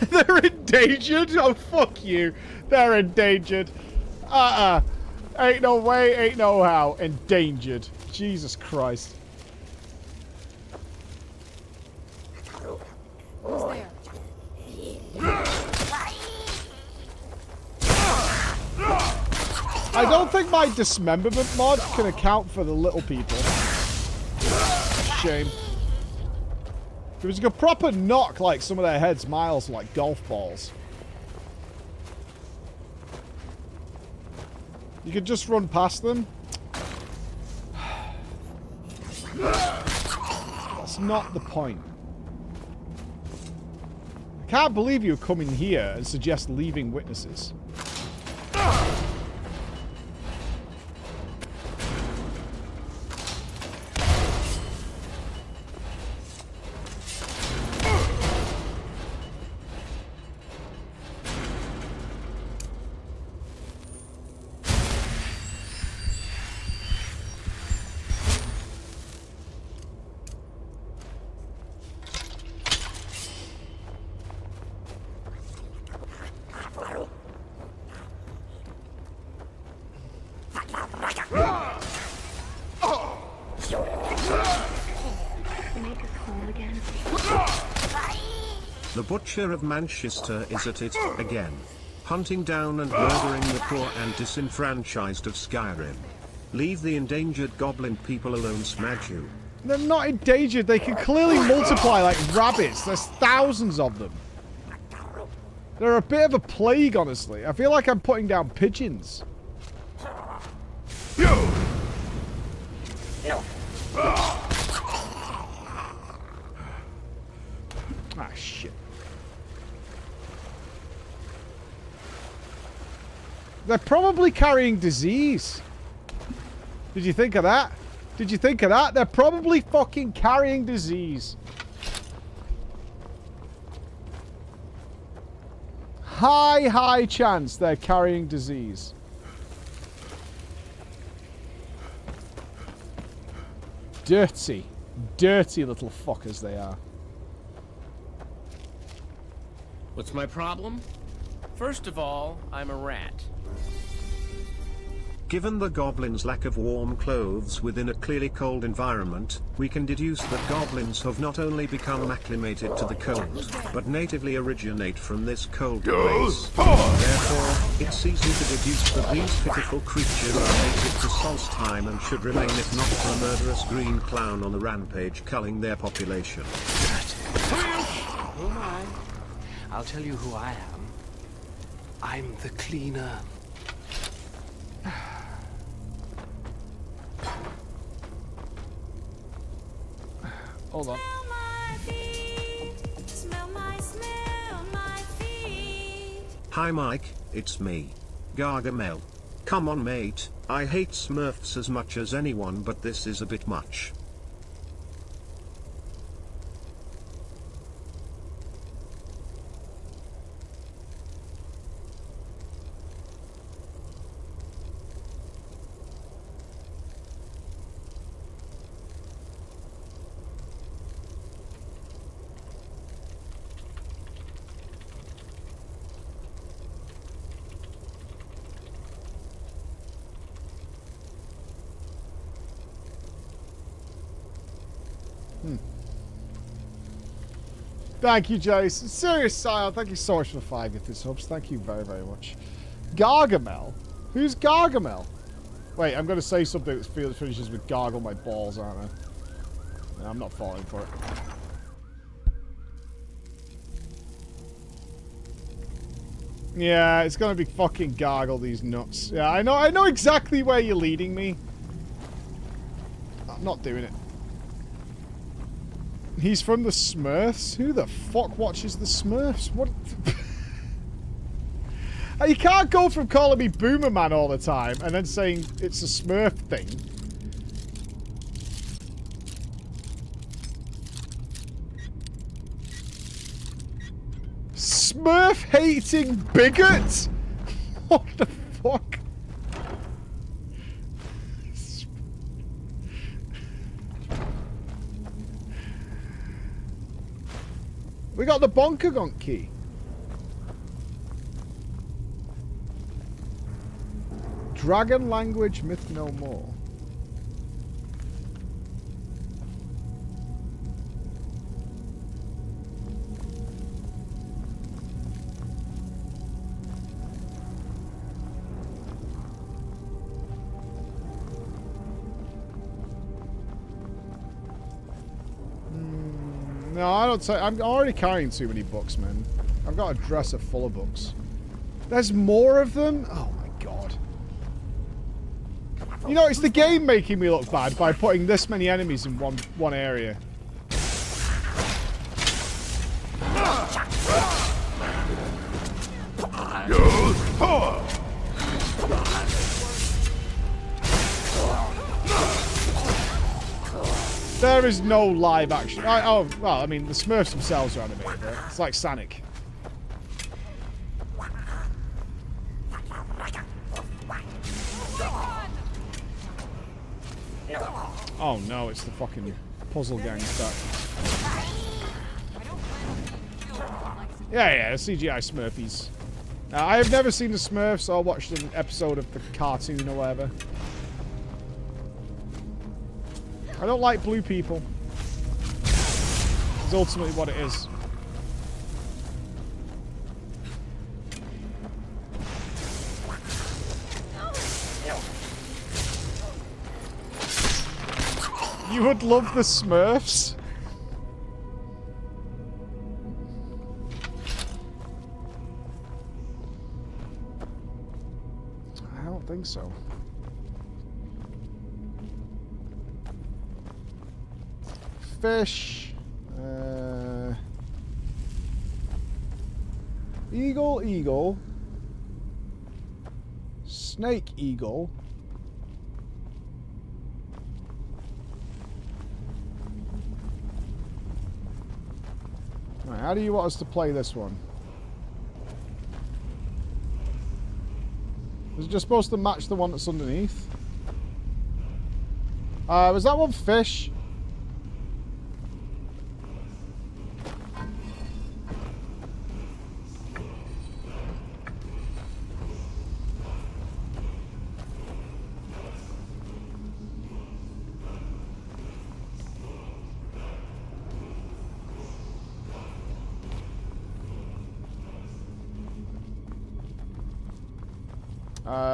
They're endangered? Oh, fuck you. They're endangered. Ain't no way, ain't no how. Endangered. Jesus Christ. Who's there? I don't think my dismemberment mod can account for the little people. Shame. If it was a proper knock, like some of their heads miles like golf balls. You could just run past them. That's not the point. I can't believe you come in here and suggest leaving witnesses. The Butcher of Manchester is at it again, hunting down and murdering the poor and disenfranchised of Skyrim. Leave the endangered goblin people alone, Smadju. They're not endangered. They can clearly multiply like rabbits. There's thousands of them. They're a bit of a plague, honestly. I feel like I'm putting down pigeons. Ah, shit. They're probably carrying disease. Did you think of that? Did you think of that? They're probably fucking carrying disease. High chance they're carrying disease. Dirty little fuckers they are. What's my problem? First of all, I'm a rat. Given the goblins' lack of warm clothes within a clearly cold environment, we can deduce that goblins have not only become acclimated to the cold, but natively originate from this cold place. Therefore, it's easy to deduce that these pitiful creatures are native to Solstheim and should remain if not for a murderous green clown on the rampage culling their population. Who am I? I'll tell you who I am. I'm the cleaner. Hold on. Hi Mike, it's me. Gargamel. Come on mate, I hate Smurfs as much as anyone but this is a bit much. Thank you, Jace. Serious Sile, thank you so much for the 5 gifted subs. Thank you very, very much. Gargamel? Who's Gargamel? Wait, I'm going to say something that finishes with gargle my balls, aren't I? No, I'm not falling for it. Yeah, it's going to be fucking gargle these nuts. Yeah, I know exactly where you're leading me. I'm not doing it. He's from the Smurfs? Who the fuck watches the Smurfs? What? You can't go from calling me Boomerman all the time and then saying it's a Smurf thing. Smurf-hating bigot? What the fuck? We got the Bonkergonk key. Dragon language, myth no more. No, I don't say. I'm already carrying too many books, man. I've got a dresser full of books. There's more of them? Oh my god. You know, it's the game making me look bad by putting this many enemies in one area. There is no live action. Oh, well, I mean, the Smurfs themselves are animated, right? It's like Sonic. Oh no, it's the fucking puzzle gang stuff. Yeah, CGI Smurfies. I have never seen the Smurfs or watched an episode of the cartoon or whatever. I don't like blue people. It's ultimately what it is. You would love the Smurfs? I don't think so. Fish. Eagle, eagle. Snake, eagle. Right, how do you want us to play this one? Is it just supposed to match the one that's underneath? Was that one fish?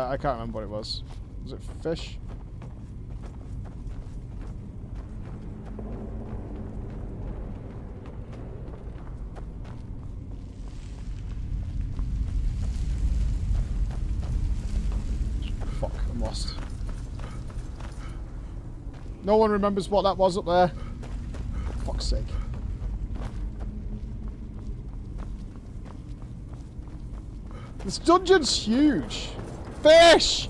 I can't remember what it was. Was it fish? Fuck, I'm lost. No one remembers what that was up there. fuck's sake. This dungeon's huge. Fish!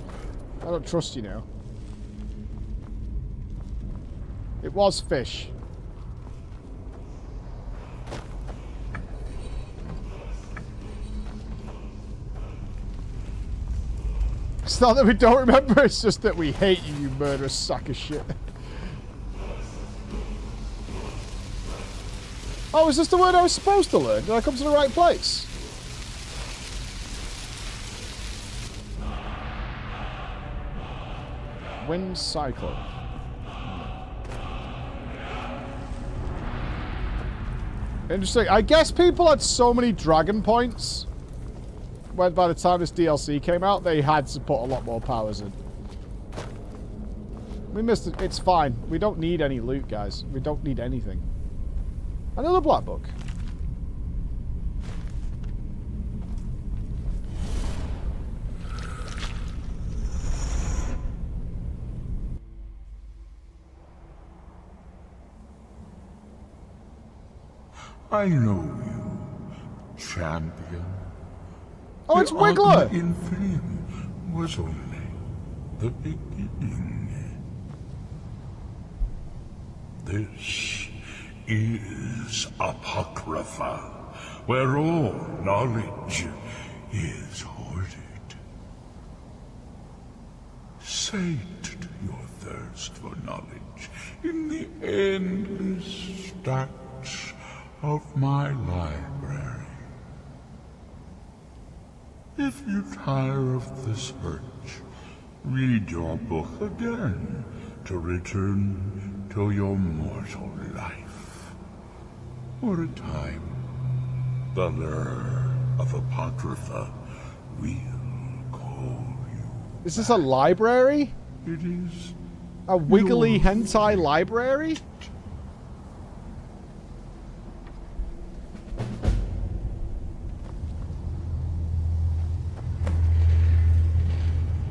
I don't trust you now. It was fish. It's not that we don't remember, it's just that we hate you, you murderous sack of shit. Oh, is this the word I was supposed to learn? Did I come to the right place? Wind cyclone. Interesting. I guess people had so many dragon points when by the time this DLC came out, they had to put a lot more powers in. We missed it. It's fine. We don't need any loot, guys. We don't need anything. Another black book. I know you, champion. Oh, it's Wiggler! The in Flame was only the beginning. This is Apocrypha, where all knowledge is hoarded. Sate your thirst for knowledge in the endless stacks of my library. If you tire of the search, read your book again to return to your mortal life. For a time, the lure of Apocrypha will call you. Is this a library? It is a wiggly hentai library?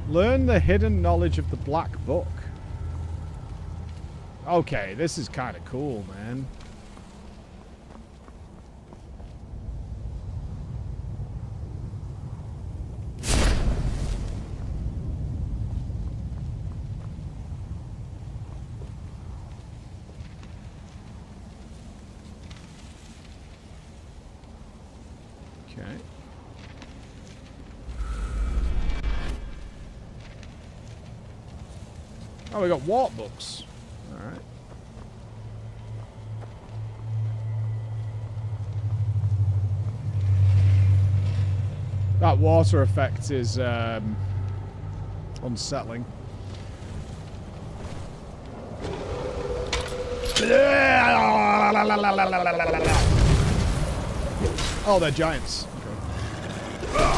Learn the hidden knowledge of the Black Book. Okay, this is kind of cool, man. Okay. Oh, we got warp books. Alright. That water effect is unsettling. Oh, they're giants. Okay.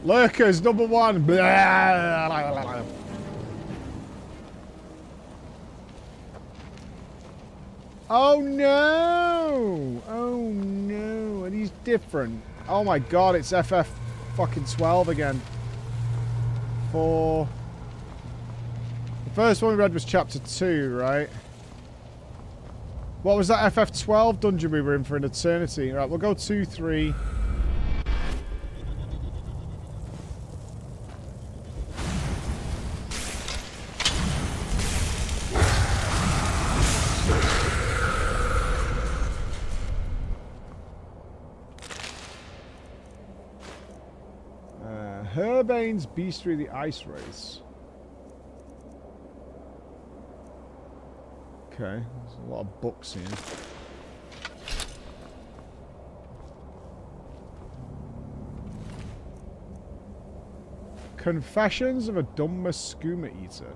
Lurkers, number one. Oh no! Oh no! Are these different? Oh my god, it's FF fucking 12 again. The first one we read was chapter 2, right? What was that FF12 dungeon we were in for an eternity? Right, we'll go 2, 3. Herbane's Beastry, the Ice Race. Okay, there's a lot of books here. Confessions of a Dumb Skooma Eater.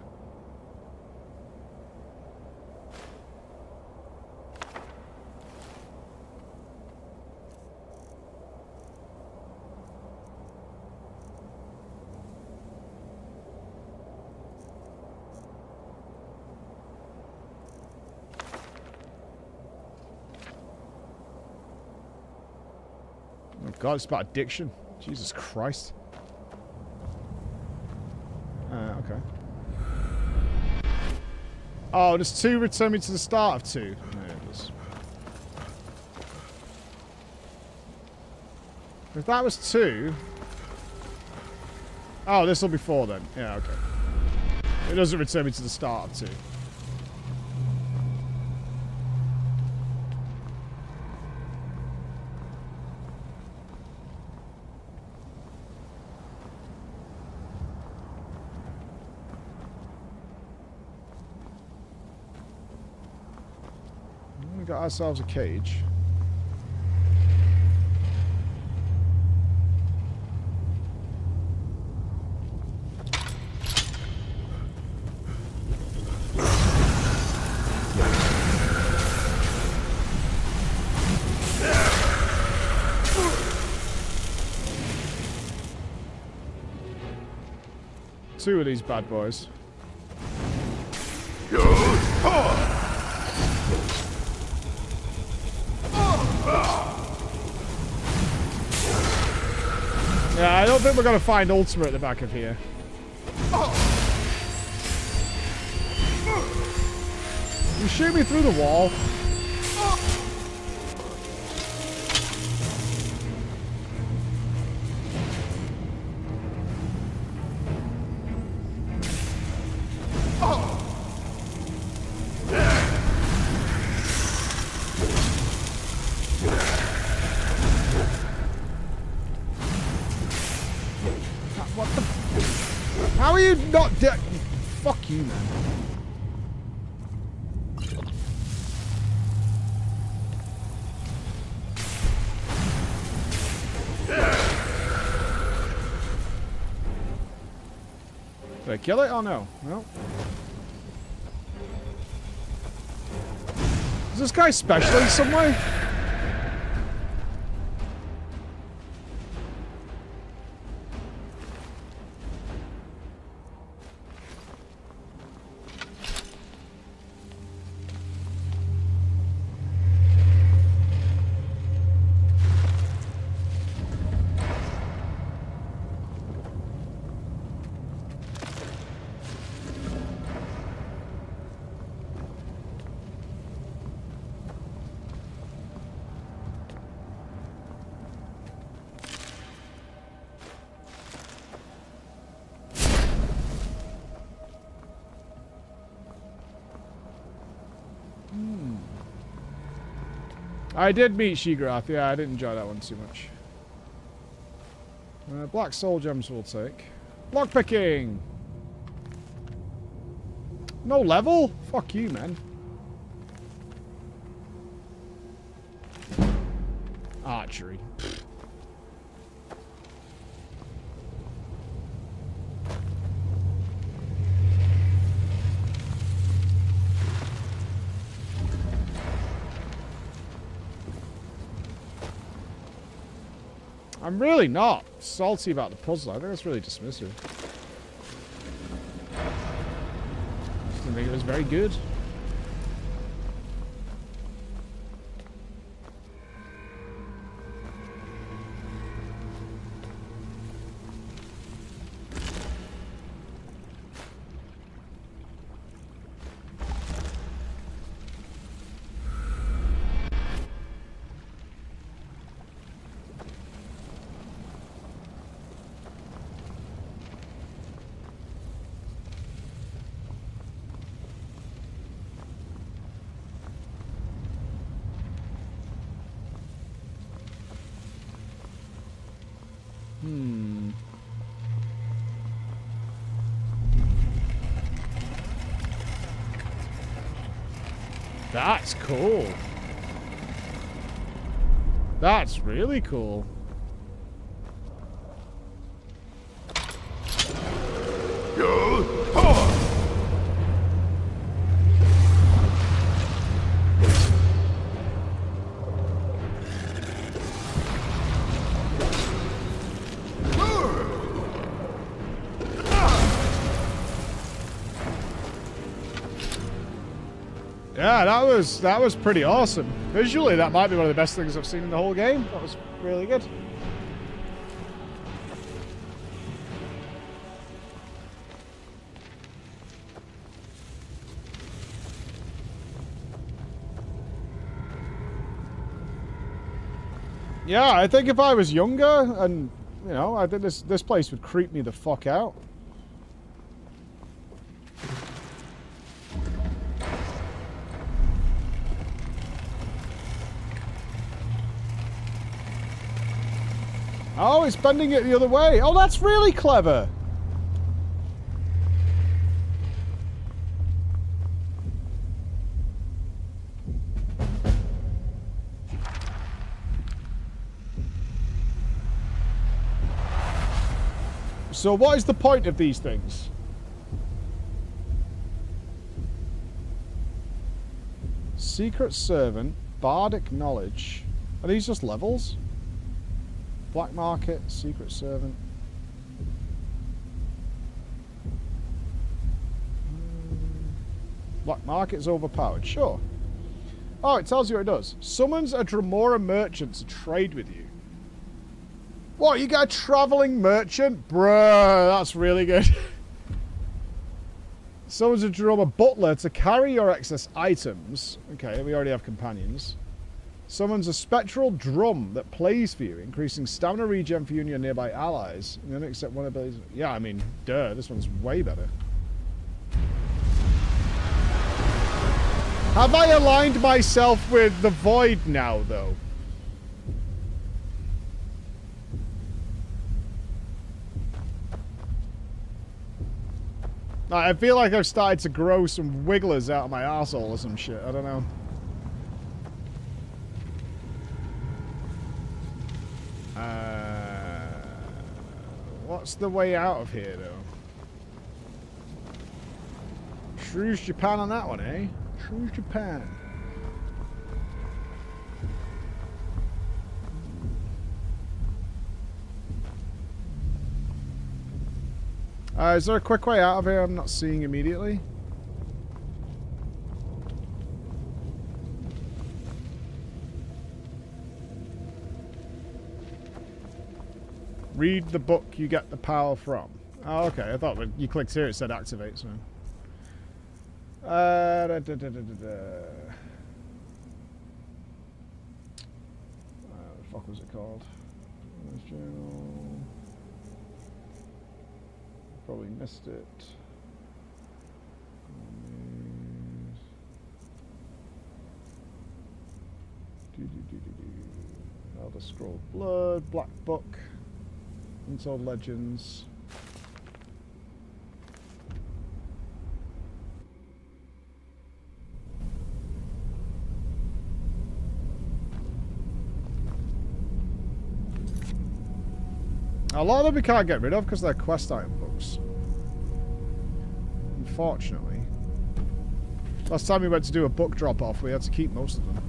God, it's about addiction. Jesus Christ. Oh, does 2 return me to the start of 2? Yeah, it does. If that was 2... Oh, this will be 4 then. Yeah, okay. It doesn't return me to the start of 2. We got ourselves a cage. Two of these bad boys. Yeah, I don't think we're going to find ultimate at the back of here. You shoot me through the wall. How are you not dead? Fuck you, man. Did I kill it? Oh no. No. Is this guy special in some way? I did meet Sheegrath. Yeah, I didn't enjoy that one too much. Black soul gems we'll take. Lockpicking! No level? Fuck you, man. Archery. I'm really not salty about the puzzle. I think that's really dismissive. Just didn't think it was very good. That's cool. That's really cool. Yeah, that was pretty awesome. Visually, that might be one of the best things I've seen in the whole game. That was really good. Yeah, I think if I was younger, and, you know, I think this place would creep me the fuck out. Oh, it's bending it the other way. Oh, that's really clever. So what is the point of these things? Secret Servant, Bardic Knowledge. Are these just levels? Black Market, Secret Servant. Black Market's overpowered, sure. Oh, it tells you what it does. Summons a Dremora merchant to trade with you. What, you got a traveling merchant? Bruh, that's really good. Summons a Dremora butler to carry your excess items. Okay, we already have companions. Summons a spectral drum that plays for you, increasing stamina regen for you and your nearby allies. You don't accept one ability. Yeah, I mean, duh, this one's way better. Have I aligned myself with the Void now, though? I feel like I've started to grow some wigglers out of my arsehole or some shit. I don't know. What's the way out of here, though? Choose Japan on that one, eh? Choose Japan. Is there a quick way out of here I'm not seeing immediately? Read the book you get the power from. Oh, okay. I thought when you clicked here it said activate, so. What the fuck was it called? Journal. Probably missed it. Elder Scroll of Blood, Black Book, Untold Legends. A lot of them we can't get rid of because they're quest item books. Unfortunately. Last time we went to do a book drop-off, we had to keep most of them.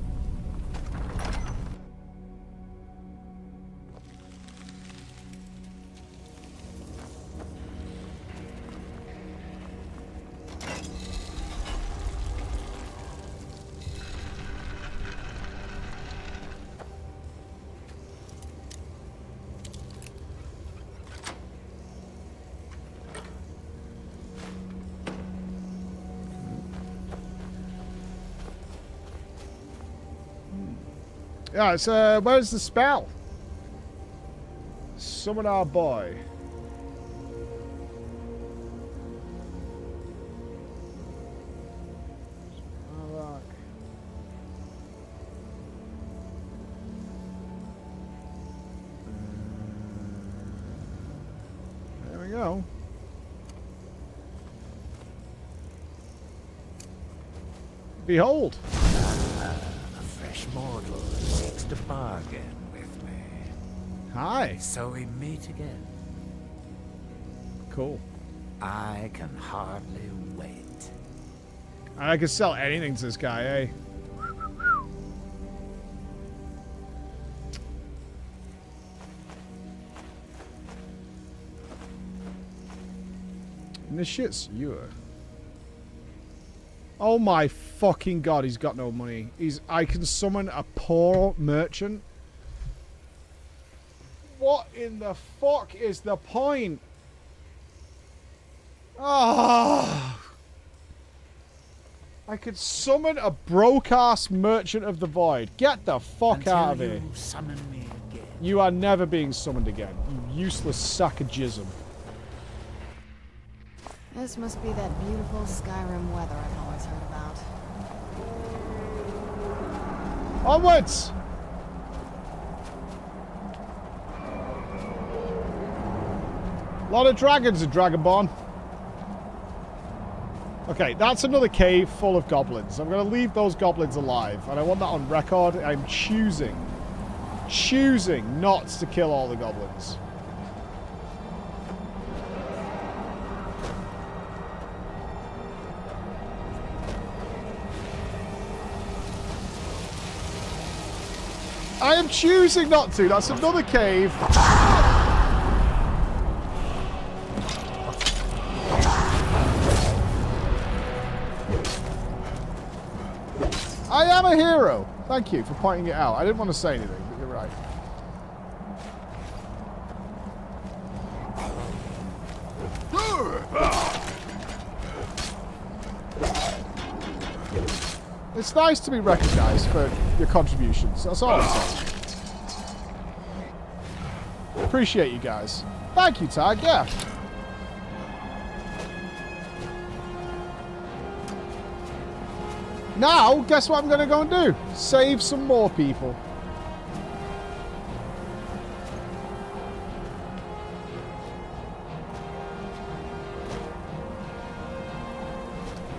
Yeah, it's, where's the spell? Summon our boy. There we go. Behold. A fresh mortal seeks to bargain with me. Hi. So we meet again. Cool. I can hardly wait. I could sell anything to this guy, eh? And this shit's sewer. Oh my fucking god, he's got no money. I can summon a poor merchant. What in the fuck is the point? Ah! I could summon a broke-ass merchant of the void. Get the fuck out of here. Until you summon me again. You are never being summoned again, you useless sack of jism. This must be that beautiful Skyrim weather I've always heard about. Onwards! A lot of dragons in Dragonborn. Okay, that's another cave full of goblins. I'm going to leave those goblins alive, and I want that on record. I'm choosing not to kill all the goblins. I am choosing not to. That's another cave. I am a hero. Thank you for pointing it out. I didn't want to say anything, but you're right. It's nice to be recognized for your contributions. That's all I'm saying. Appreciate you guys. Thank you, Tag. Yeah. Now, guess what I'm going to go and do? Save some more people.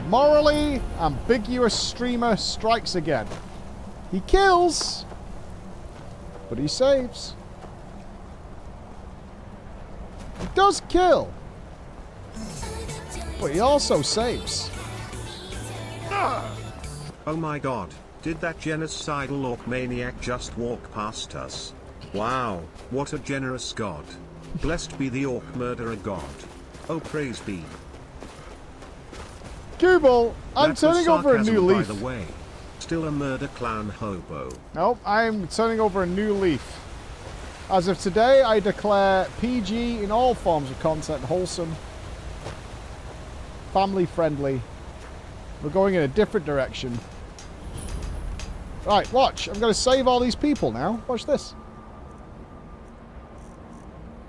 Morally ambiguous streamer strikes again. He kills, but he saves. He does kill, but he also saves. Oh my god, did that genocidal orc maniac just walk past us? Wow, what a generous god. Blessed be the orc murderer god. Oh praise be. Google, I'm turning over a new leaf. By the way, still a murder clown hobo. Nope, I'm turning over a new leaf. As of today, I declare PG in all forms of content, wholesome, family friendly. We're going in a different direction. Right, watch. I'm going to save all these people now. Watch this.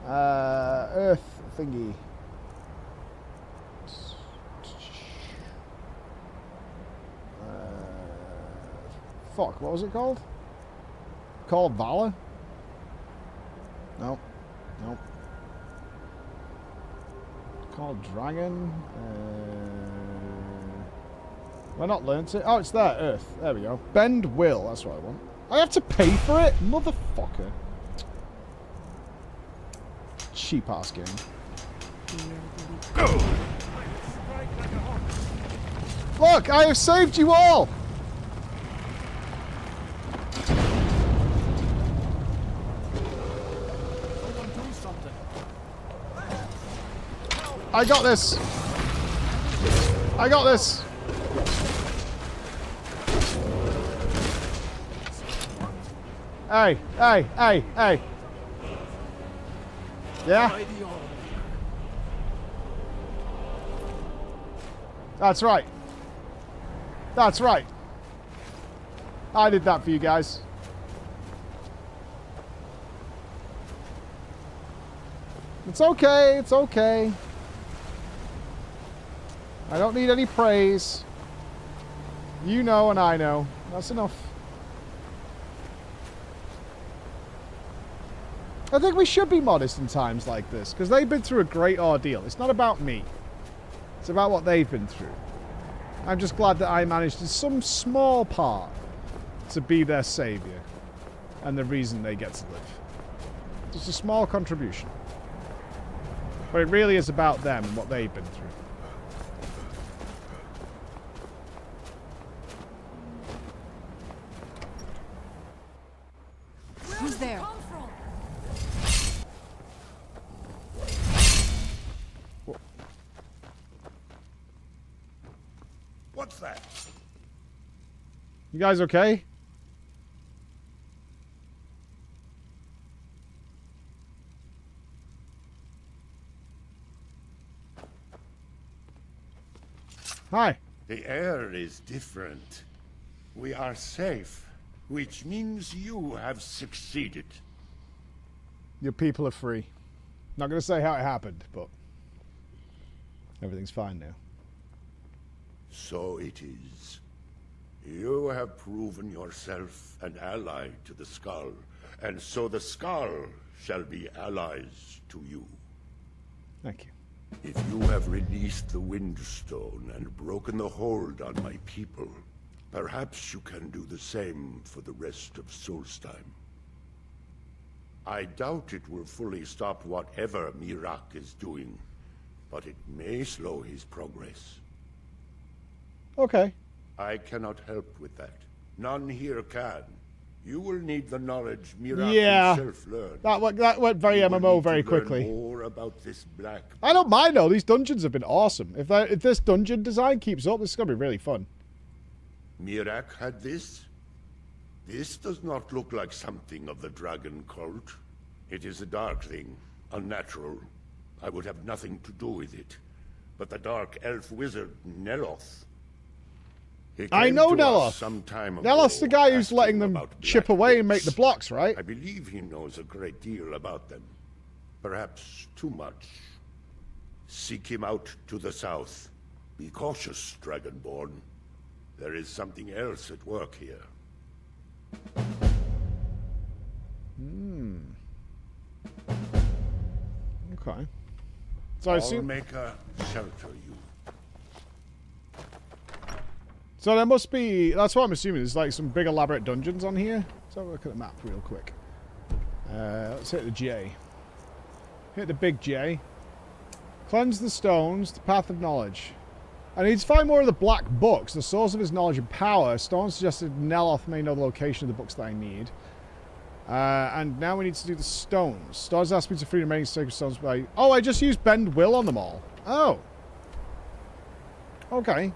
Earth thingy. Fuck, what was it called? Called Valor? Nope. Nope. Called Dragon? Have I not learnt it? Oh, it's there. Earth. There we go. Bend Will. That's what I want. I have to pay for it? Motherfucker. Cheap ass game. Look, I have saved you all! I got this. I got this. Hey, hey, hey, hey. Yeah? That's right. That's right. I did that for you guys. It's okay, it's okay. I don't need any praise. You know and I know. That's enough. I think we should be modest in times like this, because they've been through a great ordeal. It's not about me. It's about what they've been through. I'm just glad that I managed in some small part to be their savior and the reason they get to live. Just a small contribution. But it really is about them and what they've been through. Who's there? What's that? You guys okay? Hi. The air is different. We are safe, which means you have succeeded. Your people are free. Not going to say how it happened, but everything's fine now. So it is. You have proven yourself an ally to the Skull, and so the Skull shall be allies to you. Thank you. If you have released the Windstone and broken the hold on my people, perhaps you can do the same for the rest of Solstheim. I doubt it will fully stop whatever Miraak is doing, but it may slow his progress. Okay. I cannot help with that. None here can. You will need the knowledge Miraak himself learned. That went very MMO very quickly. More about this black. I don't mind though. These dungeons have been awesome. If this dungeon design keeps up, this is gonna be really fun. Miraak had this? This does not look like something of the dragon cult. It is a dark thing, unnatural. I would have nothing to do with it. But the dark elf wizard Neloth. I know Neloth. Some time ago, Neloth's the guy who's letting them chip away and make the blocks, right? I believe he knows a great deal about them. Perhaps too much. Seek him out to the south. Be cautious, Dragonborn. There is something else at work here. Okay. So I assume Maker, shelter you. So there must be, that's what I'm assuming, there's like some big elaborate dungeons on here. Let's have a look at the map real quick. Let's hit the J. Hit the big J. Cleanse the stones, the path of knowledge. I need to find more of the black books, the source of his knowledge and power. Stone suggested Neloth may know the location of the books that I need. And now we need to do the stones. Stars asked me to free the remaining sacred stones by... Oh, I just used Bend Will on them all. Oh. Okay.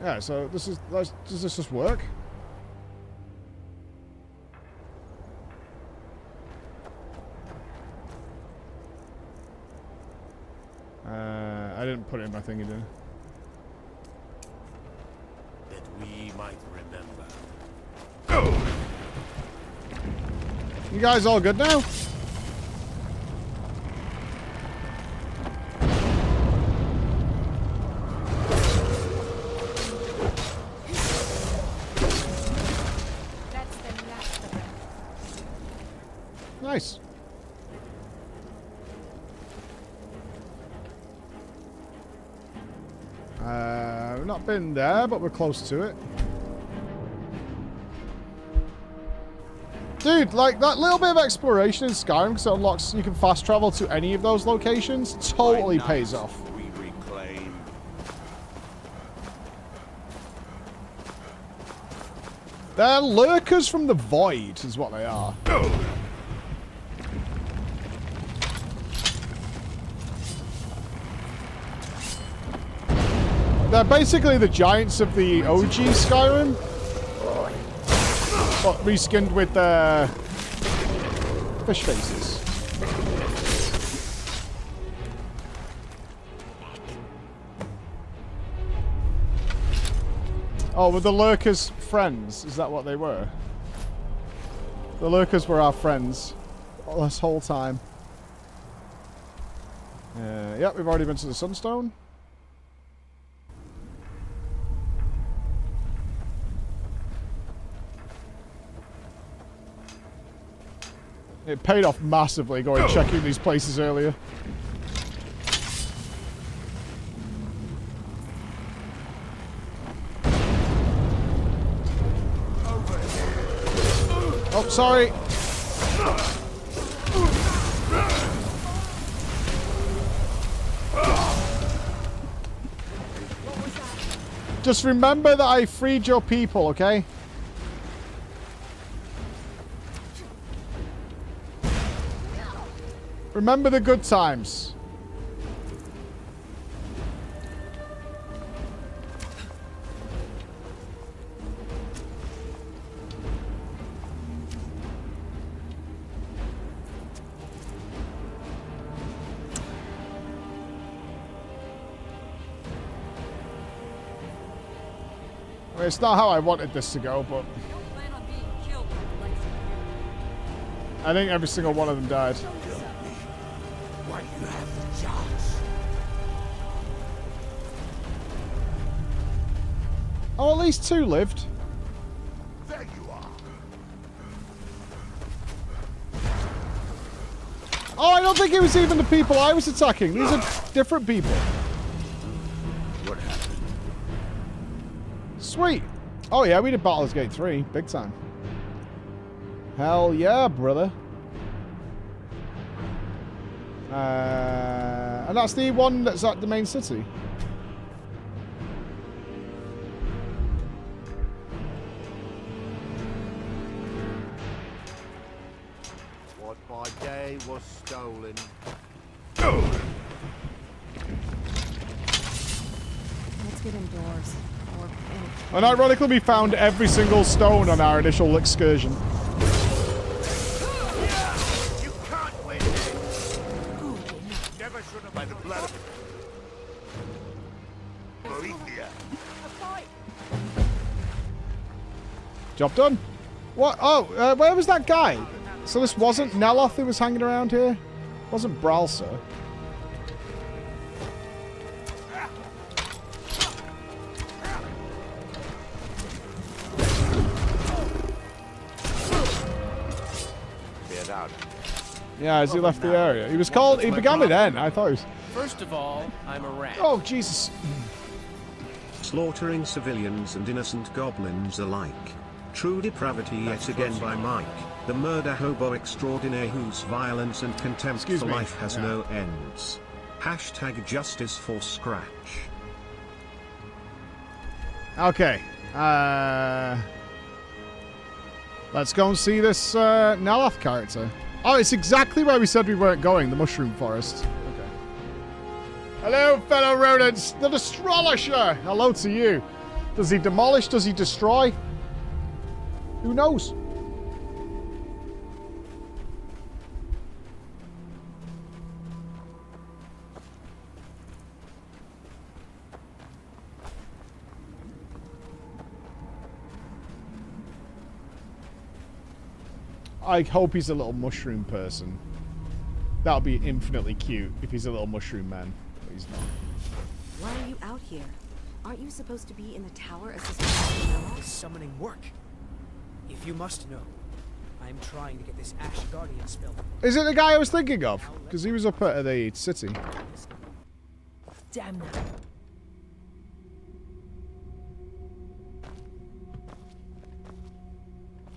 Yeah, so this is... Does this just work? I didn't put it in my thingy, did I? That we might remember. You guys all good now? That's the last of them. Nice. We've not been there, but we're close to it. Dude, like, that little bit of exploration in Skyrim, because it unlocks, you can fast travel to any of those locations, totally pays off. We reclaim. They're lurkers from the void, is what they are. They're basically the giants of the OG Skyrim, but reskinned with fish faces. Oh, were the lurkers friends? Is that what they were? The lurkers were our friends this whole time. Yep, we've already been to the Sunstone. It paid off massively going checking these places earlier. Oh, sorry. Just remember that I freed your people, okay? Remember the good times. Well, it's not how I wanted this to go, but... I think every single one of them died. Why you have the chance? Oh, at least 2 lived. There you are. Oh, I don't think it was even the people I was attacking. These are different people. What happened? Sweet. Oh yeah, we did Baldur's Gate 3. Big time. Hell yeah, brother. And that's the one that's at the main city. What by day was stolen. Let's get indoors. Or in. And ironically, we found every single stone on our initial excursion. You can't win this. Never should have by the blood of Bolivia. Job done. What? Oh, where was that guy? So this wasn't Neloth who was hanging around here? Wasn't Bralsa? Yeah, as he left the area. He was called... He began with N. I thought he was... First of all, I'm a rat. Oh, Jesus. Slaughtering civilians and innocent goblins alike. True depravity yet again by Mike, the murder hobo extraordinaire whose violence and contempt for life has no ends. Hashtag justice for Scratch. Okay. Let's go and see this Neloth character. Oh, it's exactly where we said we weren't going, the Mushroom Forest. Okay. Hello, fellow rodents. The Destrollisher. Hello to you. Does he demolish? Does he destroy? Who knows? I hope he's a little mushroom person. That would be infinitely cute if he's a little mushroom man. But he's not. Why are you out here? Aren't you supposed to be in the tower assisting? Summoning work. If you must know, I'm trying to get this Ash Guardian spell. Is it the guy I was thinking of? Because he was up at the city. Damn that.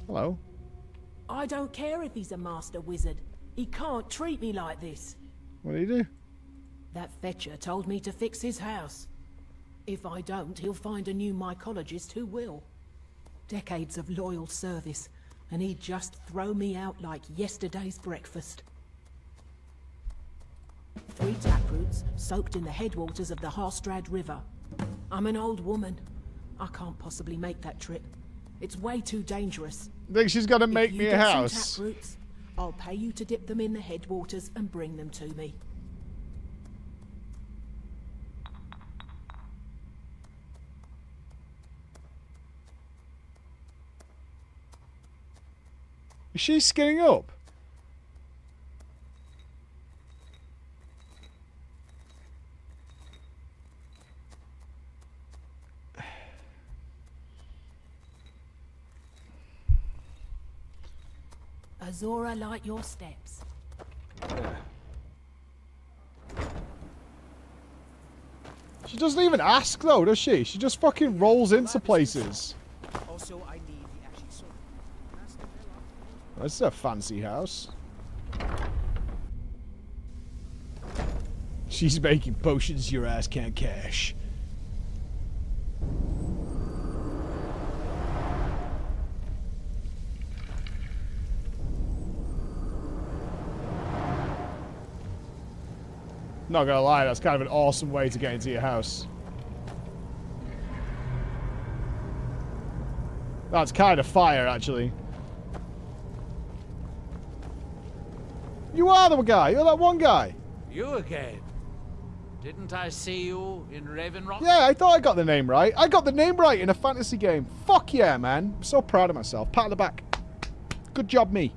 Hello. I don't care if he's a master wizard. He can't treat me like this. What do you do? That fetcher told me to fix his house. If I don't, he'll find a new mycologist who will. Decades of loyal service, and he'd just throw me out like yesterday's breakfast. 3 taproots soaked in the headwaters of the Harstrad River. I'm an old woman. I can't possibly make that trip. It's way too dangerous. Think she's gonna make me a house? Taproots, I'll pay you to dip them in the headwaters and bring them to me. Is she skinning up? Azora, light your steps. She doesn't even ask though, does she? She just fucking rolls into places. Also, I need the ashy sword. This is a fancy house. She's making potions your ass can't cash. Not gonna lie, that's kind of an awesome way to get into your house. That's kind of fire, actually. You are the guy. You're that one guy. You again? Didn't I see you in Ravenrock? Yeah, I thought I got the name right. I got the name right in a fantasy game. Fuck yeah, man. I'm so proud of myself. Pat on the back. Good job, me.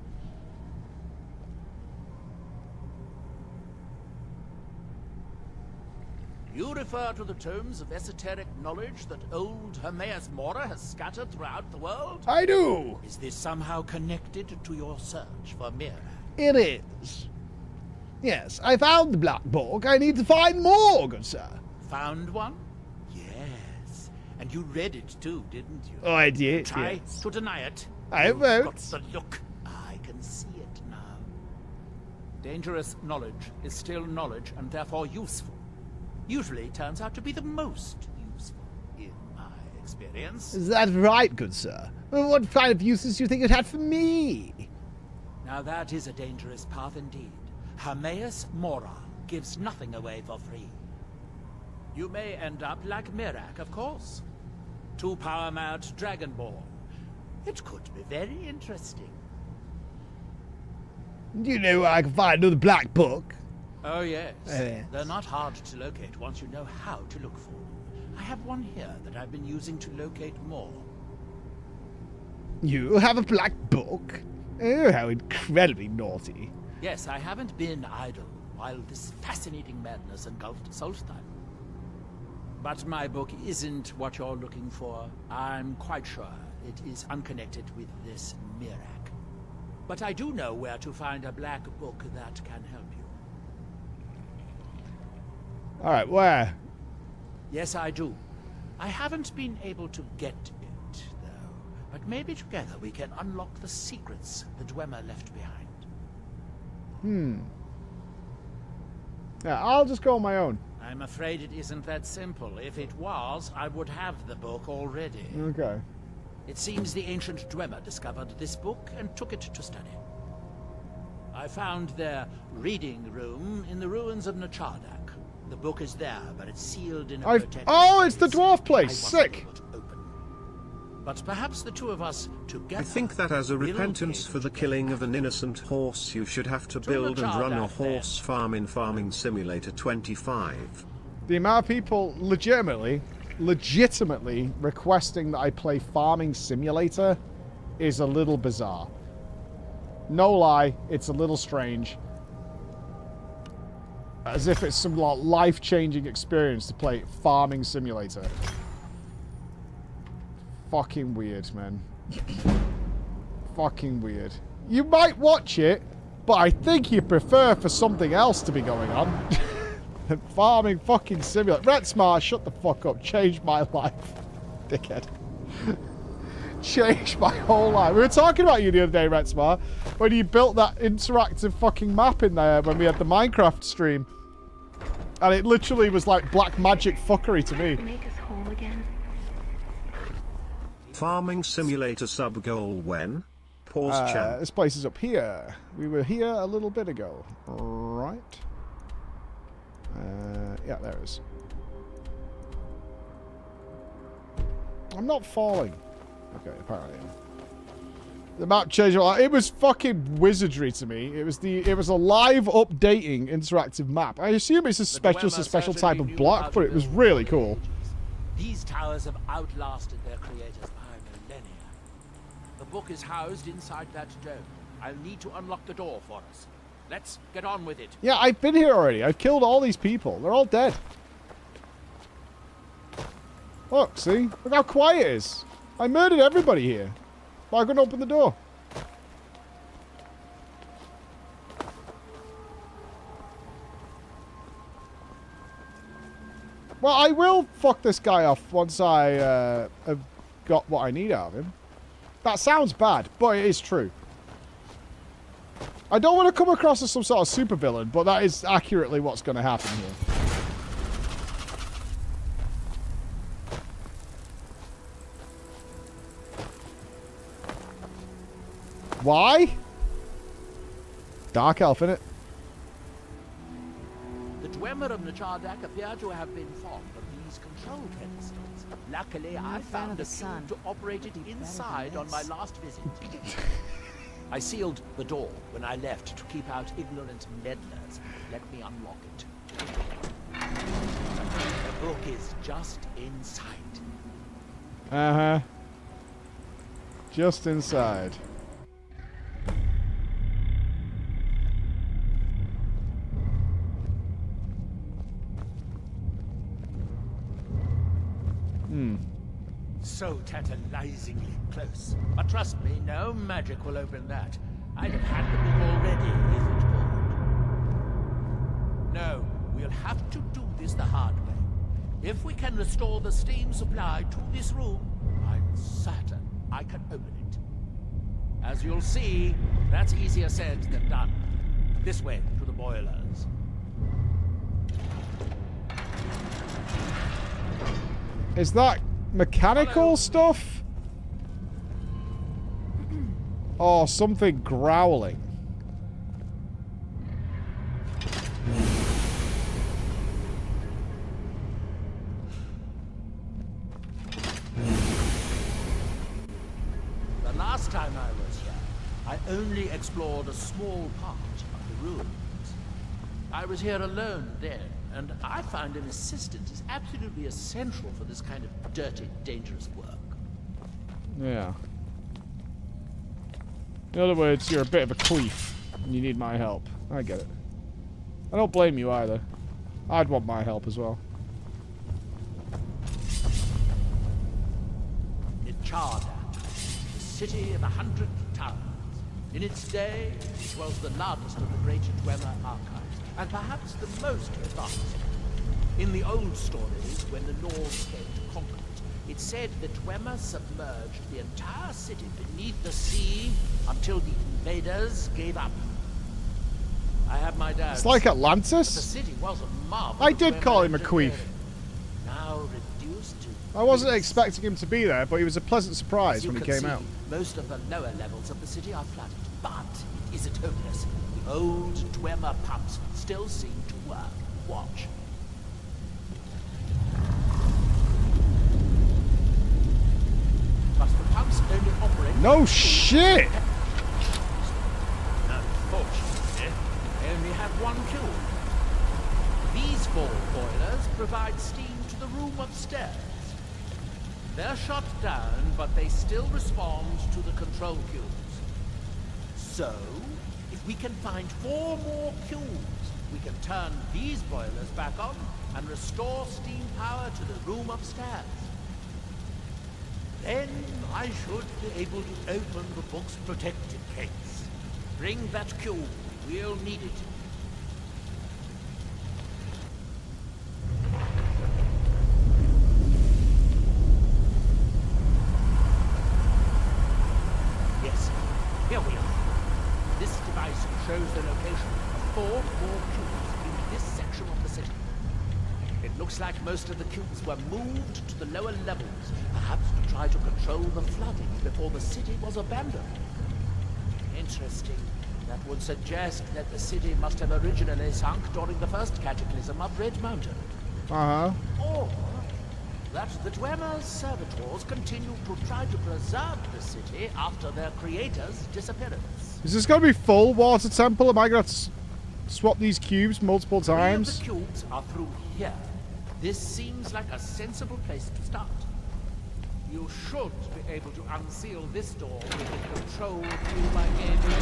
refer to the tomes of esoteric knowledge that old Hermaeus Mora has scattered throughout the world? I do. Is this somehow connected to your search for Mira? It is. Yes, I found the Black Book. I need to find more, good sir. Found one? Yes. And you read it too, didn't you? Oh, I did, Try yes. to deny it. I You've won't. got the look. I can see it now. Dangerous knowledge is still knowledge and therefore useful. Usually turns out to be the most useful, in my experience. Is that right, good sir? Well, what kind of uses do you think it had for me? Now that is a dangerous path indeed. Hermaeus Mora gives nothing away for free. You may end up like Mirak, of course. Too power-mad Dragonborn. It could be very interesting. Do you know where I can find another Black Book? Oh yes. Yes. They're not hard to locate once you know how to look for them. I have one here that I've been using to locate more. You have a Black Book? Oh, how incredibly naughty. Yes, I haven't been idle while this fascinating madness engulfed Solstheim. But my book isn't what you're looking for. I'm quite sure it is unconnected with this Mirak. But I do know where to find a Black Book that can help you. Alright, where? Yes, I do. I haven't been able to get it, though. But maybe together we can unlock the secrets the Dwemer left behind. Yeah, I'll just go on my own. I'm afraid it isn't that simple. If it was, I would have the book already. Okay. It seems the ancient Dwemer discovered this book and took it to study. I found their reading room in the ruins of Nachardak. The book is there, but it's sealed in a protected Oh, it's the place. dwarf place. Sick. But perhaps the two of us together. I think that as a repentance for the killing of an innocent horse, you should have to build and run a horse farm in Farming Simulator 25. The amount of people legitimately requesting that I play Farming Simulator is a little bizarre. No lie, it's a little strange. As if it's some life-changing experience to play Farming Simulator. Fucking weird, man. Fucking weird. You might watch it, but I think you prefer for something else to be going on. Farming fucking Simulator. Retsmar, shut the fuck up. Changed my life. Dickhead. Changed my whole life. We were talking about you the other day, Retsmar, when you built that interactive fucking map in there when we had the Minecraft stream. And it literally was like black magic fuckery to me. Make us whole again. Farming Simulator sub-goal when? Pause chat. This place is up here. We were here a little bit ago. Right. Yeah, there it is. I'm not falling. Okay, apparently. The map changed a lot. It was fucking wizardry to me. It was a live updating interactive map. I assume it's a special type of block, but it was really cool. These towers have outlasted their creators by millennia. The book is housed inside that dome. I'll need to unlock the door for us. Let's get on with it. Yeah, I've been here already. I've killed all these people. They're all dead. Look, see? Look how quiet it is. I murdered everybody here. But I couldn't open the door. Well, I will fuck this guy off once I have got what I need out of him. That sounds bad, but it is true. I don't want to come across as some sort of supervillain, but that is accurately what's going to happen here. Why? Dark elf, innit? The Dwemer of Nachardak appear to have been fond of these control pedestals. Luckily, I found a sun to operate it inside on my last visit. I sealed the door when I left to keep out ignorant meddlers. Let me unlock it. The book is just inside. Uh-huh. Just inside. So tantalizingly close. But trust me, no magic will open that. I'd have had the book already if it would. No, we'll have to do this the hard way. If we can restore the steam supply to this room, I'm certain I can open it. As you'll see, that's easier said than done. This way, to the boilers. Is that mechanical stuff? Oh, something growling. The last time I was here, I only explored a small part of the ruins. I was here alone then, and I find an assistant is absolutely essential for this kind of dirty, dangerous work. Yeah. In other words, you're a bit of a queef, and you need my help. I get it. I don't blame you either. I'd want my help as well. Nichada, the city of 100 towns. In its day, it was the largest of the great Dwemer archives, and perhaps the most advanced. In the old stories, when the Nords came to conquer it, it said that Dwemer submerged the entire city beneath the sea until the invaders gave up. I have my doubts. It's like Atlantis? But the city was a marvel. I did call him a queef. Now reduced to... I wasn't expecting him to be there, but he was a pleasant surprise when he came out. Most of the lower levels of the city are flooded, but it isn't hopeless. The old Dwemer pumps still seem to work. Watch. But the pumps only operate... No shit! Unfortunately, they only have one fuel. These 4 boilers provide steam to the room upstairs. They're shut down, but they still respond to the control fuels. So, if we can find 4 more fuels, we can turn these boilers back on and restore steam power to the room upstairs. Then I should be able to open the book's protected case. Bring that cube. We'll need it. Yes, here we are. This device shows the location of 4 more cubes in this section of the city. It looks like most of the cubes were moved to the lower levels, perhaps to try to control the flooding before the city was abandoned. Interesting. That would suggest that the city must have originally sunk during the first cataclysm of Red Mountain. Uh-huh. Or that the Dwemer's servitors continue to try to preserve the city after their creator's disappearance. Is this going to be full water temple? Am I going to swap these cubes multiple times? 3 of the cubes are through here. This seems like a sensible place to start. You should be able to unseal this door with the control cube I gave you.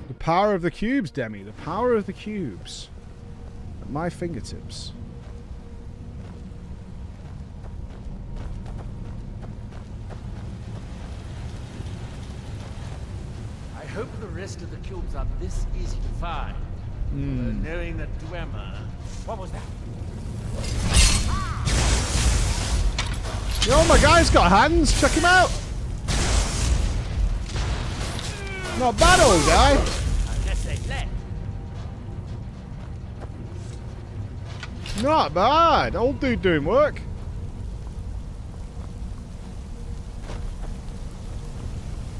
The power of the cubes, Demi. The power of the cubes. At my fingertips. I hope the rest of the cubes are this easy to find. Knowing that Dwemer... What was that? Yo, my guy's got hands. Check him out. Not bad, old guy. I guess they left. Not bad. Old dude doing work.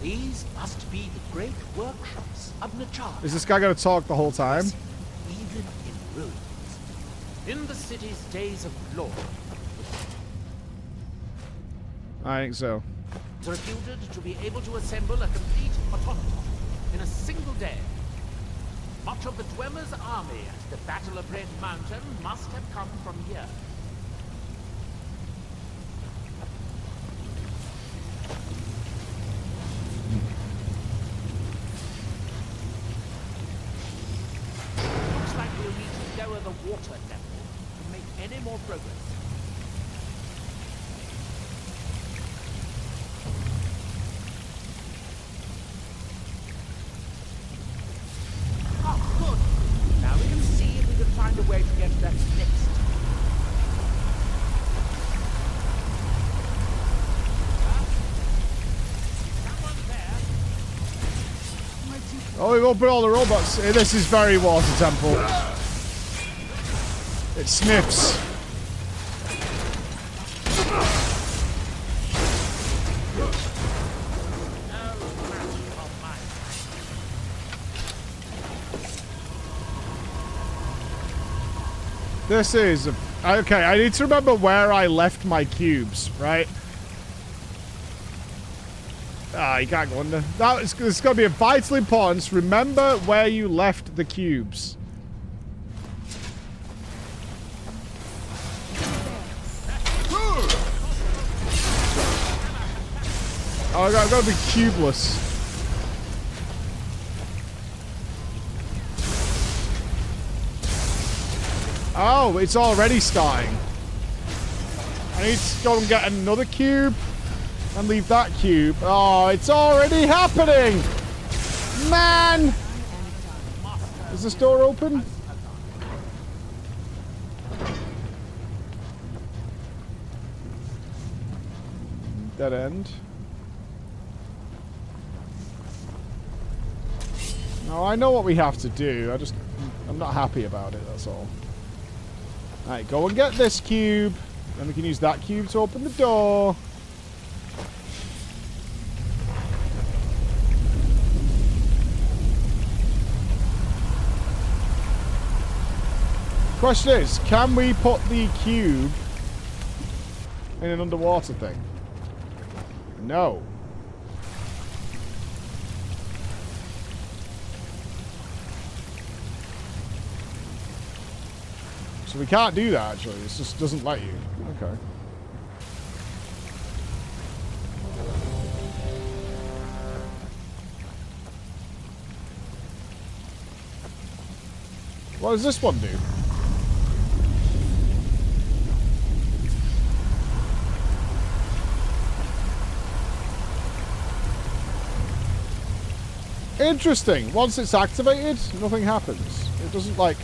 These must be the great workshops of Nichada. Is this guy going to talk the whole time? Even in ruins. In the city's days of glory. I think so. It's reputed to be able to assemble a complete automaton in a single day. Much of the Dwemer's army at the Battle of Red Mountain must have come from here. Looks like we'll need to go lower the water level to make any more progress. Oh, good. Now we can see if we can find a way to get that next. Oh, we won't put all the robots. This is very water temple. It sniffs. This is... Okay, I need to remember where I left my cubes, right? Ah, you can't go under. It's got to be of vital importance. Remember where you left the cubes. Oh, I've got to be cubeless. Oh, it's already starting. I need to go and get another cube. And leave that cube. Oh, it's already happening! Man! Is this door open? Dead end. No, I know what we have to do. I'm not happy about it, that's all. Alright, go and get this cube. Then we can use that cube to open the door. Question is, can we put the cube in an underwater thing? No. So we can't do that, actually. It just doesn't let you. Okay. What does this one do? Interesting. Once it's activated, nothing happens. It doesn't, like,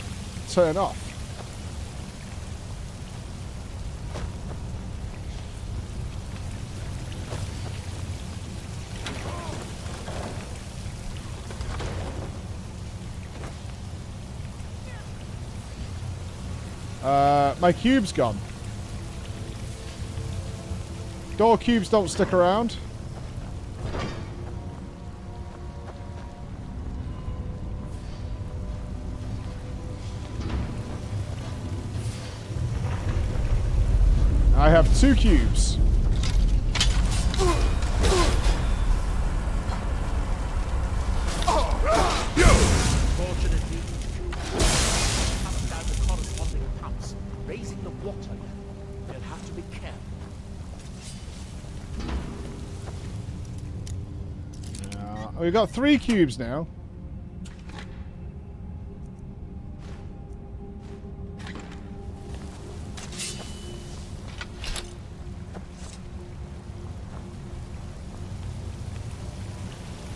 turn off. My cube's gone. Door cubes don't stick around. I have 2 cubes. Fortunately, coming down the corresponding pumps, raising the water level. You'll have to be careful. We've got 3 cubes now.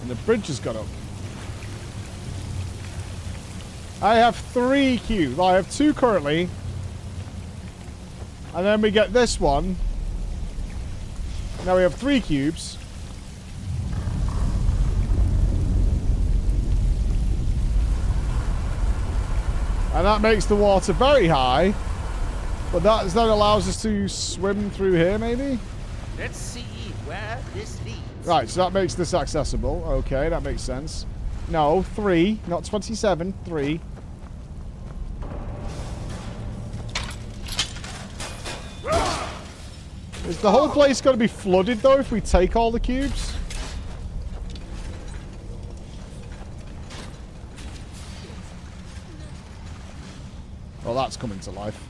And the bridge has got up. I have 3 cubes. Well, I have 2 currently. And then we get this one. Now we have 3 cubes. And that makes the water very high. But that allows us to swim through here, maybe? Let's see where this leads. Right, so that makes this accessible. Okay, that makes sense. No, 3, not 27, 3. Is the whole place going to be flooded, though, if we take all the cubes? Well, that's coming to life.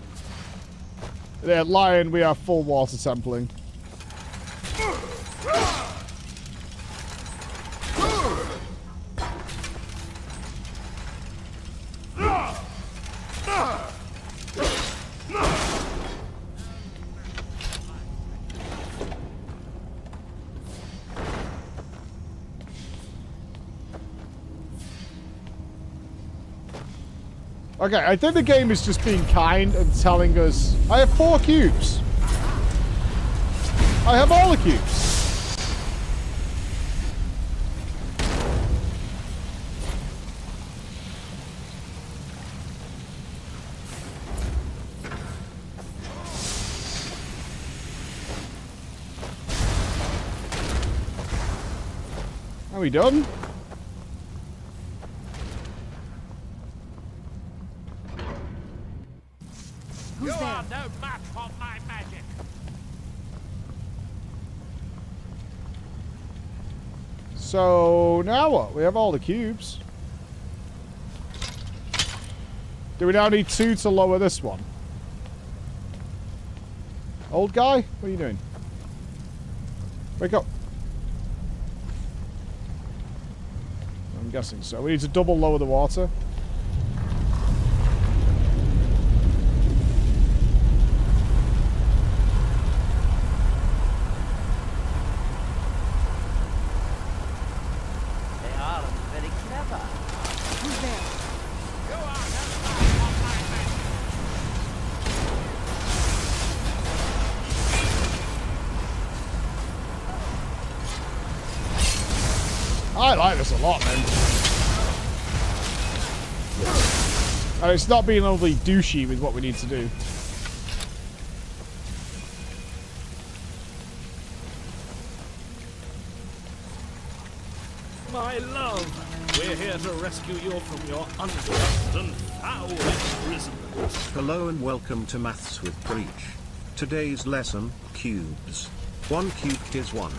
Yeah, Lion, we are full water templing. Okay, I think the game is just being kind and telling us... I have 4 cubes. I have all the cubes. Are we done? You are no match for my magic. So now what? We have all the cubes. Do we now need 2 to lower this one? Old guy? What are you doing? Wake up. I'm guessing so. We need to double lower the water. I like this a lot, man. And it's not being overly douchey with what we need to do. My love, we're here to rescue you from your unjust and foul imprisonment. Hello and welcome to Maths with Breach. Today's lesson, cubes. 1 cubed is 1.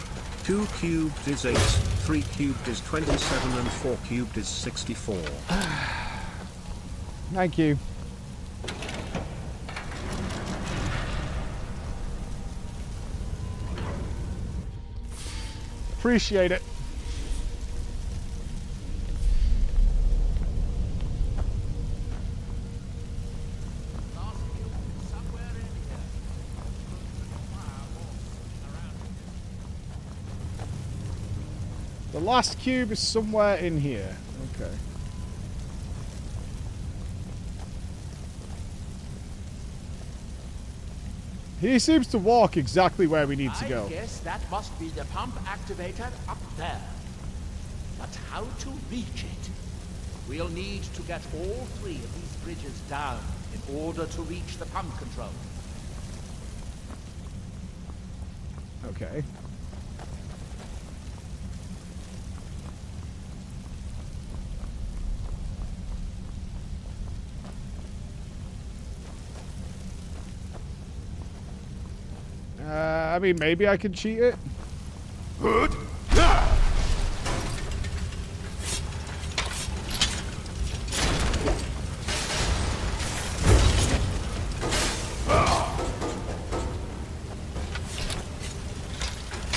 2 cubed is 8, 3 cubed is 27, and 4 cubed is 64. Thank you. Appreciate it. The last cube is somewhere in here. Okay. He seems to walk exactly where we need to go. I guess that must be the pump activator up there. But how to reach it? We'll need to get all 3 of these bridges down in order to reach the pump control. Okay. I mean, maybe I could cheat it. Good.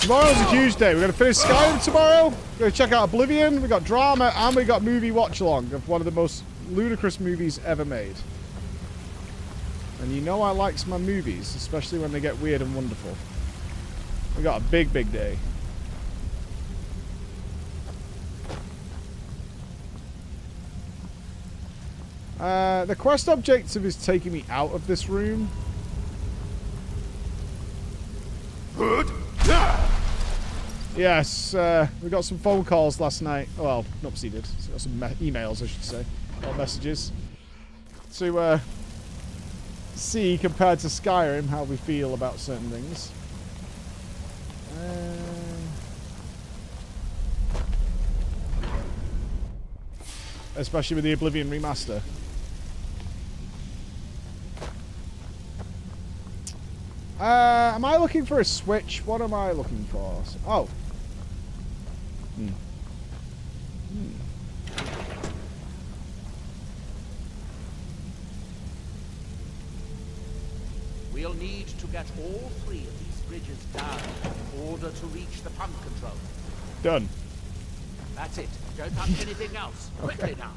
Tomorrow's a huge day. We're going to finish Skyrim tomorrow. We're going to check out Oblivion. We got drama and we got movie watch along of one of the most ludicrous movies ever made. And you know I likes my movies, especially when they get weird and wonderful. We got a big, big day. The quest objective is taking me out of this room. Good. Yes, we got some phone calls last night. Well, Nupsy did. So got some emails, I should say. Or messages. To see, compared to Skyrim, how we feel about certain things. Especially with the Oblivion remaster. Am I looking for a switch? What am I looking for? Oh. We'll need to get all 3 of these bridges down in order to reach the pump control. Done. That's it. Don't touch anything else. Quickly now.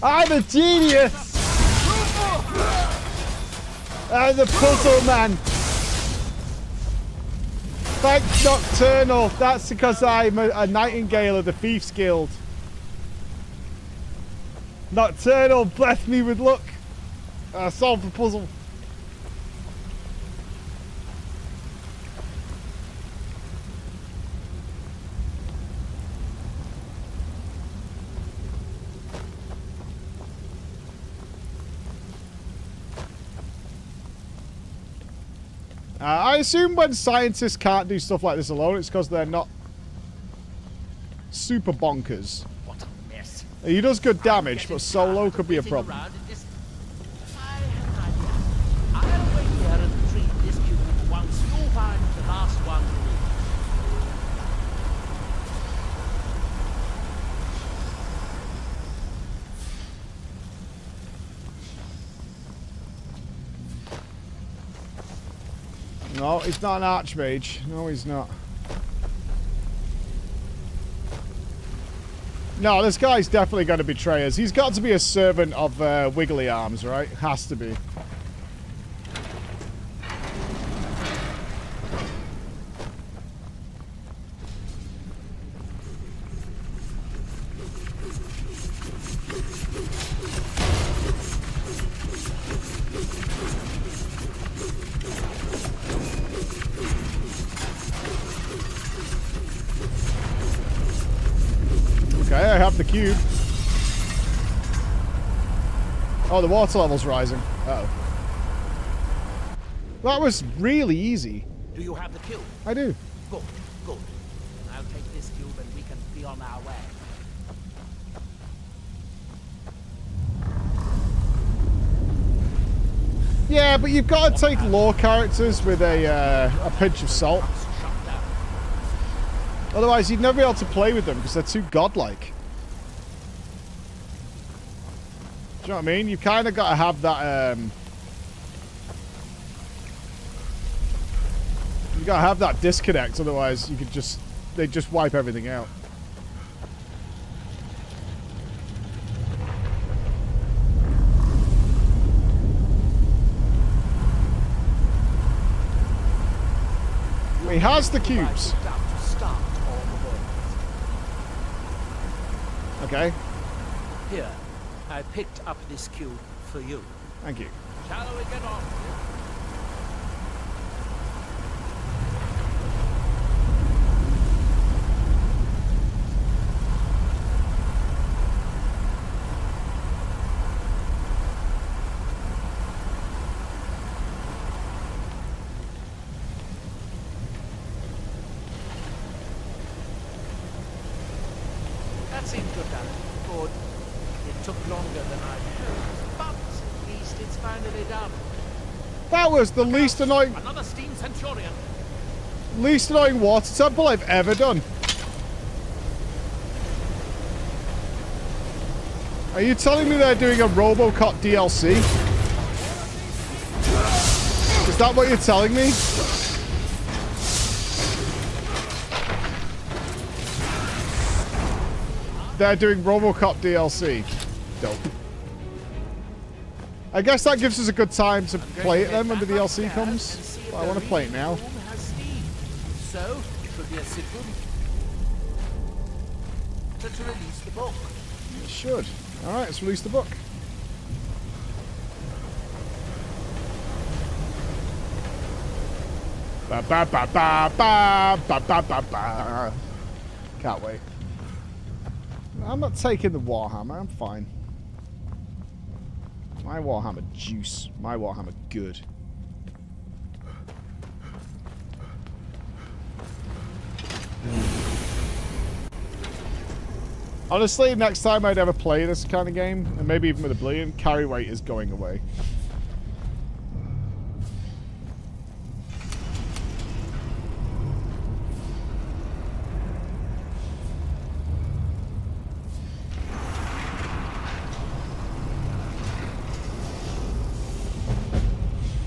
I'm a genius! I'm the puzzle man! Thanks, Nocturnal. That's because I'm a Nightingale of the Thieves Guild. Nocturnal, bless me with luck. I solved the puzzle. I assume when scientists can't do stuff like this alone, it's because they're not super bonkers. What a mess. He does good damage, but solo could be a problem. I'll wait here and retrieve this cube once you find the last one. No, he's not an archmage. No, he's not. No, this guy's definitely going to betray us. He's got to be a servant of Wiggly Arms, right? Has to be. Okay, I have the cube. Oh, the water level's rising. Uh-oh. That was really easy. Do you have the cube? I do. Good, good. I'll take this cube and we can be on our way. Yeah, but you've got to take lore characters with a pinch of salt. Otherwise, you'd never be able to play with them because they're too godlike. Do you know what I mean? You've kind of got to have that. You got to have that disconnect. Otherwise, you could they just wipe everything out. He has the cubes. Okay. Here, I picked up this cube for you. Thank you. Shall we get on? That seems good, Dan. Good. It took longer than I hoped, but at least it's finally done. That was the least annoying. Another steam centurion. Least annoying water temple I've ever done. Are you telling me they're doing a RoboCop DLC? Is that what you're telling me? They're doing RoboCop DLC. Dope. I guess that gives us a good time to play it then when the DLC comes. But I want to play it now. So, it should be a sit room. To release the book. It should. Alright, let's release the book. Ba ba ba ba ba ba ba ba ba. Can't wait. I'm not taking the Warhammer, I'm fine. My Warhammer juice. My Warhammer good. Honestly, next time I'd ever play this kind of game, and maybe even with Oblivion, carry weight is going away.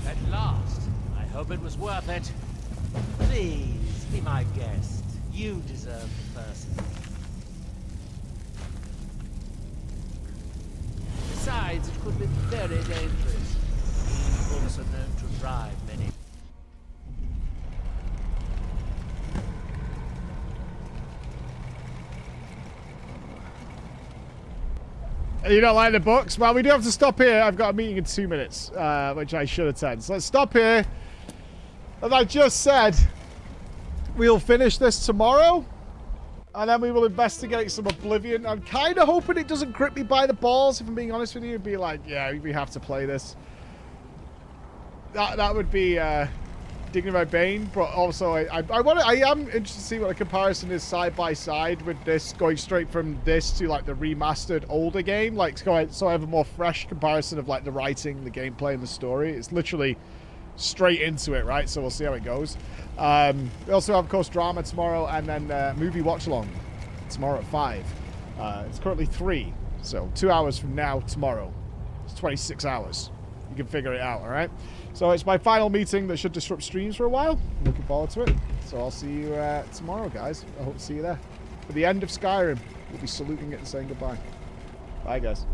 At last. I hope it was worth it. Please, be my guest. You deserve the first. could be very dangerous. Mean books are known to drive many. You don't like the books? Well, we do have to stop here. I've got a meeting in 2 minutes, which I should attend. So let's stop here. As I just said, we'll finish this tomorrow. And then we will investigate some Oblivion. I'm kind of hoping it doesn't grip me by the balls, if I'm being honest with you. It'd be like, yeah, we have to play this. That would be digging my bane. But also, I am interested to see what the comparison is side by side with this, going straight from this to like the remastered older game. Like, so I have a more fresh comparison of like the writing, the gameplay, and the story. It's literally straight into it, right? So we'll see how it goes. We also have, of course, drama tomorrow, and then movie watch along tomorrow at 5. It's currently 3, so 2 hours from now tomorrow. It's 26 hours. You can figure it out, all right? So it's my final meeting that should disrupt streams for a while. Looking forward to it. So I'll see you tomorrow, guys. I hope to see you there. For the end of Skyrim, we'll be saluting it and saying goodbye. Bye, guys.